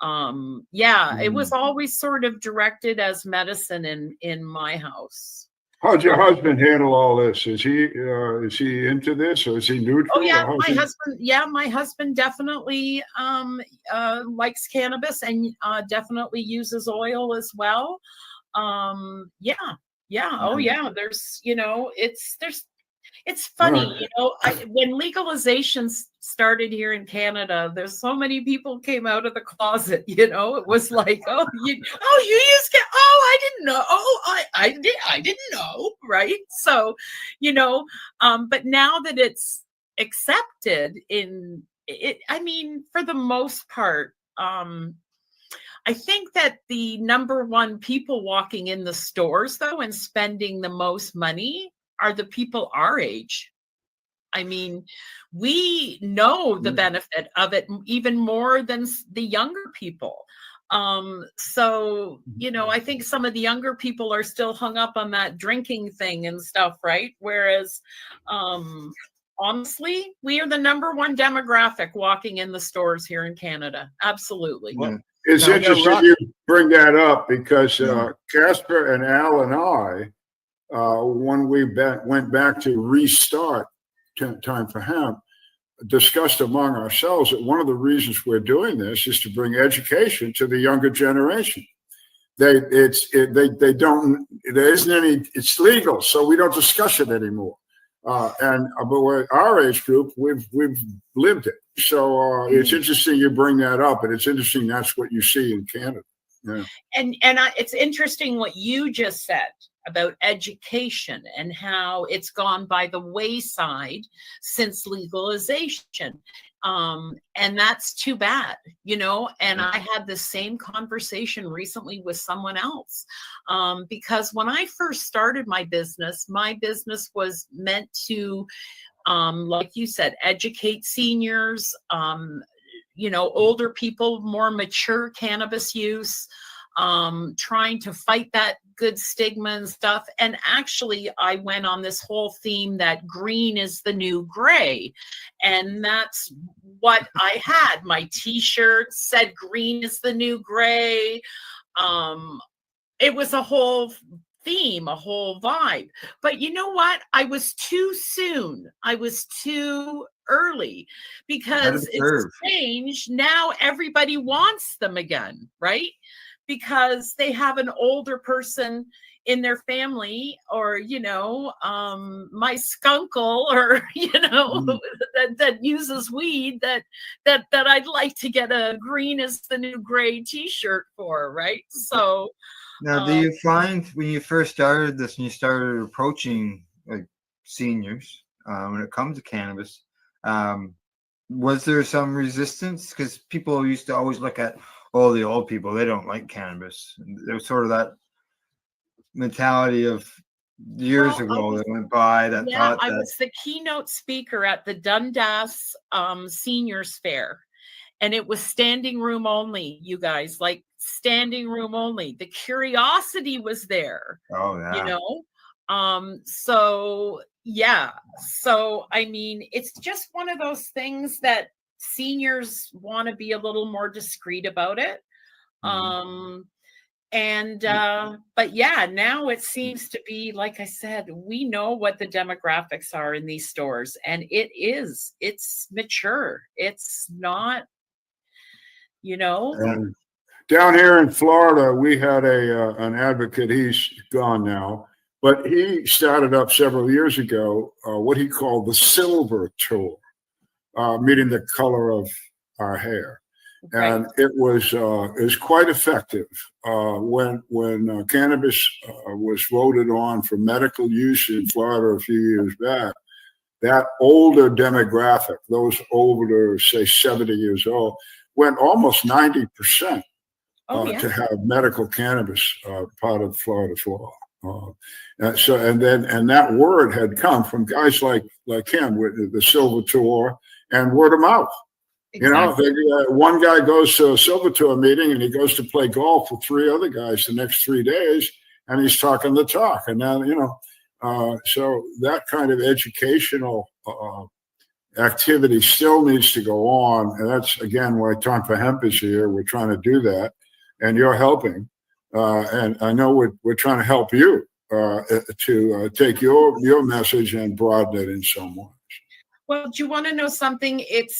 T: it was always sort of directed as medicine in my house.
S: How'd your husband handle all this? Is he into this, or is he neutral?
T: Oh yeah, my husband definitely likes cannabis, and definitely uses oil as well. Oh yeah, there's, you know, it's funny, you know, when legalization started here in Canada, there's so many people came out of the closet, you know. It was like, you use I didn't know. I didn't know, right? So, you know, but now that it's accepted I mean, for the most part, I think that the number one people walking in the stores, though, and spending the most money are the people our age. I mean, we know the benefit of it even more than the younger people. So, you know, I think some of the younger people are still hung up on that drinking thing and stuff, right? Whereas, honestly, we are the number one demographic walking in the stores here in Canada. Absolutely.
S: It's interesting you bring that up, because Casper and Al and I, when we went back to restart Time for Hemp, discussed among ourselves that one of the reasons we're doing this is to bring education to the younger generation. There isn't any, it's legal, so we don't discuss it anymore. But we're our age group, we've lived it. So it's interesting you bring that up, and it's interesting that's what you see in Canada. Yeah.
T: And it's interesting what you just said about education and how it's gone by the wayside since legalization. And that's too bad, you know. And I had the same conversation recently with someone else, because when I first started my business was meant to, like you said, educate seniors, you know, older people, more mature cannabis use, trying to fight that good stigma and stuff. And actually, I went on this whole theme that green is the new gray. And that's what I had. My t-shirt said green is the new gray. It was a whole theme, a whole vibe. But you know what? I was too soon. I was too early, because it's changed. Now everybody wants them again, right? because they have an older person in their family, or my skunkle, or that uses weed, that I'd like to get a green is the new gray t-shirt for, right? So
A: now, do you find when you first started this and you started approaching like seniors when it comes to cannabis, was there some resistance? Because people used to always look at, oh, the old people, they don't like cannabis. There was sort of that mentality of years ago that went by that thought
T: I
A: that
T: was the keynote speaker at the Dundas Seniors Fair, and it was standing room only, you guys, like standing room only. The curiosity was there.
A: Oh yeah.
T: So yeah. So I mean, it's just one of those things that seniors want to be a little more discreet about it. But yeah, now it seems to be, like I said, we know what the demographics are in these stores, and it's mature. It's not,
S: And down here in Florida, we had an advocate. He's gone now, but he started up several years ago what he called the Silver Tour, meaning the color of our hair. And it was quite effective. When cannabis was voted on for medical use in Florida a few years back, that older demographic, those older, say 70 years old, went almost 90% to have medical cannabis part of Florida law. And that word had come from guys like him with the Silver Tour and word of mouth.
T: Exactly.
S: One guy goes to a Silver Tour meeting and he goes to play golf with three other guys the next 3 days, and he's talking the talk. And now, so that kind of educational activity still needs to go on. And that's, again, why Time for Hemp is here. We're trying to do that, and you're helping. And I know we're trying to help you to take your message and broaden it in some way.
T: Well, do you want to know something? It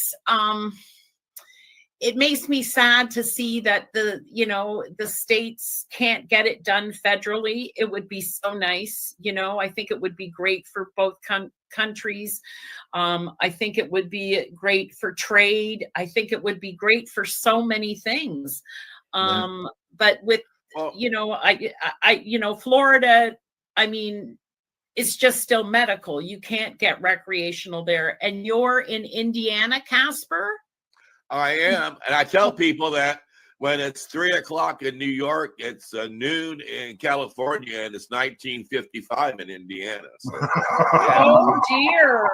T: makes me sad to see that the states can't get it done federally. It would be so nice. I think it would be great for both countries. I think it would be great for trade. I think it would be great for so many things. But with, Florida, I mean, it's just still medical. You can't get recreational there. And you're in Indiana, Casper?
R: I am. And I tell people that when it's 3:00 in New York, it's noon in California, and it's 1955 in Indiana. So,
T: Oh, dear.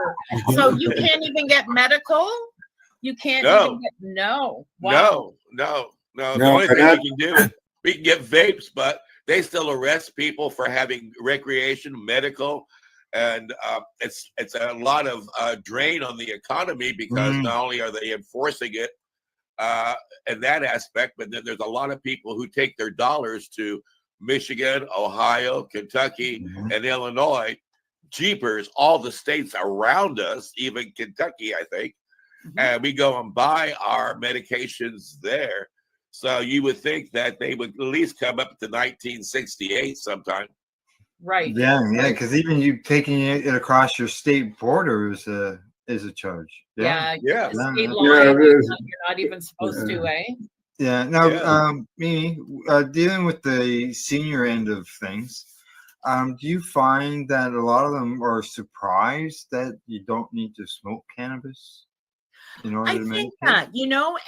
T: So you can't even get medical? You can't even get, no. Wow.
R: No. The only thing we can do is we can get vapes, but they still arrest people for having recreation, medical, and it's a lot of drain on the economy, because not only are they enforcing it in that aspect, but then there's a lot of people who take their dollars to Michigan, Ohio, Kentucky, and Illinois. Jeepers, all the states around us, even Kentucky, I think, and we go and buy our medications there. So you would think that they would at least come up to 1968 sometime.
T: Right.
A: Yeah, because even you taking it across your state border is a charge.
T: Yeah.
A: Yeah.
T: State line, you're not even supposed to, eh?
A: Yeah. Now, Mimi, dealing with the senior end of things, do you find that a lot of them are surprised that you don't need to smoke cannabis?
T: I think that,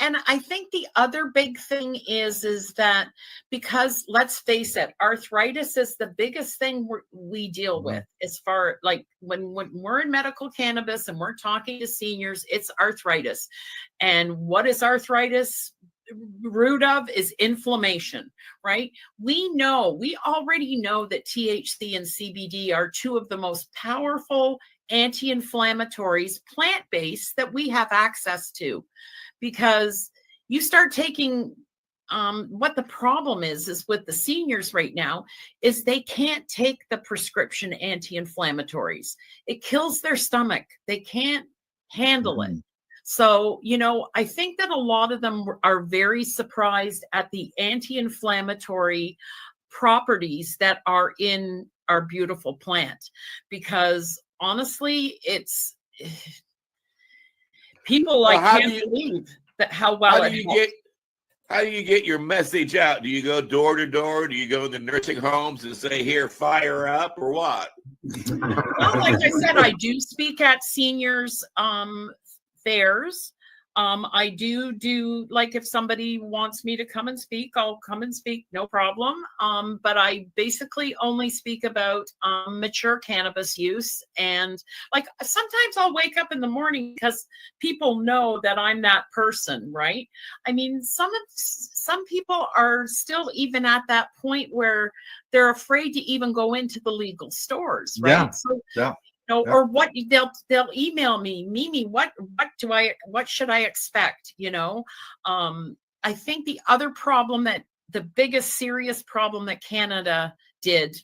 T: and I think the other big thing is that, because let's face it, arthritis is the biggest thing we deal with, as far like when we're in medical cannabis and we're talking to seniors, it's arthritis. And what is arthritis root of? Is inflammation, right? We already know that THC and CBD are two of the most powerful anti-inflammatories, plant-based, that we have access to. Because you start taking what the problem is with the seniors right now is they can't take the prescription anti-inflammatories. It kills their stomach. They can't handle it. So, I think that a lot of them are very surprised at the anti-inflammatory properties that are in our beautiful plant, because honestly, it's people
R: Well, how
T: can't
R: do you
T: believe that how well
R: how do
T: it
R: you
T: helps.
R: how do you get your message out? Do you go door to door? Do you go to the nursing homes and say, "Here, fire up," or what?
T: Well, like I said, I do speak at seniors fairs. I do like, if somebody wants me to come and speak, I'll come and speak, no problem. But I basically only speak about mature cannabis use. And like, sometimes I'll wake up in the morning because people know that I'm that person, right? I mean, some people are still even at that point where they're afraid to even go into the legal stores, right?
A: Yeah.
T: So,
A: Yeah.
T: or what they'll email me, Mimi, what should I expect? I think the other problem, that the biggest serious problem that Canada did,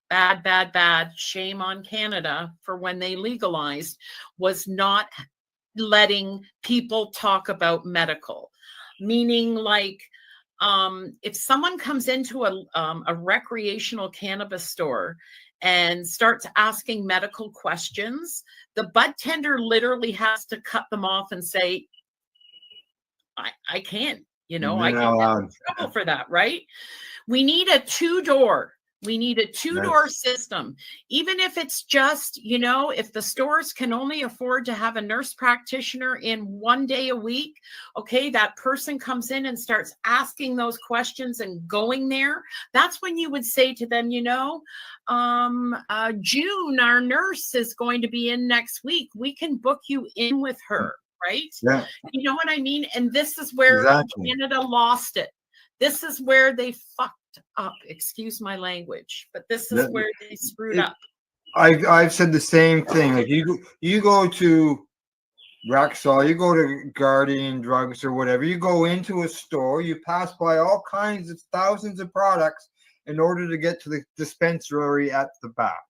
T: bad, shame on Canada for when they legalized, was not letting people talk about medical. Meaning, like, if someone comes into a recreational cannabis store and starts asking medical questions, the bud tender literally has to cut them off and say, I can't, I
A: You're
T: get
A: not
T: in
A: allowed.
T: trouble for that, right? We need a two-door system. Even if it's just, if the stores can only afford to have a nurse practitioner in 1 day a week, okay, that person comes in and starts asking those questions and going there. That's when you would say to them, June, our nurse is going to be in next week. We can book you in with her, right?
A: Yeah.
T: You know what I mean? And this is where
A: Exactly.
T: Canada lost it. This is where they fucked up. Excuse my language, but this is where they screwed up.
A: I've said the same thing. Like, you go to Rexall, you go to Guardian Drugs or whatever, you go into a store, you pass by all kinds of thousands of products in order to get to the dispensary at the back.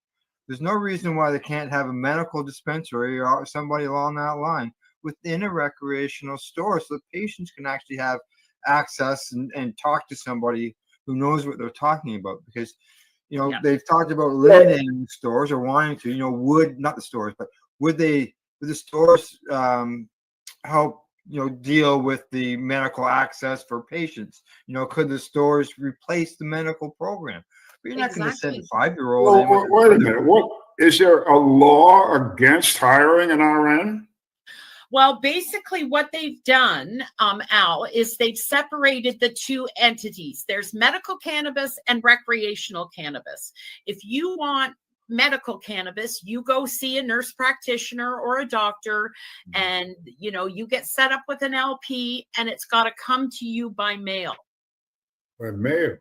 A: There's no reason why they can't have a medical dispensary or somebody along that line within a recreational store, so that patients can actually have access and talk to somebody who knows what they're talking about. Because they've talked about eliminating stores or wanting to, would not the stores, but would the stores help deal with the medical access for patients? Could the stores replace the medical program? But you're not going to send a 5-year-old in with
S: Wait a minute. What is there a law against hiring an RN?
T: Well, basically what they've done, Al, is they've separated the two entities. There's medical cannabis and recreational cannabis. If you want medical cannabis, you go see a nurse practitioner or a doctor, and you get set up with an LP, and it's got to come to you by mail.
S: By mail.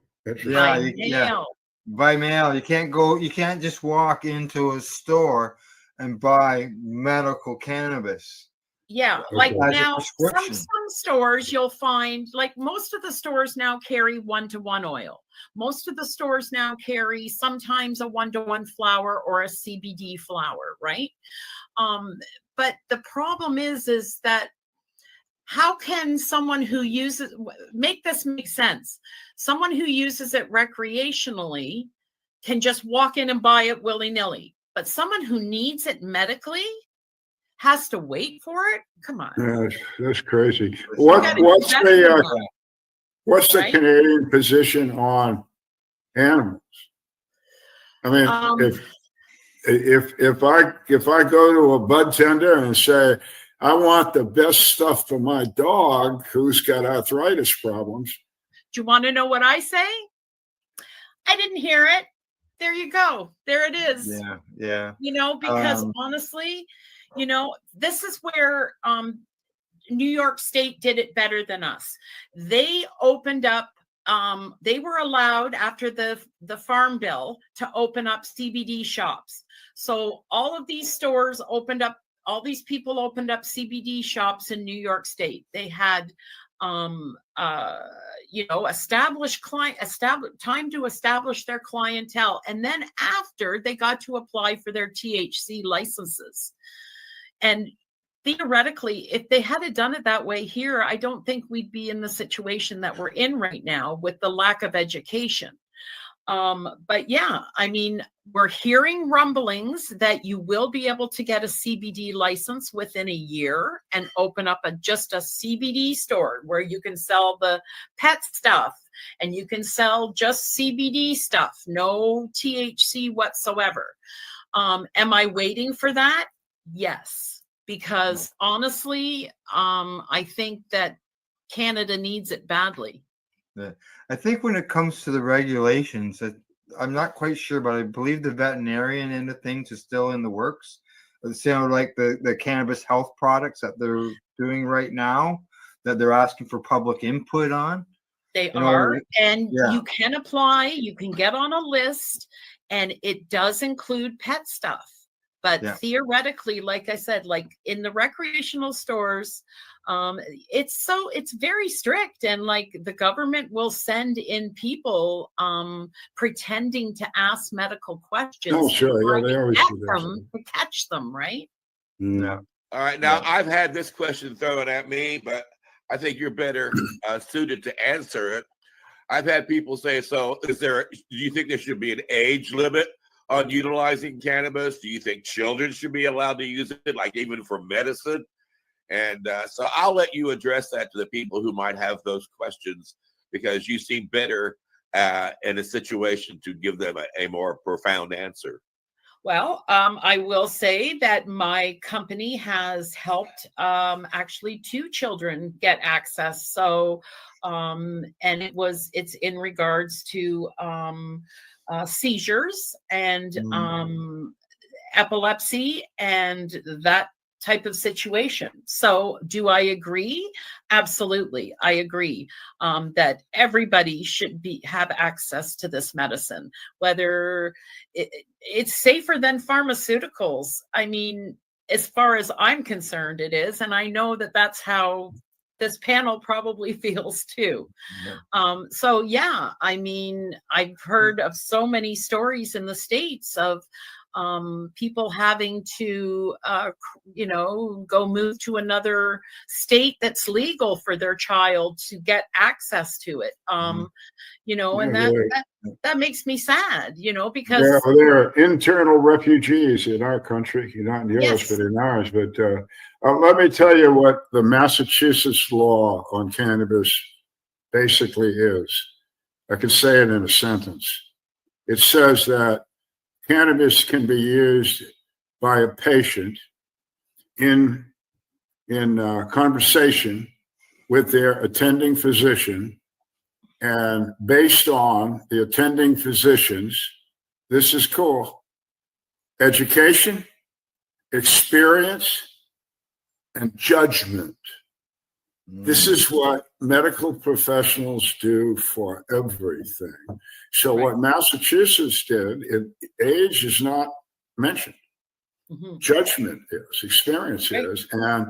A: By mail. You can't just walk into a store and buy medical cannabis.
T: Yeah, like now some stores you'll find, like most of the stores now carry 1-to-1 oil. Most of the stores now carry sometimes a 1-to-1 flower or a CBD flower, right? But the problem is that how can someone who uses, make this make sense? Someone who uses it recreationally can just walk in and buy it willy-nilly, but someone who needs it medically has to wait for it? Come on.
S: That's crazy. What's the Canadian position on animals? I mean, if I go to a bud tender and say, I want the best stuff for my dog who's got arthritis problems.
T: Do you want to know what I say? I didn't hear it. There you go. There it is.
A: Yeah.
T: Because honestly, this is where New York State did it better than us. They opened up, they were allowed after the Farm Bill to open up CBD shops. So all of these stores opened up, all these people opened up CBD shops in New York State. They had time to establish their clientele. And then after, they got to apply for their THC licenses. And theoretically, if they had done it that way here, I don't think we'd be in the situation that we're in right now with the lack of education. But yeah, I mean, we're hearing rumblings that you will be able to get a CBD license within a year and open up just a CBD store where you can sell the pet stuff and you can sell just CBD stuff, no THC whatsoever. Am I waiting for that? Yes, because honestly, I think that Canada needs it badly.
A: Yeah. I think when it comes to the regulations, I'm not quite sure, but I believe the veterinarian end of things is still in the works. It sounds like the cannabis health products that they're doing right now, that they're asking for public input on.
T: They are, and you can apply, you can get on a list, and it does include pet stuff. But theoretically, like I said, like in the recreational stores, it's very strict, and like the government will send in people pretending to ask medical questions.
S: Oh, sure. Yeah, they always do
T: that. To catch them, right?
S: No.
R: All right. Now, I've had this question thrown at me, but I think you're better suited to answer it. I've had people say, so do you think there should be an age limit on utilizing cannabis? Do you think children should be allowed to use it, like even for medicine? And so I'll let you address that to the people who might have those questions, because you seem better in a situation to give them a more profound answer.
T: Well, I will say that my company has helped actually 2 children get access. So, and it's in regards to seizures and epilepsy and that type of situation. So do I agree? Absolutely. I agree that everybody should have access to this medicine, whether it's safer than pharmaceuticals. I mean, as far as I'm concerned, it is. And I know that that's how this panel probably feels too. So yeah, I mean, I've heard of so many stories in the States of people having to, go move to another state that's legal for their child to get access to it. And that makes me sad, because
S: there are internal refugees in our country, not in yours, but in ours. But let me tell you what the Massachusetts law on cannabis basically is. I can say it in a sentence. It says that cannabis can be used by a patient in conversation with their attending physician, and based on the attending physician's, this is cool, education, experience, and judgment. This is what medical professionals do for everything. So what Massachusetts did, age is not mentioned. Judgment is, experience is, and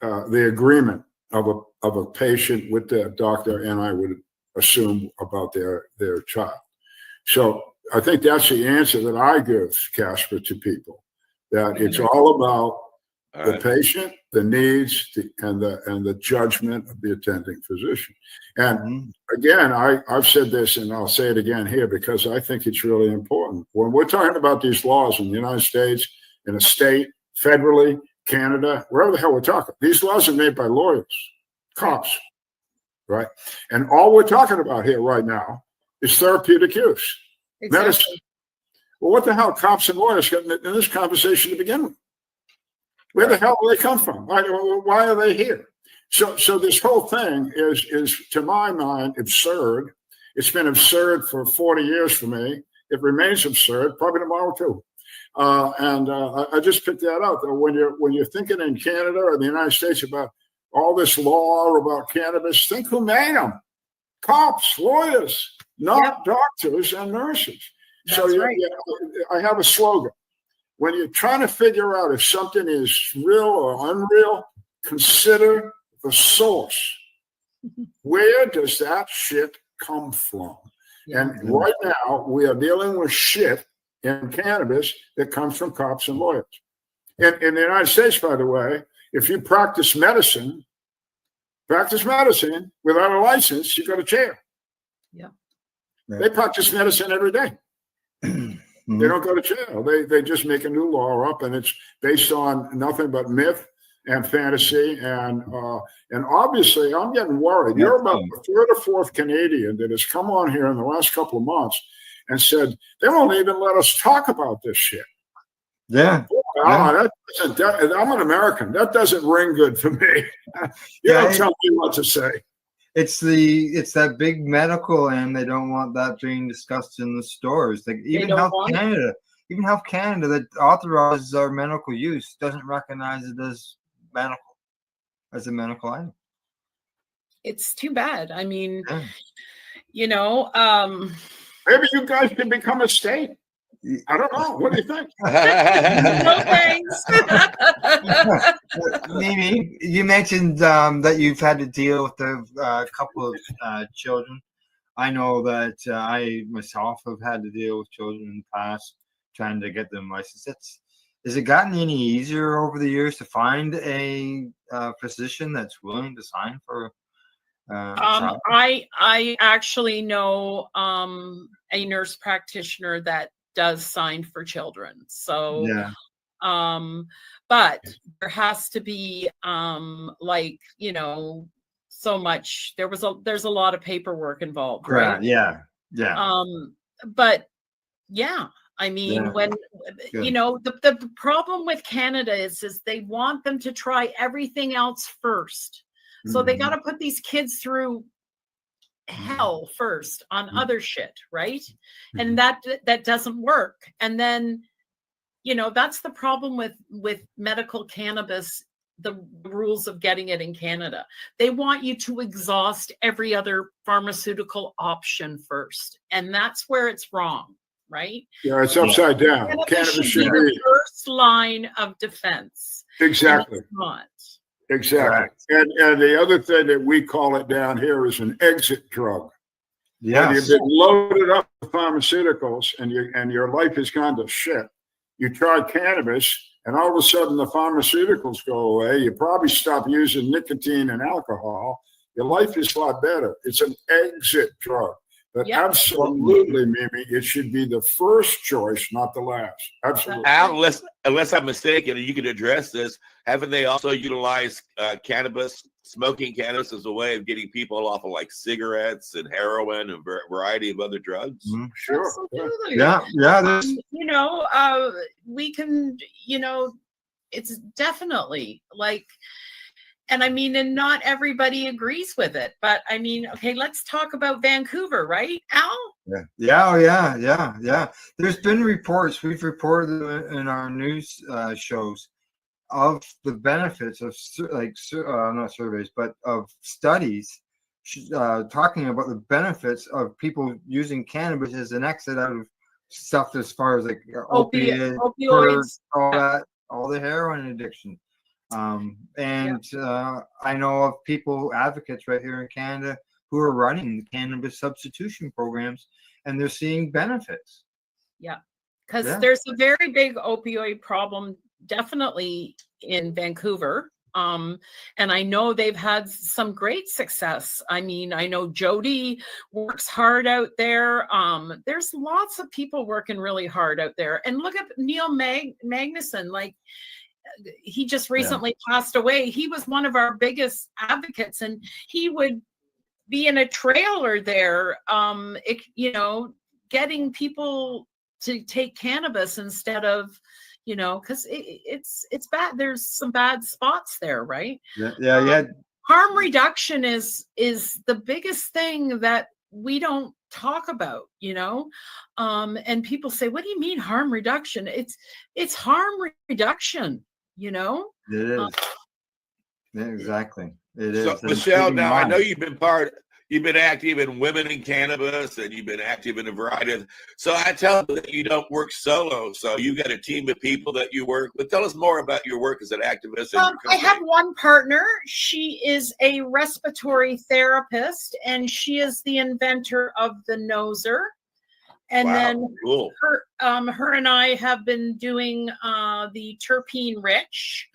S: the agreement of a patient with the doctor, and I would assume about their child. So I think that's the answer that I give, Casper, to people, that it's all about the patient, the needs, and the judgment of the attending physician. And again, I've said this, and I'll say it again here because I think it's really important. When we're talking about these laws in the United States, in a state, federally, Canada, wherever the hell we're talking, these laws are made by lawyers, cops, right? And all we're talking about here right now is therapeutic use, medicine. Well, what the hell cops and lawyers got in this conversation to begin with? Where the hell do they come from? Why are they here? So this whole thing is, to my mind, absurd. It's been absurd for 40 years for me. It remains absurd, probably tomorrow too. I just picked that out. When you're thinking in Canada or the United States about all this law about cannabis, think who made them: cops, lawyers, not doctors and nurses. That's right. I have a slogan. When you're trying to figure out if something is real or unreal, consider the source. Where does that shit come from? And right now, we are dealing with shit in cannabis that comes from cops and lawyers. In the United States, by the way, if you practice medicine without a license, you go to jail.
T: Yeah.
S: They practice medicine every day. They don't go to jail. They just make a new law up, and it's based on nothing but myth and fantasy. And obviously, I'm getting worried. You're about the third or fourth Canadian that has come on here in the last couple of months and said they won't even let us talk about this shit.
A: Yeah.
S: I'm an American. That doesn't ring good for me. You don't tell me what to say.
A: It's that big medical, and they don't want that being discussed in the stores. Like even Health Canada that authorizes our medical use doesn't recognize it as a medical item.
T: It's too bad. I mean,
S: maybe you guys can become a state. I don't know. What do you think?
T: No thanks.
A: Mimi, you mentioned that you've had to deal with a couple of children. I know that I myself have had to deal with children in the past, trying to get them licensed. Has it gotten any easier over the years to find a physician that's willing to sign for?
T: I actually know a nurse practitioner that does sign for children. So but there has to be so much. There's a lot of paperwork involved, right?
A: Yeah.
T: But yeah, I mean, when the problem with Canada is they want them to try everything else first. So they got to put these kids through hell first on other shit, right? And that doesn't work. And then that's the problem with medical cannabis, the rules of getting it in Canada. They want you to exhaust every other pharmaceutical option first, and that's where it's wrong, right?
S: Yeah, it's upside down.
T: Cannabis should be the first line of defense.
S: Exactly.
T: It's not.
S: Exactly. And the other thing that we call it down here is an exit drug.
A: Yeah.
S: When you've been loaded up with pharmaceuticals and your life has gone to shit. You try cannabis and all of a sudden the pharmaceuticals go away. You probably stop using nicotine and alcohol. Your life is a lot better. It's an exit drug. But absolutely, Mimi, it should be the first choice, not the last. Absolutely.
R: Al, unless I'm mistaken, and you can address this, haven't they also utilized smoking cannabis as a way of getting people off of like cigarettes and heroin and a variety of other drugs?
S: Sure.
T: Absolutely.
A: Yeah.
T: We can, it's definitely like, and I mean, and not everybody agrees with it, but I mean, okay, let's talk about Vancouver, right, Al?
A: Yeah. There's been reports, we've reported in our news shows of the benefits of not surveys, but of studies talking about the benefits of people using cannabis as an exit out of stuff as far as like opioids, all the heroin addiction. I know of people, advocates right here in Canada, who are running cannabis substitution programs, and they're seeing benefits.
T: Yeah, because there's a very big opioid problem, definitely in Vancouver. And I know they've had some great success. I mean, I know Jody works hard out there. There's lots of people working really hard out there. And look at Neil Magnuson, like, he just recently passed away. He was one of our biggest advocates, and he would be in a trailer there, getting people to take cannabis instead of, because it's bad. There's some bad spots there, right?
A: Yeah.
T: Harm reduction is the biggest thing that we don't talk about, and people say, what do you mean harm reduction? It's harm reduction. It
A: is. Yeah, exactly. It is.
R: So, Michelle, now I know you've been active in Women in Cannabis, and you've been active in a variety of. So I tell you that you don't work solo. So you've got a team of people that you work with. Tell us more about your work as an activist.
T: I have one partner. She is a respiratory therapist, and she is the inventor of the Noser. And then her and I have been doing the terpene rich,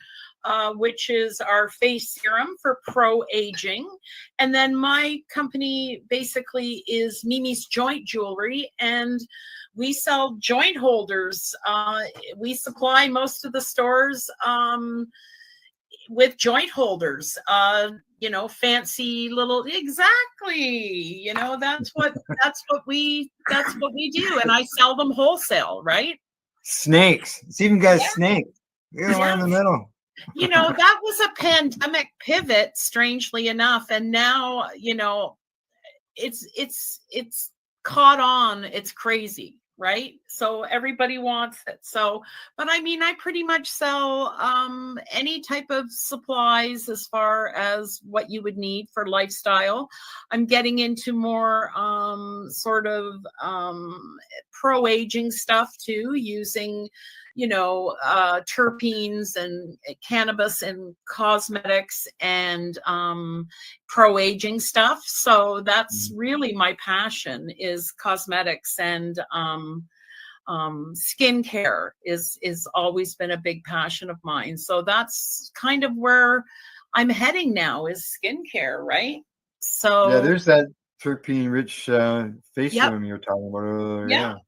T: which is our face serum for pro-aging. And then my company basically is Mimi's Joint Jewelry, and we sell joint holders. We supply most of the stores with joint holders, fancy little, exactly, that's what we do. And I sell them wholesale, right?
A: Snakes. It's even got snakes. You got one in the middle.
T: That was a pandemic pivot, strangely enough. And now, it's caught on. It's crazy, right? So everybody wants it. So, but I mean, I pretty much sell any type of supplies as far as what you would need for lifestyle. I'm getting into more sort of pro-aging stuff too, using terpenes and cannabis and cosmetics and pro-aging stuff. So that's really my passion, is cosmetics, and skincare is always been a big passion of mine. So that's kind of where I'm heading now, is skincare, right? So
A: yeah, there's that terpene rich face serum you were talking about earlier.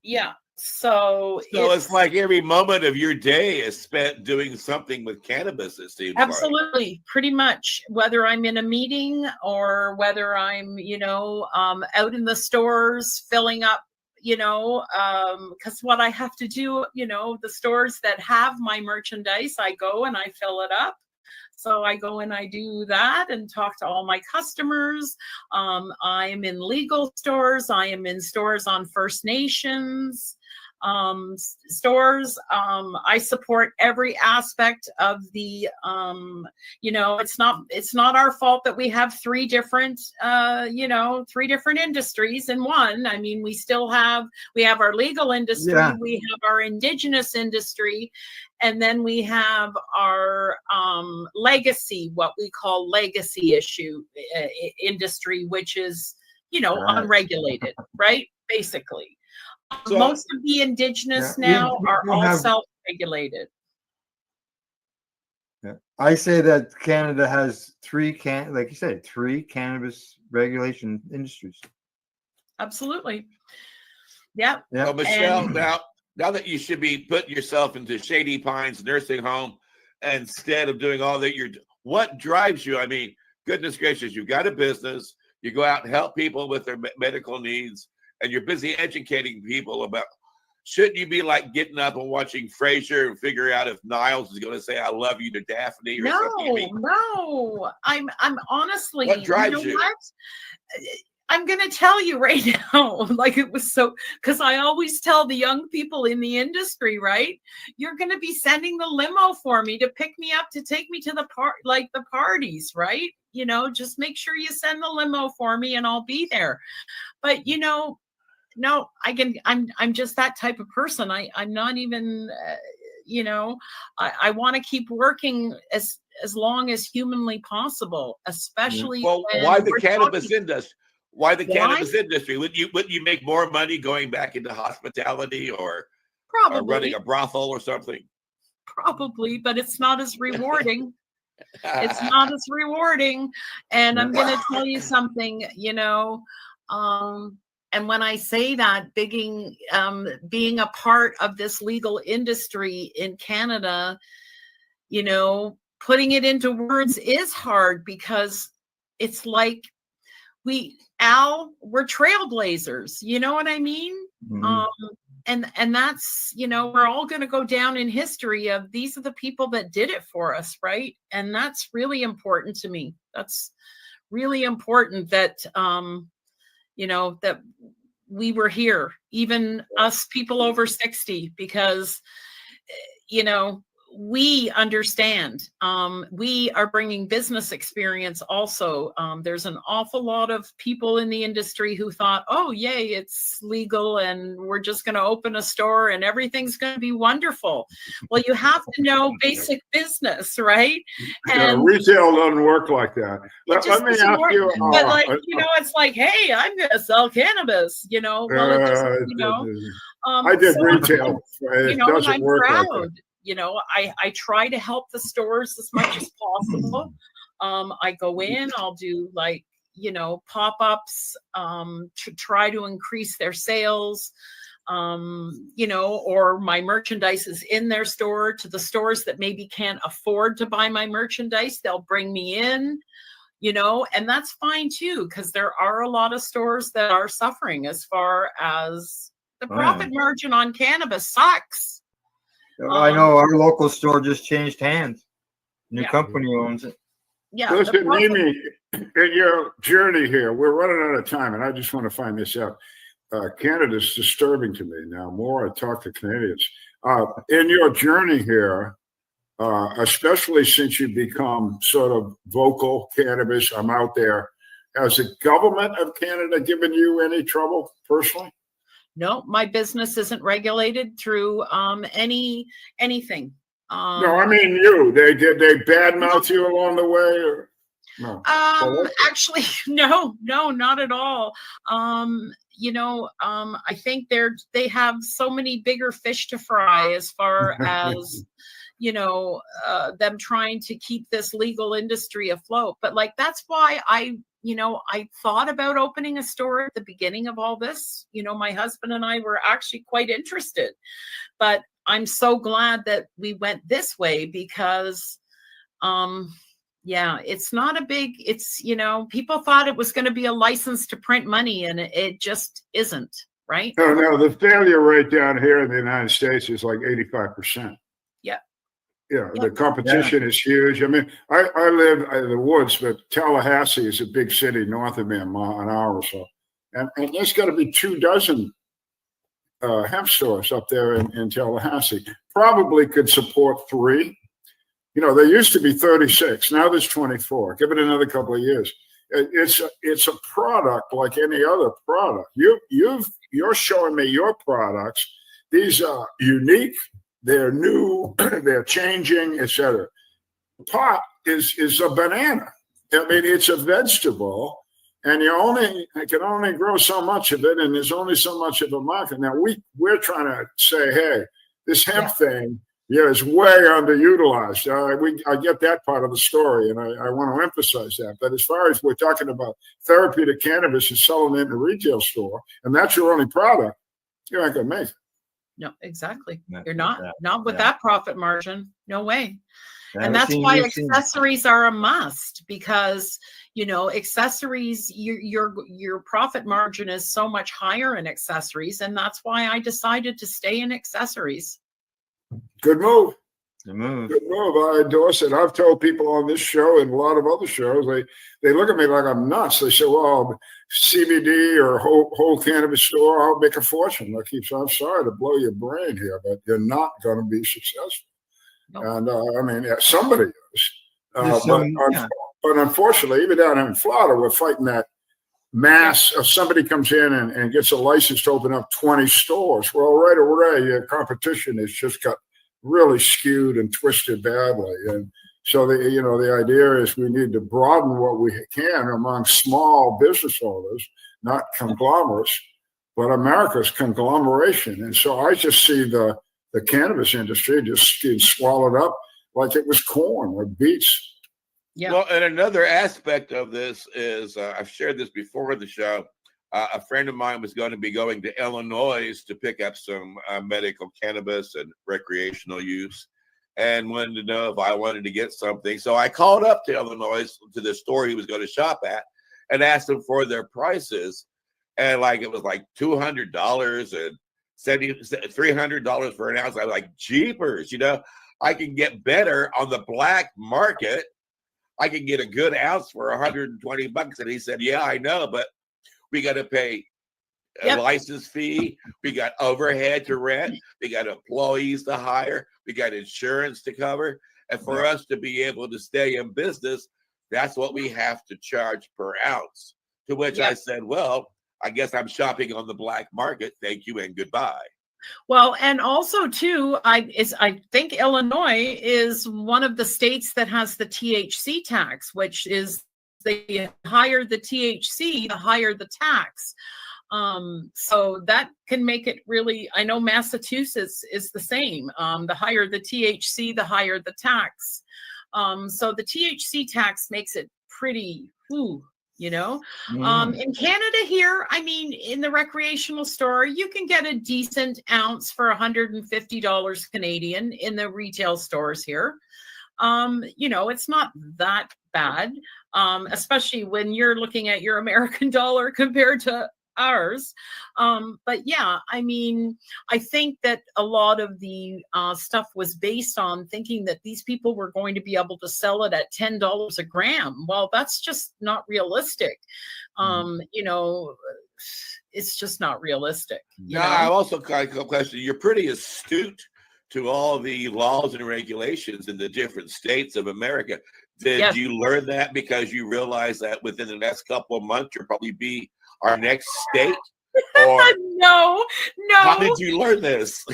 T: Yeah. So
R: it's like every moment of your day is spent doing something with cannabis, it seems
T: absolutely, pretty much, whether I'm in a meeting or whether I'm, out in the stores filling up, because what I have to do, the stores that have my merchandise, I go and I fill it up. So I go and I do that and talk to all my customers. I am in legal stores. I am in stores on First Nations stores. I support every aspect of the, it's not our fault that we have three different industries in one. I mean, we have our legal industry, we have our indigenous industry, and then we have our legacy, what we call legacy issue industry, which is, unregulated, right? Basically. So, most of the indigenous now are all self-regulated.
A: Yeah. I say that Canada has three cannabis regulation industries.
T: Absolutely. Yeah.
R: Well, Michelle, now that you should be putting yourself into Shady Pines nursing home instead of doing all that, what drives you? I mean, goodness gracious, you've got a business, you go out and help people with their medical needs, and you're busy educating people about, shouldn't you be like getting up and watching Frasier and figure out if Niles is going to say, I love you to Daphne or something?
T: No. I'm honestly,
R: what drives you?
T: What? I'm going to tell you right now, like it was so, because I always tell the young people in the industry, right? You're going to be sending the limo for me to pick me up, to take me to the parties, right? Just make sure you send the limo for me and I'll be there. But, no, I'm just that type of person. I'm not even, I want to keep working as long as humanly possible, especially.
R: Well, why the cannabis industry? Why the cannabis industry? Wouldn't you make more money going back into hospitality or running a brothel or something?
T: Probably, but it's not as rewarding. It's not as rewarding. And I'm going to tell you something, and when I say that, being a part of this legal industry in Canada, putting it into words is hard, because it's like we're trailblazers. You know what I mean? Mm-hmm. And that's, we're all going to go down in history of, these are the people that did it for us, right? And that's really important to me. That's really important that that we were here, even us people over 60, because, we understand. We are bringing business experience also. There's an awful lot of people in the industry who thought, oh, yay, it's legal and we're just going to open a store and everything's going to be wonderful. Well, you have to know basic business, right? And
S: retail doesn't work like that. Let me ask you.
T: But it's like, hey, I'm going to sell cannabis, well, it just,
S: I did retail. It doesn't work like that.
T: I try to help the stores as much as possible. I go in, I'll do like, pop-ups to try to increase their sales, or my merchandise is in their store. To the stores that maybe can't afford to buy my merchandise, they'll bring me in, and that's fine too, because there are a lot of stores that are suffering as far as the profit margin on cannabis sucks.
A: I know our local store just changed hands. New company owns it.
T: Yeah.
S: Listen, Mimi, in your journey here, we're running out of time, and I just want to find this out. Canada's disturbing to me now. More I talk to Canadians. In your journey here, especially since you've become sort of vocal cannabis, I'm out there. Has the government of Canada given you any trouble personally?
T: No, my business isn't regulated through anything.
S: No, I mean you. They badmouth you along the way, or no?
T: Actually, no, not at all. I think they have so many bigger fish to fry as far as them trying to keep this legal industry afloat. But like, that's why I thought about opening a store at the beginning of all this. My husband and I were actually quite interested, but I'm so glad that we went this way because, it's not a big, people thought it was going to be a license to print money, and it just isn't, right?
S: No, the failure rate down here in the United States is like 85%.
T: Yeah.
S: Yeah, the competition is huge. I mean, I live in the woods, but Tallahassee is a big city north of me, an hour or so. And there's got to be 24 hemp stores up there in Tallahassee. Probably could support 3. There used to be 36. Now there's 24. Give it another couple of years. It's a product like any other product. You're showing me your products. These are unique. They're new, they're changing, etc. Pot is a banana. I mean, it's a vegetable, and you can only grow so much of it, and there's only so much of a market. Now we're trying to say, hey, this hemp thing, is way underutilized. I get that part of the story, and I want to emphasize that. But as far as we're talking about therapeutic cannabis and selling it in a retail store, and that's your only product, you ain't gonna make it.
T: No, exactly. You're not with that profit margin. No way. And that's why accessories are a must, because accessories, your profit margin is so much higher in accessories, and that's why I decided to stay in accessories.
S: Good move.
A: Good move.
S: Good move. I endorse it. I've told people on this show and a lot of other shows, they look at me like I'm nuts. They say, well, CBD or whole cannabis store, I'll make a fortune. I'm sorry to blow your brain here, but you're not going to be successful. Nope. And somebody is. But unfortunately, even down in Florida, we're fighting that mass of somebody comes in and gets a license to open up 20 stores. Well, right away, your competition has just got really skewed and twisted badly. And so the idea is we need to broaden what we can among small business owners, not conglomerates, but America's conglomeration. And so I just see the cannabis industry just getting swallowed up like it was corn or beets.
R: Yeah. Well, and another aspect of this is I've shared this before the show. A friend of mine was going to be going to Illinois to pick up some medical cannabis and recreational use, and wanted to know if I wanted to get something. So I called up to Illinois to the store he was going to shop at and asked them for their prices. And it was like $200 and $300 for an ounce. I was like, jeepers, I can get better on the black market. I can get a good ounce for $120. And he said, yeah, I know, but we got to pay a license fee. We got overhead to rent. We got employees to hire. We got insurance to cover. And for us to be able to stay in business, that's what we have to charge per ounce. To which I said, well, I guess I'm shopping on the black market. Thank you and goodbye.
T: Well, and also too, I think Illinois is one of the states that has the THC tax, which is the higher the THC, the higher the tax. So that can make it really, I know Massachusetts is the same. The higher the THC, the higher the tax. So the THC tax makes it pretty, you know. In Canada here, I mean, in the recreational store, you can get a decent ounce for $150 Canadian in the retail stores here. You know, it's not that bad, especially when you're looking at your American dollar compared to ours. But yeah, I mean, I think that a lot of the stuff was based on thinking that these people were going to be able to sell it at $10 a gram. Well, that's just not realistic. You know, it's just not realistic. You know?
R: I also got a question. You're pretty astute to all the laws and regulations in the different states of America. Did you learn that because you realize that within the next couple of months you'll probably be our next state? Or
T: no.
R: How did you learn this?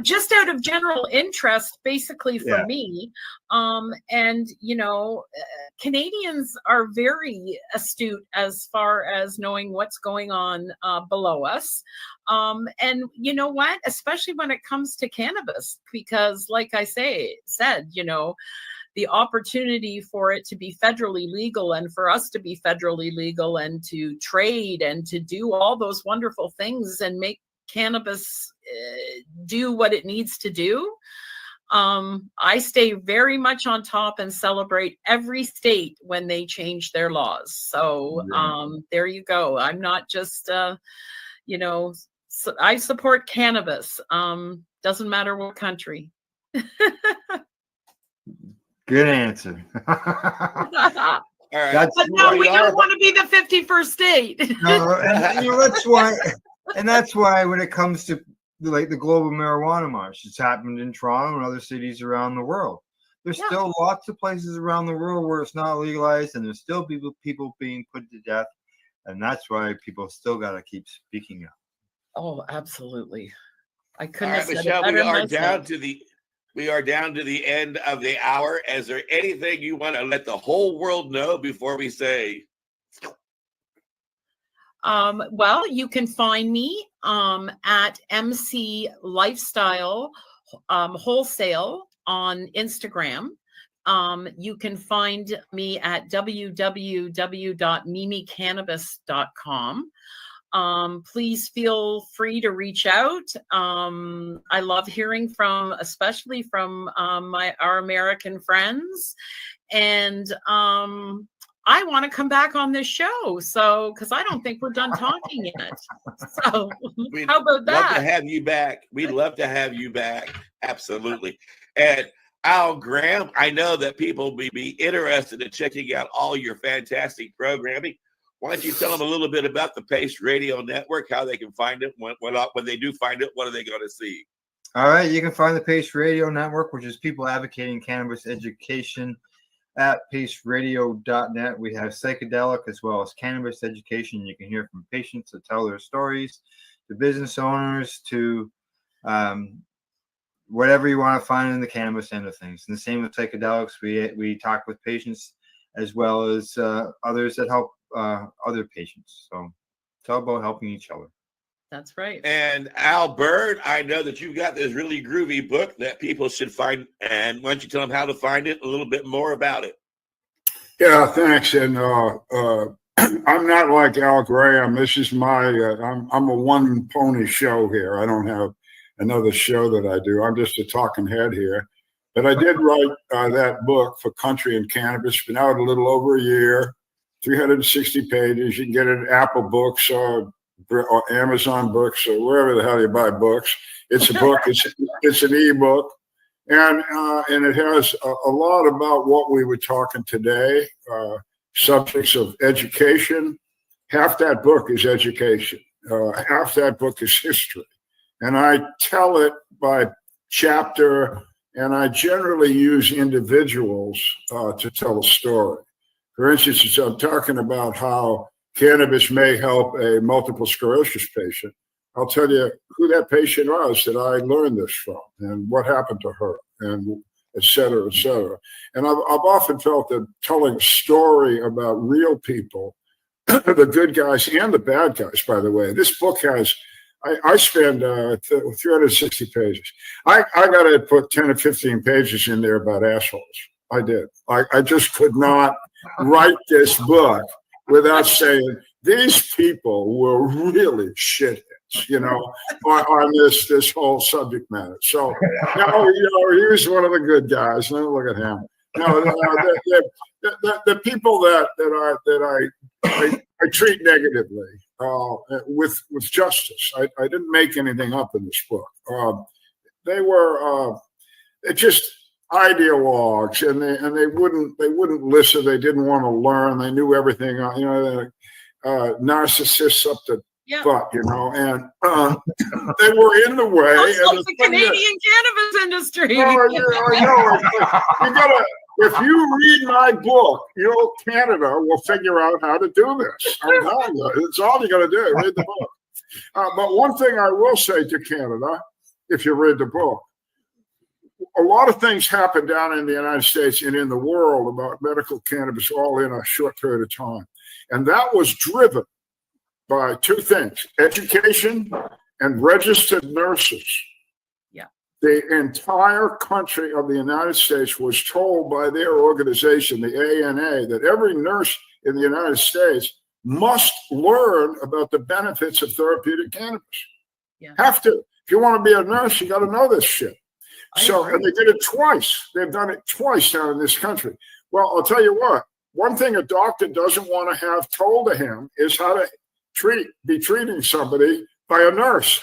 T: Just out of general interest, basically for me. And you know, Canadians are very astute as far as knowing what's going on below us. And you know what? Especially when it comes to cannabis, because like I said, you know, the opportunity for it to be federally legal and for us to be federally legal and to trade and to do all those wonderful things and make cannabis do what it needs to do. I stay very much on top and celebrate every state when they change their laws. So there you go. I'm not just, you know, I support cannabis. Doesn't matter what country.
A: Good answer.
R: All right.
T: But no, we don't want to be the 51st state.
A: No, and you know, that's why when it comes to like the global marijuana march, it's happened in Toronto and other cities around the world. There's still lots of places around the world where it's not legalized, and there's still people being put to death, and that's why people still got to keep speaking up.
T: Oh, absolutely. I
R: All
T: couldn't
R: right,
T: have said
R: Michelle,
T: it better
R: we are
T: myself.
R: down to the end of the hour. Is there anything you want to let the whole world know before we say?
T: Well, you can find me at MC Lifestyle Wholesale on Instagram. You can find me at www.mimicannabis.com. Please feel free to reach out. I love hearing especially from our American friends, and I want to come back on this show. So, because I don't think we're done talking yet. So, how about that?
R: Love to have you back. We'd love to have you back. Absolutely. And Al Graham, I know that people will be interested in checking out all your fantastic programming. Why don't you tell them a little bit about the Pace Radio Network, how they can find it, when they do find it, what are they going to see?
A: All right, you can find the Pace Radio Network, which is people advocating cannabis education, at paceradio.net. We have psychedelic as well as cannabis education. You can hear from patients that tell their stories, to business owners, to whatever you want to find in the cannabis end of things. And the same with psychedelics. We talk with patients as well as others that help other patients. So it's all about helping each other.
T: That's right.
R: And Albert, I know that you've got this really groovy book that people should find. And why don't you tell them how to find it, a little bit more about it?
S: Yeah, thanks. And I'm not like Al Graham. This is my, I'm a one pony show here. I don't have another show that I do. I'm just a talking head here. But I did write that book for Country and Cannabis. It's been out a little over a year, 360 pages. You can get it at Apple Books or Amazon Books or wherever the hell you buy books. It's a book. It's an ebook, and it has a lot about what we were talking today. Subjects of education. Half that book is education. Half that book is history, and I tell it by chapter. And I generally use individuals to tell a story. For instance, I'm talking about how cannabis may help a multiple sclerosis patient. I'll tell you who that patient was that I learned this from and what happened to her, and et cetera, et cetera. And I've often felt that telling a story about real people the good guys and the bad guys, by the way. This book has, I spend 360 pages. I got to put 10 or 15 pages in there about assholes. I did. I just could not write this book without saying these people were really shitheads, on this whole subject matter. So, here's one of the good guys. Now look at him. The people that I treat negatively with justice. I didn't make anything up in this book. They were just ideologues, and they wouldn't listen. They didn't want to learn. They knew everything. Narcissists up the butt, and they were in the way.
T: That's like the Canadian cannabis industry.
S: I know. You gotta. If you read my book, Canada will figure out how to do this. I'm telling you, it's all you got to do. Read the book. But one thing I will say to Canada, if you read the book, a lot of things happen down in the United States and in the world about medical cannabis all in a short period of time. And that was driven by two things: education and registered nurses. The entire country of the United States was told by their organization, the ANA, that every nurse in the United States must learn about the benefits of therapeutic cannabis. Have to. If you want to be a nurse, you got to know this shit. And they did it twice. They've done it twice down in this country. Well, I'll tell you what. One thing a doctor doesn't want to have told to him is how to be treating somebody by a nurse.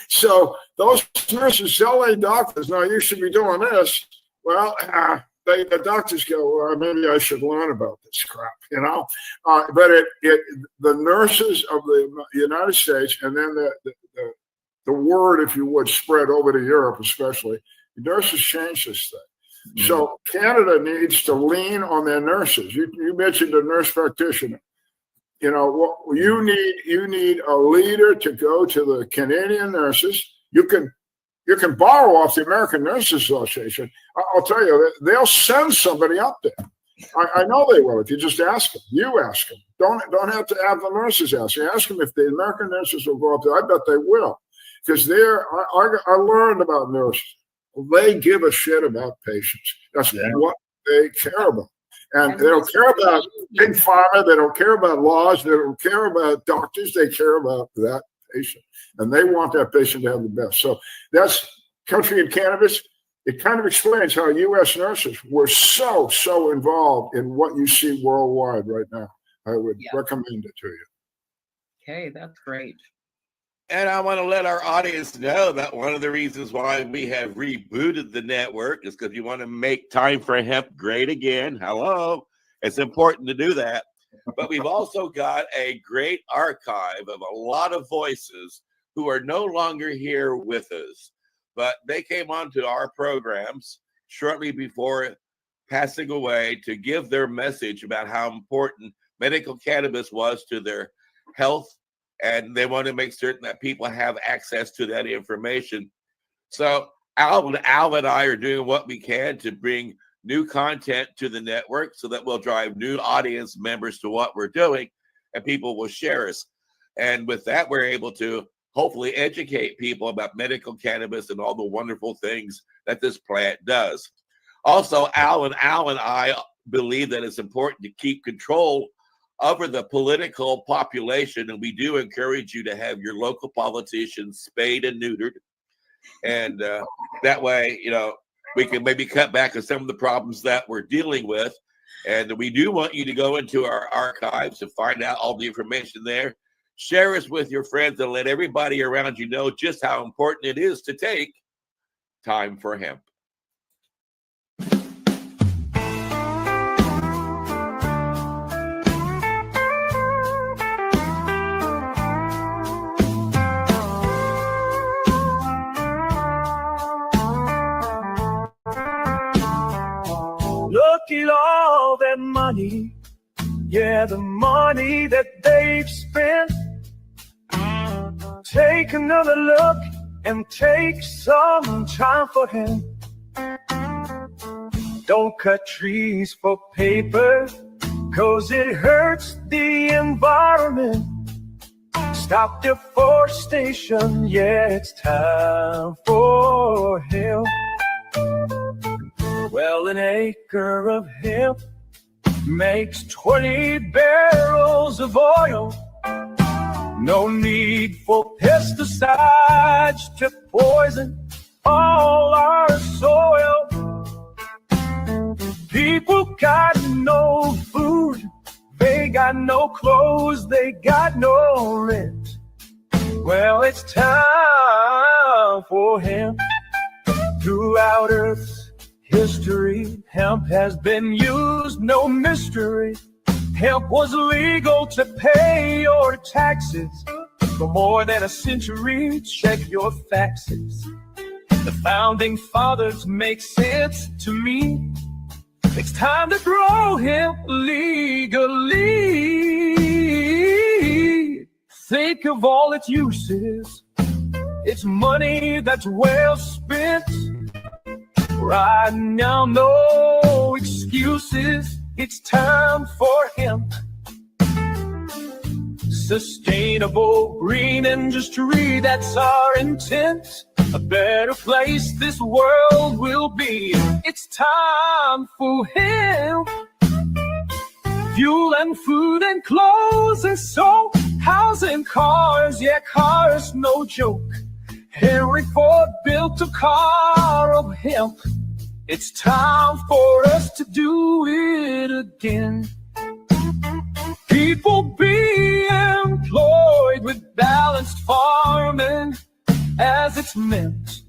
S: So those nurses tell their doctors, "No, you should be doing this." Well, the doctors go, "Well, maybe I should learn about this crap," But the nurses of the United States, and then the word, if you would, spread over to Europe, especially. The nurses changed this thing. Mm-hmm. So Canada needs to lean on their nurses. You mentioned a nurse practitioner. You need a leader to go to the Canadian nurses. You can borrow off the American Nurses Association. I'll tell you, they'll send somebody up there. I know they will if you just ask them. You ask them. Don't have to have the nurses ask you. Ask them if the American nurses will go up there. I bet they will, because I learned about nurses. They give a shit about patients. That's what they care about. And they don't care about big pharma. They don't care about laws. They don't care about doctors. They care about that patient. And they want that patient to have the best. So that's Country in Cannabis. It kind of explains how U.S. nurses were so involved in what you see worldwide right now. I would recommend it to you.
T: Okay, that's great.
R: And I want to let our audience know that one of the reasons why we have rebooted the network is because you want to make Time for Hemp great again. Hello. It's important to do that. But we've also got a great archive of a lot of voices who are no longer here with us. But they came onto our programs shortly before passing away to give their message about how important medical cannabis was to their health. And they want to make certain that people have access to that information. So Al and I are doing what we can to bring new content to the network so that we'll drive new audience members to what we're doing, and people will share us. And with that, we're able to hopefully educate people about medical cannabis and all the wonderful things that this plant does. Also, Al and I believe that it's important to keep control over the political population, and we do encourage you to have your local politicians spayed and neutered, and that way, we can maybe cut back on some of the problems that we're dealing with. And we do want you to go into our archives and find out all the information there. Share us with your friends and let everybody around you know just how important it is to take time for hemp.
Q: Look at all that money, yeah, the money that they've spent. Take another look and take some time for him. Don't cut trees for paper, 'cause it hurts the environment. Stop deforestation, yeah, it's time for hemp. Well, an acre of hemp makes 20 barrels of oil. No need for pesticides to poison all our soil. People got no food, they got no clothes, they got no rent. Well, it's time for hemp. Throughout Earth's history, hemp has been used, no mystery. Hemp was legal to pay your taxes for more than a century. Check your faxes. The founding fathers make sense to me. It's time to grow hemp legally. Think of all its uses. It's money that's well spent. Right now, no excuses. It's time for hemp. Sustainable green industry, that's our intent. A better place this world will be. It's time for hemp. Fuel and food and clothes and soap, housing, cars, yeah, cars, no joke. Henry Ford built a car of hemp. It's time for us to do it again. People be employed with balanced farming as it's meant.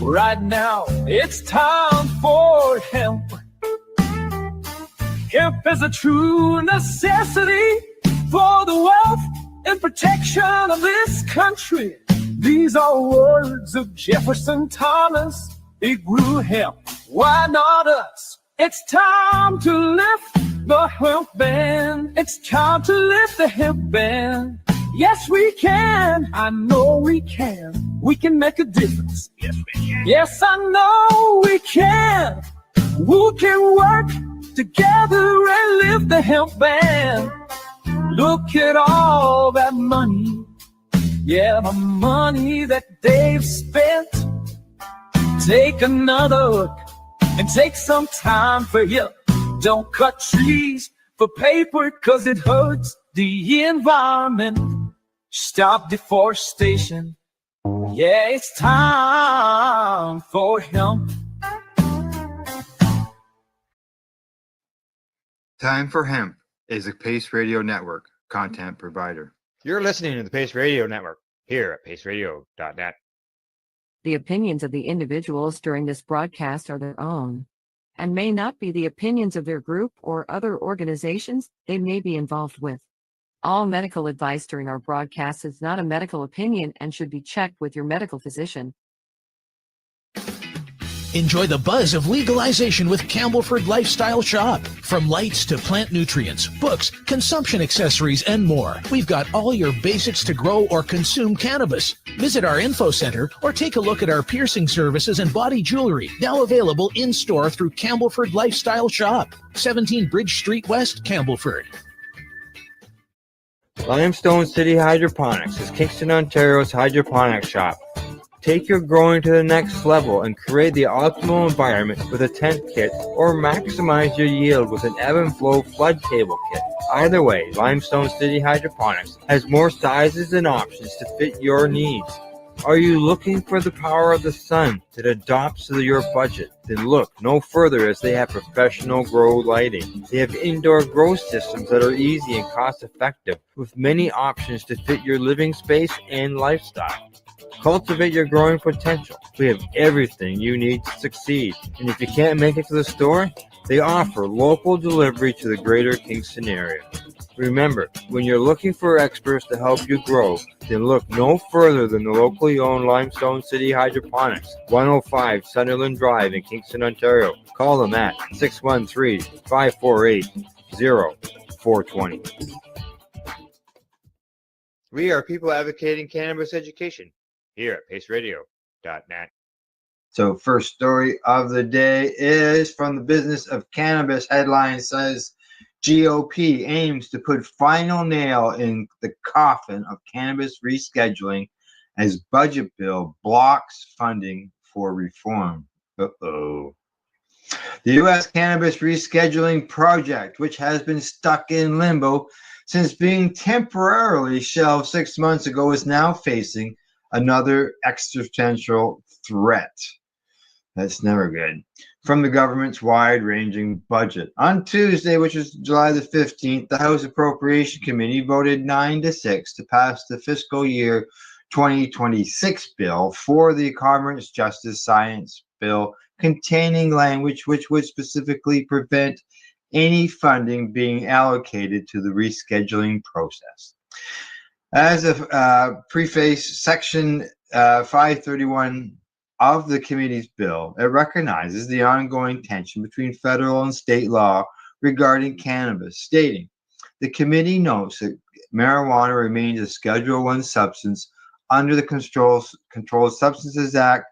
Q: Right now, it's time for hemp. Hemp is a true necessity for the wealth and protection of this country. These are words of Jefferson Thomas. He grew hemp. Why not us? It's time to lift the hemp ban. It's time to lift the hemp ban. Yes, we can. I know we can. We can make a difference. Yes, we can. Yes, I know we can. We can work together and lift the hemp ban. Look at all that money. Yeah, the money that they've spent. Take another look and take some time for you. Don't cut trees for paper, 'cause it hurts the environment. Stop deforestation. Yeah, it's time for hemp.
A: Time for Hemp is a Pace Radio Network content provider. You're listening to the Pace Radio Network here at paceradio.net.
C: The opinions of the individuals during this broadcast are their own and may not be the opinions of their group or other organizations they may be involved with. All medical advice during our broadcast is not a medical opinion and should be checked with your medical physician.
E: Enjoy the buzz of legalization with Campbellford Lifestyle Shop. From lights to plant nutrients, books, consumption accessories, and more, we've got all your basics to grow or consume cannabis. Visit our info center or take a look at our piercing services and body jewelry, now available in-store through Campbellford Lifestyle Shop, 17 Bridge Street West, Campbellford.
A: Limestone City Hydroponics is Kingston, Ontario's hydroponics shop. Take your growing to the next level and create the optimal environment with a tent kit, or maximize your yield with an ebb and flow flood table kit. Either way, Limestone City Hydroponics has more sizes and options to fit your needs. Are you looking for the power of the sun that adapts to your budget? Then look no further, as they have professional grow lighting. They have indoor grow systems that are easy and cost effective, with many options to fit your living space and lifestyle. Cultivate your growing potential. We have everything you need to succeed. And if you can't make it to the store, they offer local delivery to the greater Kingston area. Remember, when you're looking for experts to help you grow, then look no further than the locally owned Limestone City Hydroponics, 105 Sunderland Drive in Kingston, Ontario. Call them at 613-548-0420. We are people advocating cannabis education here at paceradio.net. So first story of the day is from the Business of Cannabis. Headline says, GOP aims to put final nail in the coffin of cannabis rescheduling as budget bill blocks funding for reform. Uh-oh. The U.S. Cannabis Rescheduling Project, which has been stuck in limbo since being temporarily shelved 6 months ago, is now facing another existential threat. That's never good. From the government's wide-ranging budget. On Tuesday, which is July the 15th, the House Appropriation Committee voted 9-6 to pass the fiscal year 2026 bill for the Commerce Justice Science Bill, containing language which would specifically prevent any funding being allocated to the rescheduling process. As a preface, Section 531 of the committee's bill, it recognizes the ongoing tension between federal and state law regarding cannabis, stating, the committee notes that marijuana remains a Schedule I substance under the Controlled Substances Act,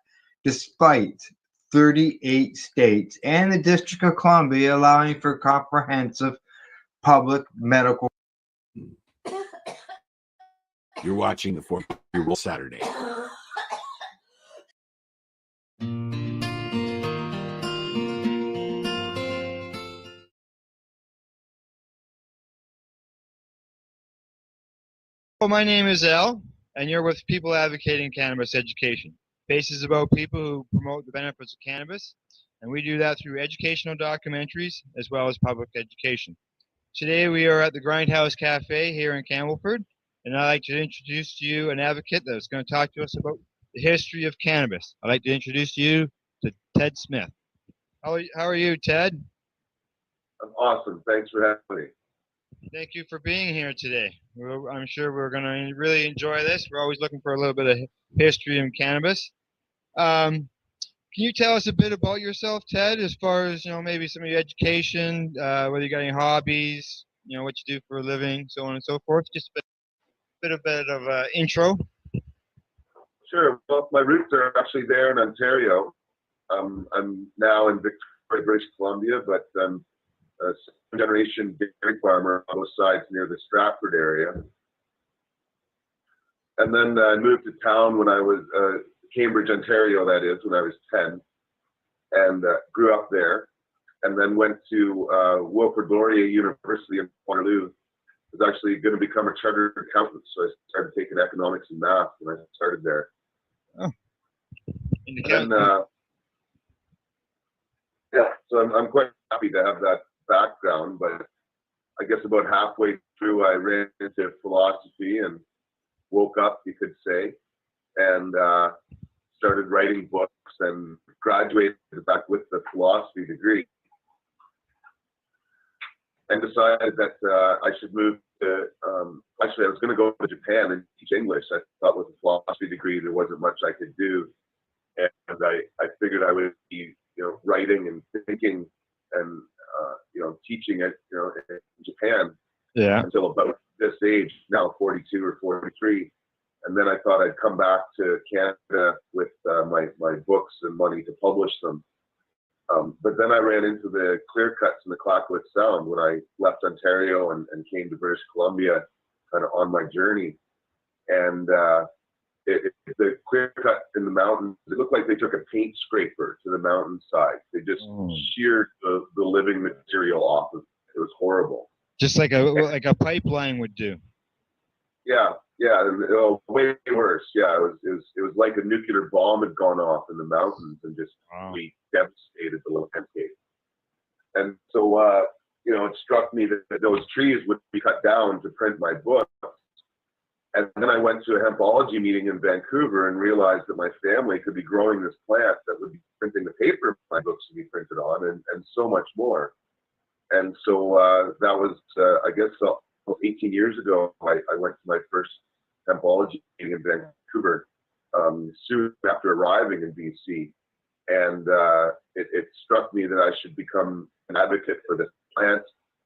A: despite 38 states and the District of Columbia allowing for comprehensive public medical.
H: You're watching the 4-Year-Old Saturday.
A: Well, my name is Al, and you're with People Advocating Cannabis Education. PACE is about people who promote the benefits of cannabis, and we do that through educational documentaries as well as public education. Today we are at the Grindhouse Cafe here in Campbellford, and I'd like to introduce to you an advocate that's going to talk to us about the history of cannabis. I'd like to introduce you to Ted Smith. How are you, Ted?
U: I'm awesome. Thanks for having me.
A: Thank you for being here today. I'm sure we're going to really enjoy this. We're always looking for a little bit of history in cannabis. Can you tell us a bit about yourself, Ted, as far as, maybe some of your education, whether you got any hobbies, what you do for a living, so on and so forth? Just a bit of intro.
U: Sure. Well, my roots are actually there in Ontario. I'm now in Victoria, British Columbia, but I'm a second-generation dairy farmer on both sides near the Stratford area. And then I moved to town when I was Cambridge, Ontario, that is, when I was 10, and grew up there, and then went to Wilfrid Laurier University in Waterloo. I was actually going to become a chartered accountant, so I started taking economics and math when I started there.
A: Oh.
U: And yeah, so I'm quite happy to have that background, but I guess about halfway through I ran into philosophy and woke up, you could say, and started writing books and graduated back with the philosophy degree, and decided that I should move to, actually I was going to go to Japan and teach English. I thought with a philosophy degree there wasn't much I could do, and I figured I would be writing and thinking and teaching it in Japan until about this age, now 42 or 43. And then I thought I'd come back to Canada with my books and money to publish them. But then I ran into the clear cuts in the Clayoquot Sound when I left Ontario and came to British Columbia, kind of on my journey. And the clear cut in the mountains, it looked like they took a paint scraper to the mountainside. They just sheared the living material off of it. It was horrible.
A: Just like a pipeline would do.
U: Yeah, way worse. Yeah, it was like a nuclear bomb had gone off in the mountains and just really devastated the landscape. And so, it struck me that those trees would be cut down to print my book. And then I went to a hempology meeting in Vancouver and realized that my family could be growing this plant that would be printing the paper my books would be printed on, and so much more. And so that was, I guess, 18 years ago, I went to my first hempology meeting in Vancouver soon after arriving in BC. And it struck me that I should become an advocate for this plant,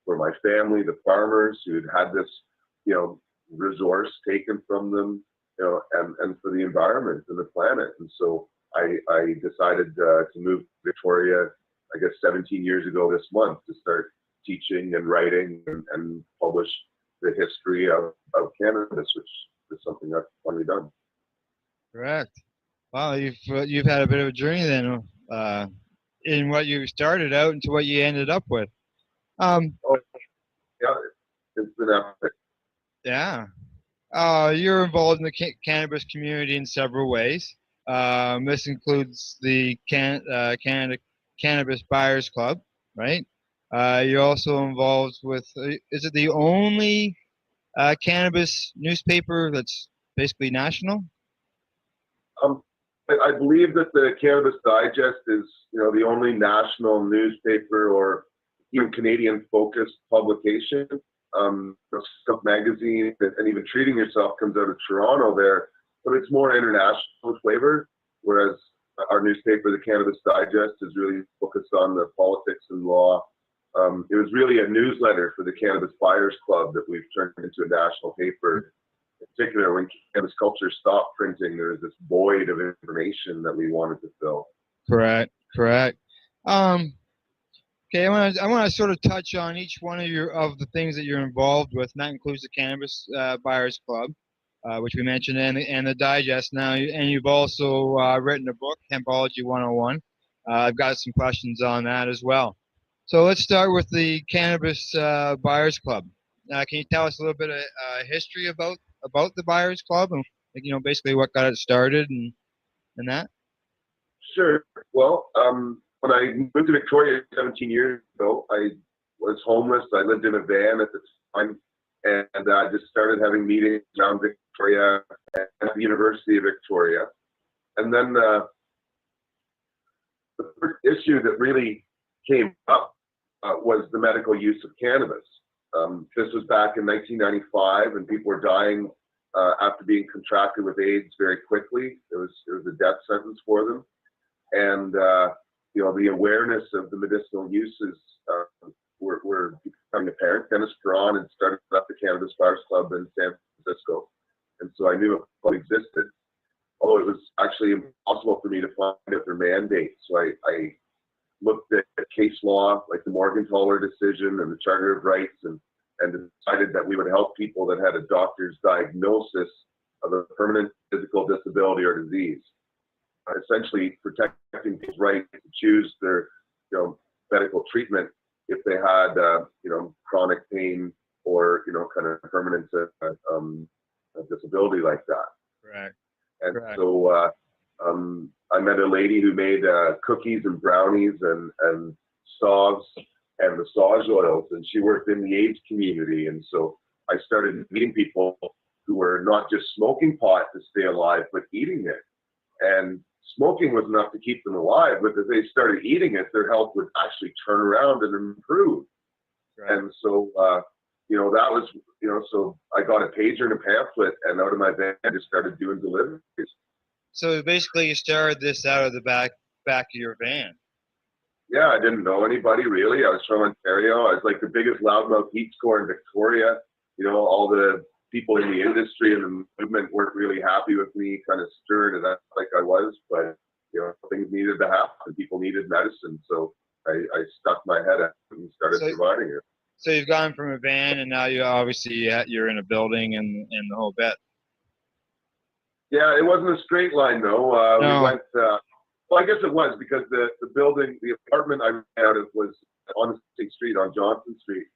U: for my family, the farmers who had this, resource taken from them, and for the environment and the planet. And so I decided to move to Victoria, I guess 17 years ago this month, to start teaching and writing and publish the history of cannabis, which is something I've finally done.
A: Correct. Wow, you've had a bit of a journey then, in what you started out into what you ended up with.
U: Oh, yeah, it's been epic.
A: Yeah. You're involved in the cannabis community in several ways. This includes the Canada Cannabis Buyers Club, right? You're also involved with, is it the only cannabis newspaper that's basically national?
U: I believe that the Cannabis Digest is, the only national newspaper or even Canadian-focused publication. Scoop Magazine and even Treating Yourself comes out of Toronto there, but it's more international flavor, whereas our newspaper, the Cannabis Digest, is really focused on the politics and law. It was really a newsletter for the Cannabis Buyers Club that we've turned into a national paper. In particular, when cannabis culture stopped printing, there was this void of information that we wanted to fill.
A: Correct. Okay, I want to sort of touch on each one of the things that you're involved with, and that includes the Cannabis Buyers Club, which we mentioned, and the Digest. Now, and you've also written a book, Hempology 101. I've got some questions on that as well. So let's start with the Cannabis Buyers Club. Can you tell us a little bit of history about the Buyers Club and basically what got it started and that?
U: Sure. Well, when I moved to Victoria 17 years ago, I was homeless. I lived in a van at the time, and I just started having meetings around Victoria at the University of Victoria. And then the first issue that really came up was the medical use of cannabis. This was back in 1995, and people were dying after being contracted with AIDS very quickly. It was a death sentence for them, and the awareness of the medicinal uses were becoming apparent. Dennis Perron had started up the Cannabis Buyers Club in San Francisco, and so I knew a club existed, although it was actually impossible for me to find out their mandate. So I looked at case law, like the Morgenthaler decision and the Charter of Rights, and decided that we would help people that had a doctor's diagnosis of a permanent physical disability or disease. Essentially protecting people's right to choose their medical treatment if they had chronic pain or kind of permanent disability like that.
A: Correct.
U: And
A: Correct.
U: so I met a lady who made cookies and brownies and salves and massage oils, and she worked in the AIDS community. And so I started meeting people who were not just smoking pot to stay alive, but eating it. And smoking was enough to keep them alive, but as they started eating it, their health would actually turn around and improve. Right. And so, that was, so I got a pager and a pamphlet, and out of my van, I just started doing deliveries.
A: So basically, you started this out of the back of your van.
U: Yeah, I didn't know anybody really. I was from Ontario. I was like the biggest loudmouth heat score in Victoria. All the people in the industry and the movement weren't really happy with me, kind of stirred it up like I was, but things needed to happen. People needed medicine, so I stuck my head out and started providing it.
A: So you've gone from a van, and now you're in a building and the whole bit.
U: Yeah, it wasn't a straight line though.
A: No.
U: We went. Well, I guess it was, because the building, the apartment I ran out of was on the same street, on Johnson Street.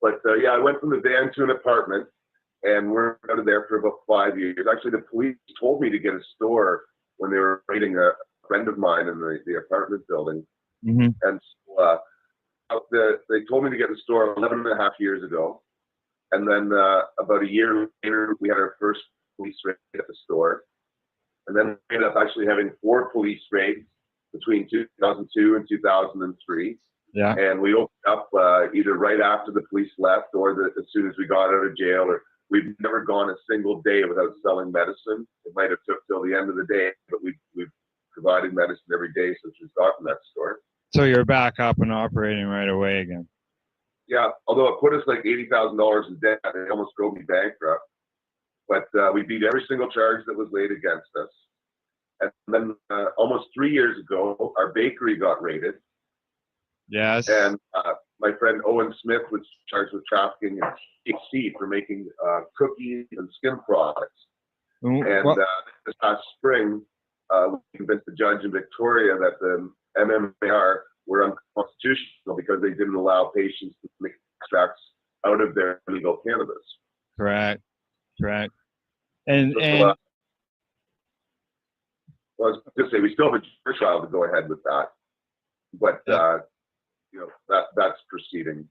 U: But yeah, I went from the van to an apartment, and we're out of there for about 5 years. Actually, the police told me to get a store when they were raiding a friend of mine in the apartment building.
A: Mm-hmm.
U: And so they told me to get the store 11 and a half years ago. And then about a year later, we had our first police raid at the store. And then we ended up actually having 4 police raids between 2002 and 2003.
A: Yeah.
U: And we opened up either right after the police left or as soon as we got out of jail. Or we've never gone a single day without selling medicine. It might have took till the end of the day, but we've provided medicine every day since we've gotten that store.
A: So you're back up and operating right away again.
U: Yeah, although it put us like $80,000 in debt. It almost drove me bankrupt. But we beat every single charge that was laid against us. And then almost 3 years ago, our bakery got raided.
A: Yes.
U: And my friend Owen Smith was charged with trafficking in THC for making cookies and skin products. And this past spring, we convinced the judge in Victoria that the MMAR were unconstitutional because they didn't allow patients to make extracts out of their illegal cannabis.
A: Correct. And
U: well, I was going to say we still have a jury trial to go ahead with that, but that's proceeding.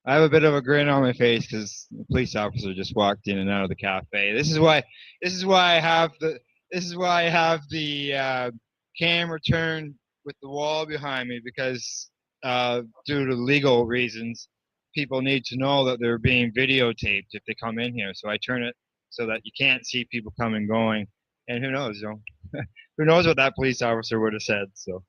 A: I have a bit of a grin on my face because the police officer just walked in and out of the cafe. This is why I have the camera turned with the wall behind me, because due to legal reasons, people need to know that they're being videotaped if they come in here. So I turn it so that you can't see people coming and going. And who knows, who knows what that police officer would have said. So,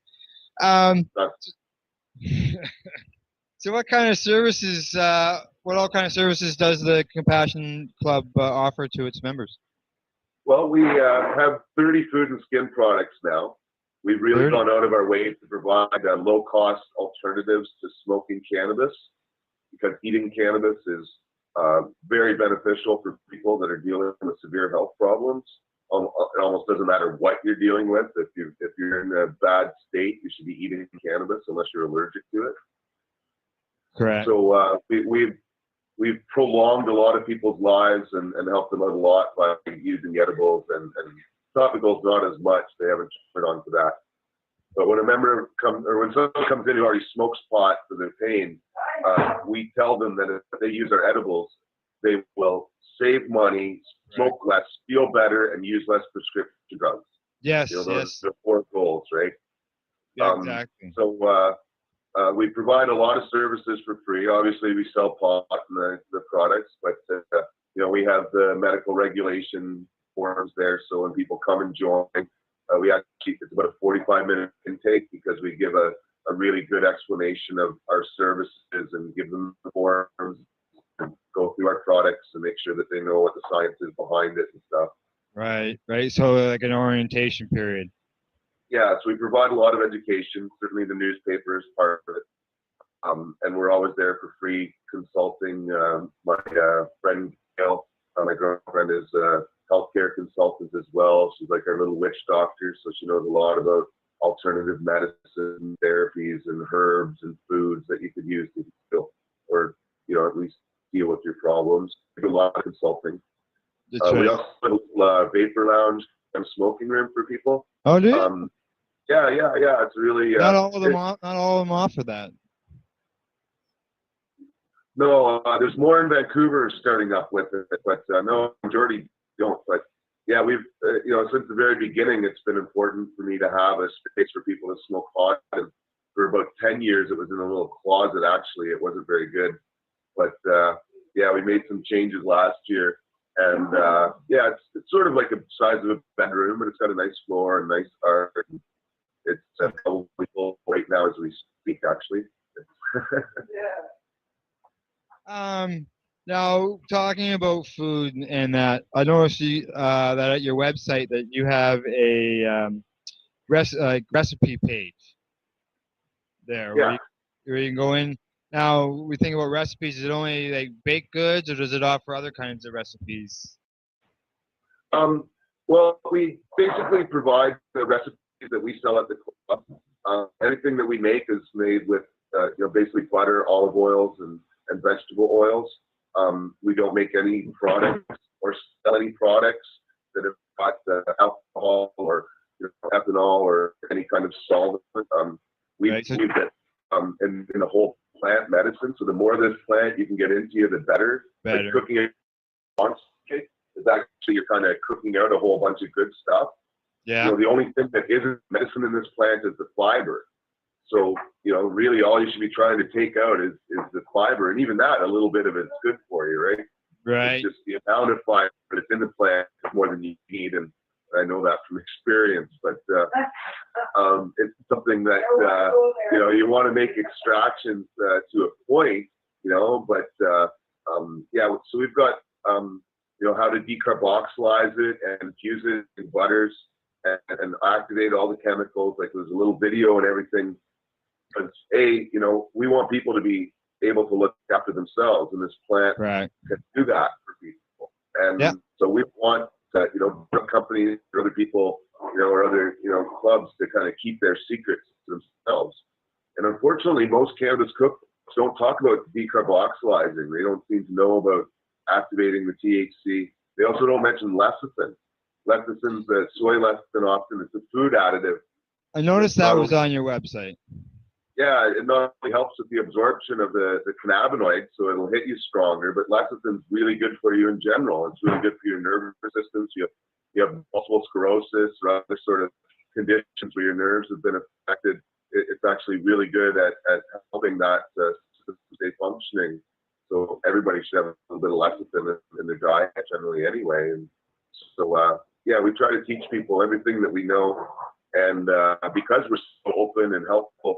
A: so what kind of services, what all kind of services does the Compassion Club offer to its members?
U: Well, we have 30 food and skin products now. We've really gone out of our way to provide low-cost alternatives to smoking cannabis, because eating cannabis is very beneficial for people that are dealing with severe health problems. It almost doesn't matter what you're dealing with. If you're in a bad state, you should be eating cannabis unless you're allergic to it.
A: Correct.
U: So we've prolonged a lot of people's lives and helped them out a lot by using edibles, and topicals not as much. They haven't turned on to that. But when when someone comes in who already smokes pot for their pain, we tell them that if they use our edibles, they will save money, smoke less, feel better, and use less prescription drugs.
A: Yes,
U: those
A: yes.
U: are the 4 goals, right?
A: Yeah, exactly.
U: So we provide a lot of services for free. Obviously, we sell pot and the products, but we have the medical regulation forms there. So when people come and join, it's about a 45-minute intake, because we give a really good explanation of our services and give them the forms and go through our products and make sure that they know what the science is behind it and stuff.
A: Right. So like an orientation period.
U: Yeah, so we provide a lot of education. Certainly the newspaper is part of it. And we're always there for free consulting. My friend Gail, my girlfriend, is a healthcare consultant as well. She's like our little witch doctor, so she knows a lot about alternative medicine, therapies, and herbs and foods that you could use to heal, or at least deal with your problems. We do a lot of consulting. We also have a vapor lounge and smoking room for people.
A: Oh, do you?
U: Yeah. It's really
A: not all of them offer that.
U: No, there's more in Vancouver starting up with it, but no, majority don't. But yeah, we've since the very beginning, it's been important for me to have a space for people to smoke pot. And for about 10 years, it was in a little closet. Actually, it wasn't very good, but we made some changes last year, and it's sort of like the size of a bedroom, but it's got a nice floor and nice art. It's probably full right now as we speak, actually.
A: Now, talking about food and that, I noticed that at your website that you have a recipe page there where you can go in. Now, we think about recipes. Is it only like baked goods, or does it offer other kinds of recipes?
U: Well, we basically provide the recipes that we sell at the club. Anything that we make is made with basically butter, olive oils, and vegetable oils. We don't make any products or sell any products that have got alcohol or ethanol or any kind of solvent. We use it in the whole plant medicine. So the more of this plant you can get into you, the better. Like cooking it is actually you're kind of cooking out a whole bunch of good stuff.
A: Yeah.
U: The only thing that isn't medicine in this plant is the fiber. So, really all you should be trying to take out is the fiber. And even that, a little bit of it's good for you, right?
A: Right.
U: It's just the amount of fiber that's in the plant is more than you need. And I know that from experience, but it's something that, you want to make extractions to a point, but so we've got, how to decarboxylize it and infuse it in butters and activate all the chemicals. Like there's a little video and everything. Because we want people to be able to look after themselves, and this plant
A: Right.
U: can do that for people. And
A: Yeah.
U: so we want that, companies or other people, or other, clubs to kind of keep their secrets to themselves. And unfortunately, most cannabis cooks don't talk about decarboxylizing. They don't seem to know about activating the THC. They also don't mention lecithin. Lecithin's the soy lecithin, often it's a food additive.
A: I noticed that was on your website.
U: Yeah, it not only helps with the absorption of the cannabinoids, so it'll hit you stronger, but lecithin's really good for you in general. It's really good for your nervous systems. You have multiple sclerosis or other sort of conditions where your nerves have been affected. It's actually really good at helping that system stay functioning. So everybody should have a little bit of lecithin in their diet generally anyway. And so, we try to teach people everything that we know. And because we're so open and helpful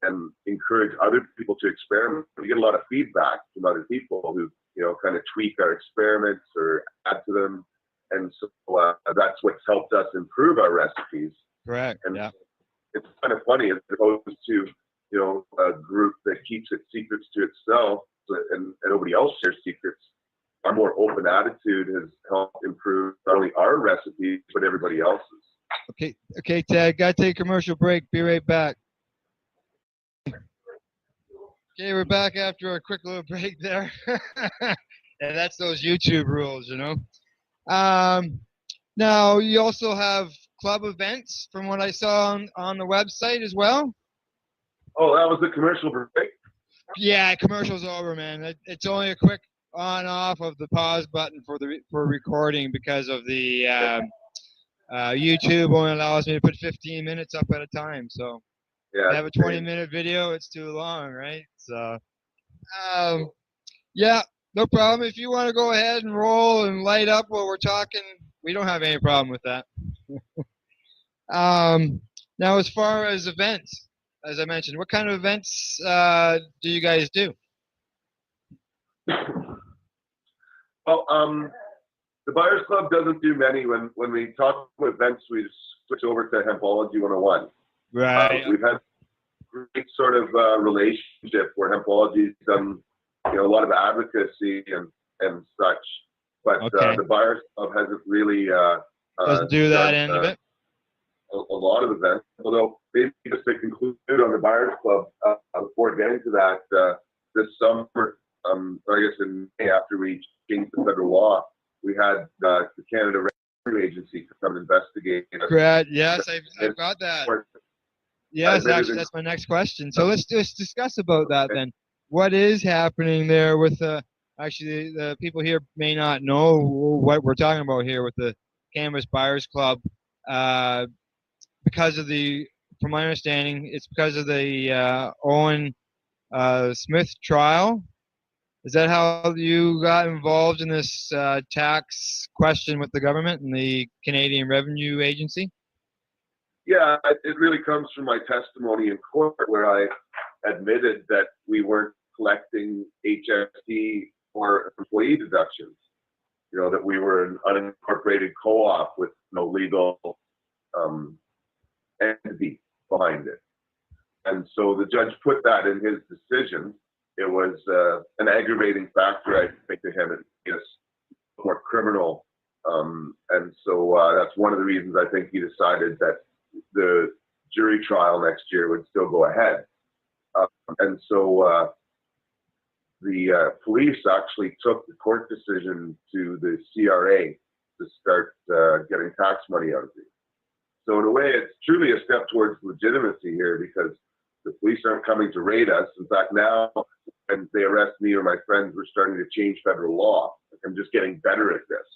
U: and encourage other people to experiment, we get a lot of feedback from other people who, kind of tweak our experiments or add to them. And so that's what's helped us improve our recipes.
A: Correct.
U: And
A: yeah.
U: It's kind of funny as opposed to, a group that keeps its secrets to itself and nobody else shares secrets. Our more open attitude has helped improve not only our recipes, but everybody else's.
A: Okay, Ted, got to take a commercial break. Be right back. Okay, we're back after a quick little break there. And that's those YouTube rules, Now, you also have club events, from what I saw on the website as well.
U: Oh, that was the commercial break?
A: Yeah, commercial's over, man. It's only a quick on-off of the pause button for recording because of the YouTube only allows me to put 15 minutes up at a time. So if I have a 20-minute video, it's too long, right? So, yeah, no problem. If you want to go ahead and roll and light up while we're talking, we don't have any problem with that. Now, as far as events, as I mentioned, what kind of events do you guys do?
U: Well, the Buyers Club doesn't do many. When we talk about events, we just switch over to Hempology 101.
A: Right.
U: We've had a great sort of relationship where Hempology's done, a lot of advocacy and such. But the Buyers Club hasn't really
A: doesn't do that end of it.
U: A lot of events, although maybe just to conclude on the Buyers Club, before getting to that, this summer, I guess in May after we changed the federal law, we had the Canada Revenue Agency come investigate.
A: Correct. Yes, I've got that. Yes, actually, that's my next question. So let's just discuss about that then. What is happening there with actually the people here may not know what we're talking about here with the Cannabis Buyers Club. Because of from my understanding, it's because of the Owen Smith trial. Is that how you got involved in this tax question with the government and the Canadian Revenue Agency?
U: Yeah, it really comes from my testimony in court where I admitted that we weren't collecting HST or employee deductions. That we were an unincorporated co-op with no legal entity behind it. And so the judge put that in his decision. It was an aggravating factor, I think, to him. It made us more criminal. And so that's one of the reasons I think he decided that the jury trial next year would still go ahead. And so the police actually took the court decision to the CRA to start getting tax money out of it. So in a way, it's truly a step towards legitimacy here because the police aren't coming to raid us. In fact, now when they arrest me or my friends, we're starting to change federal law. I'm just getting better at this.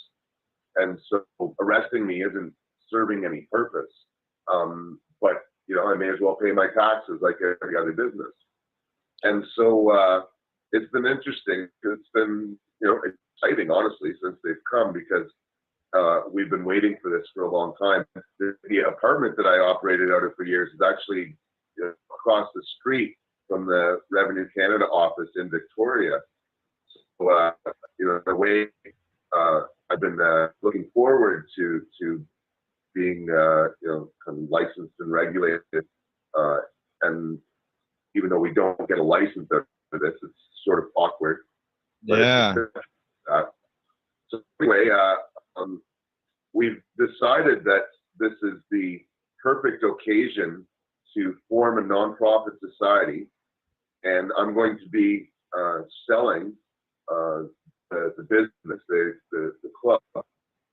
U: And so arresting me isn't serving any purpose. But, I may as well pay my taxes like every other business. And so it's been interesting. It's been, exciting, honestly, since they've come because we've been waiting for this for a long time. The apartment that I operated out of for years is actually across the street from the Revenue Canada office in Victoria. So, the way I've been looking forward to being, kind of licensed and regulated, and even though we don't get a license out this. It's sort of awkward. But
A: Yeah.
U: So anyway, we've decided that this is the perfect occasion to form a nonprofit society, and I'm going to be selling the business, the club,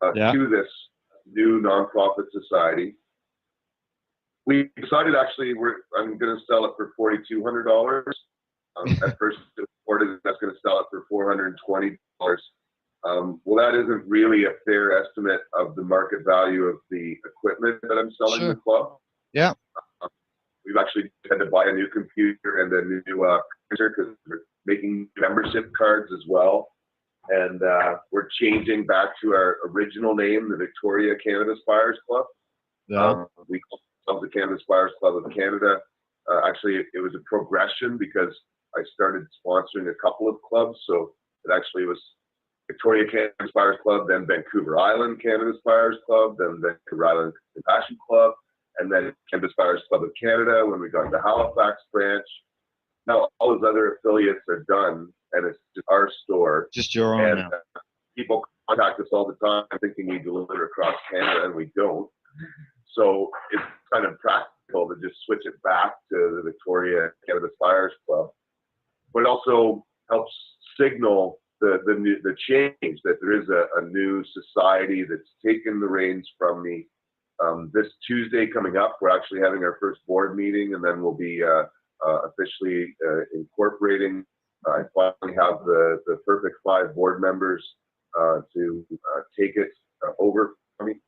U: to this new nonprofit society. We decided actually I'm going to sell it for $4,200. At first, reported that's going to sell it for $420. Well, that isn't really a fair estimate of the market value of the equipment that I'm selling the club.
A: Yeah.
U: We've actually had to buy a new computer and a new printer because we're making membership cards as well. And we're changing back to our original name, the Victoria Cannabis Buyers Club.
A: Yeah.
U: We call ourselves the Cannabis Buyers Club of Canada. Actually, it was a progression because I started sponsoring a couple of clubs. So it actually was Victoria Cannabis Buyers Club, then Vancouver Island Cannabis Buyers Club, then Vancouver Island Compassion Club, and then Cannabis Buyers Club of Canada when we got the Halifax branch. Now all those other affiliates are done, and it's just our store.
A: Just your own
U: and,
A: now.
U: People contact us all the time thinking we deliver across Canada, and we don't. So it's kind of practical to just switch it back to the Victoria Cannabis Buyers Club. But it also helps signal the change, that there is a new society that's taken the reins from me. This Tuesday coming up, we're actually having our first board meeting, and then we'll be officially incorporating. I finally have the perfect 5 board members to take it over from me.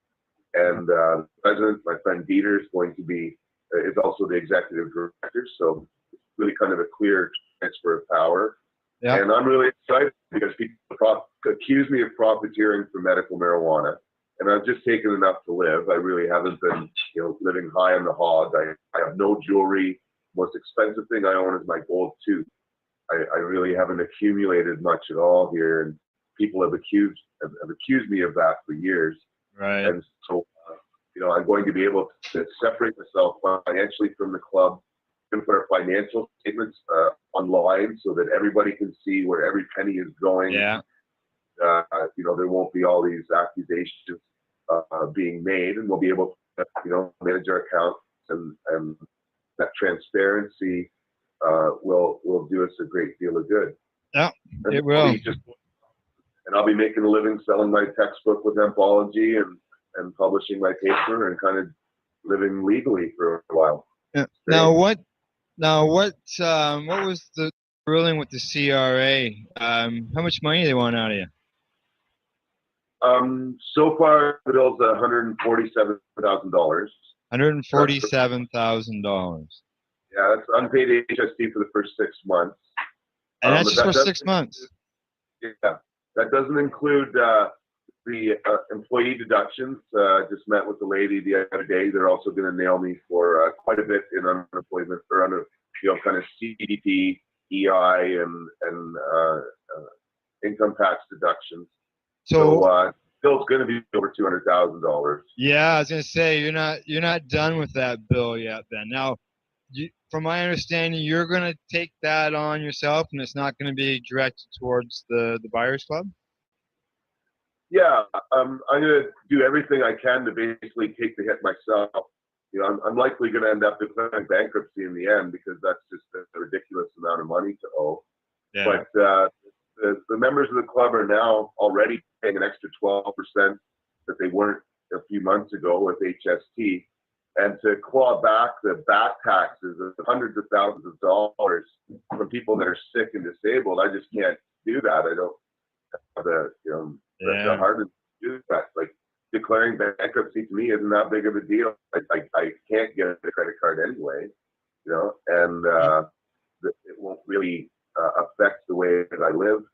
U: And the president, my friend Dieter, is going to be is also the executive director. So it's really kind of a clear transfer of power.
A: Yeah.
U: And I'm really excited because people accuse me of profiteering from medical marijuana, and I've just taken enough to live. I really haven't been, living high on the hog. I have no jewelry. Most expensive thing I own is my gold tooth. I really haven't accumulated much at all here, and people have accused me of that for years.
A: Right.
U: And so, I'm going to be able to separate myself financially from the club. I'm going to put our financial statements online so that everybody can see where every penny is going.
A: Yeah.
U: There won't be all these accusations being made, and we'll be able to, manage our accounts, and that transparency will do us a great deal of good.
A: Yeah,
U: And
A: it will.
U: And I'll be making a living selling my textbook with hempology and publishing my paper and kind of living legally for a while.
A: Yeah. Now what was the ruling with the CRA? How much money they want out of you?
U: So far the bill's $147,000.
A: $147,000.
U: Yeah, that's unpaid HST for the first 6 months.
A: And that's just for 6 months.
U: Yeah, that doesn't include the employee deductions. Just met with the lady the other day. They're also going to nail me for quite a bit in unemployment or under, kind of CDP, EI, and income tax deductions. So bill's going to be over $200,000.
A: Yeah, I was gonna say you're not done with that bill yet. Then now, from my understanding, you're gonna take that on yourself, and it's not gonna be directed towards the Buyers Club.
U: Yeah, I'm going to do everything I can to basically take the hit myself. I'm likely going to end up declaring bankruptcy in the end because that's just a ridiculous amount of money to owe.
A: Yeah.
U: But the members of the club are now already paying an extra 12% that they weren't a few months ago with HST. And to claw back the back taxes of hundreds of thousands of dollars from people that are sick and disabled, I just can't do that. I don't have the heart to do that. Like, declaring bankruptcy to me isn't that big of a deal. I can't get a credit card anyway, and it won't really affect the way that I live.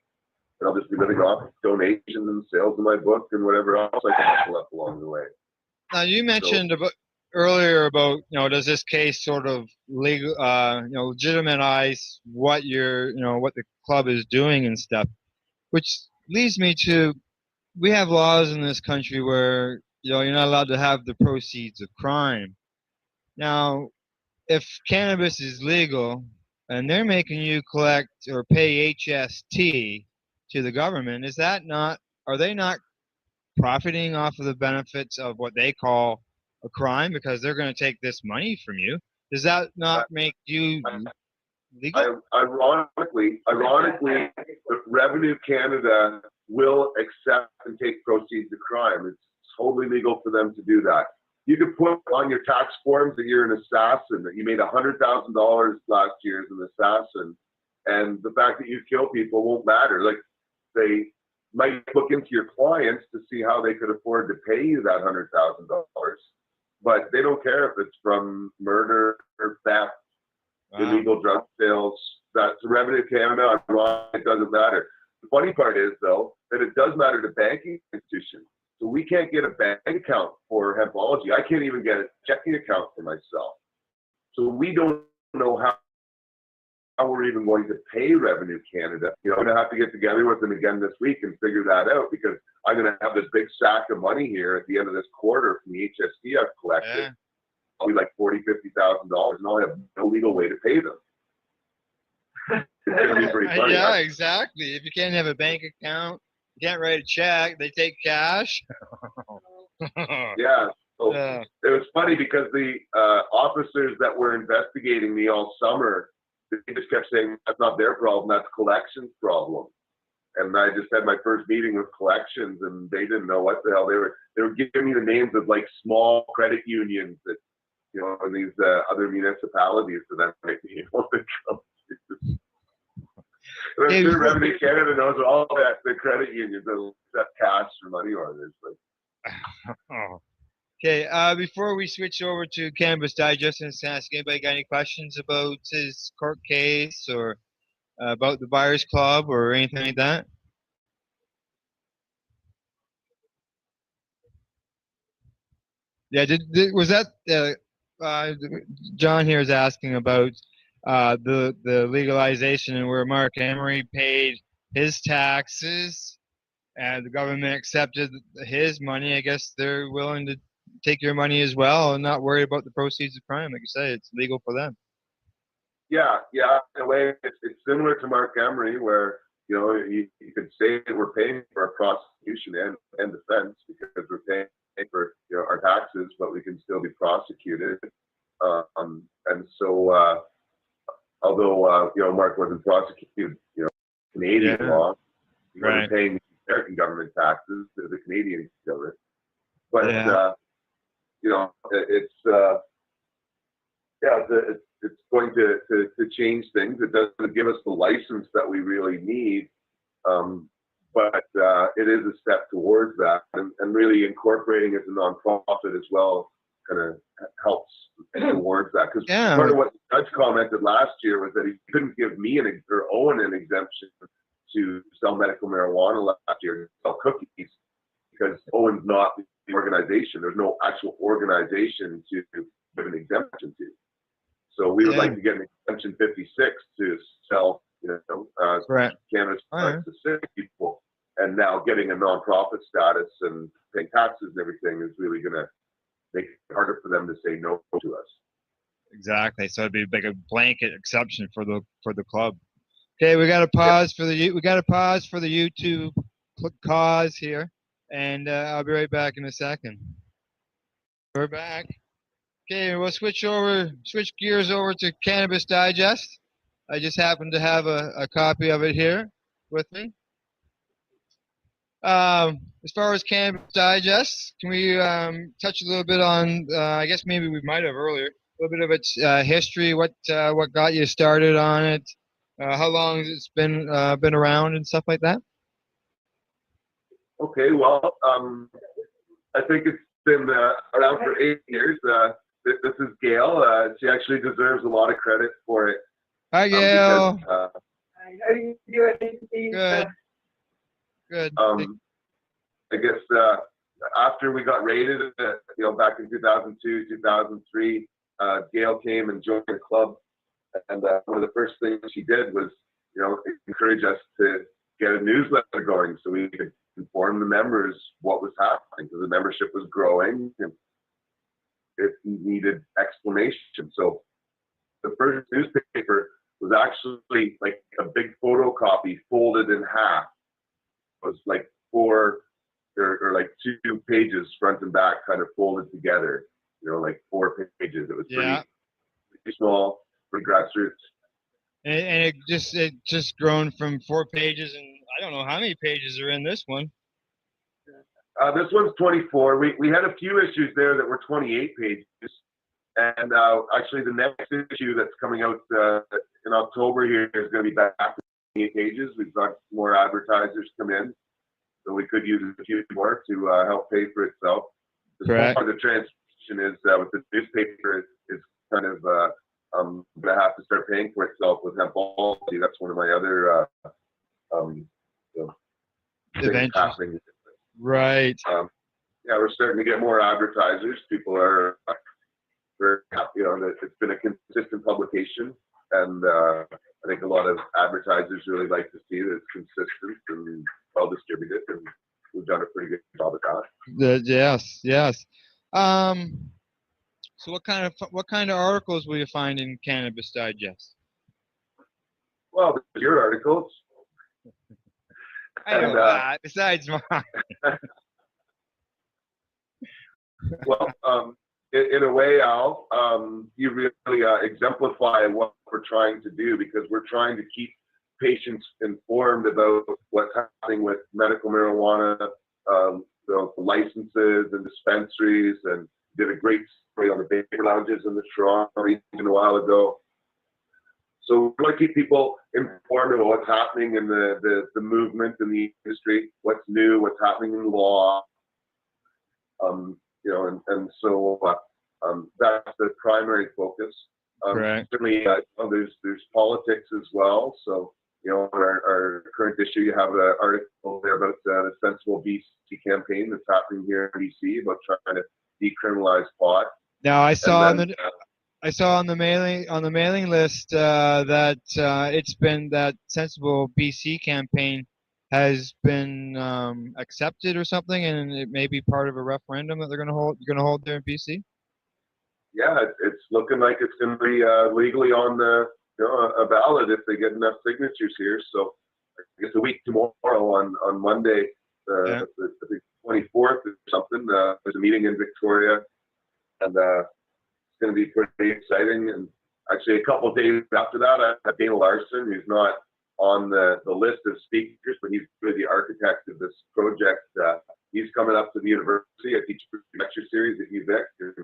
U: And I'll just be living off donations and sales of my book and whatever else I can pull up along the way.
A: Now you mentioned earlier about does this case sort of legal legitimize what what the club is doing and stuff, which leads me to, we have laws in this country where you're not allowed to have the proceeds of crime. Now, if cannabis is legal, and they're making you collect or pay HST to the government. Is that not? Are they not profiting off of the benefits of what they call a crime because they're going to take this money from you? Does that not make you legal?
U: Ironically, Revenue Canada will accept and take proceeds of crime. It's totally legal for them to do that. You could put on your tax forms that you're an assassin, that you made $100,000 last year as an assassin, and the fact that you kill people won't matter. Like, they might look into your clients to see how they could afford to pay you that $100,000, but they don't care if it's from murder or theft, illegal drug sales. That's Revenue Canada. It doesn't matter. The funny part is, though, that it does matter to banking institutions. So we can't get a bank account for Hempology. I can't even get a checking account for myself. So we don't know how we're even going to pay Revenue Canada. You know, I'm going to have to get together with them again this week and figure that out, because I'm going to have this big sack of money here at the end of this quarter from the HST I've collected. Yeah. I'll be like $40,000, $50,000, and I'll have no legal way to pay them. It's going to be pretty funny.
A: Yeah, exactly. If you can't have a bank account, you can't write a check, they take cash.
U: Yeah. So it was funny because the officers that were investigating me all summer, they just kept saying that's not their problem, that's collections problem. And I just had my first meeting with collections, and they didn't know what the hell they were giving me the names of like small credit unions that, you know, in these other municipalities for them might be able to come to. I'm sure Revenue Canada knows all that, the credit unions that accept cash for money orders.
A: Okay, before we switch over to Cannabis Digest, and ask anybody got any questions about his court case or about the Buyers Club or anything like that? Yeah, was that John here is asking about the legalization and where Mark Emery paid his taxes and the government accepted his money. I guess they're willing to take your money as well and not worry about the proceeds of crime. Like you say, it's legal for them.
U: Yeah. In a way, it's similar to Mark Emery, where, you know, you could say that we're paying for our prosecution and defense because we're paying for, you know, our taxes, but we can still be prosecuted. And so, although you know, Mark wasn't prosecuted, you know, Canadian law, he wasn't paying the American government taxes to the Canadian government. But you know, it's going to change things. It doesn't give us the license that we really need, but it is a step towards that, and really incorporating it as a nonprofit as well kind of helps towards that. Because part of what the judge commented last year was that he couldn't give me or Owen an exemption to sell medical marijuana last year, sell cookies, because Owen's not the organization. There's no actual organization to give an exemption to. So we would like to get an exemption 56 to sell, you know, cannabis to sick people. And now getting a nonprofit status and paying taxes and everything is really going to make it harder for them to say no to us.
A: Exactly. So it'd be like a blanket exception for the club. Okay, we got to pause for the YouTube cause here, and I'll be right back in a second. We're back. Okay, we'll switch gears over to Cannabis Digest. I just happen to have a copy of it here with me. As far as Cannabis Digest, can we touch a little bit on? I guess maybe we might have earlier. A little bit of its history. What got you started on it? How long has it been around and stuff like that?
U: Okay, well, I think it's been around for 8 years. This is Gail. She actually deserves a lot of credit for it.
A: Hi, Gail.
F: How do you do it?
A: Good.
U: I guess after we got raided, you know, back in 2002, 2003, Gail came and joined the club, and one of the first things she did was, you know, encourage us to get a newsletter going so we could inform the members what was happening, because the membership was growing and it needed explanation. So the first newspaper was actually like a big photocopy folded in half. It was like 4 or like 2 pages front and back kind of folded together, like 4 pages. It was pretty small, pretty grassroots.
A: And it just grown from 4 pages, and I don't know how many pages are in this one.
U: This one's 24. We had a few issues there that were 28 pages. And actually the next issue that's coming out in October here is going to be back to 28 pages. We've got more advertisers come in, so we could use a few more to help pay for itself.
A: Correct.
U: Part of the transition is with the newspaper is kind of going to have to start paying for itself with hemp policy. That's one of my other things happening.
A: Right.
U: Yeah, we're starting to get more advertisers. People are very happy that it's been a consistent publication, and I think a lot of advertisers really like to see that it's consistent and well distributed, and we've done a pretty good job at that.
A: Yes. So what kind of articles will you find in Cannabis Digest?
U: Well, there's your articles.
A: I know that. Besides mine.
U: Well, in a way, Al, you really exemplify what we're trying to do, because we're trying to keep patients informed about what's happening with medical marijuana, the licenses and dispensaries, and did a great story on the vapor lounges in the Toronto region a while ago. So we want to keep people informed about what's happening in the movement in the industry, what's new, what's happening in law. And so that's the primary focus.
A: Right.
U: Certainly, there's politics as well. So, our current issue, you have an article there about the Sensible BC campaign that's happening here in BC about trying to decriminalize pot.
A: Now I saw on the mailing list that it's been that Sensible BC campaign has been accepted or something, and it may be part of a referendum that they're going to hold there in BC.
U: Yeah, it's looking like it's going to be legally on a ballot if they get enough signatures here. So I guess a week tomorrow on Monday, the 24th or something, there's a meeting in Victoria, and it's going to be pretty exciting. And actually, a couple of days after that, I have Dana Larson, who's not on the list of speakers, but he's really the architect of this project. He's coming up to the university. I teach a lecture series at UVic.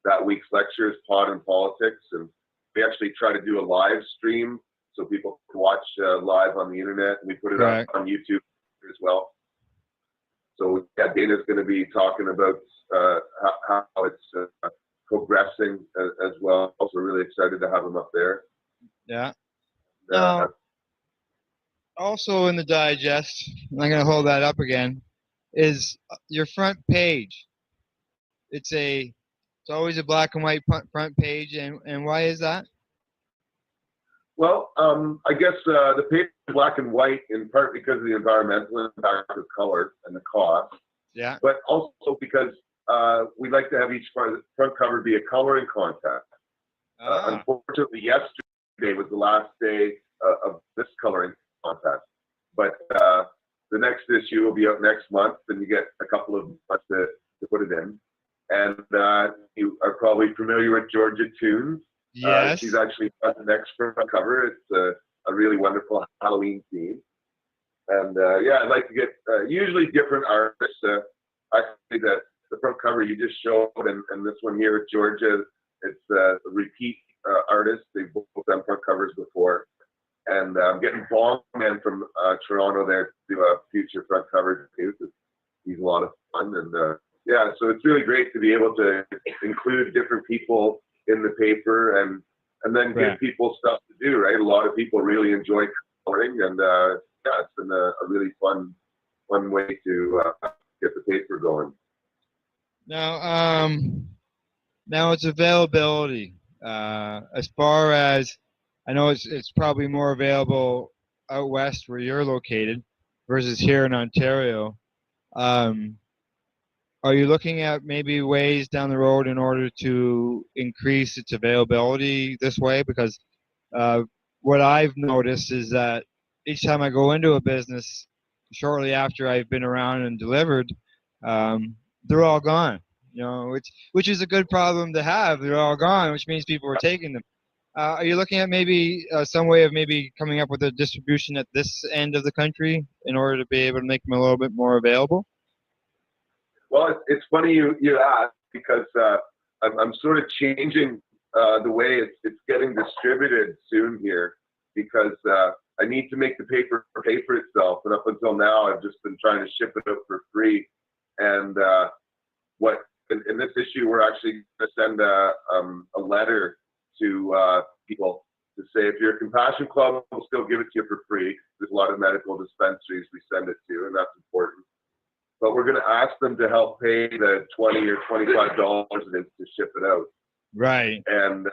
U: That week's lecture is Pot and Politics, and we actually try to do a live stream so people can watch live on the internet. We put it up on YouTube as well. So yeah, Dana's going to be talking about how it's progressing as well. Also really excited to have him up there.
A: Yeah. Also in the digest, I'm going to hold that up again, is your front page. It's always a black and white front page, and why is that?
U: Well, I guess the page is black and white in part because of the environmental impact of color and the cost.
A: Yeah.
U: But also because we like to have each front cover be a coloring contest. Unfortunately, yesterday was the last day of this coloring contest. But the next issue will be out next month, and you get a couple of months to put it in. And you are probably familiar with Georgia Tunes.
A: Yes.
U: She's actually got the next front cover. It's a really wonderful Halloween theme. And I'd like to get usually different artists. Actually, the front cover you just showed, and this one here with Georgia, it's a repeat artist. They've both done front covers before. And I'm getting Bongman from Toronto there to do a future front cover too. He's a lot of fun, and so it's really great to be able to include different people in the paper and then give people stuff to do. Right, a lot of people really enjoy coloring, and it's been a really fun way to get the paper going.
A: Now it's availability. As far as I know, it's probably more available out west where you're located versus here in Ontario. Are you looking at maybe ways down the road in order to increase its availability this way? Because what I've noticed is that each time I go into a business, shortly after I've been around and delivered, they're all gone. You know, which is a good problem to have. They're all gone, which means people are taking them. Are you looking at maybe some way of maybe coming up with a distribution at this end of the country in order to be able to make them a little bit more available?
U: Well, it's funny you ask, because I'm sort of changing the way it's getting distributed soon here, because I need to make the paper pay for itself. And up until now, I've just been trying to ship it out for free. And in this issue, we're actually going to send a letter to people to say, if you're a Compassion Club, we'll still give it to you for free. There's a lot of medical dispensaries we send it to, and that's important. But we're going to ask them to help pay the $20 or $25 it is to ship it out.
A: Right.
U: And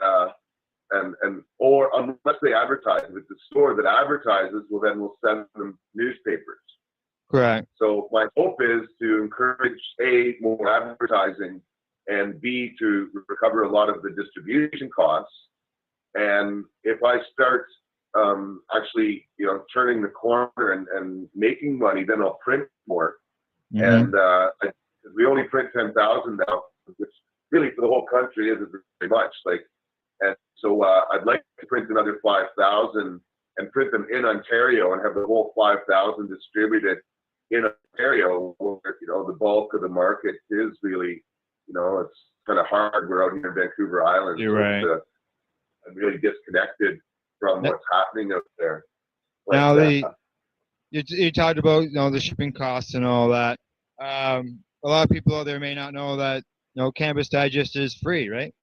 U: or unless they advertise, if it's a store that advertises, well, then we'll send them newspapers.
A: Correct.
U: So my hope is to encourage A, more advertising, and B, to recover a lot of the distribution costs. And if I start actually, turning the corner and making money, then I'll print more.
A: Mm-hmm.
U: And we only print 10,000 now, which really for the whole country isn't very much. And so I'd like to print another 5,000 and print them in Ontario and have the whole 5,000 distributed in Ontario, where the bulk of the market is really, it's kind of hard. We're out here in Vancouver Island.
A: You're right.
U: I'm really disconnected from what's happening out there.
A: Now you talked about the shipping costs and all that. A lot of people out there may not know that Cannabis Digest is free, right?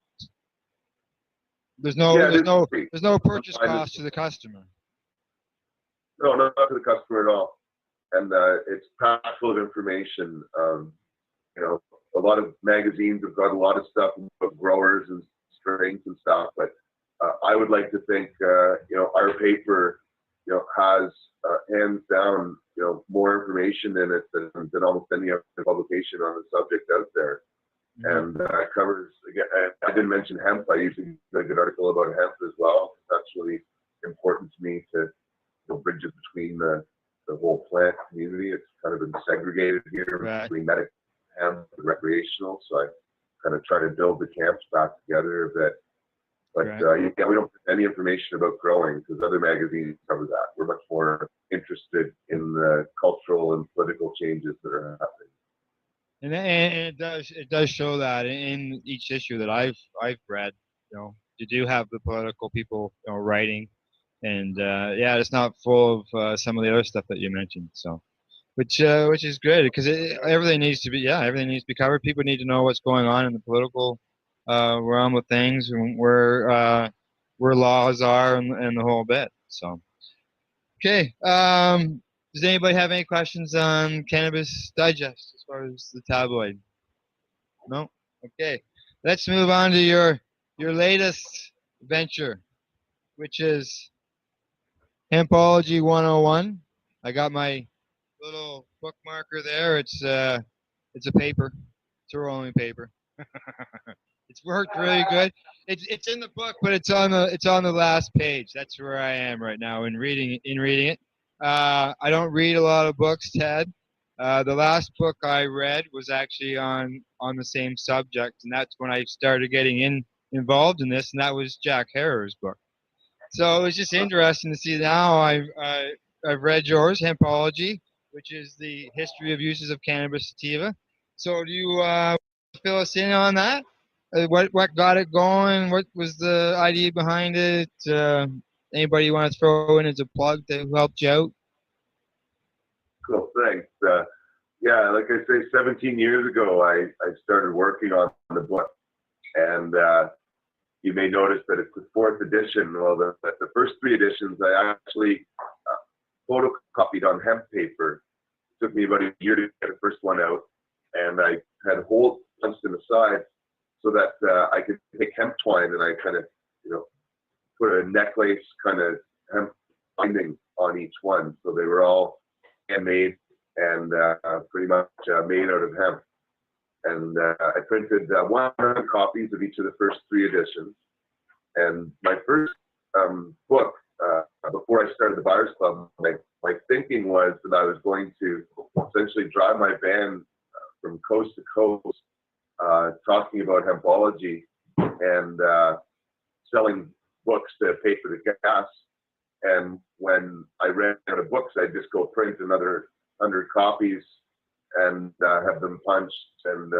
A: There's no purchase cost to the customer.
U: No, not to the customer at all. And it's packed full of information. A lot of magazines have got a lot of stuff about growers and strains and stuff, but I would like to think our paper has hands down more information in it than almost any other publication on the subject out there. And covers, again, I didn't mention hemp. I usually do a good article about hemp as well. That's really important to me to bridges between the whole plant community. It's kind of been segregated here between medical and recreational. So I kind of try to build the camps back together a bit. But we don't put any information about growing because other magazines cover that. We're much more interested in the cultural and political changes that are happening.
A: And it does show that in each issue that I've read. You do have the political people writing, and it's not full of some of the other stuff that you mentioned. So, which is good because everything needs to be covered. People need to know what's going on in the political realm of things and where laws are and the whole bit. So, okay. Does anybody have any questions on Cannabis Digest as far as the tabloid? No? Okay. Let's move on to your latest venture, which is Hempology 101. I got my little bookmarker there. It's a paper. It's a rolling paper. It's worked really good. It's in the book, but it's on the last page. That's where I am right now in reading it. I don't read a lot of books, Ted. The last book I read was actually on the same subject, and that's when I started getting involved in this, and that was Jack Harrer's book. So it was just interesting to see now I've read yours, Hempology, which is the history of uses of cannabis sativa. So do you fill us in on that? What got it going? What was the idea behind it? Anybody you want to throw in as a plug that helped you out?
U: Cool, thanks. Like I say, 17 years ago, I started working on the book, and you may notice that it's the 4th edition. Well, the first 3 editions I actually photocopied on hemp paper. It took me about a year to get the first one out, and I had holes punched in the side so that I could take hemp twine and I kind of, put a necklace kind of hemp binding on each one. So they were all handmade and pretty much made out of hemp. And I printed 100 copies of each of the first 3 editions. And my first book before I started the Buyers Club, my thinking was that I was going to essentially drive my van from coast to coast, talking about hempology and selling books to pay for the gas. And when I ran out of books, I'd just go print another 100 copies and have them punched and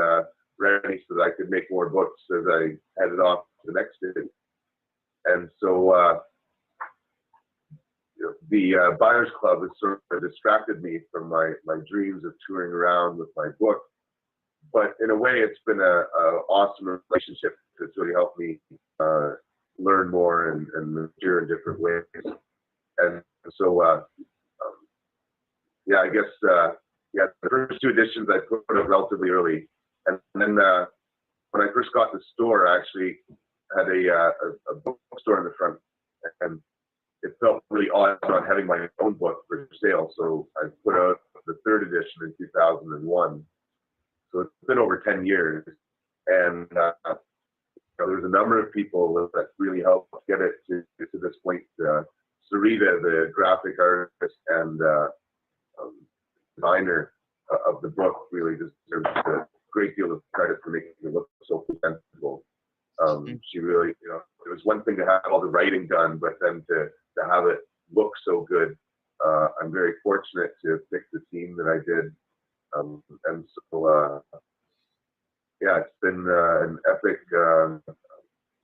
U: ready so that I could make more books as I headed off to the next city. And so the Buyers Club has sort of distracted me from my dreams of touring around with my book. But in a way, it's been a awesome relationship that's really helped me learn more and mature in different ways. And so, yeah, I guess, the first 2 editions I put out relatively early. And then when I first got the store, I actually had a bookstore in the front. And it felt really odd not having my own book for sale. So I put out the 3rd edition in 2001. So it's been over 10 years. And there's a number of people that really helped get it to this point. Sarita, the graphic artist and designer of the book, really deserves a great deal of credit for making it look so presentable. She really, it was one thing to have all the writing done, but then to have it look so good. I'm very fortunate to have picked the team that I did. And so, yeah, it's been an epic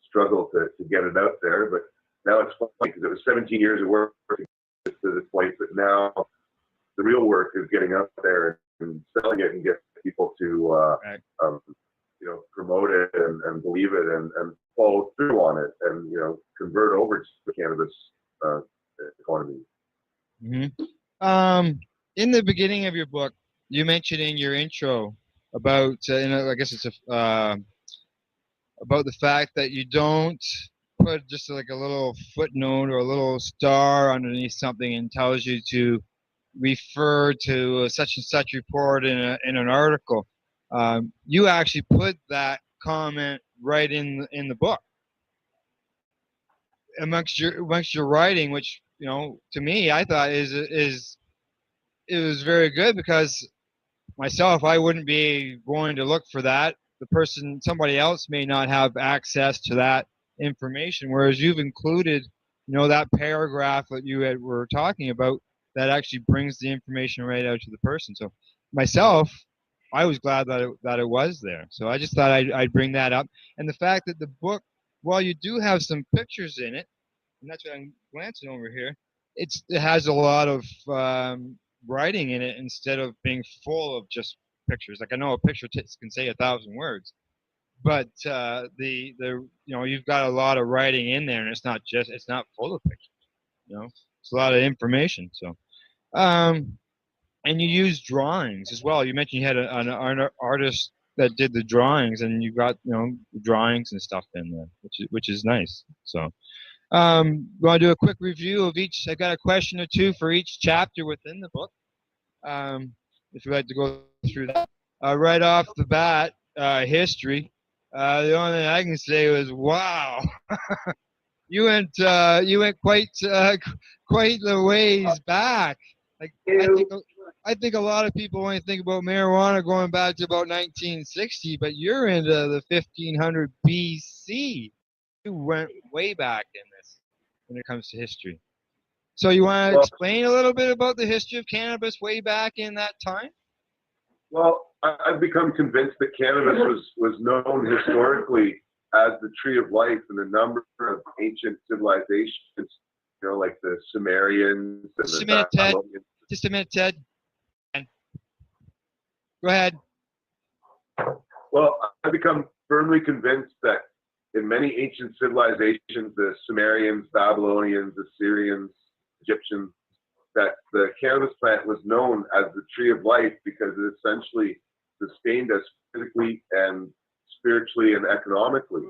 U: struggle to get it out there, but now it's funny because it was 17 years of work to this point, but now the real work is getting out there and selling it and get people to promote it and believe it and follow through on it and convert over to the cannabis economy.
A: Mm-hmm. In the beginning of your book, you mentioned in your intro about, I guess it's about the fact that you don't put just like a little footnote or a little star underneath something and tells you to refer to such and such report in an article. You actually put that comment right in the book amongst your writing, which to me I thought it was very good, because myself, I wouldn't be going to look for that. Somebody else may not have access to that information, whereas you've included that paragraph that you were talking about that actually brings the information right out to the person. So myself, I was glad that it was there. So I just thought I'd bring that up. And the fact that the book, while you do have some pictures in it, and that's what I'm glancing over here, it has a lot of writing in it instead of being full of just pictures. Like, I know a picture can say 1,000 words, but you've got a lot of writing in there, and it's not full of pictures. It's a lot of information. So, and you use drawings as well. You mentioned you had an artist that did the drawings, and you got drawings and stuff in there, which is nice. So. We want to do a quick review of each. I got a question or two for each chapter within the book. If you'd like to go through that. Right off the bat, history. The only thing I can say was, wow, you went quite the ways back. Like, I think a lot of people only think about marijuana going back to about 1960, but you're into the 1500 BC. You went way back in this when it comes to history. So you want to explain a little bit about the history of cannabis way back in that time?
U: Well, I've become convinced that cannabis was known historically as the tree of life in a number of ancient civilizations, like the Sumerians and
A: Just a minute, Ted. Go ahead.
U: Well, I've become firmly convinced that in many ancient civilizations, the Sumerians, Babylonians, Assyrians, Egyptians, that the cannabis plant was known as the tree of life because it essentially sustained us physically and spiritually and economically.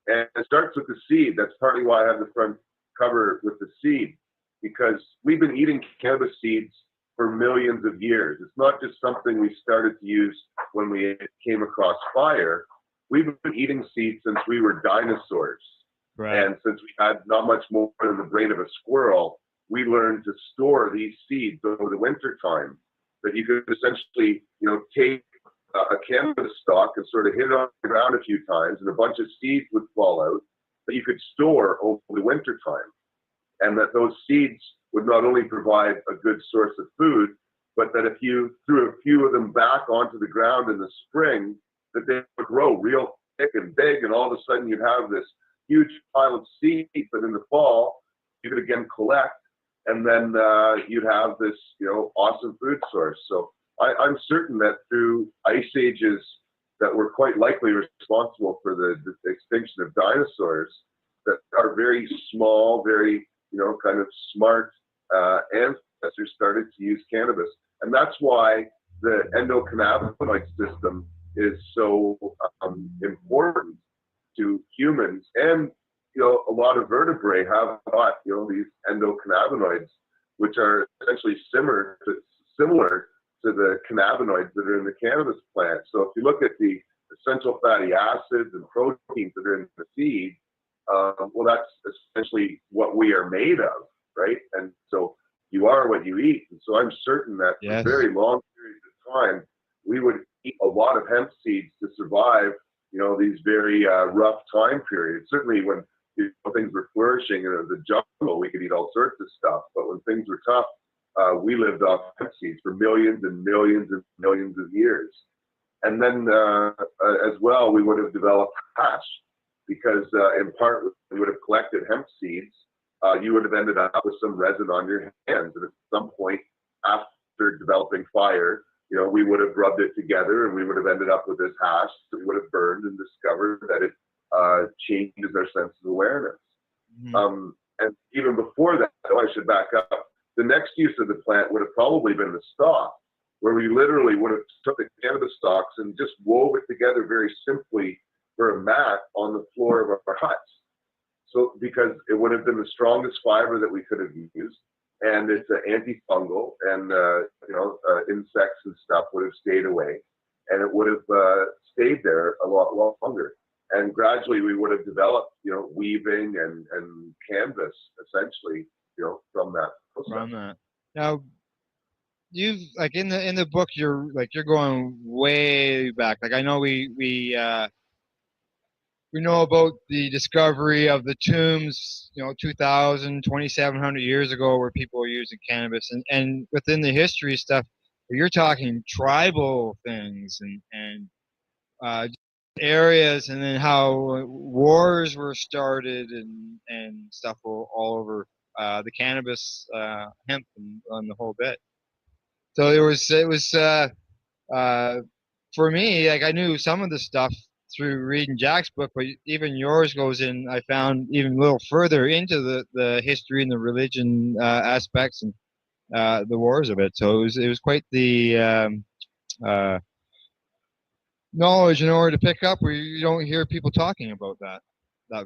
U: And it starts with the seed. That's partly why I have the front cover with the seed, because we've been eating cannabis seeds for millions of years. It's not just something we started to use when we came across fire. We've been eating seeds since we were dinosaurs. And since we had not much more than the brain of a squirrel, we learned to store these seeds over the winter time. That you could essentially, take a cannabis stalk and sort of hit it on the ground a few times, and a bunch of seeds would fall out that you could store over the winter time. And that those seeds would not only provide a good source of food, but that if you threw a few of them back onto the ground in the spring, that they would grow real thick and big, and all of a sudden you'd have this huge pile of seeds that in the fall you could again collect, and then you'd have this, awesome food source. So I'm certain that through ice ages that were quite likely responsible for the extinction of dinosaurs, that our very small, very, kind of smart ancestors started to use cannabis. And that's why the endocannabinoid system is so important to humans. And, a lot of vertebrae have got, these endocannabinoids, which are essentially similar to the cannabinoids that are in the cannabis plant. So if you look at the essential fatty acids and proteins that are in the seed, well, that's essentially what we are made of, right? And so you are what you eat. And so I'm certain that for very long periods of time, we would eat a lot of hemp seeds to survive, these very rough time periods. Certainly when things were flourishing in the jungle, we could eat all sorts of stuff. But when things were tough, we lived off hemp seeds for millions and millions and millions of years. And then as well, we would have developed hash, because in part we would have collected hemp seeds. You would have ended up with some resin on your hands. And at some point after developing fire, we would have rubbed it together and we would have ended up with this hash that we would have burned and discovered that it changes our sense of awareness. And even before that, I should back up. The next use of the plant would have probably been the stalk, where we literally would have took the cannabis stalks and just wove it together very simply for a mat on the floor of our huts. So because it would have been the strongest fiber that we could have used, and it's an antifungal, and insects and stuff would have stayed away, and it would have stayed there a lot longer. And gradually we would have developed, weaving and canvas essentially, from that process.
A: From that. Now, you've in the book, you're going way back. Like I know we know about the discovery of the tombs, 2,000, 2,700 years ago, where people were using cannabis, and within the history stuff, you're talking tribal things and areas, and then how wars were started and stuff all over the cannabis, hemp, and on the whole bit. So it was for me, like I knew some of the stuff through reading Jack's book, but even yours goes in, I found, even a little further into the history and the religion aspects and the wars of it. So it was quite the knowledge in order to pick up, where you don't hear people talking about that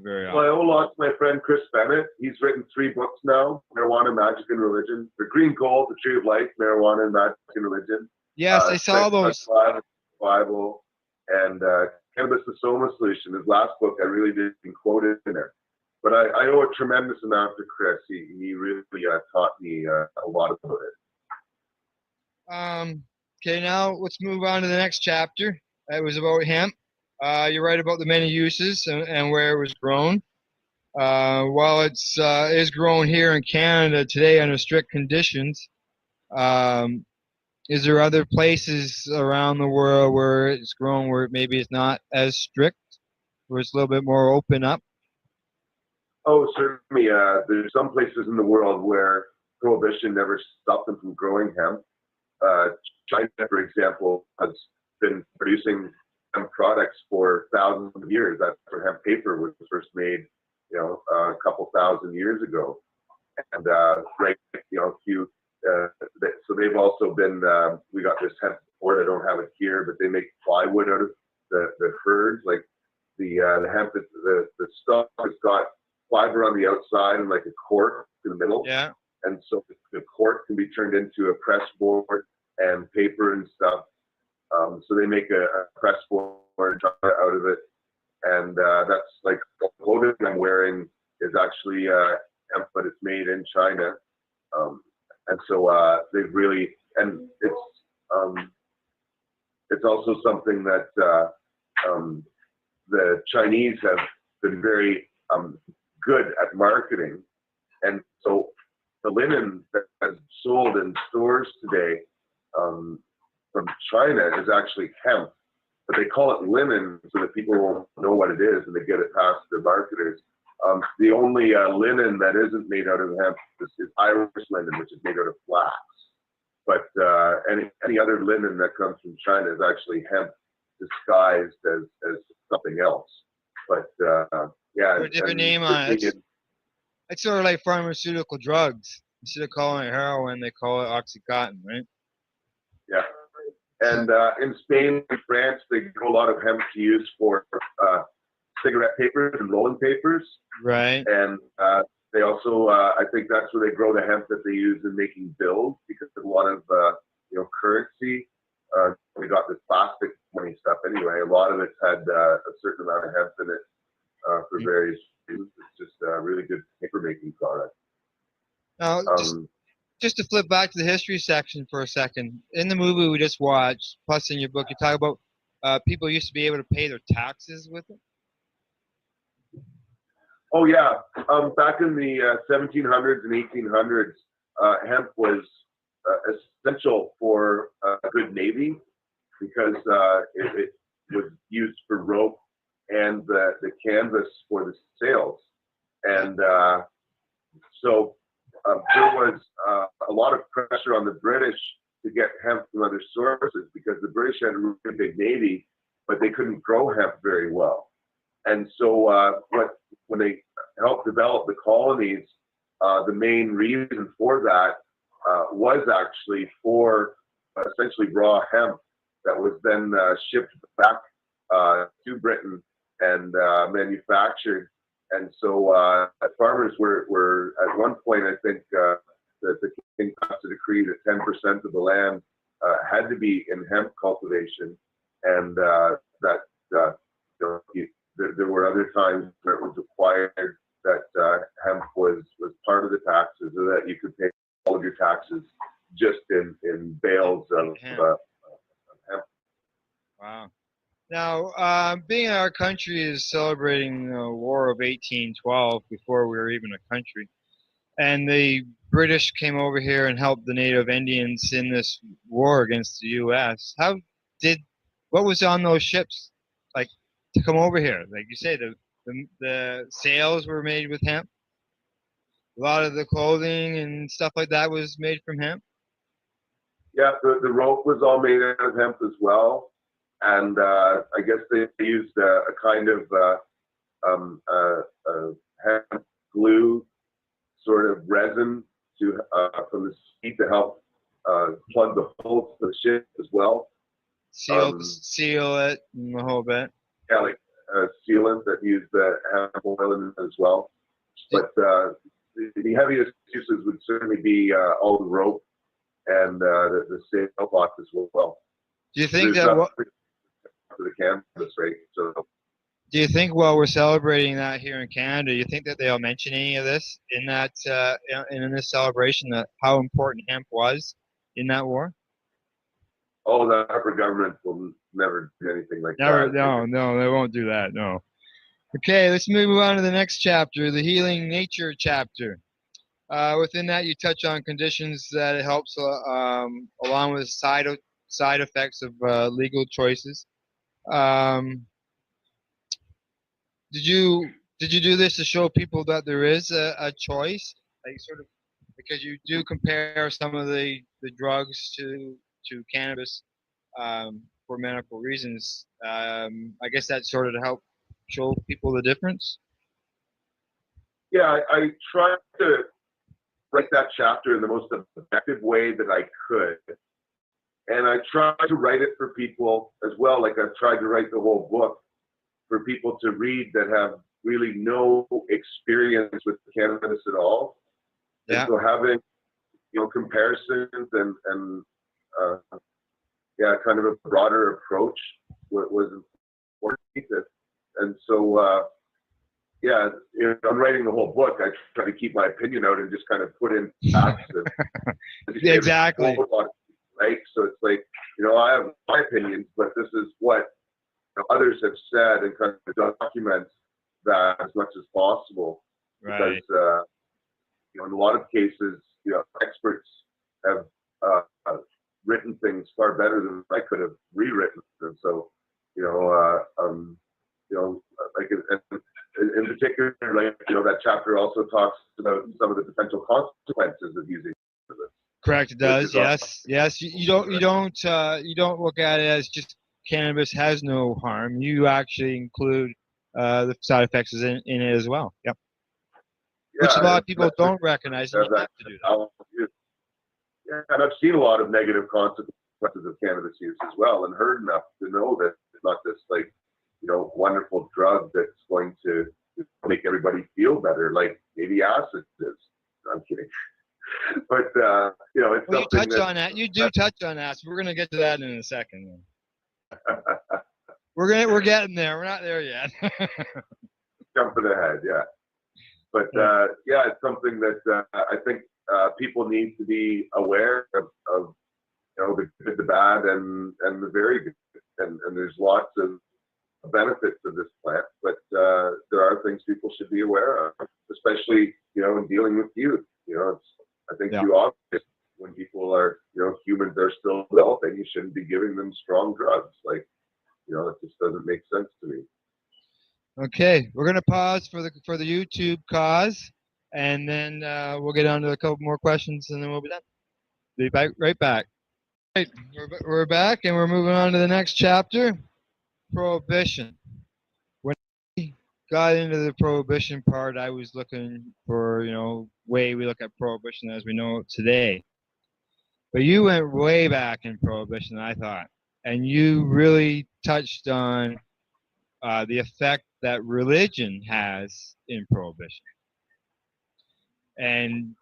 A: very often.
U: Well, I owe a lot to my friend Chris Bennett. He's written 3 books now: Marijuana, Magic, and Religion. The Green Gold, The Tree of Life, Marijuana, Magic, and Religion.
A: Yes, I saw those.
U: Bible, and Cannabis the Soma Solution. His last book, I really didn't quote it in there. But I owe a tremendous amount to Chris. He really taught me a lot about it.
A: Okay, now let's move on to the next chapter. It was about hemp. You write about the many uses and where it was grown. While it is grown here in Canada today under strict conditions, is there other places around the world where it's grown where maybe it's not as strict, where it's a little bit more open up?
U: Oh, certainly. There's some places in the world where prohibition never stopped them from growing hemp. China, for example, has been producing hemp products for thousands of years. That's where hemp paper was first made, a couple thousand years ago. And so they've also been. We got this hemp board. I don't have it here, but they make plywood out of the furs. Like the hemp, the stalk has got fiber on the outside and like a cork in the middle.
A: Yeah.
U: And so the cork can be turned into a press board and paper and stuff. So they make a press board out of it, and that's like clothing I'm wearing actually hemp, but it's made in China. And so they've really, and it's also something that the Chinese have been very good at marketing. And so the linen that's sold in stores today from China is actually hemp, but they call it linen so that people won't know what it is and they get it past the marketers. The only linen that isn't made out of hemp is Irish linen, which is made out of flax. But any other linen that comes from China is actually hemp disguised as something else. But yeah,
A: Put a different name on it. It's sort of like pharmaceutical drugs. Instead of calling it heroin, they call it Oxycontin, right?
U: Yeah. And in Spain and France, they grow a lot of hemp to use for cigarette papers and rolling papers.
A: Right.
U: And they also, I think that's where they grow the hemp that they use in making bills, because a lot of, currency. We got this plastic money stuff anyway. A lot of it's had a certain amount of hemp in it for various reasons. It's just a really good paper making product.
A: Now, just to flip back to the history section for a second, in the movie we just watched, plus in your book, you talk about people used to be able to pay their taxes with it.
U: Oh yeah, back in the 1700s and 1800s, hemp was essential for a good navy because it was used for rope and the canvas for the sails, and so there was a lot of pressure on the British to get hemp from other sources because the British had a really big navy, but they couldn't grow hemp very well. And so when they helped develop the colonies, the main reason for that was actually for essentially raw hemp that was then shipped back to Britain and manufactured. And so farmers were at one point, I think, the king passed a decree that 10% of the land had to be in hemp cultivation, and that there were other times where it was required that hemp was part of the taxes, so that you could pay all of your taxes just in bales of hemp.
A: Wow. Now, being our country is celebrating the War of 1812 before we were even a country, and the British came over here and helped the Native Indians in this war against the U.S. What was on those ships, like, to come over here? Like you say, the sails were made with hemp. A lot of the clothing and stuff like that was made from hemp.
U: Yeah, the rope was all made out of hemp as well, and I guess they used a kind of hemp glue sort of resin from the sea to help plug the holes for the ship as well.
A: Seal it and the whole bit.
U: Yeah, like sealant that used the hemp oil in it as well. But the heaviest uses would certainly be all the rope and the sail cloth as well.
A: Do you think
U: for the canvas, right? So.
A: Do you think while we're celebrating that here in Canada, do you think that they'll mention any of this in that in this celebration, that how important hemp was in that war?
U: Oh, the upper government will never do anything like
A: Never,
U: that.
A: No, they won't do that. No. Okay, let's move on to the next chapter, the healing nature chapter. Within that, you touch on conditions that it helps, along with side effects of legal choices. Did you do this to show people that there is a choice, like sort of, because you do compare some of the drugs to cannabis for medical reasons? I guess that's sort of to help show people the difference.
U: Yeah, I tried to write that chapter in the most effective way that I could, and I tried to write it for people as well. Like I've tried to write the whole book for people to read that have really no experience with cannabis at all. Yeah. And so having, comparisons and kind of a broader approach was important. And so, yeah, I'm writing the whole book. I try to keep my opinion out and just kind of put in facts.
A: Exactly.
U: Right. So it's like, I have my opinions, but this is what others have said, and kind of document that as much as possible.
A: Right.
U: Because, in a lot of cases, experts have written things far better than I could have rewritten. And so, like in particular, like, that chapter also talks about some of the potential consequences of using this.
A: Correct. It does. Yes. You don't look at it as just cannabis has no harm. You actually include the side effects in it as well. Yep. Which a lot of people don't recognize. And you have to do that.
U: Yeah, and I've seen a lot of negative consequences of cannabis use as well, and heard enough to know that it's not this wonderful drug that's going to make everybody feel better, like maybe acid is. I'm kidding. But it's
A: well,
U: something
A: you touch on that. You do touch on that. So we're gonna get to that in a second. We're getting there. We're not there yet.
U: Jumping ahead, yeah. But it's something that I think people need to be aware of the good, the bad, and the very good. And there's lots of benefits of this plant, but there are things people should be aware of, especially in dealing with youth. I think too obvious when people are humans are still developing, you shouldn't be giving them strong drugs. Like it just doesn't make sense to me.
A: Okay, we're gonna pause for the YouTube cause, and then we'll get on to a couple more questions, and then we'll be done. Be back right back. Right, we're back, and we're moving on to the next chapter, prohibition. When we got into the prohibition part, I was looking for way we look at prohibition as we know it today. But you went way back in prohibition, I thought, and you really touched on the effect that religion has in prohibition. And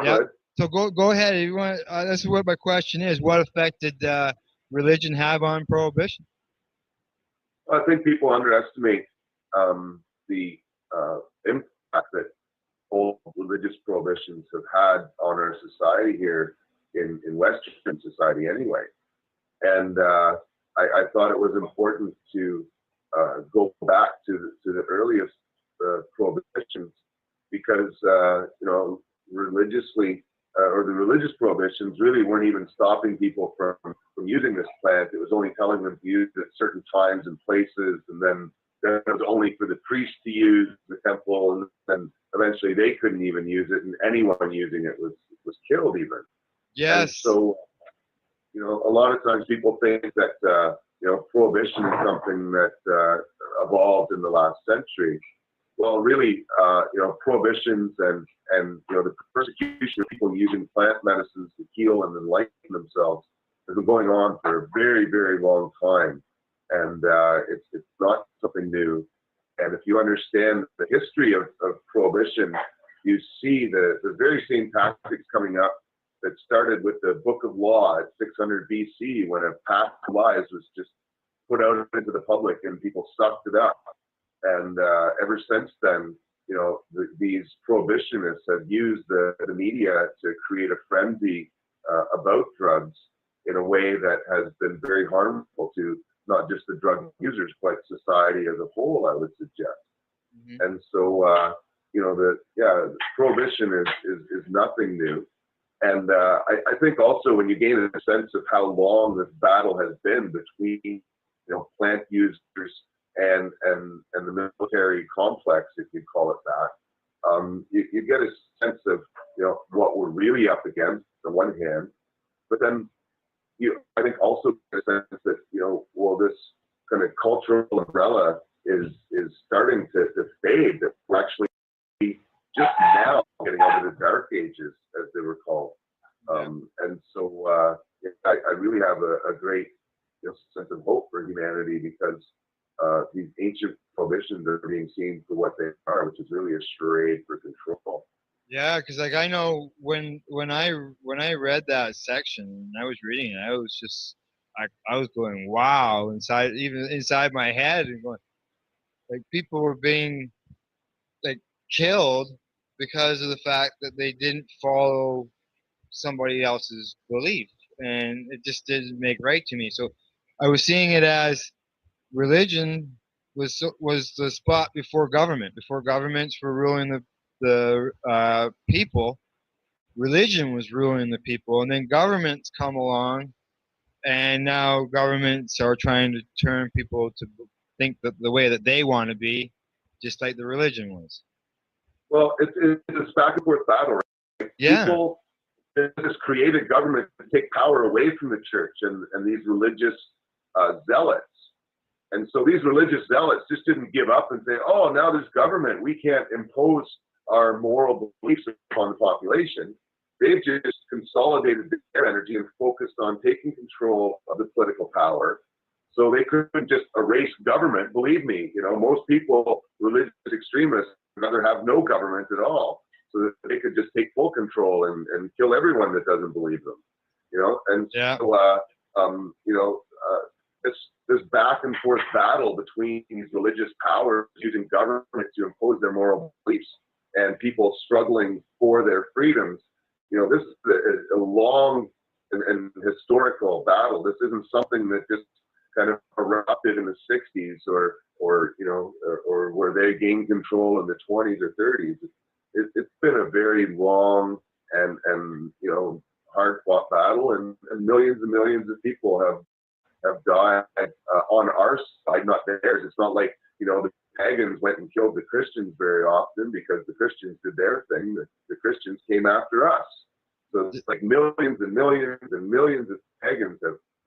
A: yeah. So go ahead. If you want, that's what my question is. What effect did religion have on prohibition?
U: I think people underestimate the impact that all religious prohibitions have had on our society here in Western society anyway. And I thought it was important to go back to the earliest prohibitions because religiously or the religious prohibitions really weren't even stopping people from using this plant. It was only telling them to use it at certain times and places, and then it was only for the priest to use the temple, and then eventually they couldn't even use it, and anyone using it was killed even.
A: Yes.
U: And so a lot of times people think that prohibition is something that evolved in the last century. Well, really, prohibitions and the persecution of people using plant medicines to heal and enlighten themselves has been going on for a very, very long time, and it's not something new. And if you understand the history of prohibition, you see the very same tactics coming up that started with the Book of Law at 600 BC, when a path to lies was just put out into the public and people sucked it up. And ever since then, these prohibitionists have used the media to create a frenzy about drugs in a way that has been very harmful to not just the drug users, but society as a whole, I would suggest. Mm-hmm. And so, the prohibition is nothing new. And I think also when you gain a sense of how long this battle has been between, plant users and the military complex, if you call it that, you get a sense of what we're really up against on one hand, but then I think also get a sense that this kind of cultural umbrella is starting to fade. That we're actually just now getting out of the dark ages, as they were called. And so I really have a great sense of hope for humanity, because these ancient prohibitions are being seen for what they are, which is really a charade for control.
A: Yeah, because I know when I read that section and I was reading it, I was just I was going wow inside my head and going, Like people were being like killed because of the fact that they didn't follow somebody else's belief, and it just didn't make right to me. So I was seeing it as religion was the spot before government. Before governments were ruling the people, religion was ruling the people, and then governments come along, and now governments are trying to turn people to think that the way that they want to be, just like the religion was.
U: Well, it's this back and forth battle, right?
A: Yeah.
U: People just created government to take power away from the church and these religious zealots. And so these religious zealots just didn't give up and say, oh, now there's government. We can't impose our moral beliefs upon the population. They've just consolidated their energy and focused on taking control of the political power. So they couldn't just erase government. Believe me, most people, religious extremists, would rather have no government at all, so that they could just take full control and kill everyone that doesn't believe them. And so this back and forth battle between these religious powers using government to impose their moral beliefs and people struggling for their freedoms. This is a long and historical battle. This isn't something that just kind of erupted in the 60s or where they gained control in the 20s or 30s. It's been a very long and hard fought battle, and millions and millions of people have died on our side, not theirs. It's not like the pagans went and killed the Christians very often because the Christians did their thing. The Christians came after us. So it's like millions and millions and millions of pagans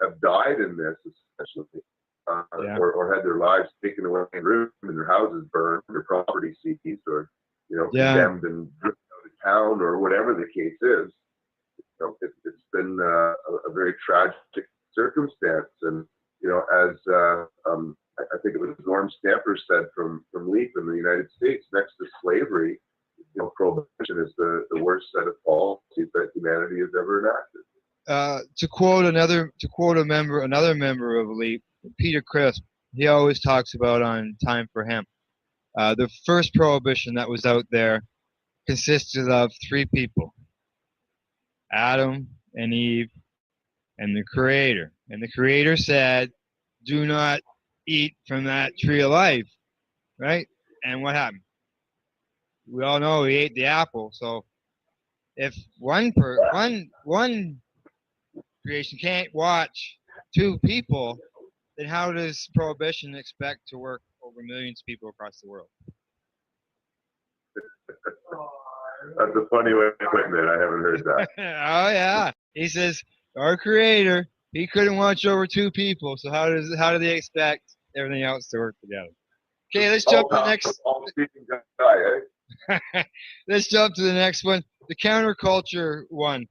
U: have died in this, especially, or had their lives taken away in ruin, and their houses burned, their property seized, or condemned and driven out of town, or whatever the case is. It's been a very tragic circumstance, and as I think it was Norm Stamper said from LEAP in the United States, next to slavery, prohibition is the worst set of policies that humanity has ever enacted.
A: To quote another member of LEAP, Peter Crisp, he always talks about on Time for Hemp. The first prohibition that was out there consisted of three people: Adam and Eve and the Creator. And the Creator said, "Do not eat from that tree of life," right? And what happened? We all know he ate the apple. So if one creation can't watch two people, then how does prohibition expect to work over millions of people across the world?
U: That's a funny way of putting it. I haven't heard that.
A: Oh yeah, he says our Creator, he couldn't watch over two people. So how do they expect everything else to work together? Okay, let's jump to the next. Let's jump to the next one, the counterculture one.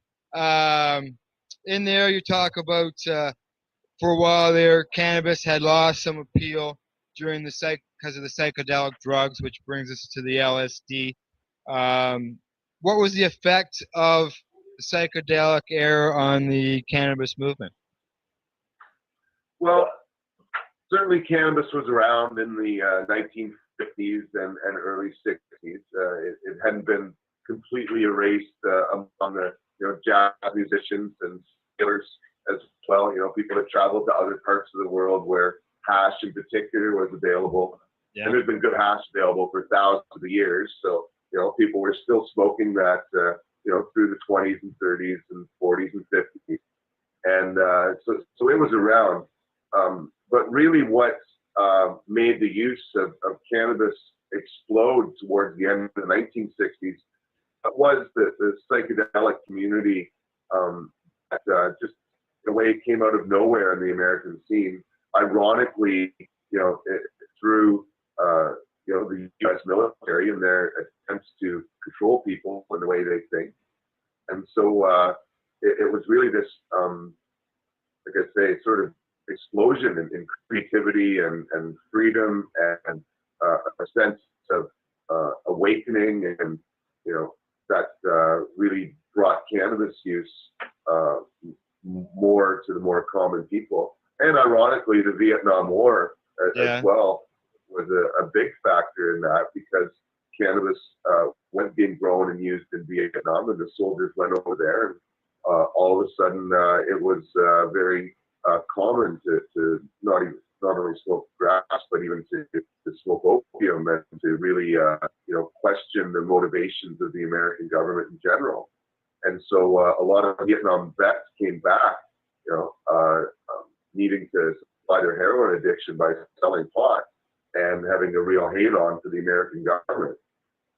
A: In there, you talk about for a while there, cannabis had lost some appeal during because of the psychedelic drugs, which brings us to the LSD. What was the effect of the psychedelic era on the cannabis movement?
U: Well, certainly cannabis was around in the 1950s and early 60s. It hadn't been completely erased among the jazz musicians and sailors as well. People that traveled to other parts of the world where hash in particular was available. Yeah. And there's been good hash available for thousands of years. So people were still smoking that through the 20s and 30s and 40s and 50s, and so it was around. But really, what made the use of cannabis explode towards the end of the 1960s was the psychedelic community. Just the way it came out of nowhere in the American scene. Ironically, through the U.S. military and their attempts to control people in the way they think, and so it was really this, like I say, sort of explosion in creativity and freedom and a sense of awakening, and that really brought cannabis use more to the more common people. And ironically, the Vietnam War as well was a big factor in that because cannabis was being grown and used in Vietnam, and the soldiers went over there, and all of a sudden it was very common to not only smoke grass, but even to smoke opium and to really question the motivations of the American government in general. And so a lot of Vietnam vets came back, needing to supply their heroin addiction by selling pot and having a real hate on to the American government.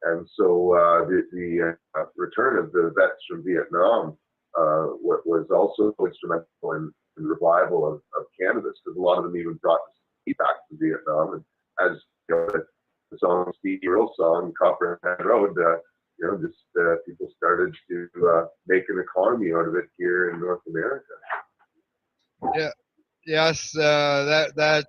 U: And so the return of the vets from Vietnam was also instrumental in the revival of cannabis, because a lot of them even brought the tea back to Vietnam. And as the song Stevie Earle song, Copperhead Road, people started to make an economy out of it here in North America.
A: Yeah. Yes. That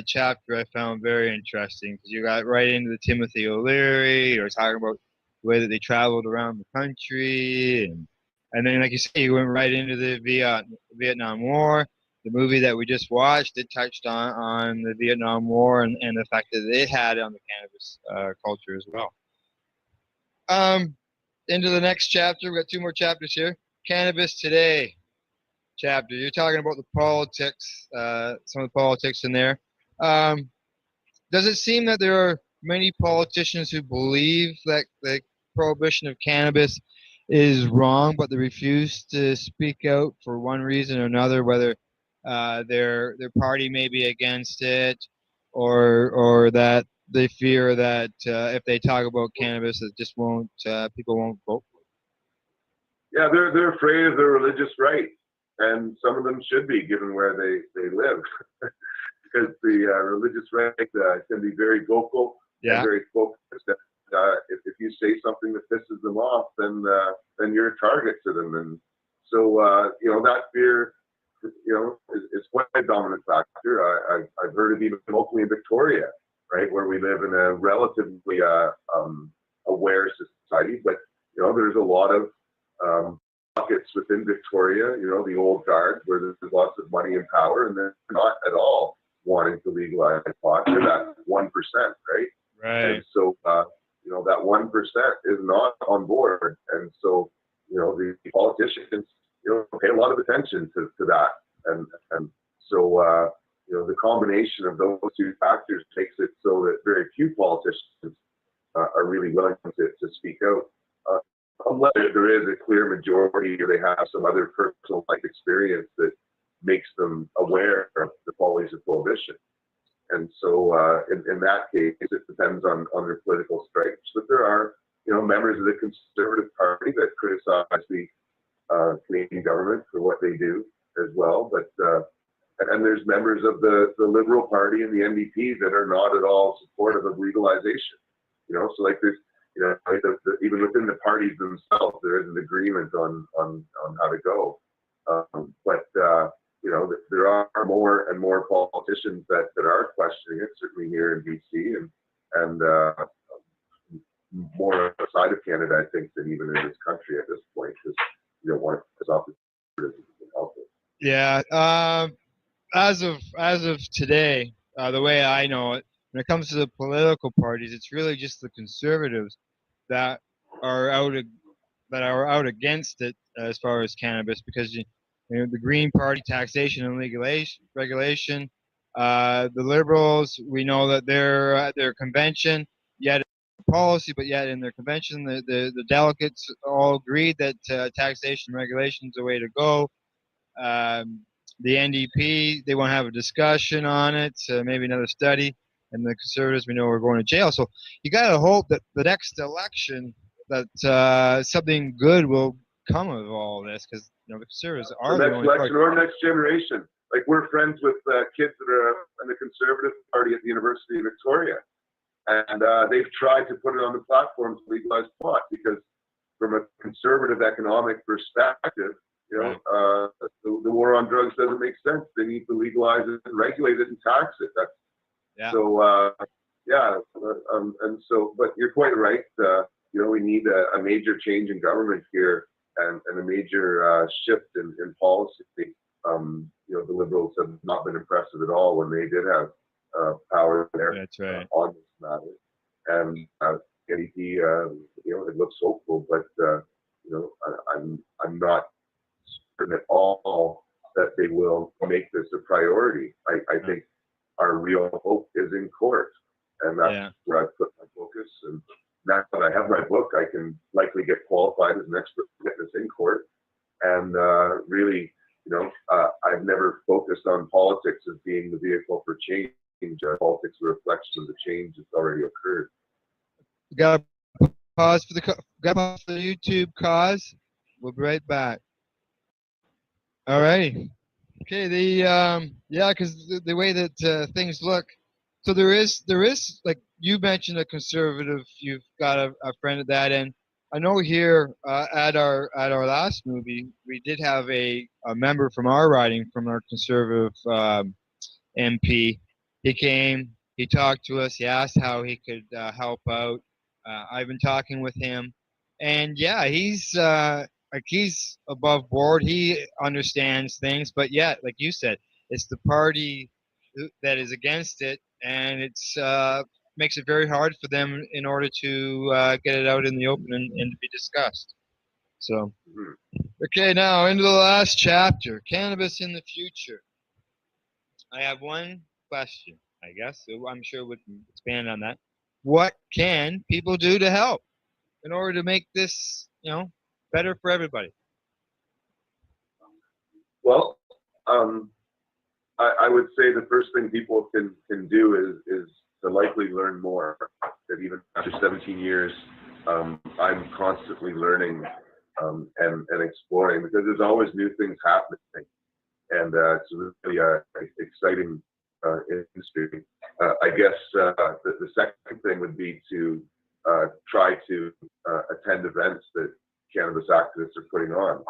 A: chapter I found very interesting, because you got right into the Timothy O'Leary. You were talking about the way that they traveled around the country, and then, like you say, you went right into the Vietnam War. The movie that we just watched, it touched on the Vietnam War and the effect that it had on the cannabis culture as well. Into the next chapter. We got 2 more chapters here. Cannabis Today chapter. You're talking about the politics, some of the politics in there. Does it seem that there are many politicians who believe that the prohibition of cannabis is wrong, but they refuse to speak out for one reason or another, whether their party may be against it, or that they fear that if they talk about cannabis, it just won't people won't vote for it?
U: Yeah, they're afraid of their religious right, and some of them should be, given where they live, because the religious right can be very vocal and very focused. If you say something that pisses them off, then you're a target to them, and so that fear, is quite a dominant factor. I've heard of even locally in Victoria, right, where we live in a relatively aware society, but there's a lot of pockets within Victoria, the old guard, where there's lots of money and power, and they're not at all wanting to legalize pot. They're that 1%, right?
A: Right.
U: And so, that 1% is not on board, and so, the politicians, pay a lot of attention to that, and so, the combination of those 2 factors makes it so that very few politicians are really willing to speak out. Unless there is a clear majority, or they have some other personal life experience that makes them aware of the follies of prohibition. And so in that case, it depends on their political stripes. But there are, members of the Conservative Party that criticize the Canadian government for what they do as well. But and there's members of the Liberal Party and the NDP that are not at all supportive of legalization. So like there's, even within the parties themselves, there is an agreement on how to go. But there are more and more politicians that are questioning it, certainly here in BC and more outside of Canada, I think, than even in this country at this point, because you don't want as often as you can help it.
A: Yeah. As of today, the way I know it, when it comes to the political parties, it's really just the Conservatives that are out against it as far as cannabis, because the Green Party, taxation and regulation. The Liberals, we know that they're at their convention, yet policy, but yet in their convention, the delegates all agreed that taxation and regulation is the way to go. The NDP, they want to have a discussion on it, maybe another study, and the Conservatives, we know, are going to jail. So you got to hope that the next election, that something good will come of all this, because the Conservatives are
U: the
A: the
U: next
A: only
U: election
A: party.
U: or next generation. Like, we're friends with kids that are in the Conservative Party at the University of Victoria, and they've tried to put it on the platform to legalize pot, because from a conservative economic perspective, the war on drugs doesn't make sense. They need to legalize it and regulate it and tax it. So and so, but you're quite right. We need a major change in government here, and a major shift in policy. The Liberals have not been impressive at all when they did have power there.
A: That's right.
U: On this matter. And NEP, it looks hopeful, but I'm not certain at all that they will make this a priority. I think our real hope is in court, and that's where I put my focus. And now that I have my book, I can likely get qualified as an expert witness in court. And really, I've never focused on politics as being the vehicle for change. Politics is a reflection of the change that's already occurred.
A: We got to pause for the YouTube cause. We'll be right back. All righty. Okay. Because the way that things look, so there is like you mentioned a conservative. You've got a friend of that, and I know here at our last movie we did have a member from our riding, from our conservative MP. He came, he talked to us, he asked how he could help out. I've been talking with him, and he's above board. He understands things, but yet, like you said, it's the party that is against it, and it's makes it very hard for them in order to get it out in the open and to be discussed. So, okay, now into the last chapter, cannabis in the future. I have one question, I guess. So I'm sure we can expand on that. What can people do to help in order to make this, better for everybody?
U: Well, I would say the first thing people can do is to likely learn more. That even after 17 years, I'm constantly learning and exploring, because there's always new things happening, and it's really exciting industry. I guess the second thing would be to try to attend events that cannabis activists are putting on,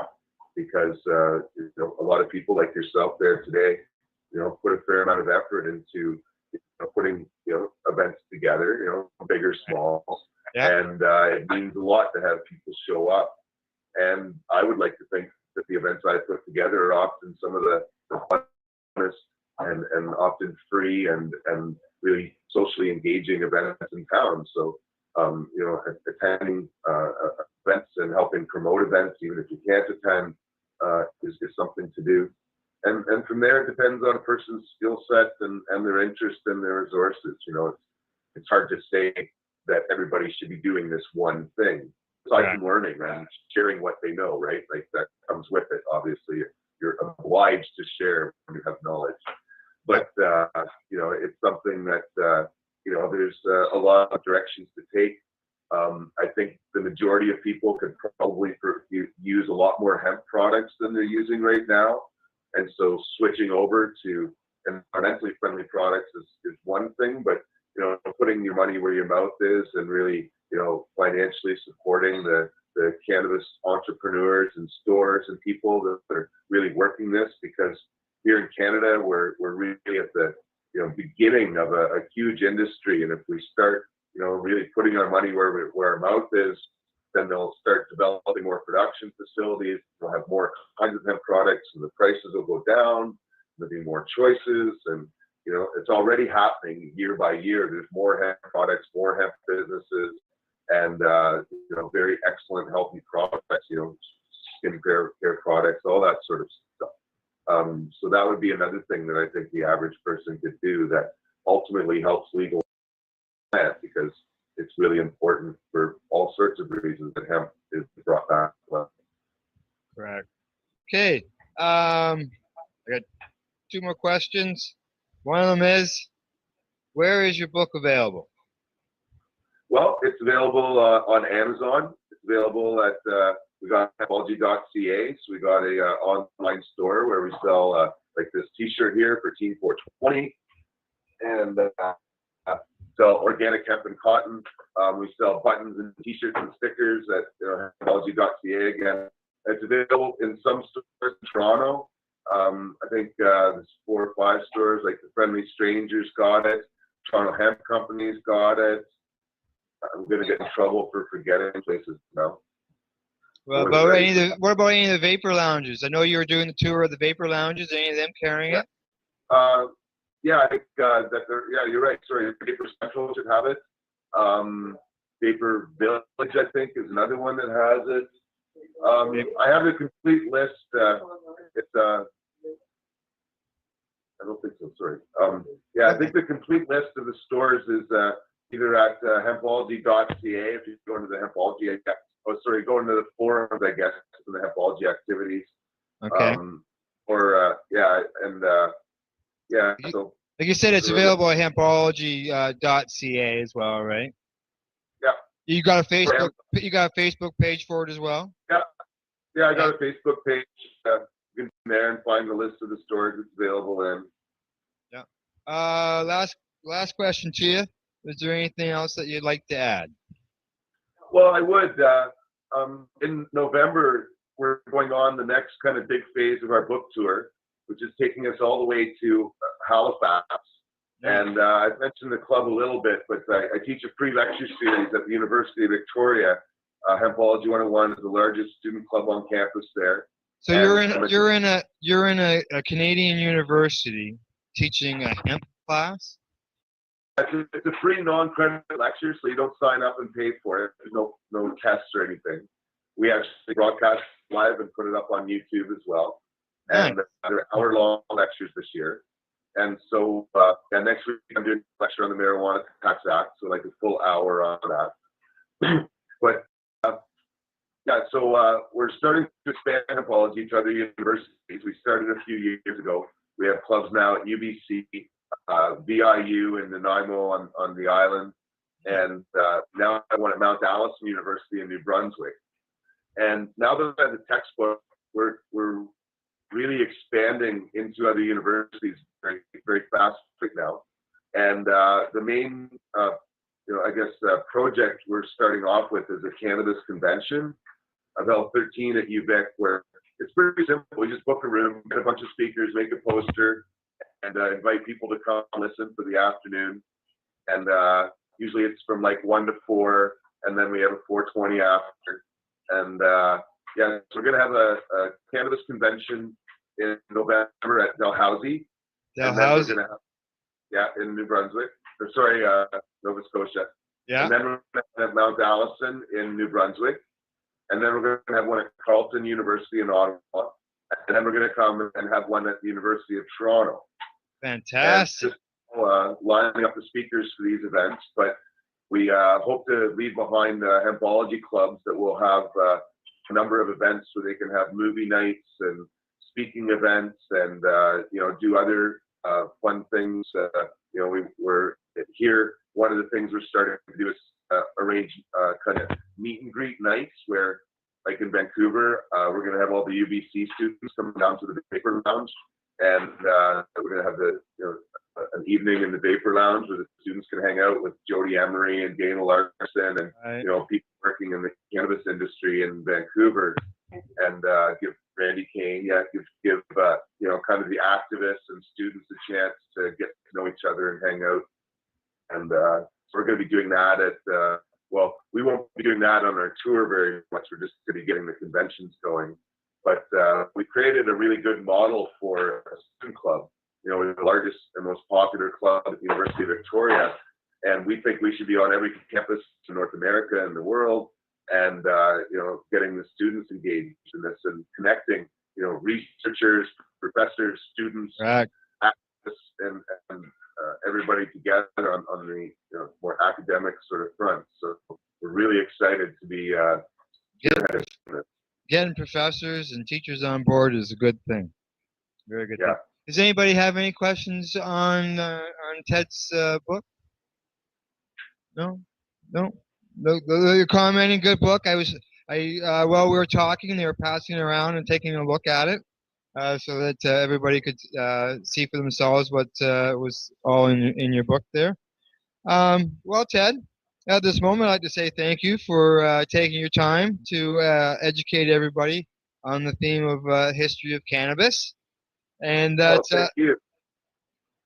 U: because a lot of people like yourself there today, put a fair amount of effort into putting events together, big or small, and it means a lot to have people show up. And I would like to think that the events I put together are often some of the funnest and often free and really socially engaging events in town. So, attending events and helping promote events, even if you can't attend, is something to do. And from there, it depends on a person's skill set and their interest and their resources. It's hard to say that everybody should be doing this one thing. Aside from learning and sharing what they know, right? Like that comes with it. Obviously, you're obliged to share when you have knowledge. But it's something that there's a lot of directions to take. I think the majority of people could probably use a lot more hemp products than they're using right now, and so switching over to environmentally friendly products is one thing. But putting your money where your mouth is and really financially supporting the cannabis entrepreneurs and stores and people that are really working this, because here in Canada we're really at the beginning of a huge industry, and if we start really putting our money where our mouth is, then they'll start developing more production facilities. We'll have more kinds of hemp products, and the prices will go down. There'll be more choices, and it's already happening year by year. There's more hemp products, more hemp businesses, and very excellent healthy products. Skincare products, all that sort of stuff. So that would be another thing that I think the average person could do that ultimately helps legal plant, because it's really important for all sorts of reasons that hemp is brought back.
A: Correct. Okay. I got two more questions. One of them is, where is your book available?
U: Well, it's available on Amazon. It's available at we got hempology.ca. So we got a online store where we sell like this T-shirt here for Team 420, and sell organic hemp and cotton. We sell buttons and T-shirts and stickers at hempology.ca. Again, it's available in some stores in Toronto. I think there's 4 or 5 stores, like the Friendly Strangers got it. Toronto Hemp Company's got it. I'm going to get in trouble for forgetting places now.
A: What about any of the vapor lounges? I know you were doing the tour of the vapor lounges. Any of them carrying it?
U: yeah, I think that they're, yeah, you're right. Sorry, Vapor Central should have it. Vapor Village, I think, is another one that has it. I have the complete list. It's I don't think so. Sorry. Yeah, I think the complete list of the stores is either at hempology.ca if you go into the hempology. Oh, sorry, go into the forums, I guess, for the hempology activities.
A: Okay.
U: Or yeah, and yeah. So
A: like you said, it's available at hempology.ca as well, right?
U: Yeah.
A: You got a Facebook. You got a Facebook page for it as well.
U: Yeah. Yeah, I got a Facebook page. You can go there and find the list of the stores it's available in.
A: Yeah. Last question to you. Is there anything else that you'd like to add?
U: Well, I would. In November, we're going on the next kind of big phase of our book tour, which is taking us all the way to Halifax. And I've mentioned the club a little bit, but I teach a free lecture series at the University of Victoria. Hempology 101 is the largest student club on campus there.
A: So you're in a Canadian university teaching a hemp class.
U: It's a free non-credit lecture, so you don't sign up and pay for it. There's no tests or anything. We actually broadcast live and put it up on YouTube as well. And they're hour-long lectures this year. And so next week I'm doing a lecture on the Marijuana Tax Act, so like a full hour on that. But yeah, so we're starting to expand hempology to other universities. We started a few years ago. We have clubs now at UBC, VIU in Nanaimo on the island, and now I have one at Mount Allison University in New Brunswick. And now that I have the textbook, we're really expanding into other universities very, very fast right now. And the main, I guess, project we're starting off with is a cannabis convention. I've held 13 at UVic, where it's pretty simple. We just book a room, get a bunch of speakers, make a poster, and invite people to come listen for the afternoon. And usually it's from like 1 to 4, and then we have a 4:20 after. And yeah, so we're going to have a cannabis convention in November at Dalhousie.
A: Dalhousie?
U: Yeah, in New Brunswick. Or sorry, Nova Scotia.
A: Yeah.
U: And then we're going to have Mount Allison in New Brunswick. And then we're going to have one at Carleton University in Ottawa. And then we're going to come and have one at the University of Toronto.
A: Fantastic.
U: And just lining up the speakers for these events. But we hope to leave behind hempology clubs that will have a number of events where they can have movie nights and speaking events and do other fun things. We're here. One of the things we're starting to do is arrange kind of meet and greet nights where, like in Vancouver, we're going to have all the UBC students coming down to the Vapor Lounge, and we're going to have an evening in the Vapor Lounge where the students can hang out with Jody Emery and Gaynell Larson and people working in the cannabis industry in Vancouver, and give Randy Kane, give kind of the activists and students a chance to get to know each other and hang out. And so we're going to be doing that at we won't be doing that on our tour very much. We're just going to be getting the conventions going. But we created a really good model for a student club. We're the largest and most popular club at the University of Victoria, and we think we should be on every campus in North America and the world, and getting the students engaged in this and connecting, researchers, professors, students, activists, and everybody together on the more academic sort of front. So we're really excited to be
A: getting professors and teachers on board is a good thing. Very good thing. Does anybody have any questions on Ted's book? No. You're commenting. Good book. While we were talking, they were passing it around and taking a look at it, so that everybody could see for themselves what was all in your book there. Well, Ted, at this moment, I'd like to say thank you for taking your time to educate everybody on the theme of history of cannabis. And
U: thank you.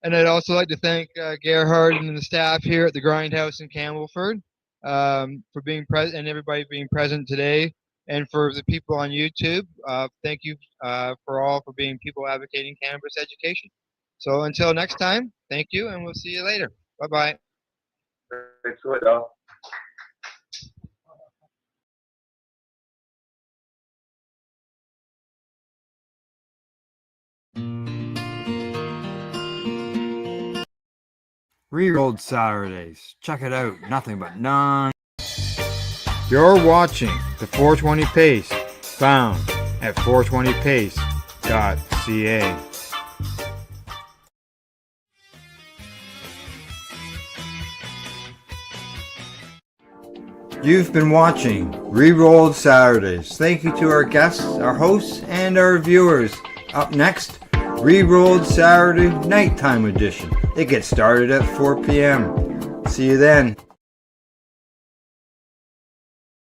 A: And I'd also like to thank Gerhard and the staff here at the Grindhouse in Campbellford for being present, and everybody being present today. And for the people on YouTube, thank you for being people advocating cannabis education. So until next time, thank you, and we'll see you later. Bye-bye.
U: Thanks a lot, Al.
A: Rerolled Saturdays. Check it out. Nothing but non. You're watching the 420 Pace, found at 420pace.ca. You've been watching Rerolled Saturdays. Thank you to our guests, our hosts, and our viewers. Up next, Rerolled Saturday Nighttime Edition. It gets started at 4 p.m. See you then.